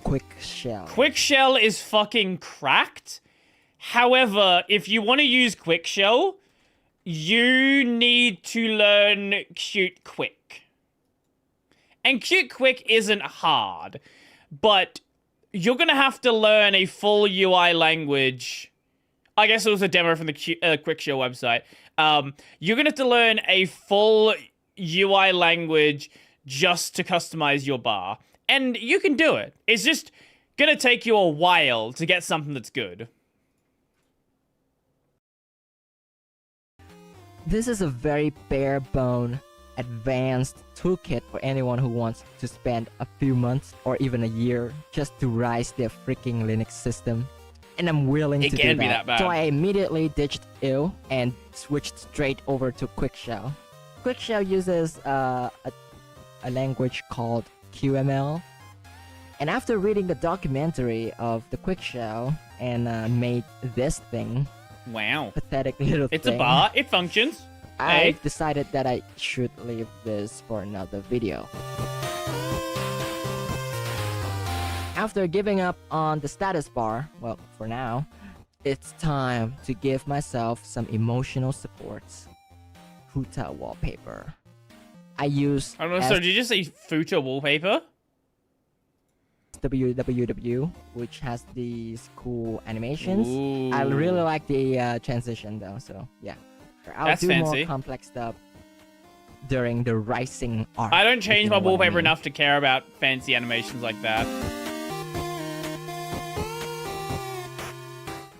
QuickShell. QuickShell is fucking cracked. However, if you want to use QuickShell, you need to learn Qt Quick. And Qt Quick isn't hard, but you're going to have to learn a full UI language. I guess it was a demo from the QuickShell website. You're going to have to learn a full UI language just to customize your bar. And you can do it. It's just going to take you a while to get something that's good. This is a very bare bone advanced toolkit for anyone who wants to spend a few months or even a year just to rise their freaking Linux system. And I'm willing to do that. It can't be that bad. So I immediately ditched IL and switched straight over to QuickShell. QuickShell uses a language called QML. And after reading the documentary of the QuickShell and made this thing. Wow. Pathetic little thing. It's a bar. It functions. I decided that I should leave this for another video. After giving up on the status bar, well, for now, it's time to give myself some emotional supports. Futa wallpaper. I use... I don't know, so did you just say Futa wallpaper? www, which has these cool animations. Ooh. I really like the transition though, so yeah. I'll do more complex stuff during the rising arc. I don't change my wallpaper enough to care about fancy animations like that.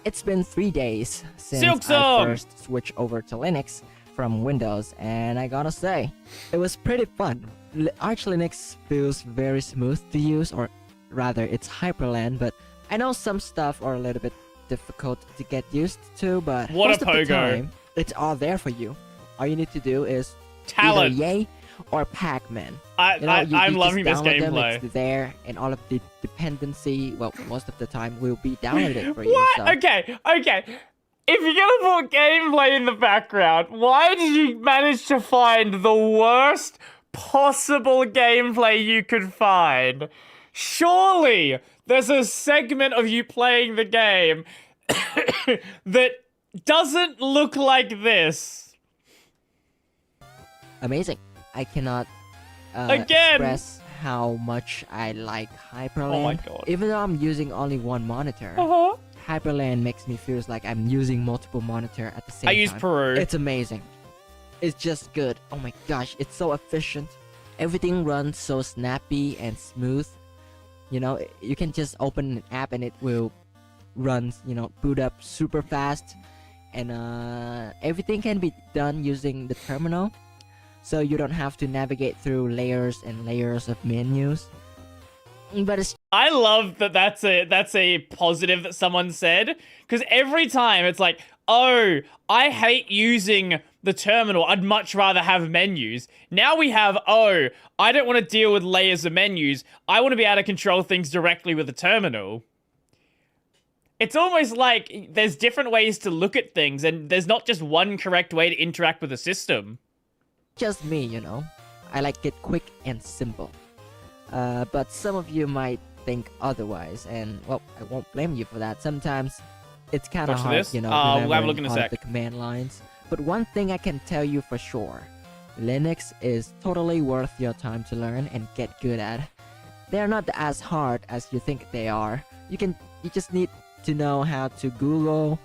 It's been 3 days since I first switched over to Linux, from Windows, and I gotta say, it was pretty fun. Arch Linux feels very smooth to use, or rather, it's Hyperland, but I know some stuff are a little bit difficult to get used to, but What most a of the pogo. time, it's all there for you. All you need to do is Talent. either Yay or Pac-Man. I'm you loving this just download them, gameplay. It's there, and all of the dependency, well, most of the time will be downloaded for you. What? So. Okay. If you're gonna put gameplay in the background, why did you manage to find the worst possible gameplay you could find? Surely there's a segment of you playing the game that doesn't look like this. Amazing. I cannot Again. express how much I like Hyperland. Oh my God. Even though I'm using only one monitor, Hyperland makes me feel like I'm using multiple monitor at the same time. I use Peru. It's amazing. It's just good. Oh my gosh, it's so efficient. Everything runs so snappy and smooth. You know, you can just open an app and it will run, boot up super fast. And everything can be done using the terminal. So you don't have to navigate through layers and layers of menus. But it's I love that that's a positive that someone said, because every time it's like, oh, I hate using the terminal, I'd much rather have menus. Now we have, oh, I don't want to deal with layers of menus, I want to be able to control things directly with the terminal. It's almost like there's different ways to look at things, and there's not just one correct way to interact with the system. just me, I like it quick and simple. But some of you might think otherwise, and well, I won't blame you for that. Sometimes it's kind of Watch hard, this. We'll have a look in a remembering all of sec. the command lines. But one thing I can tell you for sure, Linux is totally worth your time to learn and get good at. They're not as hard as you think they are. You just need to know how to Google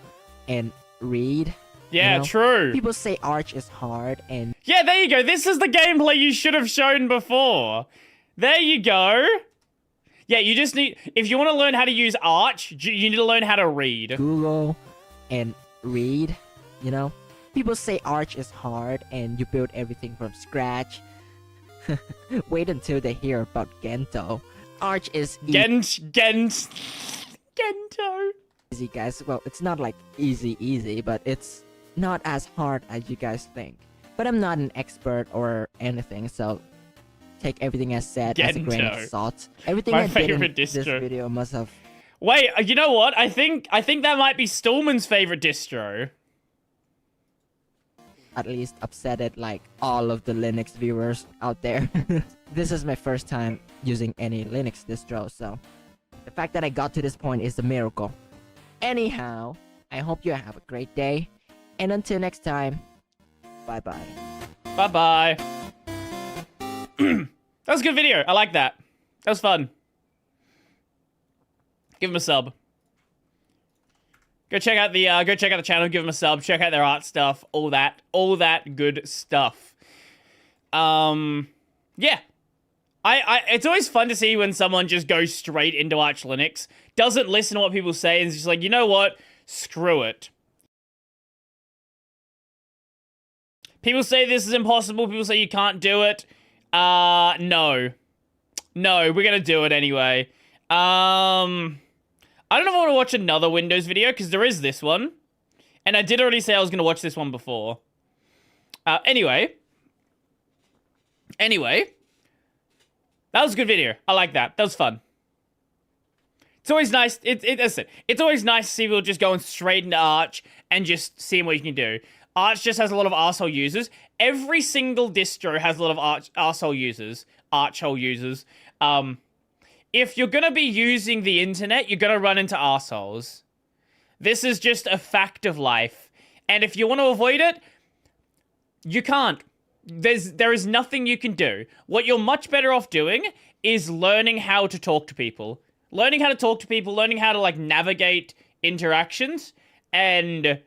and read. Yeah, true. People say Arch is hard, and Yeah, there you go. This is the gameplay you should have shown before. There you go. Yeah, you just need... If you want to learn how to use Arch, you need to learn how to read. Google and read, People say Arch is hard and you build everything from scratch. Wait until they hear about Gento. Arch is Gento. easy, guys. Well, it's not like easy, but it's not as hard as you guys think. But I'm not an expert or anything, so take everything I said as a grain of Gento. salt. Everything My I did in favorite this distro. video must have Wait, you know what? I think that might be Stallman's favorite distro. at least upsetted like all of the Linux viewers out there. This is my first time using any Linux distro, so the fact that I got to this point is a miracle. Anyhow, I hope you have a great day, and until next time, bye-bye. Bye-bye. That was a good video. I like that. That was fun. Give him a sub. Go check out the channel, give them a sub, check out their art stuff, all that good stuff. Yeah. It's always fun to see when someone just goes straight into Arch Linux, doesn't listen to what people say, and is just like, you know what? Screw it. People say this is impossible, people say you can't do it. No. No, we're gonna do it anyway. I don't know if I want to watch another Windows video, because there is this one. And I did already say I was going to watch this one before. Anyway. That was a good video. I like that. That was fun. It's always nice. It's always nice to see people just going straight into Arch and just seeing what you can do. Arch just has a lot of arsehole users. Every single distro has a lot of arsehole users. Archhole users. If you're gonna be using the internet, you're gonna run into arseholes. This is just a fact of life. And if you want to avoid it, you can't. There is nothing you can do. What you're much better off doing is learning how to talk to people. Learning how to, like, navigate interactions, and,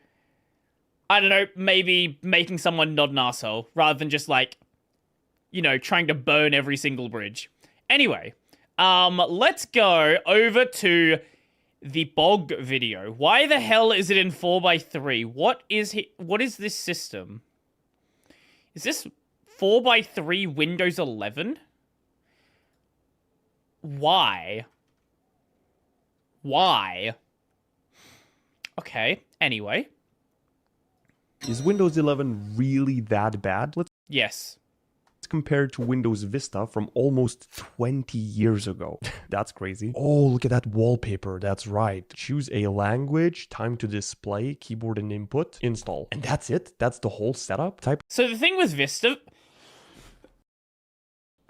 I don't know, maybe making someone not an arsehole, rather than just, like, trying to burn every single bridge. Anyway, let's go over to the bog video. Why the hell is it in 4x3? What is this system? Is this 4x3 Windows 11? Why? Why? Okay, anyway. Is Windows 11 really that bad? Yes. Compare to Windows Vista from almost 20 years ago. That's crazy. Oh, look at that wallpaper. That's right. Choose a language, time to display, keyboard and input, install. And that's it? That's the whole setup? Type. So the thing with Vista...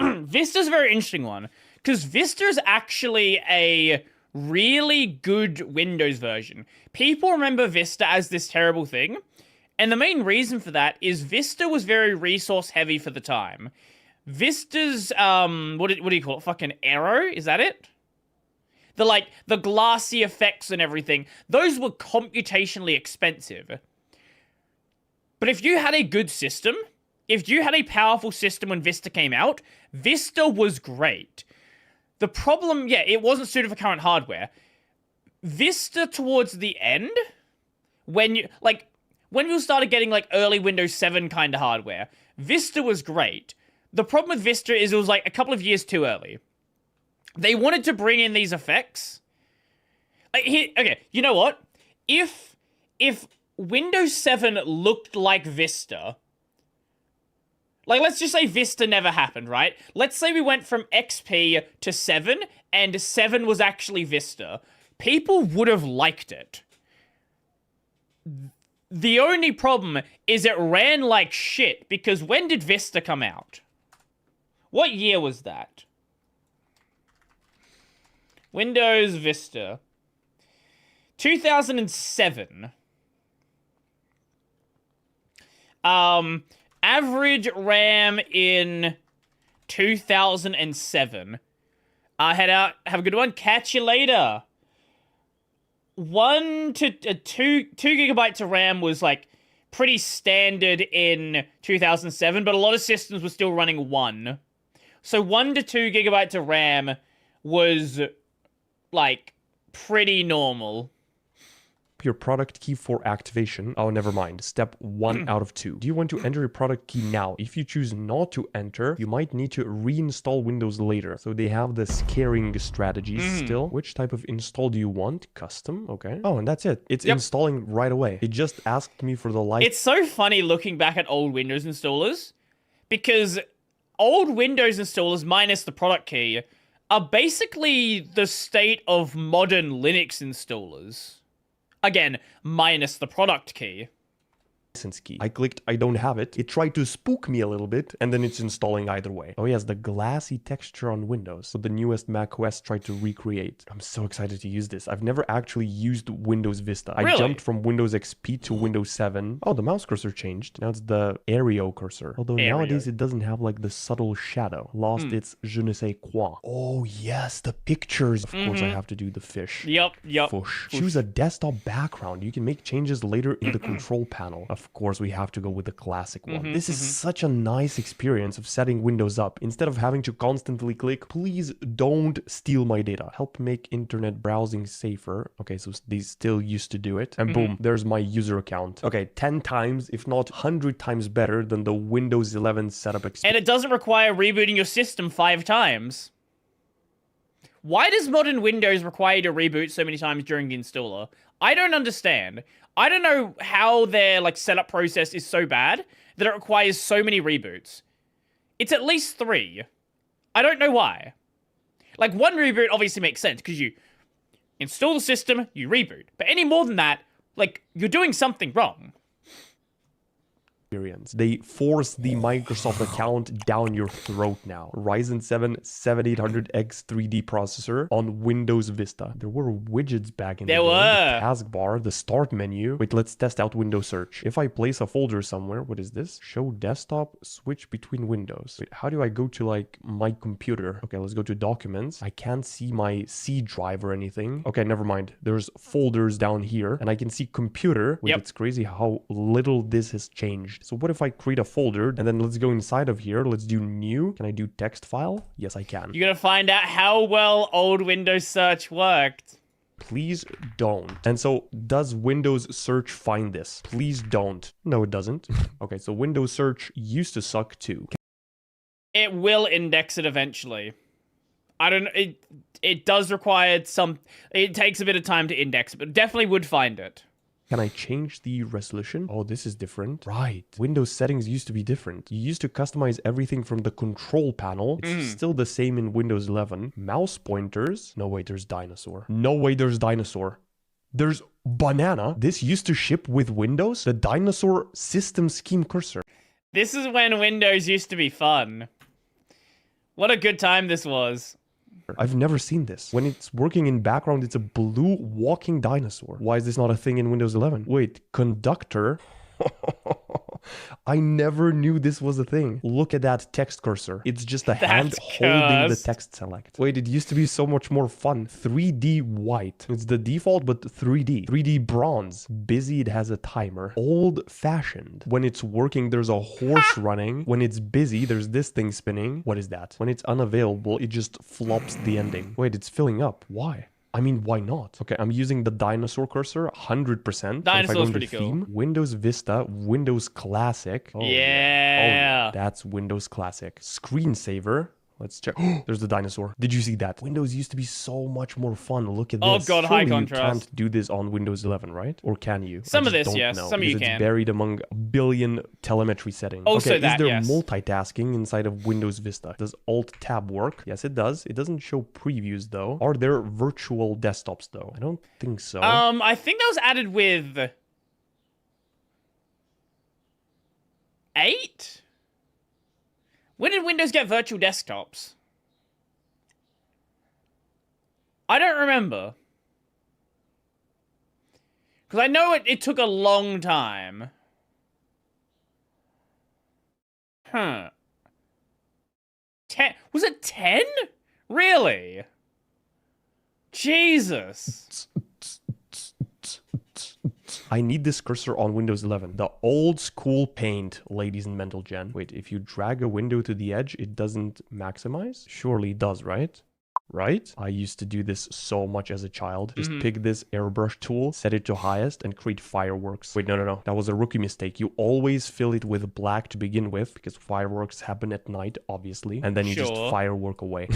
Vista's a very interesting one. Because Vista's actually a really good Windows version. People remember Vista as this terrible thing. And the main reason for that is Vista was very resource heavy for the time. Vista's, what do you call it? Fucking Aero? Is that it? The glassy effects and everything. Those were computationally expensive. But if you had a good system, if you had a powerful system when Vista came out, Vista was great. The problem, yeah, it wasn't suited for current hardware. Vista towards the end, when you started getting early Windows 7 kind of hardware, Vista was great. The problem with Vista is it was a couple of years too early. They wanted to bring in these effects. Okay, you know what? If Windows 7 looked like Vista, let's just say Vista never happened, right? Let's say we went from XP to 7, and 7 was actually Vista. People would have liked it. The only problem is it ran like shit, because when did Vista come out? What year was that? Windows Vista. 2007. Average RAM in 2007. Head out. Have a good one. Catch you later. 1 to 2 gigabytes of RAM was pretty standard in 2007, but a lot of systems were still running 1. So 1 to 2 gigabytes of RAM was pretty normal. Your product key for activation. Oh, never mind. Step 1 out of 2. Do you want to enter your product key now? If you choose not to enter, you might need to reinstall Windows later. So they have the scaring strategies still. Which type of install do you want? Custom, okay. Oh, and that's it. It's installing right away. It just asked me for the light. It's so funny looking back at old Windows installers, because old Windows installers minus the product key are basically the state of modern Linux installers. Again, minus the product key. License key. I clicked I don't have it. It tried to spook me a little bit, and then it's installing either way. Oh yes, the glassy texture on Windows. So the newest macOS tried to recreate. I'm so excited to use this. I've never actually used Windows Vista. I jumped from Windows XP to Windows 7. Oh, the mouse cursor changed. Now it's the Aereo cursor. Although nowadays it doesn't have the subtle shadow. Lost its je ne sais quoi. Oh yes, the pictures. Of course I have to do the fish. Yep. Fush. Choose a desktop background. You can make changes later in the control panel. Of course, we have to go with the classic one. This is such a nice experience of setting Windows up. Instead of having to constantly click, please don't steal my data. Help make internet browsing safer. Okay, so they still used to do it. And boom, there's my user account. Okay, 10 times, if not 100 times better than the Windows 11 setup experience. And it doesn't require rebooting your system 5 times. Why does modern Windows require you to reboot so many times during the installer? I don't understand. I don't know how their setup process is so bad that it requires so many reboots. It's at least 3. I don't know why. 1 reboot obviously makes sense because you install the system, you reboot. But any more than that, you're doing something wrong. They force the Microsoft account down your throat now. Ryzen 7 7800X 3D processor on Windows Vista. There were widgets back in the day. There were. The taskbar, the start menu. Wait, let's test out Windows search. If I place a folder somewhere, what is this? Show desktop, switch between windows. Wait, how do I go to my computer? Okay, let's go to documents. I can't see my C drive or anything. Okay, never mind. There's folders down here and I can see computer. Wait, it's crazy how little this has changed. So what if I create a folder and then let's go inside of here. Let's do new. Can I do text file? Yes, I can. You're gonna find out how well old Windows search worked. Please don't. And so, does Windows Search find this? Please don't. No, it doesn't. Okay, so Windows Search used to suck too. It will index it eventually. I don't know. It does require some... It takes a bit of time to index it, but definitely would find it. Can I change the resolution? Oh, this is different. Right. Windows settings used to be different. You used to customize everything from the control panel. It's still the same in Windows 11. Mouse pointers. No, wait, there's dinosaur. No way there's dinosaur. There's banana. This used to ship with Windows. The dinosaur system scheme cursor. This is when Windows used to be fun. What a good time this was. I've never seen this. When it's working in background, it's a blue walking dinosaur. Why is this not a thing in Windows 11? Wait, conductor? I never knew this was a thing. Look at that text cursor. It's just a hand holding the text select. Wait, it used to be so much more fun. 3D white. It's the default, but 3D. 3D bronze. Busy, it has a timer. Old fashioned. When it's working, there's a horse running. When it's busy, there's this thing spinning. What is that? When it's unavailable, it just flops the ending. Wait, it's filling up. Why? I mean, why not? Okay, I'm using the dinosaur cursor 100%. Dinosaur's pretty cool. Windows Vista, Windows Classic. Oh, yeah. Oh, that's Windows Classic. Screensaver. Let's check. There's the dinosaur. Did you see that? Windows used to be so much more fun. Look at this. Oh god, high Surely contrast. You can't do this on Windows 11, right? Or can you? Some of I just this, don't yes. know, Some of you because can. It's buried among a billion telemetry settings. Also okay, that, is there yes. multitasking inside of Windows Vista? Does Alt-Tab work? Yes, it does. It doesn't show previews, though. Are there virtual desktops, though? I don't think so. I think that was added with... 8? When did Windows get virtual desktops? I don't remember. Because I know it took a long time. Huh. 10? Was it 10? Really? Jesus. I need this cursor on Windows 11. The old school paint, ladies and mental gen. Wait, if you drag a window to the edge, it doesn't maximize? Surely it does, right? Right? I used to do this so much as a child. Just pick this airbrush tool, set it to highest, and create fireworks. Wait, no. That was a rookie mistake. You always fill it with black to begin with, because fireworks happen at night, obviously. And then you just firework away.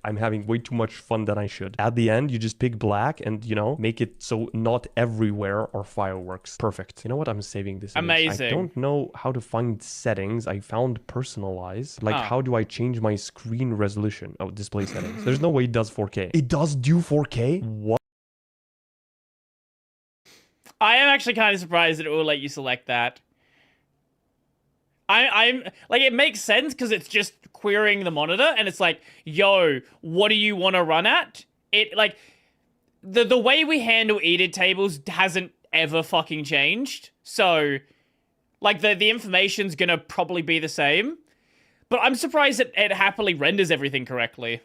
I'm having way too much fun than I should. At the end, you just pick black and, you know, make it so not everywhere are fireworks. Perfect. You know what? I'm saving this image. Amazing. I don't know how to find settings. I found personalize. Like, how do I change my screen resolution? Oh, display settings. There's no way it does 4K. It does do 4K? What? I am actually kind of surprised that it will let you select that. I'm like, it makes sense because it's just querying the monitor and it's like, yo, what do you want to run at? It like the way we handle edit tables hasn't ever fucking changed. So like the information's gonna probably be the same. But I'm surprised that it happily renders everything correctly.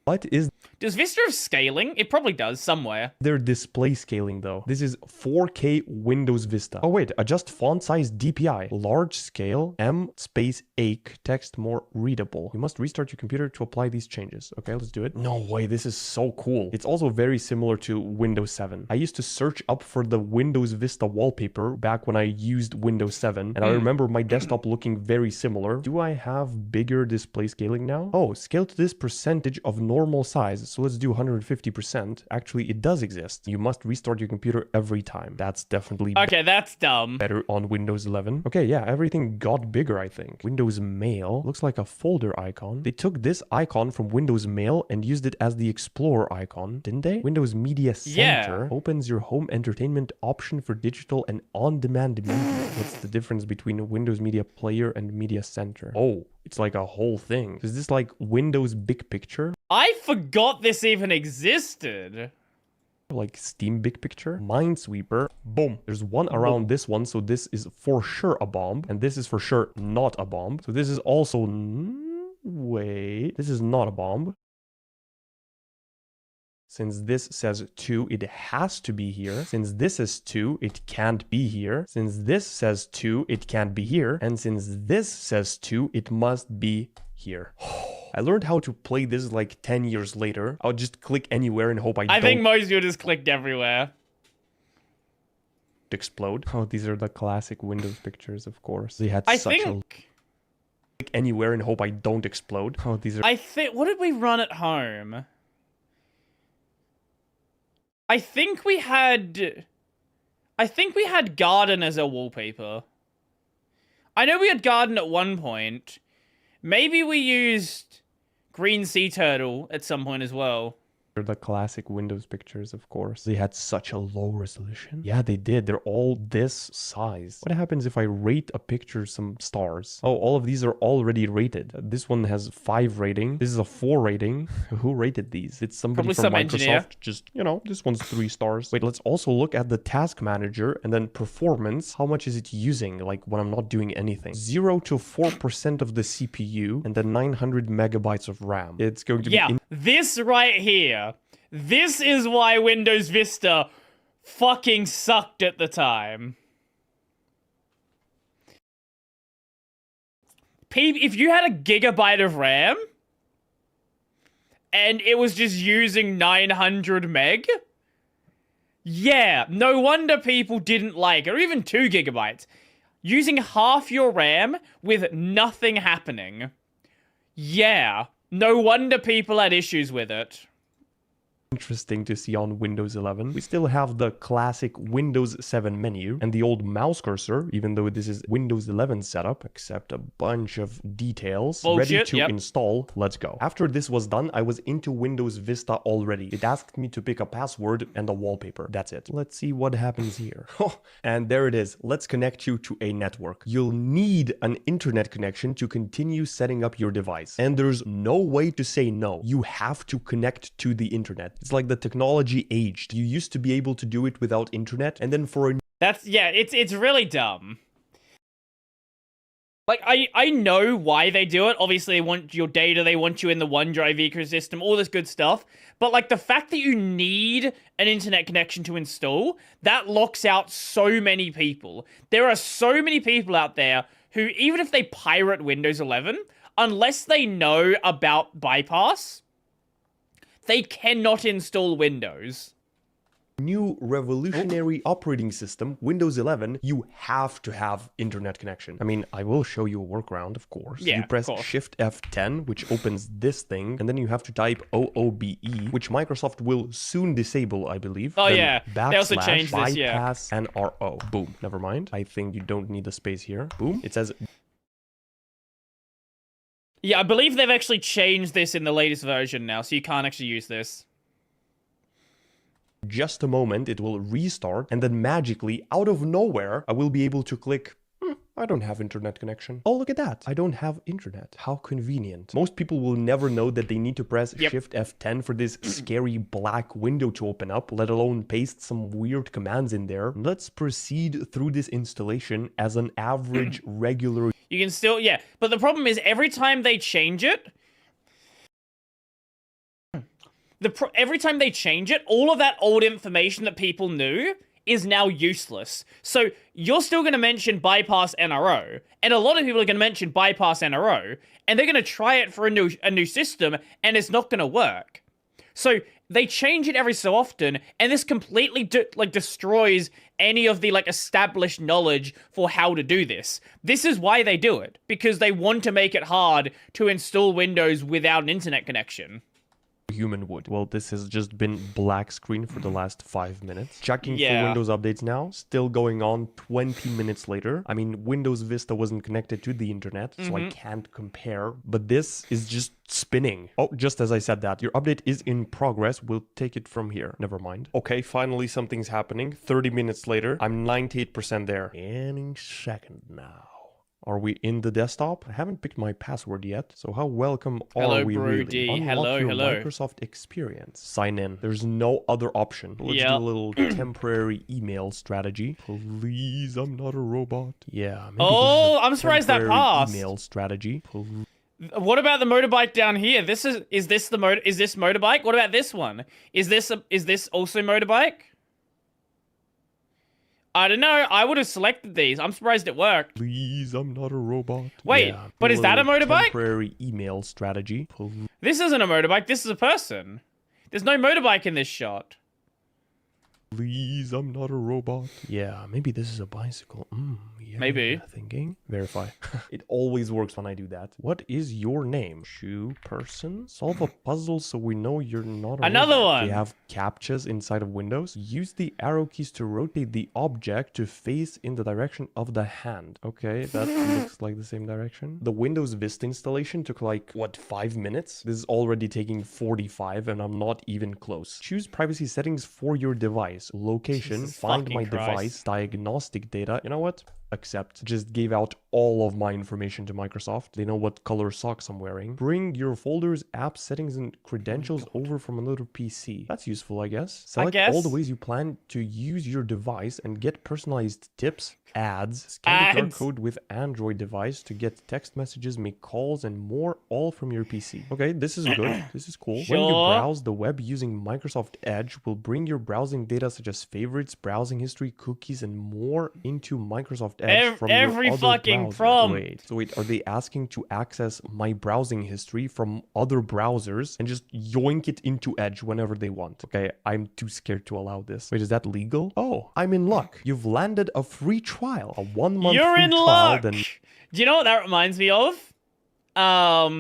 What is... Does Vista have scaling? It probably does somewhere. Their display scaling, though. This is 4K Windows Vista. Oh, wait. Adjust font size DPI. Large scale. M space AIC. Text more readable. You must restart your computer to apply these changes. Okay, let's do it. No way. This is so cool. It's also very similar to Windows 7. I used to search up for the Windows Vista wallpaper back when I used Windows 7. And I remember my desktop looking very similar. Do I have bigger display scaling now? Oh, scale to this percentage of normal size. So let's do 150%. Actually, it does exist. You must restart your computer every time. That's definitely okay, that's dumb. Better on Windows 11. Okay, yeah, everything got bigger, I think. Windows Mail looks like a folder icon. They took this icon from Windows Mail and used it as the Explorer icon, didn't they? Windows Media Center opens your home entertainment option for digital and on-demand media. What's the difference between Windows Media Player and Media Center? Oh, it's like a whole thing. Is this like Windows Big Picture? I forgot this even existed. Like Steam Big Picture. Minesweeper. Boom. There's one around this one, so this is for sure a bomb. And this is for sure not a bomb. So this is also... Wait. This is not a bomb. Since this says 2, it has to be here. Since this is 2, it can't be here. Since this says 2, it can't be here. And since this says 2, it must be here. I learned how to play this like 10 years later. I would just click anywhere and hope I think most people just clicked everywhere. Explode. Oh, these are the classic Windows pictures, of course. They had click anywhere and hope I don't explode. Oh, these are... I think... What did we run at home? I think we had Garden as a wallpaper. I know we had Garden at one point. Maybe we used Green Sea Turtle at some point as well. The classic Windows pictures, of course. They had such a low resolution. Yeah, they did. They're all this size. What happens if I rate a picture some stars? Oh, all of these are already rated. This one has 5 rating. This is a 4 rating. Who rated these? It's somebody from Microsoft. Engineer. Just, you know, this one's 3 stars. Wait, let's also look at the task manager and then performance. How much is it using? Like when I'm not doing anything. 0 to 4% of the CPU and then 900 megabytes of RAM. It's going to be... This right here. This is why Windows Vista fucking sucked at the time. If you had a gigabyte of RAM and it was just using 900 meg, yeah, no wonder people didn't like it, or even 2 gigabytes. Using half your RAM with nothing happening. Yeah, no wonder people had issues with it. Interesting to see on Windows 11. We still have the classic Windows 7 menu and the old mouse cursor, even though this is Windows 11 setup, except a bunch of details. Ready to install. Let's go. After this was done, I was into Windows Vista already. It asked me to pick a password and a wallpaper. That's it. Let's see what happens here. And there it is. Let's connect you to a network. You'll need an internet connection to continue setting up your device. And there's no way to say no. You have to connect to the internet. It's like the technology aged. You used to be able to do it without internet, and then for a... It's really dumb. Like, I know why they do it. Obviously, they want your data, they want you in the OneDrive ecosystem, all this good stuff. But, like, the fact that you need an internet connection to install, that locks out so many people. There are so many people out there who, even if they pirate Windows 11, unless they know about bypass, they cannot install Windows. New revolutionary operating system, Windows 11, you have to have internet connection. I mean, I will show you a workaround, of course. Yeah, you press Shift F10, which opens this thing, and then you have to type OOBE, which Microsoft will soon disable, I believe. Oh, then yeah. They also changed this, bypass and RO. Boom. Never mind. I think you don't need the space here. Boom. It says... Yeah, I believe they've actually changed this in the latest version now, so you can't actually use this. Just a moment, it will restart, and then magically, out of nowhere, I will be able to click, I don't have internet connection. Oh, look at that. I don't have internet. How convenient. Most people will never know that they need to press Shift F10 for this scary black window to open up, let alone paste some weird commands in there. Let's proceed through this installation as an average, regular... You can still, but the problem is every time they change it, all of that old information that people knew is now useless. So you're still going to mention bypass NRO, and a lot of people are going to mention bypass NRO, and they're going to try it for a new system, and it's not going to work. So they change it every so often, and this completely destroys any of the established knowledge for how to do this. This is why they do it, because they want to make it hard to install Windows without an internet connection. Human would. Well, this has just been black screen for the last 5 minutes. Checking for Yeah. Windows updates now. Still going on 20 minutes later. I mean, Windows Vista wasn't connected to the internet, so I can't compare. But this is just spinning. Oh, just as I said that. Your update is in progress. We'll take it from here. Never mind. Okay, finally something's happening. 30 minutes later. I'm 98% there. Any second now. Are we in the desktop? I haven't picked my password yet. So how welcome are we really? Unlock your Microsoft experience. Sign in. There's no other option. Let's do a little temporary email strategy. Please, I'm not a robot. Yeah. Oh, I'm surprised that passed. Email strategy. What about the motorbike down here? Is this motorbike? What about this one? Is this also motorbike? I don't know. I would have selected these. I'm surprised it worked. Please, I'm not a robot. Wait, Yeah, but is that a motorbike? Temporary email strategy. This isn't a motorbike. This is a person. There's no motorbike in this shot. Please, I'm not a robot. Yeah, maybe this is a bicycle. Yeah, Maybe. Thinking. Verify. It always works when I do that. What is your name? Shoe person? Solve a puzzle so we know you're not a Another robot. one. They have captchas inside of windows. Use the arrow keys to rotate the object to face in the direction of the hand. Okay, that looks like the same direction. The Windows Vista installation took like, what, 5 minutes? This is already taking 45 and I'm not even close. Choose privacy settings for your device. Location, Jesus find fucking my Christ. device, diagnostic data. You know what? Accept. Just gave out all of my information to Microsoft. They know what color socks I'm wearing. Bring your folders, apps, settings, and credentials over from another PC. That's useful, I guess. Select all the ways you plan to use your device and get personalized tips, ads, scan the QR code with Android device to get text messages, make calls, and more, all from your PC. Okay, this is good. This is cool. When you browse the web using Microsoft Edge, will bring your browsing data such as favorites, browsing history, cookies, and more into Microsoft Edge from every your other fucking browser. prompt. Wait, are they asking to access my browsing history from other browsers and just yoink it into Edge whenever they want? Okay, I'm too scared to allow this. Wait, is that legal? Oh, I'm in luck. You've landed a free trial, a 1 month You're free in trial. luck. Then Do you know what that reminds me of? Let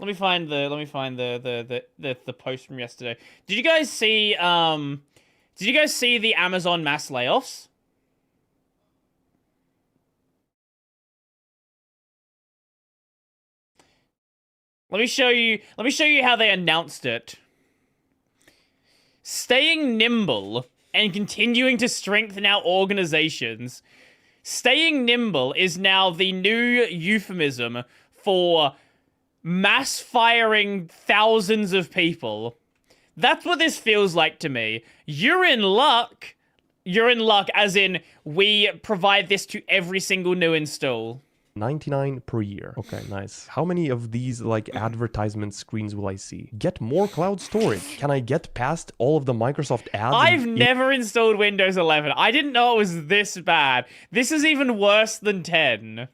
me find the post from yesterday. Did you guys see the Amazon mass layoffs? Let me show you how they announced it. Staying nimble and continuing to strengthen our organizations. Staying nimble is now the new euphemism for mass firing thousands of people. That's what this feels like to me. You're in luck. You're in luck as in we provide this to every single new install. 99 per year. Okay, nice. How many of these like advertisement screens will I see? Get more cloud storage. Can I get past all of the Microsoft ads? I've never installed Windows 11. I didn't know it was this bad. This is even worse than 10.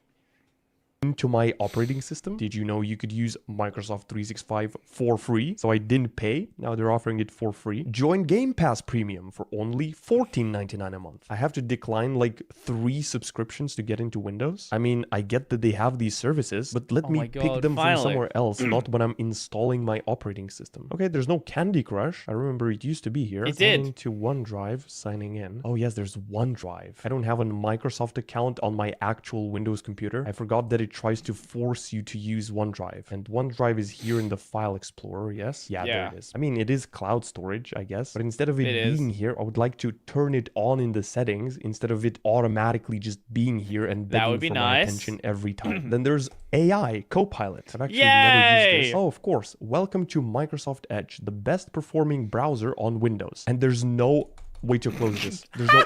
Into my operating system. Did you know you could use Microsoft 365 for free? So I didn't pay. Now they're offering it for free. Join Game Pass Premium for only $14.99 a month. I have to decline like 3 subscriptions to get into Windows. I mean, I get that they have these services, but let me pick them from somewhere else, not when I'm installing my operating system. Okay, there's no Candy Crush. I remember it used to be here. It did. Into OneDrive, signing in. Oh yes, there's OneDrive. I don't have a Microsoft account on my actual Windows computer. I forgot that it tries to force you to use OneDrive. And OneDrive is here in the File Explorer, yes? Yeah, there it is. I mean, it is cloud storage, I guess. But instead of it being here, I would like to turn it on in the settings instead of it automatically just being here and begging for my attention every time. Then there's AI, Copilot. I've actually never used this. Oh, of course. Welcome to Microsoft Edge, the best performing browser on Windows. And there's no way to close this. There's no...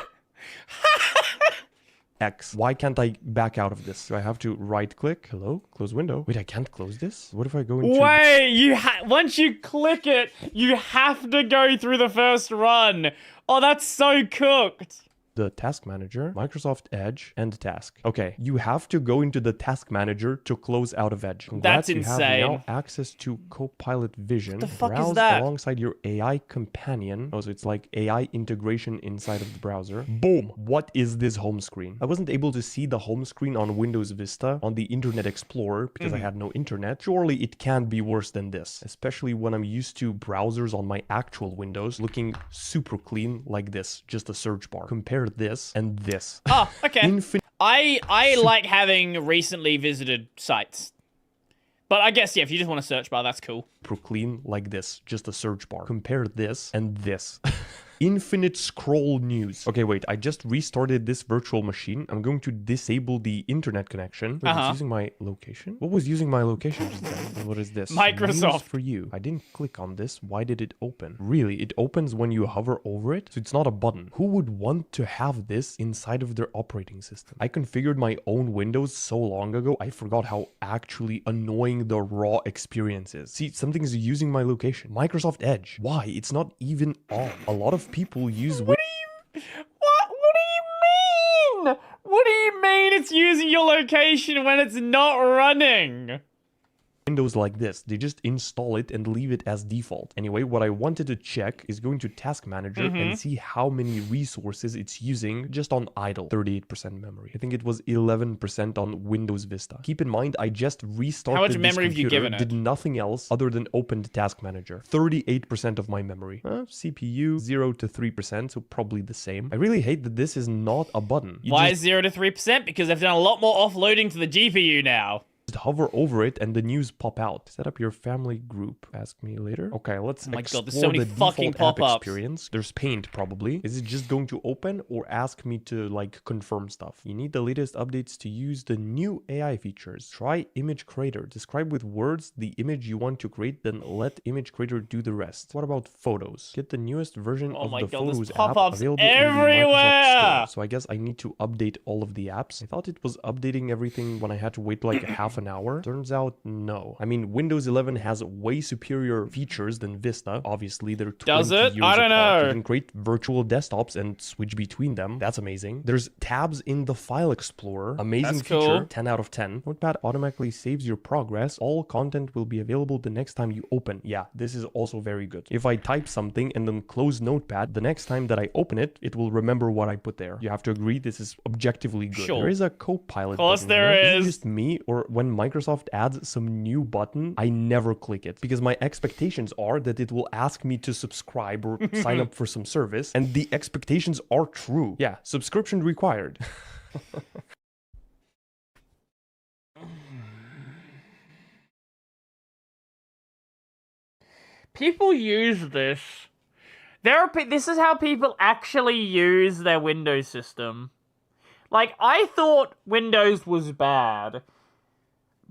X. Why can't I back out of this? Do I have to right click? Hello? Close window. Wait, I can't close this? What if I go into... Wait, once you click it, you have to go through the first run. Oh, that's so cooked. The Task Manager, Microsoft Edge, and Task. Okay, you have to go into the Task Manager to close out of Edge. Congrats, That's insane. You have now access to Copilot Vision. What the fuck Browse is that? alongside your AI companion. Oh, so it's like AI integration inside of the browser. Boom! What is this home screen? I wasn't able to see the home screen on Windows Vista on the Internet Explorer because I had no internet. Surely it can't be worse than this, especially when I'm used to browsers on my actual Windows looking super clean like this, just a search bar. Compare this and this. Oh, okay. I like having recently visited sites. But I guess, yeah, if you just want a search bar, that's cool. Super clean like this, just a search bar. Compare this and this. Infinite scroll news. Okay, wait, I just restarted this virtual machine. I'm going to disable the internet connection. Wait, it's using my location? What was using my location just then? What is this? Microsoft. News for you. I didn't click on this. Why did it open? Really, it opens when you hover over it? So it's not a button. Who would want to have this inside of their operating system? I configured my own Windows so long ago, I forgot how actually annoying the raw experience is. See, something is using my location. Microsoft Edge. Why? It's not even on. A lot of people use What do you mean? What do you mean it's using your location when it's not running? Windows like this. They just install it and leave it as default. Anyway, what I wanted to check is going to Task Manager and see how many resources it's using just on idle. 38% memory. I think it was 11% on Windows Vista. Keep in mind, I just restarted How much memory have you given it? did nothing else other than opened Task Manager. 38% of my memory. CPU 0 to 3%, so probably the same. I really hate that this is not a button. Why is 0 to 3%? Because they've done a lot more offloading to the GPU now. Just hover over it and the news pop out. Set up your family group. Ask me later. Okay, let's explore God, there's so many the fucking default app pop-ups. experience. There's Paint, probably. Is it just going to open or ask me to, like, confirm stuff? You need the latest updates to use the new AI features. Try Image Creator. Describe with words the image you want to create, then let Image Creator do the rest. What about Photos? Get the newest version of the Photos app available in the Microsoft Store. So I guess I need to update all of the apps. I thought it was updating everything when I had to wait like half an hour. Turns out, no. I mean, Windows 11 has way superior features than Vista. Obviously, they're 20 Does it? years I don't apart. know. You can create virtual desktops and switch between them. That's amazing. There's tabs in the File Explorer. Amazing That's feature. cool. 10 out of 10. Notepad automatically saves your progress. All content will be available the next time you open. Yeah, this is also very good. If I type something and then close Notepad, the next time that I open it, it will remember what I put there. You have to agree this is objectively good. Sure. There is a Copilot Of course button there here. is. It just me, or when Microsoft adds some new button, I never click it because my expectations are that it will ask me to subscribe or sign up for some service, and the expectations are true. Yeah, subscription required. People use this. This is how people actually use their Windows system. Like, I thought Windows was bad.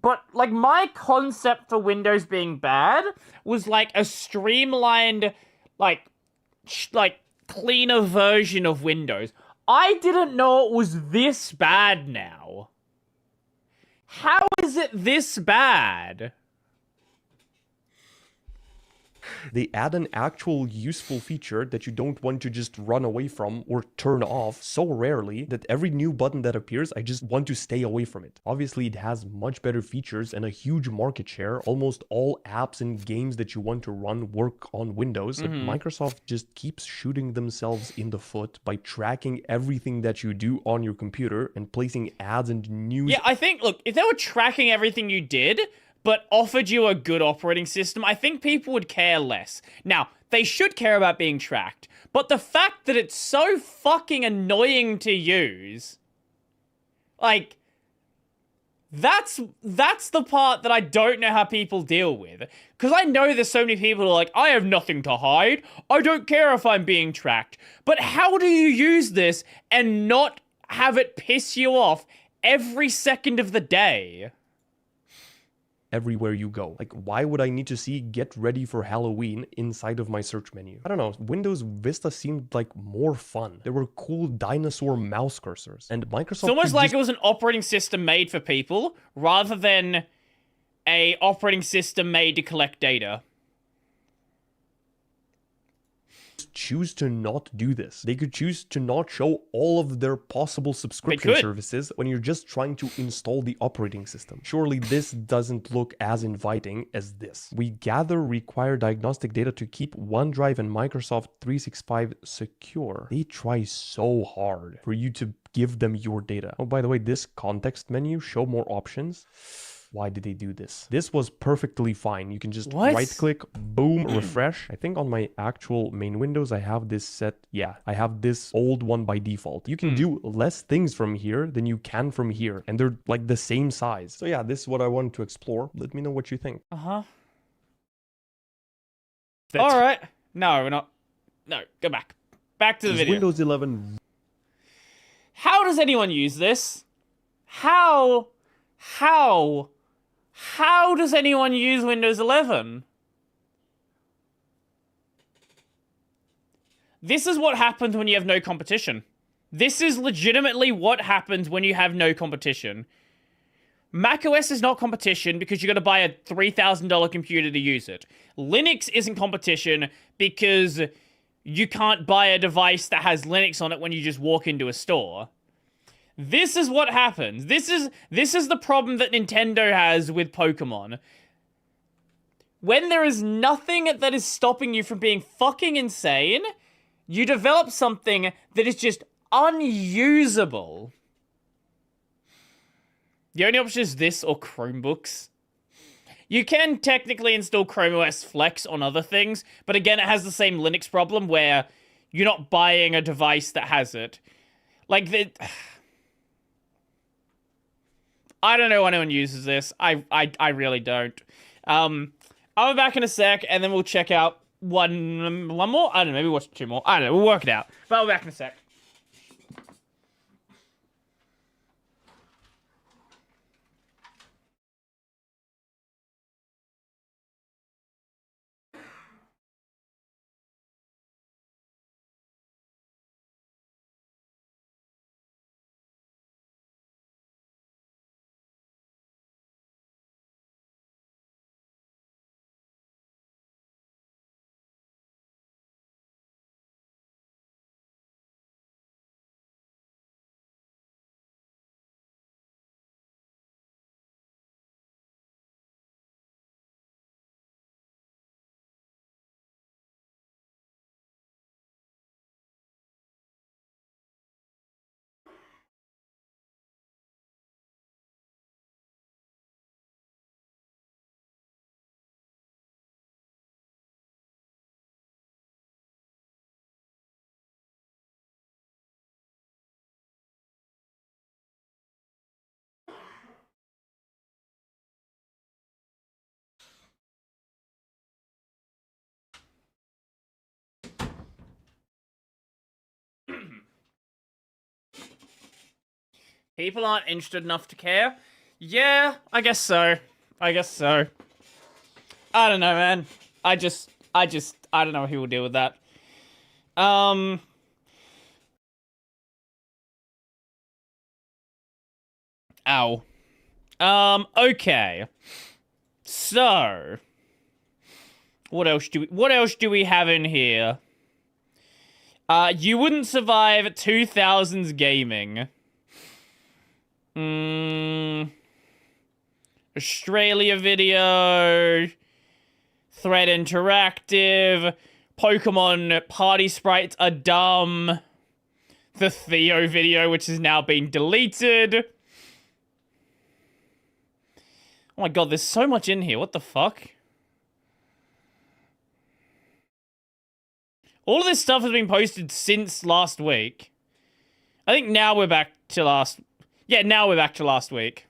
But, like, my concept for Windows being bad was, like, a streamlined, like, cleaner version of Windows. I didn't know it was this bad now. How is it this bad? They add an actual useful feature that you don't want to just run away from or turn off so rarely that every new button that appears, I just want to stay away from it. Obviously, it has much better features and a huge market share. Almost all apps and games that you want to run work on Windows. But Microsoft just keeps shooting themselves in the foot by tracking everything that you do on your computer and placing ads and news. Yeah, I think, look, if they were tracking everything you did, but offered you a good operating system, I think people would care less. Now, they should care about being tracked, but the fact that it's so fucking annoying to use, like, that's the part that I don't know how people deal with. Because I know there's so many people who are like, I have nothing to hide. I don't care if I'm being tracked. But how do you use this and not have it piss you off every second of the day? Everywhere you go. Like, why would I need to see get ready for Halloween inside of my search menu? I don't know. Windows Vista seemed like more fun. There were cool dinosaur mouse cursors. And Microsoft... It's almost like it was an operating system made for people rather than a operating system made to collect data. Choose to not do this. They could choose to not show all of their possible subscription services when you're just trying to install the operating system. Surely this doesn't look as inviting as this. We gather required diagnostic data to keep OneDrive and Microsoft 365 secure. They try so hard for you to give them your data. Oh, by the way, this context menu, show more options. Why did they do this? This was perfectly fine. You can just right click, boom, refresh. I think on my actual main Windows, I have this set. Yeah, I have this old one by default. You can do less things from here than you can from here. And they're like the same size. So yeah, this is what I wanted to explore. Let me know what you think. Uh-huh. All right. No, we're not. No, go back. Back to the video. Windows 11. How does anyone use this? How does anyone use Windows 11? This is what happens when you have no competition. This is legitimately what happens when you have no competition. macOS is not competition because you got to buy a $3,000 computer to use it. Linux isn't competition because you can't buy a device that has Linux on it when you just walk into a store. This is what happens. This is the problem that Nintendo has with Pokemon. When there is nothing that is stopping you from being fucking insane, you develop something that is just unusable. The only option is this or Chromebooks. You can technically install Chrome OS Flex on other things, but again, it has the same Linux problem where you're not buying a device that has it. Like, I don't know why anyone uses this. I really don't. I'll be back in a sec, and then we'll check out one more? I don't know, maybe watch 2 more. I don't know, we'll work it out. But I'll be back in a sec. People aren't interested enough to care? Yeah, I guess so. I guess so. I don't know, man. I don't know who will deal with that. Ow. Okay. So, what else do we have in here? You wouldn't survive 2000s gaming. Australia video, Thread Interactive, Pokemon party sprites are dumb, the Theo video, which has now been deleted. Oh my god, there's so much in here, what the fuck? All of this stuff has been posted since last week. I think now we're back to last... Yeah, now we're back to last week.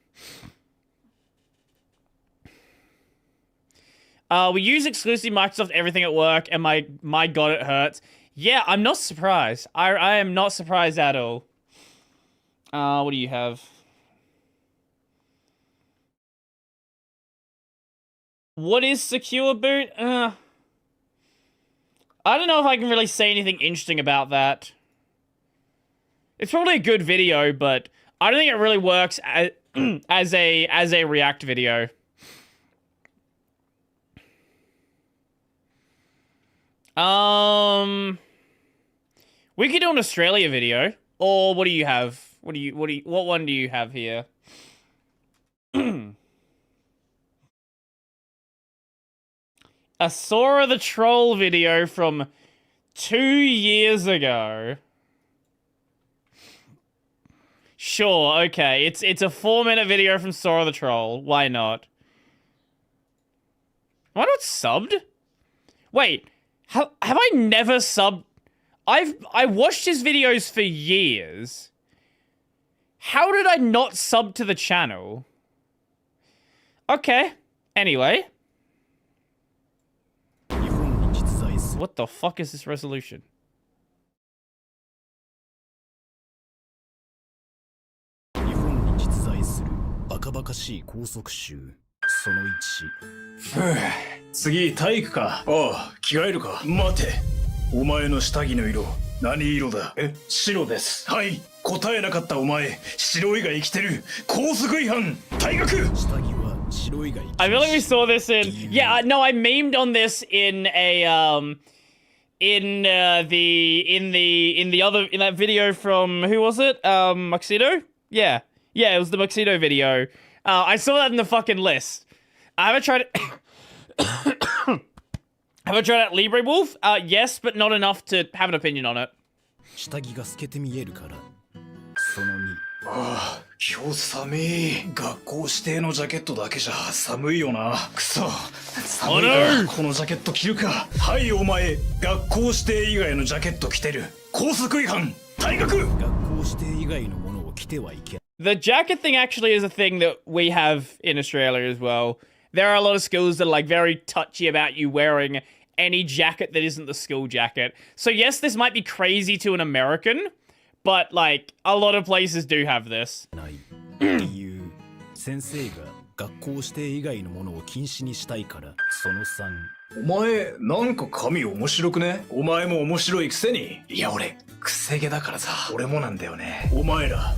We use exclusive Microsoft everything at work, and my god, it hurts. Yeah, I'm not surprised. I am not surprised at all. What do you have? What is Secure Boot? I don't know if I can really say anything interesting about that. It's probably a good video, but I don't think it really works as a React video. We could do an Australia video, or what do you have? What one do you have here? A Sora the Troll video from 2 years ago. Sure, okay. It's a 4-minute video from Sora the Troll. Why not? Am I not subbed? Wait, have I never subbed? I watched his videos for years. How did I not sub to the channel? Okay. Anyway. What the fuck is this resolution?次体育か。ああ、着替えるか。待て。お前の下着の色、何色だ？白です。はい。答えなかったお前、白いが生きてる。校則違反。退学。下着は白いが生きてる。I feel like we saw this in... Yeah, no, I memed on this in a in that video from who was it? Muxedo? Yeah, it was the Muxedo video. I saw that in the fucking list. I haven't tried it. Have I tried out Libre Wolf? Yes, but not enough to have an opinion on it. 下着が透けて見えるから。その2。ああ、今日寒い。学校指定のジャケットだけじゃ寒いよな。くそ。寒いからこのジャケット着るか。はいお前、学校指定以外のジャケット着てる。校則違反。退学。学校指定以外のものを着てはいけない。The jacket thing actually is a thing that we have in Australia as well. There are a lot of schools that are like very touchy about you wearing any jacket that isn't the school jacket. So yes, this might be crazy to an American, but like a lot of places do have this. 理由、先生が学校指定以外のものを禁止にしたいから。その3。お前なんか髪面白くね？お前も面白いくせに。いや俺くせ毛だからさ。俺もなんだよね。お前ら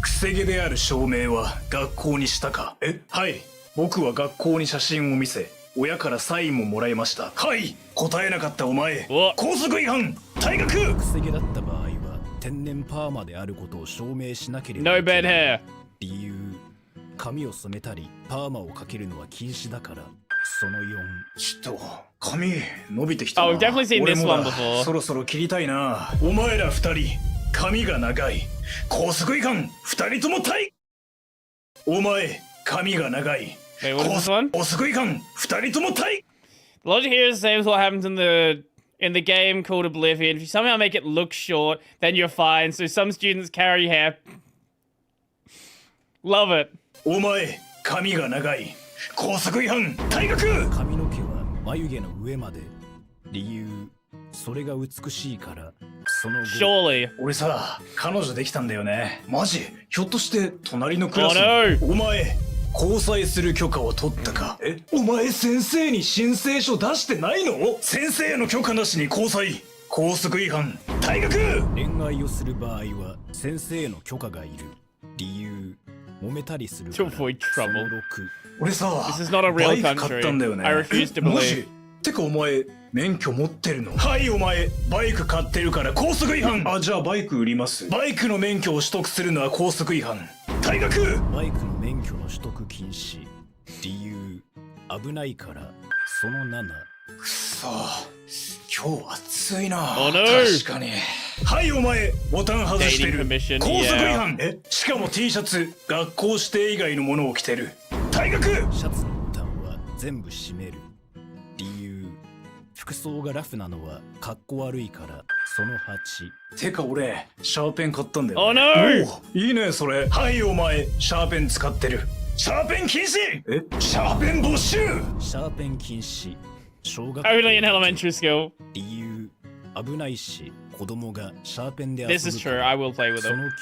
くせ毛である証明は学校にしたか？はい。僕は学校に写真を見せ、親からサインももらいました。はい、答えなかったお前、校則違反、退学。くせ毛だった場合は天然パーマであることを証明しなければいけない。No bad hair。理由、髪を染めたりパーマをかけるのは禁止だから。その4。ちょっと髪伸びてきたな。Oh, we've definitely seen this one before. そろそろ切りたいな。お前ら2人、髪が長い。校則違反、2人とも退。お前、髪が長い。Wait, what is this one? The logic here is the same as what happens in the game called Oblivion. If you somehow make it look short, then you're fine. So some students carry hair. Love it. お前、髪が長い。校則違反、退学。髪の毛は眉毛の上まで。理由、それが美しいから。その後、Surely. 俺さ、彼女できたんだよね。マジ？ひょっとして隣のクラスに。お前。交際する許可を取ったか？お前先生に申請書出してないの？先生の許可なしに交際、校則違反、退学。恋愛をする場合は先生の許可がいる。理由、揉めたりするから。To avoid trouble. 俺さ、This is not a real バイク買ったんだよ country. ね。 I refuse to マ believe. ジ？てかお前免許持ってるの？はいお前、バイク買ってるから校則違反。あ、じゃあバイク売ります。バイクの免許を取得するのは校則違反。退学。バイクの免許の取得禁止。理由、危ないから。その7。くそ、今日暑いな。Oh, no. 確かに。はいお前、ボタン外してる。校則違反。しかも T シャツ、学校指定以外のものを着てる。退学。シャツのボタンは全部閉める。理由、服装がラフなのはかっこ悪いから。その8。てか俺、シャーペン買ったんだよ。Oh no! お、いいねそれ。はいお前、シャーペン使ってる。シャーペン禁止。シャーペン没収。シャーペン禁止。小学校。Only in elementary school. 理由、危ないし、子供がシャーペンで遊ぶ。This is true. I will play with そ them. の9。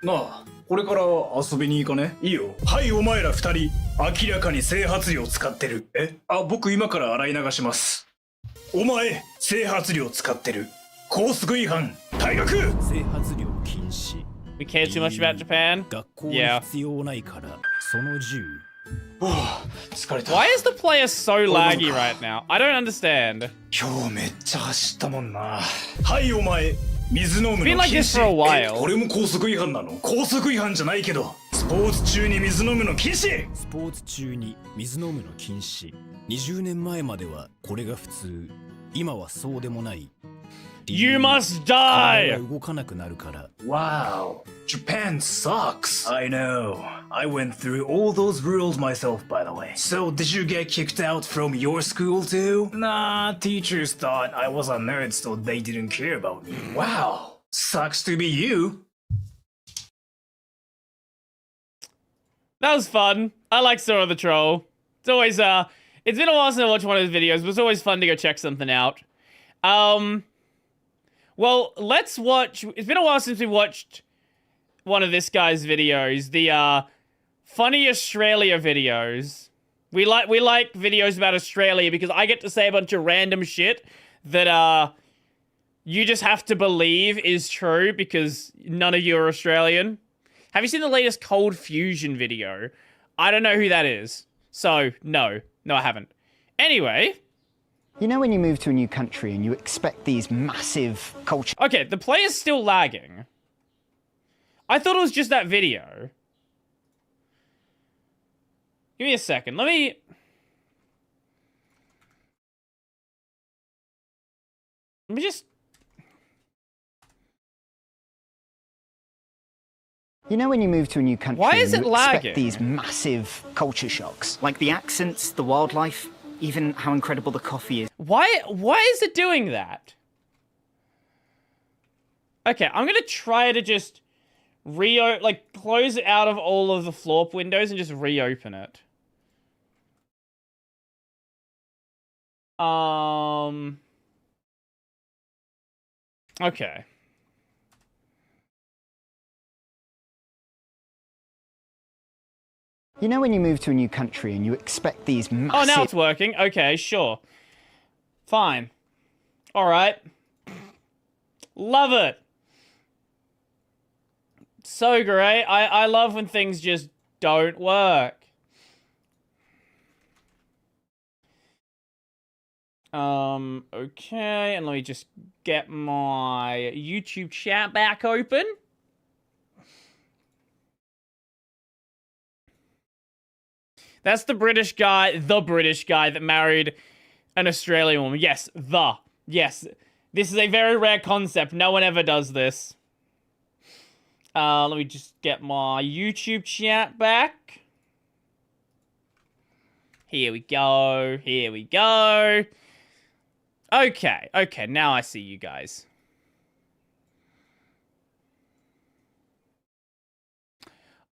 なあ、これから遊びに行かね？いいよ。はいお前ら2人、明らかに整髪料使ってる。僕今から洗い流します。お前、整髪料使ってる。校則違反、退学。整髪料禁止。We care too much about Japan? 学校に必要ないから。その10。疲れた。 Why is the player so laggy right now? I don't understand. 今日めっちゃ走ったもんな。はいお前、水飲むの禁止。Been like this for a while. これも校則違反なの？校則違反じゃないけど、スポーツ中に水飲むの禁止。スポーツ中に水飲むの禁止。20年前まではこれが普通。今はそうでもない。You must die! 動かなくなるから。Wow, Japan sucks. I know. I went through all those rules myself, by the way. So, did you get kicked out from your school too? Nah, teachers thought I was a nerd, so they didn't care about me. Wow, sucks to be you. That was fun. I like Sora the Troll. It's always, it's been a while since I watched one of his videos, but it's always fun to go check something out. Well, let's watch... It's been a while since we watched one of this guy's videos. The, Funny Australia videos. We like videos about Australia because I get to say a bunch of random shit that, you just have to believe is true because none of you are Australian. Have you seen the latest Cold Fusion video? I don't know who that is. So, no. No, I haven't. Anyway, You know when you move to a new country and you expect these massive culture... Okay, the play is still lagging. I thought it was just that video. Give me a second. Let me just... You know when you move to a new country Why is and it you expect lagging? these massive culture shocks, like the accents, the wildlife, even how incredible the coffee is. Why is it doing that? Okay, I'm gonna try to just close it out of all of the floor windows and just reopen it. Okay. You know when you move to a new country and you expect these massive... Oh, now it's working. Okay, sure. Fine. Alright. Love it. So great. I love when things just don't work. Okay, and let me just get my YouTube chat back open. That's the British guy that married an Australian woman. Yes, Yes. This is a very rare concept. No one ever does this. Let me just get my YouTube chat back. Here we go. Here we go. Okay, now I see you guys.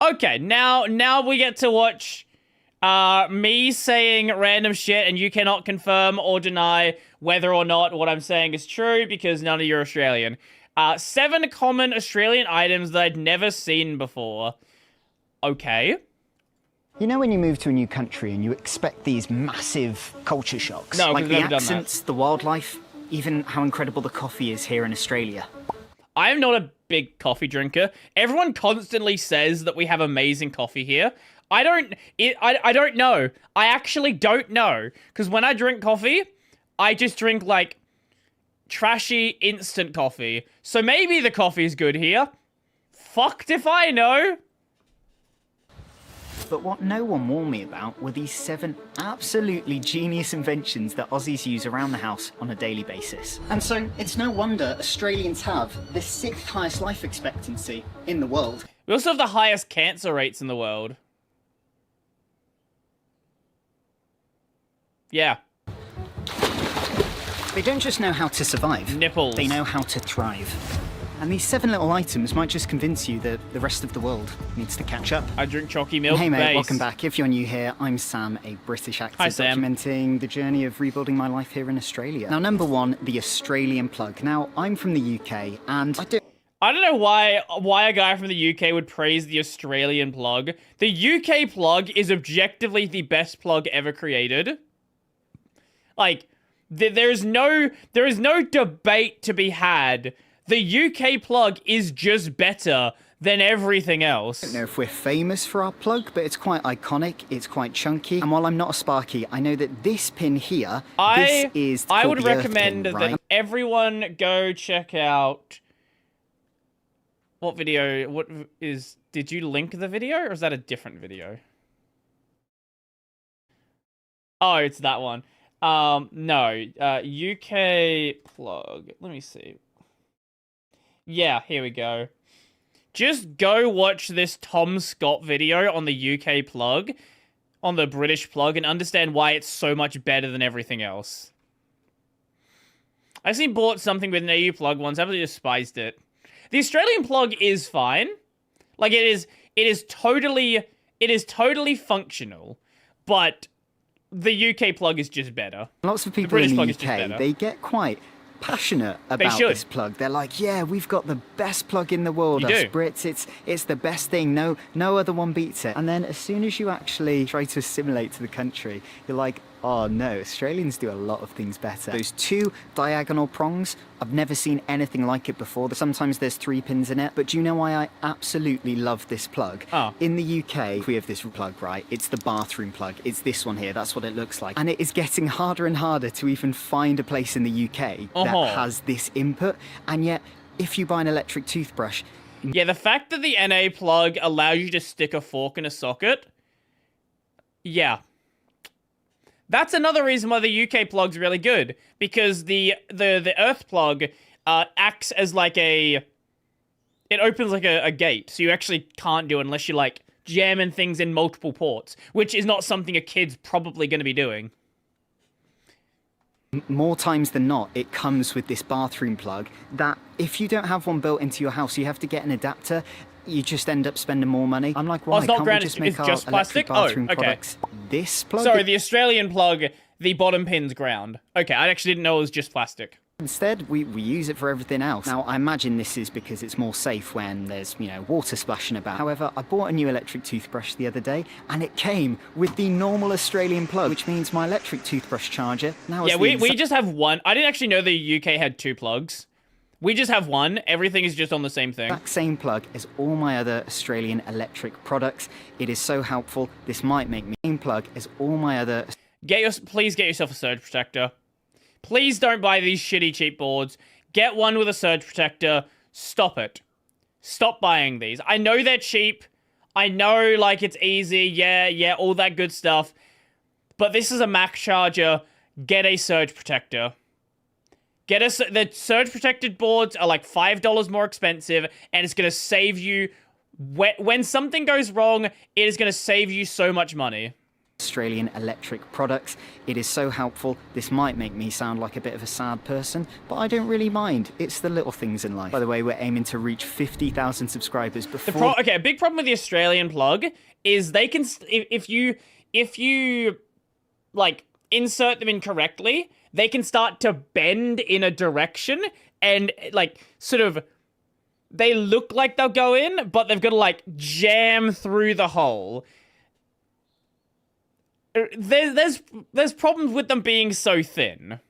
Okay, now we get to watch me saying random shit and you cannot confirm or deny whether or not what I'm saying is true because none of you are Australian. 7 common Australian items that I'd never seen before. Okay. You know when you move to a new country and you expect these massive culture shocks? No, like we've the never done that. accents, the wildlife, even how incredible the coffee is here in Australia. I am not a big coffee drinker. Everyone constantly says that we have amazing coffee here. I don't know. I actually don't know. Because when I drink coffee, I just drink, like, trashy instant coffee. So maybe the coffee is good here. Fucked if I know. But what no one warned me about were these 7 absolutely genius inventions that Aussies use around the house on a daily basis. And so it's no wonder Australians have the 6th highest life expectancy in the world. We also have the highest cancer rates in the world. Yeah. They don't just know how to survive. Nipples. They know how to thrive. And these 7 little items might just convince you that the rest of the world needs to catch up. I drink chalky milk. Hey mate, base. welcome back. If you're new here, I'm Sam, a British actor documenting the journey of rebuilding my life here in Australia. Now, number 1, the Australian plug. Now, I'm from the UK, and I don't know why a guy from the UK would praise the Australian plug. The UK plug is objectively the best plug ever created. Like, there is no debate to be had. The UK plug is just better than everything else. I don't know if we're famous for our plug, but it's quite iconic, it's quite chunky. And while I'm not a Sparky, I know that this pin here, this is I called would the Earth recommend pin, right? that everyone go check out... What video? Did you link the video, or is that a different video? Oh, it's that one. No, UK plug. Let me see. Yeah, here we go. Just go watch this Tom Scott video on the UK plug, on the British plug, and understand why it's so much better than everything else. I actually bought something with an EU plug once. I absolutely despised it. The Australian plug is fine. Like, it is totally functional, but the UK plug is just better. Lots of people in the UK, they get quite passionate about this plug. They're like, yeah, we've got the best plug in the world. Us Brits, it's the best thing. No other one beats it. And then as soon as you actually try to assimilate to the country, you're like, Oh no, Australians do a lot of things better. Those two diagonal prongs, I've never seen anything like it before. Sometimes there's 3 pins in it, but do you know why I absolutely love this plug? Oh. In the UK, we have this plug, right? It's the bathroom plug. It's this one here, that's what it looks like. And it is getting harder and harder to even find a place in the UK that has this input. And yet, if you buy an electric toothbrush... Yeah, the fact that the NA plug allows you to stick a fork in a socket, yeah. That's another reason why the UK plug's really good, because the Earth plug acts as like it opens like a gate, so you actually can't do it unless you're like jamming things in multiple ports, which is not something a kid's probably going to be doing. More times than not, it comes with this bathroom plug that if you don't have one built into your house, you have to get an adapter. You just end up spending more money. I'm like, why it's not can't grounded, we just make it's our just electric plastic? bathroom products this plug? Sorry, the Australian plug, the bottom pin's ground. Okay, I actually didn't know it was just plastic. Instead, we use it for everything else. Now, I imagine this is because it's more safe when there's, water splashing about. However, I bought a new electric toothbrush the other day, and it came with the normal Australian plug, which means my electric toothbrush charger now is we just have one. I didn't actually know the UK had 2 plugs. We just have one. Everything is just on the same thing. Exact same plug as all my other Australian electric products. It is so helpful. This might make me same plug as all my other... Please get yourself a surge protector. Please don't buy these shitty cheap boards. Get one with a surge protector. Stop it. Stop buying these. I know they're cheap. I know, like, it's easy. Yeah, all that good stuff. But this is a Mac charger. Get a surge protector. The surge protected boards are like $5 more expensive, and it's going to save you... When something goes wrong, it is going to save you so much money. Australian electric products. It is so helpful. This might make me sound like a bit of a sad person, but I don't really mind. It's the little things in life. By the way, we're aiming to reach 50,000 subscribers before... Okay, a big problem with the Australian plug is they can... If you like, insert them incorrectly, they can start to bend in a direction and, like, sort of... They look like they'll go in, but they've got to, like, jam through the hole. There's problems with them being so thin.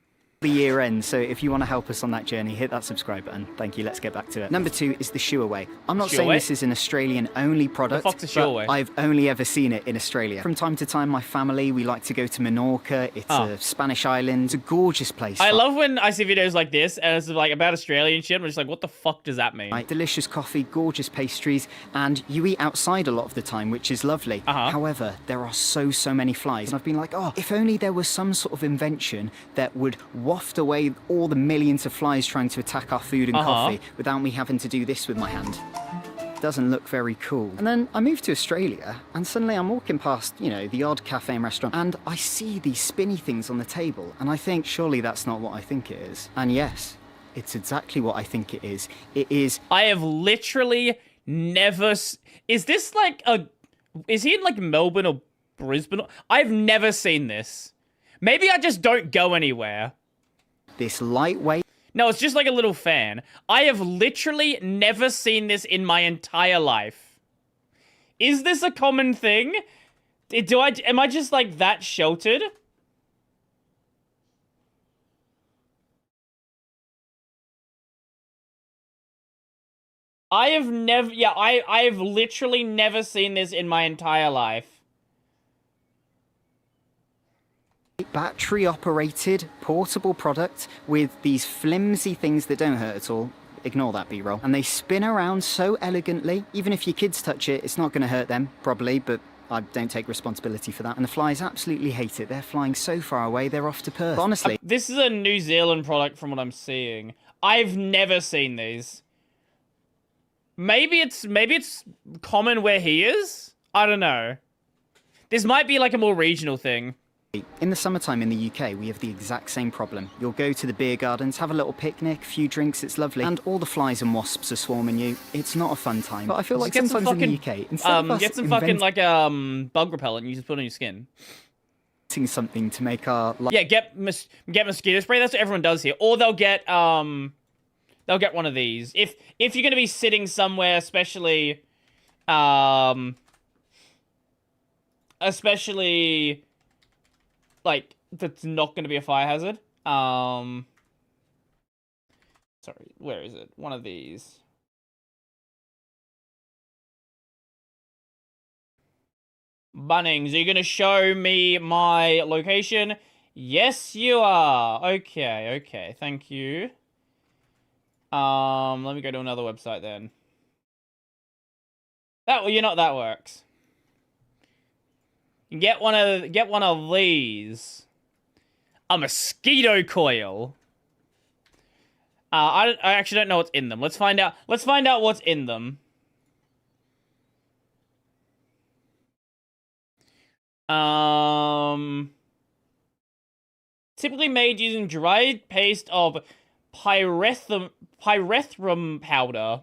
The year end, so if you want to help us on that journey, hit that subscribe button. Thank you, let's get back to it. Number 2 is the Shoe Away. I'm not saying this is an Australian-only product, The fuck's a Shoe Away? I've only ever seen it in Australia. From time to time, my family, we like to go to Menorca. It's a Spanish island. It's a gorgeous place. I love when I see videos like this, and it's like about Australian shit, I'm just like, what the fuck does that mean? Right, delicious coffee, gorgeous pastries, and you eat outside a lot of the time, which is lovely. However, there are so many flies, and I've been like, oh, if only there was some sort of invention that would waft away all the millions of flies trying to attack our food and coffee without me having to do this with my hand. Doesn't look very cool. And then I moved to Australia, and suddenly I'm walking past, the odd cafe and restaurant, and I see these spinny things on the table, and I think, surely that's not what I think it is. And yes, it's exactly what I think it is. It is... I have literally never... Is this like a... Is he in like Melbourne or Brisbane? I've never seen this. Maybe I just don't go anywhere. This lightweight... No, it's just like a little fan. I have literally never seen this in my entire life. Is this a common thing? Am I just like that sheltered? I have never... Yeah, I have literally never seen this in my entire life. Battery-operated, portable product with these flimsy things that don't hurt at all. Ignore that, B-roll. And they spin around so elegantly. Even if your kids touch it, it's not going to hurt them, probably, but I don't take responsibility for that. And the flies absolutely hate it. They're flying so far away, they're off to Perth. But honestly... This is a New Zealand product from what I'm seeing. I've never seen these. Maybe it's common where he is? I don't know. This might be like a more regional thing. In the summertime in the UK, we have the exact same problem. You'll go to the beer gardens, have a little picnic, a few drinks, it's lovely, and all the flies and wasps are swarming you. It's not a fun time. But I feel like sometimes in the UK, instead of us get some fucking like bug repellent you just put on your skin. Something to make our life... Yeah, get mosquito spray. That's what everyone does here. Or they'll get one of these. If you're gonna be sitting somewhere, especially like that's not going to be a fire hazard. Sorry, where is it? One of these. Bunnings, are you going to show me my location? Yes, you are. Okay, okay. Thank you. Let me go to another website then. That works. Get one of these. A mosquito coil. I actually don't know what's in them. Let's find out. Let's find out what's in them. Typically made using dried paste of pyrethrum powder.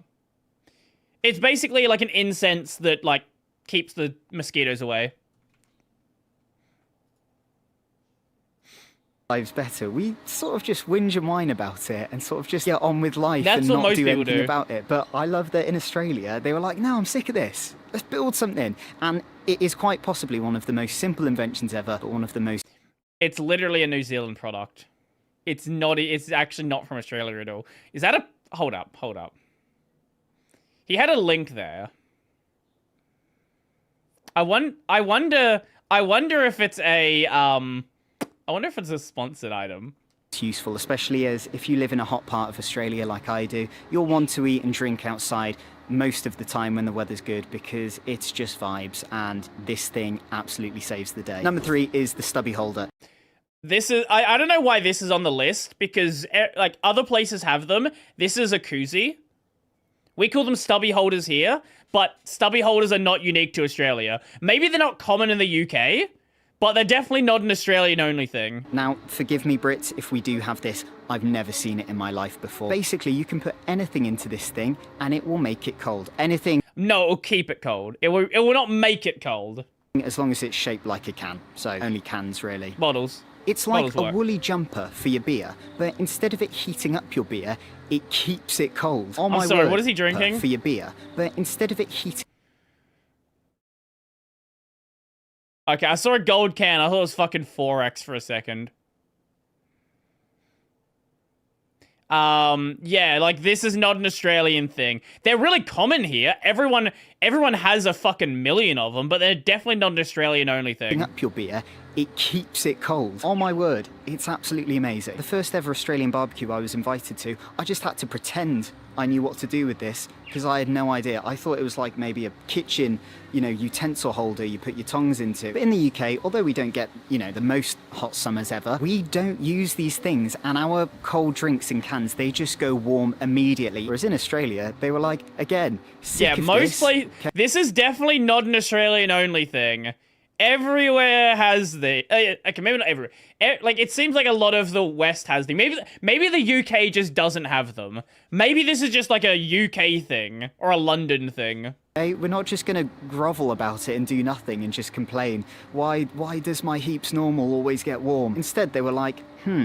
It's basically like an incense that like keeps the mosquitoes away. Lives better. We sort of just whinge and whine about it and sort of just get on with life That's and what not most do people anything do. about it. But I love that in Australia they were like, no, I'm sick of this. Let's build something. And it is quite possibly one of the most simple inventions ever, but one of the most... It's literally a New Zealand product. It's not. It's actually not from Australia at all. Is that a... Hold up. Hold up. He had a link there. I wonder if it's a... I wonder if it's a sponsored item. It's useful, especially as if you live in a hot part of Australia like I do, you'll want to eat and drink outside most of the time when the weather's good because it's just vibes, and this thing absolutely saves the day. Number 3 is the stubby holder. This is... I don't know why this is on the list, because like other places have them. This is a koozie. We call them stubby holders here, but stubby holders are not unique to Australia. Maybe they're not common in the UK, but they're definitely not an Australian-only thing. Now, forgive me, Brits, if we do have this. I've never seen it in my life before. Basically, you can put anything into this thing, and it will make it cold. Anything... No, it'll keep it cold. It will not make it cold. As long as it's shaped like a can. So, only cans, really. Bottles. It's like Bottles a work. woolly jumper for your beer, but instead of it heating up your beer, it keeps it cold. Oh my I'm sorry, word, what is he drinking? For your beer, but instead of it heating... Okay, I saw a gold can. I thought it was fucking 4X for a second. Yeah, like this is not an Australian thing. They're really common here. Everyone has a fucking million of them, but they're definitely not an Australian-only thing. Up your beer, it keeps it cold. Oh my word, it's absolutely amazing. The first ever Australian barbecue I was invited to, I just had to pretend I knew what to do with this because I had no idea. I thought it was like maybe a kitchen, utensil holder you put your tongs into. But in the UK, although we don't get, the most hot summers ever, we don't use these things, and our cold drinks in cans, they just go warm immediately. Whereas in Australia, they were like, again, sick of this. This is definitely not an Australian-only thing. Everywhere has the... okay, maybe not everywhere. Like, it seems like a lot of the West has them. Maybe the UK just doesn't have them. Maybe this is just like a UK thing. Or a London thing. Hey, we're not just gonna grovel about it and do nothing and just complain. Why does my heaps normal always get warm? Instead, they were like,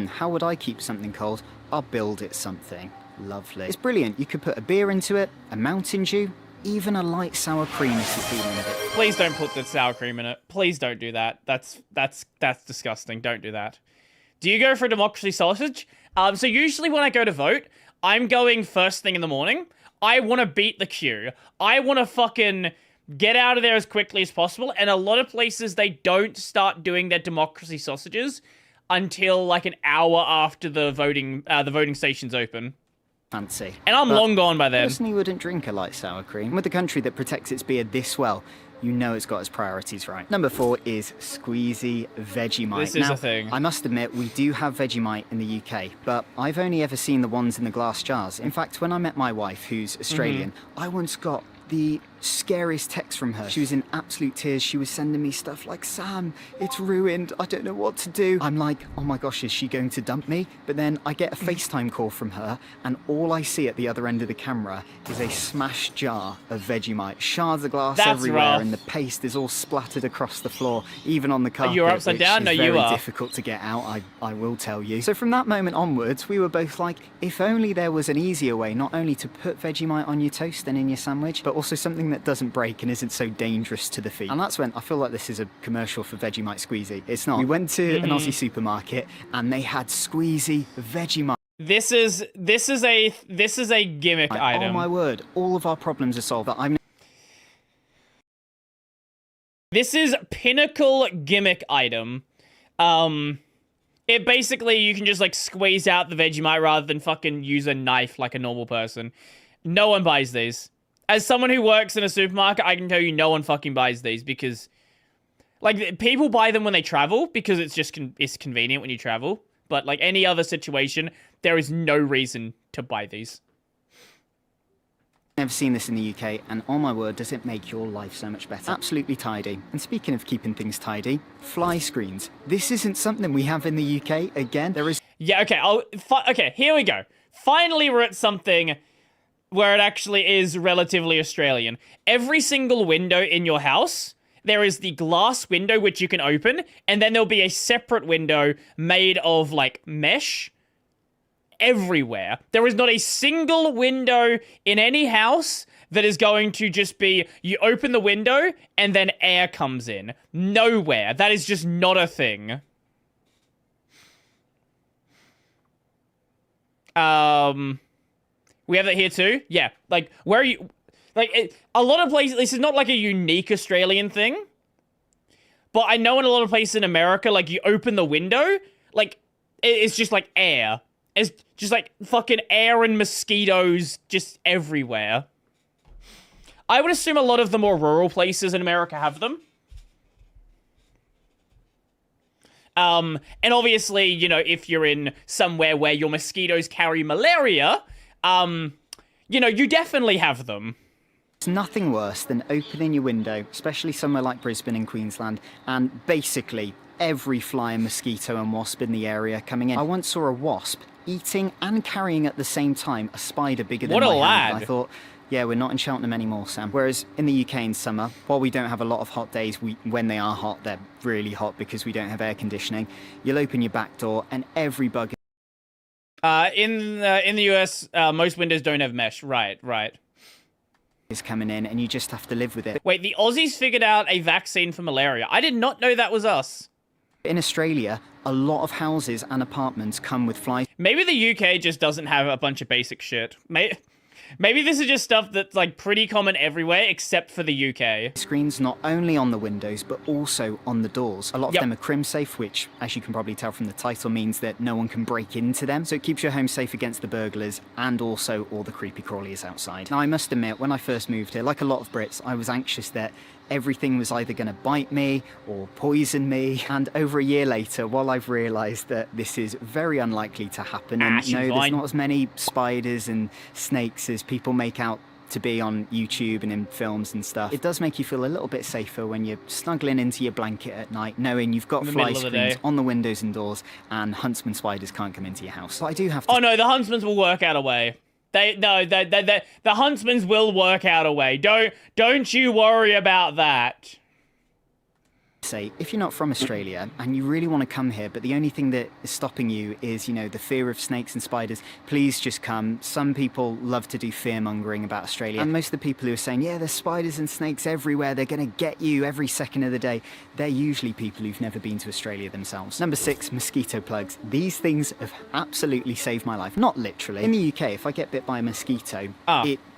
how would I keep something cold? I'll build it something. Lovely. It's brilliant. You could put a beer into it, a Mountain Dew, even a light sour cream if you're feeling a bit. Please don't put the sour cream in it. Please don't do that. That's disgusting. Don't do that. Do you go for a democracy sausage? So usually when I go to vote, I'm going first thing in the morning. I want to beat the queue. I want to fucking get out of there as quickly as possible. And a lot of places, they don't start doing their democracy sausages until like an hour after the voting stations open. Fancy. And I'm long gone by then. Personally wouldn't drink a light sour cream. With a country that protects its beer this well, you know it's got its priorities right. Number 4 is squeezy Vegemite. This is a thing. I must admit, we do have Vegemite in the UK, but I've only ever seen the ones in the glass jars. In fact, when I met my wife, who's Australian, I once got the scariest text from her. She was in absolute tears. She was sending me stuff like, Sam, it's ruined. I don't know what to do. I'm like, oh my gosh, is she going to dump me? But then I get a FaceTime call from her, and all I see at the other end of the camera is a smashed jar of Vegemite. Shards of glass everywhere, rough. and the paste is all splattered across the floor, even on the carpet. You're upside down? Which is No, you very are. difficult to get out, I will tell you. So from that moment onwards, we were both like, if only there was an easier way, not only to put Vegemite on your toast and in your sandwich, but also something anything that doesn't break and isn't so dangerous to the feet. And that's when I feel like this is a commercial for Vegemite Squeezy. It's not. We went to an Aussie supermarket and they had Squeezy Vegemite. This is a gimmick item. Oh my word! All of our problems are solved. This is pinnacle gimmick item. It basically, you can just like squeeze out the Vegemite rather than fucking use a knife like a normal person. No one buys these. As someone who works in a supermarket, I can tell you no one fucking buys these because, like, people buy them when they travel because it's just it's convenient when you travel. But like any other situation, there is no reason to buy these. Never seen this in the UK, and oh my word, does it make your life so much better. Absolutely tidy. And speaking of keeping things tidy, fly screens. This isn't something we have in the UK. Again, there is... Yeah, okay, okay, here we go. Finally, we're at something where it actually is relatively Australian. Every single window in your house, there is the glass window which you can open, and then there'll be a separate window made of, like, mesh everywhere. There is not a single window in any house that is going to just be, you open the window and then air comes in. Nowhere. That is just not a thing. We have that here too? Yeah. Like, where are you... Like, a lot of places... This is not like a unique Australian thing. But I know in a lot of places in America, like, you open the window, like, it's just like air. It's just like fucking air and mosquitoes just everywhere. I would assume a lot of the more rural places in America have them. And obviously, you know, if you're in somewhere where your mosquitoes carry malaria, you know, you definitely have them. It's nothing worse than opening your window, especially somewhere like Brisbane in Queensland, and basically every fly and mosquito and wasp in the area coming in. I once saw a wasp eating and carrying at the same time a spider bigger than my hand. Lad. I thought, yeah, we're not in Cheltenham anymore, Sam. Whereas in the UK in summer, while we don't have a lot of hot days, when they are hot, they're really hot because we don't have air conditioning. You'll open your back door and every bug... In the US, most windows don't have mesh. Right. ...is coming in and you just have to live with it. Wait, the Aussies figured out a vaccine for malaria. I did not know that was us. In Australia, a lot of houses and apartments come with fly... Maybe the UK just doesn't have a bunch of basic shit. Maybe this is just stuff that's, like, pretty common everywhere except for the UK. Screens not only on the windows, but also on the doors. A lot of them are crim safe, which, as you can probably tell from the title, means that no one can break into them. So it keeps your home safe against the burglars and also all the creepy crawlies outside. Now, I must admit, when I first moved here, like a lot of Brits, I was anxious that everything was either going to bite me or poison me. And over a year later, while I've realised that this is very unlikely to happen, and no, there's not as many spiders and snakes as people make out to be on YouTube and in films and stuff, it does make you feel a little bit safer when you're snuggling into your blanket at night, knowing you've got fly screens on the windows and doors, and huntsman spiders can't come into your house. So I do have to... Oh no, the huntsmen will work out a way. The huntsmen will work out a way. Don't you worry about that. Say, if you're not from Australia and you really want to come here, but the only thing that is stopping you is, you know, the fear of snakes and spiders, please just come. Some people love to do fear-mongering about Australia. And most of the people who are saying, yeah, there's spiders and snakes everywhere, they're going to get you every second of the day, they're usually people who've never been to Australia themselves. Number 6, mosquito plugs. These things have absolutely saved my life. Not literally. In the UK, if I get bit by a mosquito,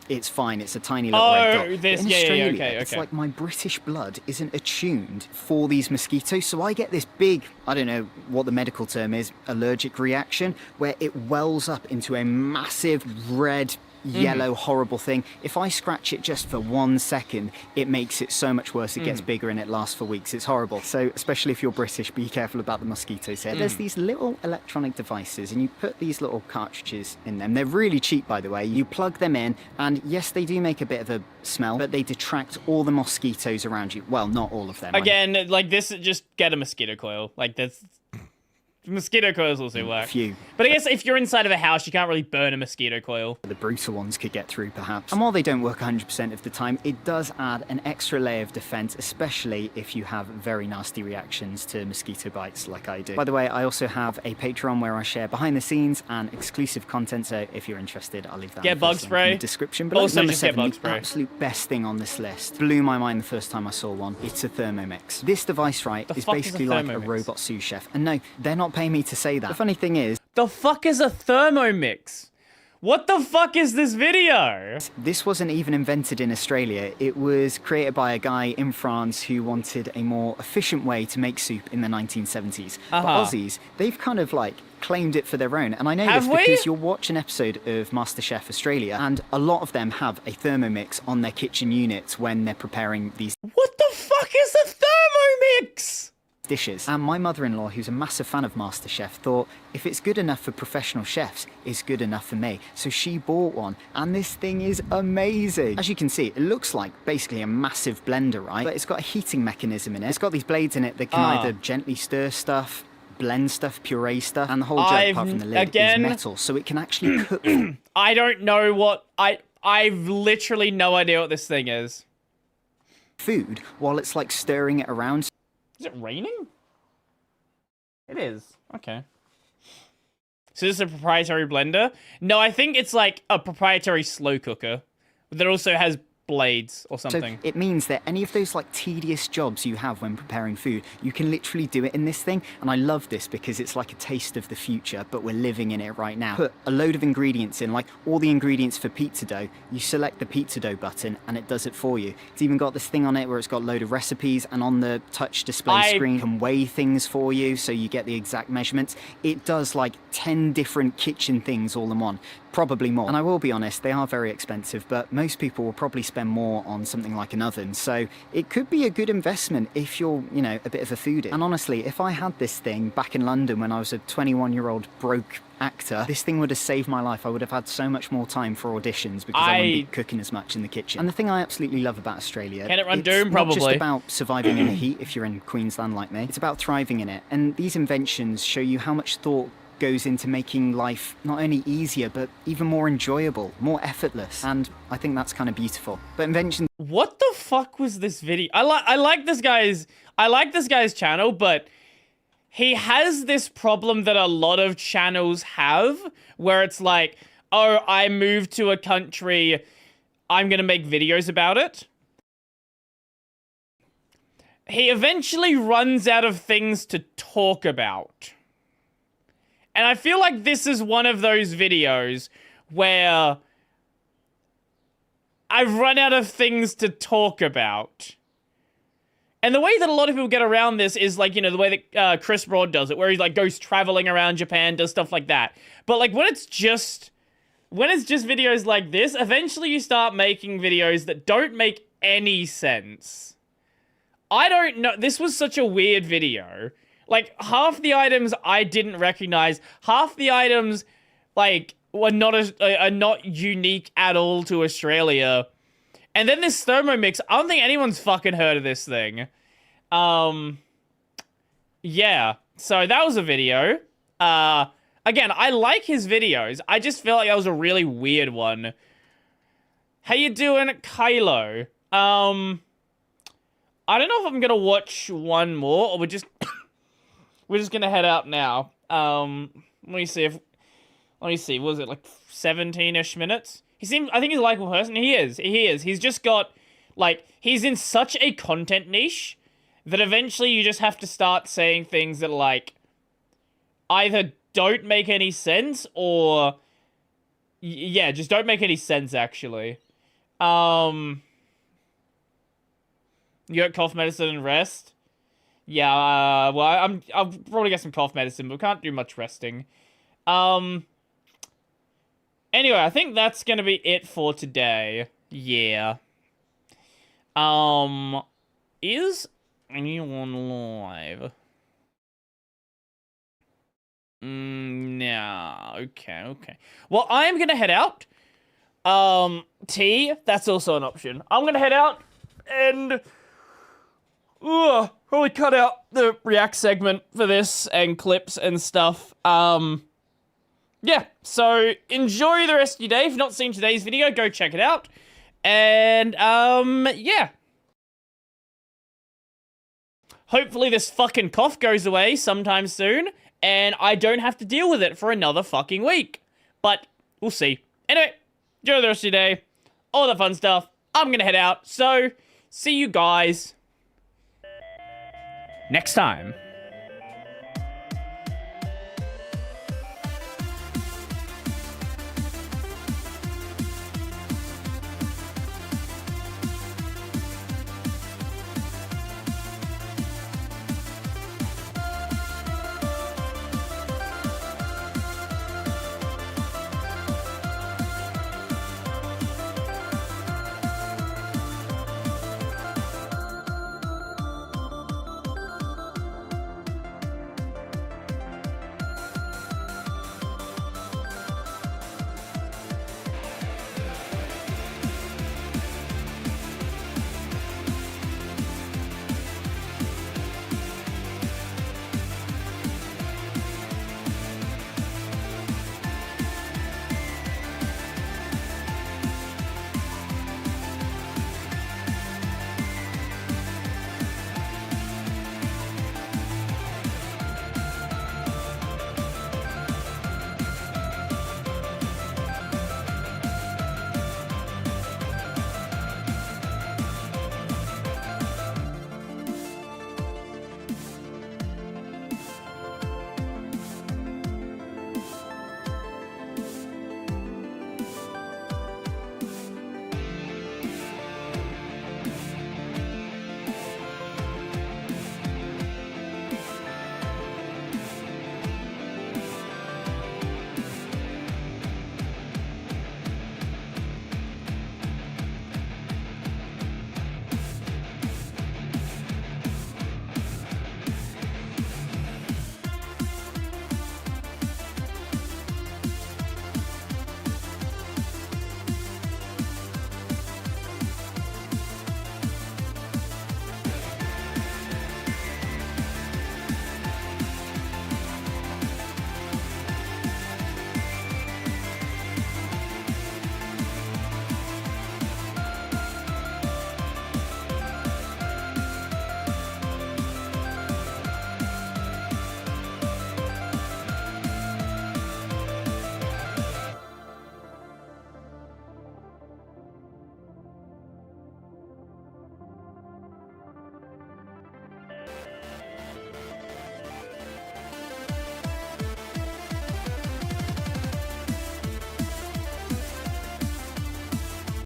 it's fine. It's a tiny little red dot. In Australia, it's like my British blood isn't attuned for these mosquitoes, so I get this big, I don't know what the medical term is, allergic reaction, where it wells up into a massive red, yellow, horrible thing. If I scratch it just for 1 second, it makes it so much worse. It gets bigger and it lasts for weeks. It's horrible. So, especially if you're British, be careful about the mosquitoes here. There's these little electronic devices, and you put these little cartridges in them. They're really cheap, by the way. You plug them in, and yes, they do make a bit of a smell, but they detract all the mosquitoes around you. Well, not all of them. Again, like this, just get a mosquito coil. Like that's... Mosquito coils also work. Few. But I guess if you're inside of a house, you can't really burn a mosquito coil. The brutal ones could get through, perhaps. And while they don't work 100% of the time, it does add an extra layer of defense, especially if you have very nasty reactions to mosquito bites like I do. By the way, I also have a Patreon where I share behind the scenes and exclusive content, so if you're interested, I'll leave that Get bug spray. in the description below. Also, Number just get 7, bug the spray. absolute best thing on this list. Blew my mind the first time I saw one. It's a Thermomix. This device, right, is fuck is a basically like a Thermomix? robot sous chef. And no, they're not paying me to say that. The funny thing is, The fuck is a Thermomix? What the fuck is this video? this wasn't even invented in Australia. It was created by a guy in France who wanted a more efficient way to make soup in the 1970s. But Aussies, they've kind of like claimed it for their own. And I know Have this we? because you'll watch an episode of MasterChef Australia and a lot of them have a Thermomix on their kitchen units when they're preparing these What the fuck is a Thermomix? dishes. And my mother-in-law, who's a massive fan of MasterChef, thought if it's good enough for professional chefs, it's good enough for me. So she bought one, and this thing is amazing. As you can see, it looks like basically a massive blender, right? But it's got a heating mechanism in it. It's got these blades in it that can either gently stir stuff, blend stuff, puree stuff, and the whole jug, apart from the lid, is metal, so it can actually cook. I don't know what I've literally no idea what this thing is. Food while it's like stirring it around. Is it raining? It is. Okay. So this is a proprietary blender? No, I think it's like a proprietary slow cooker that also has blades or something. So it means that any of those like tedious jobs you have when preparing food, you can literally do it in this thing. And I love this because it's like a taste of the future, but we're living in it right now. Put a load of ingredients in, like all the ingredients for pizza dough. You select the pizza dough button and it does it for you. It's even got this thing on it where it's got a load of recipes, and on the touch display screen can weigh things for you so you get the exact measurements. It does like 10 different kitchen things all in one. Probably more. And I will be honest, they are very expensive, but most people will probably spend more on something like an oven. So it could be a good investment if you're, you know, a bit of a foodie. And honestly, if I had this thing back in London when I was a 21-year-old broke actor, this thing would have saved my life. I would have had so much more time for auditions because I wouldn't be cooking as much in the kitchen. And the thing I absolutely love about Australia, Can it run it's Doom? not just Probably. about surviving in the heat if you're in Queensland like me. It's about thriving in it. And these inventions show you how much thought goes into making life not only easier but even more enjoyable, more effortless, and I think that's kind of beautiful. But inventions. What the fuck was this video? I like this guy's channel, but he has this problem that a lot of channels have, where it's like, oh, I moved to a country, I'm gonna make videos about it. He eventually runs out of things to talk about. And I feel like this is one of those videos where I've run out of things to talk about. And the way that a lot of people get around this is like, you know, the way that Chris Broad does it, where he like goes traveling around Japan, does stuff like that. But like when it's just videos like this, eventually you start making videos that don't make any sense. I don't know. This was such a weird video. Like, half the items I didn't recognize. Half the items, like, are not unique at all to Australia. And then this Thermomix, I don't think anyone's fucking heard of this thing. Yeah. So that was a video. Again, I like his videos. I just feel like that was a really weird one. How you doing, Kylo? I don't know if I'm gonna watch one more, or we're just gonna head out now. Let me see. Was it like 17-ish minutes? I think he's a likable person. He is. He's just got, like, he's in such a content niche that eventually you just have to start saying things that, like, either don't make any sense or, yeah, just don't make any sense, actually. You got cough medicine and rest? Yeah, well, I'll probably get some cough medicine, but we can't do much resting. Anyway, I think that's gonna be it for today. Yeah. Is anyone live? No. Okay. Well, I'm gonna head out. Tea, that's also an option. I'm gonna head out and Probably cut out the react segment for this and clips and stuff. Yeah, so enjoy the rest of your day. If you've not seen today's video, go check it out. And, yeah. Hopefully this fucking cough goes away sometime soon, and I don't have to deal with it for another fucking week. But, we'll see. Anyway, enjoy the rest of your day. All the fun stuff. I'm gonna head out, so see you guys next time.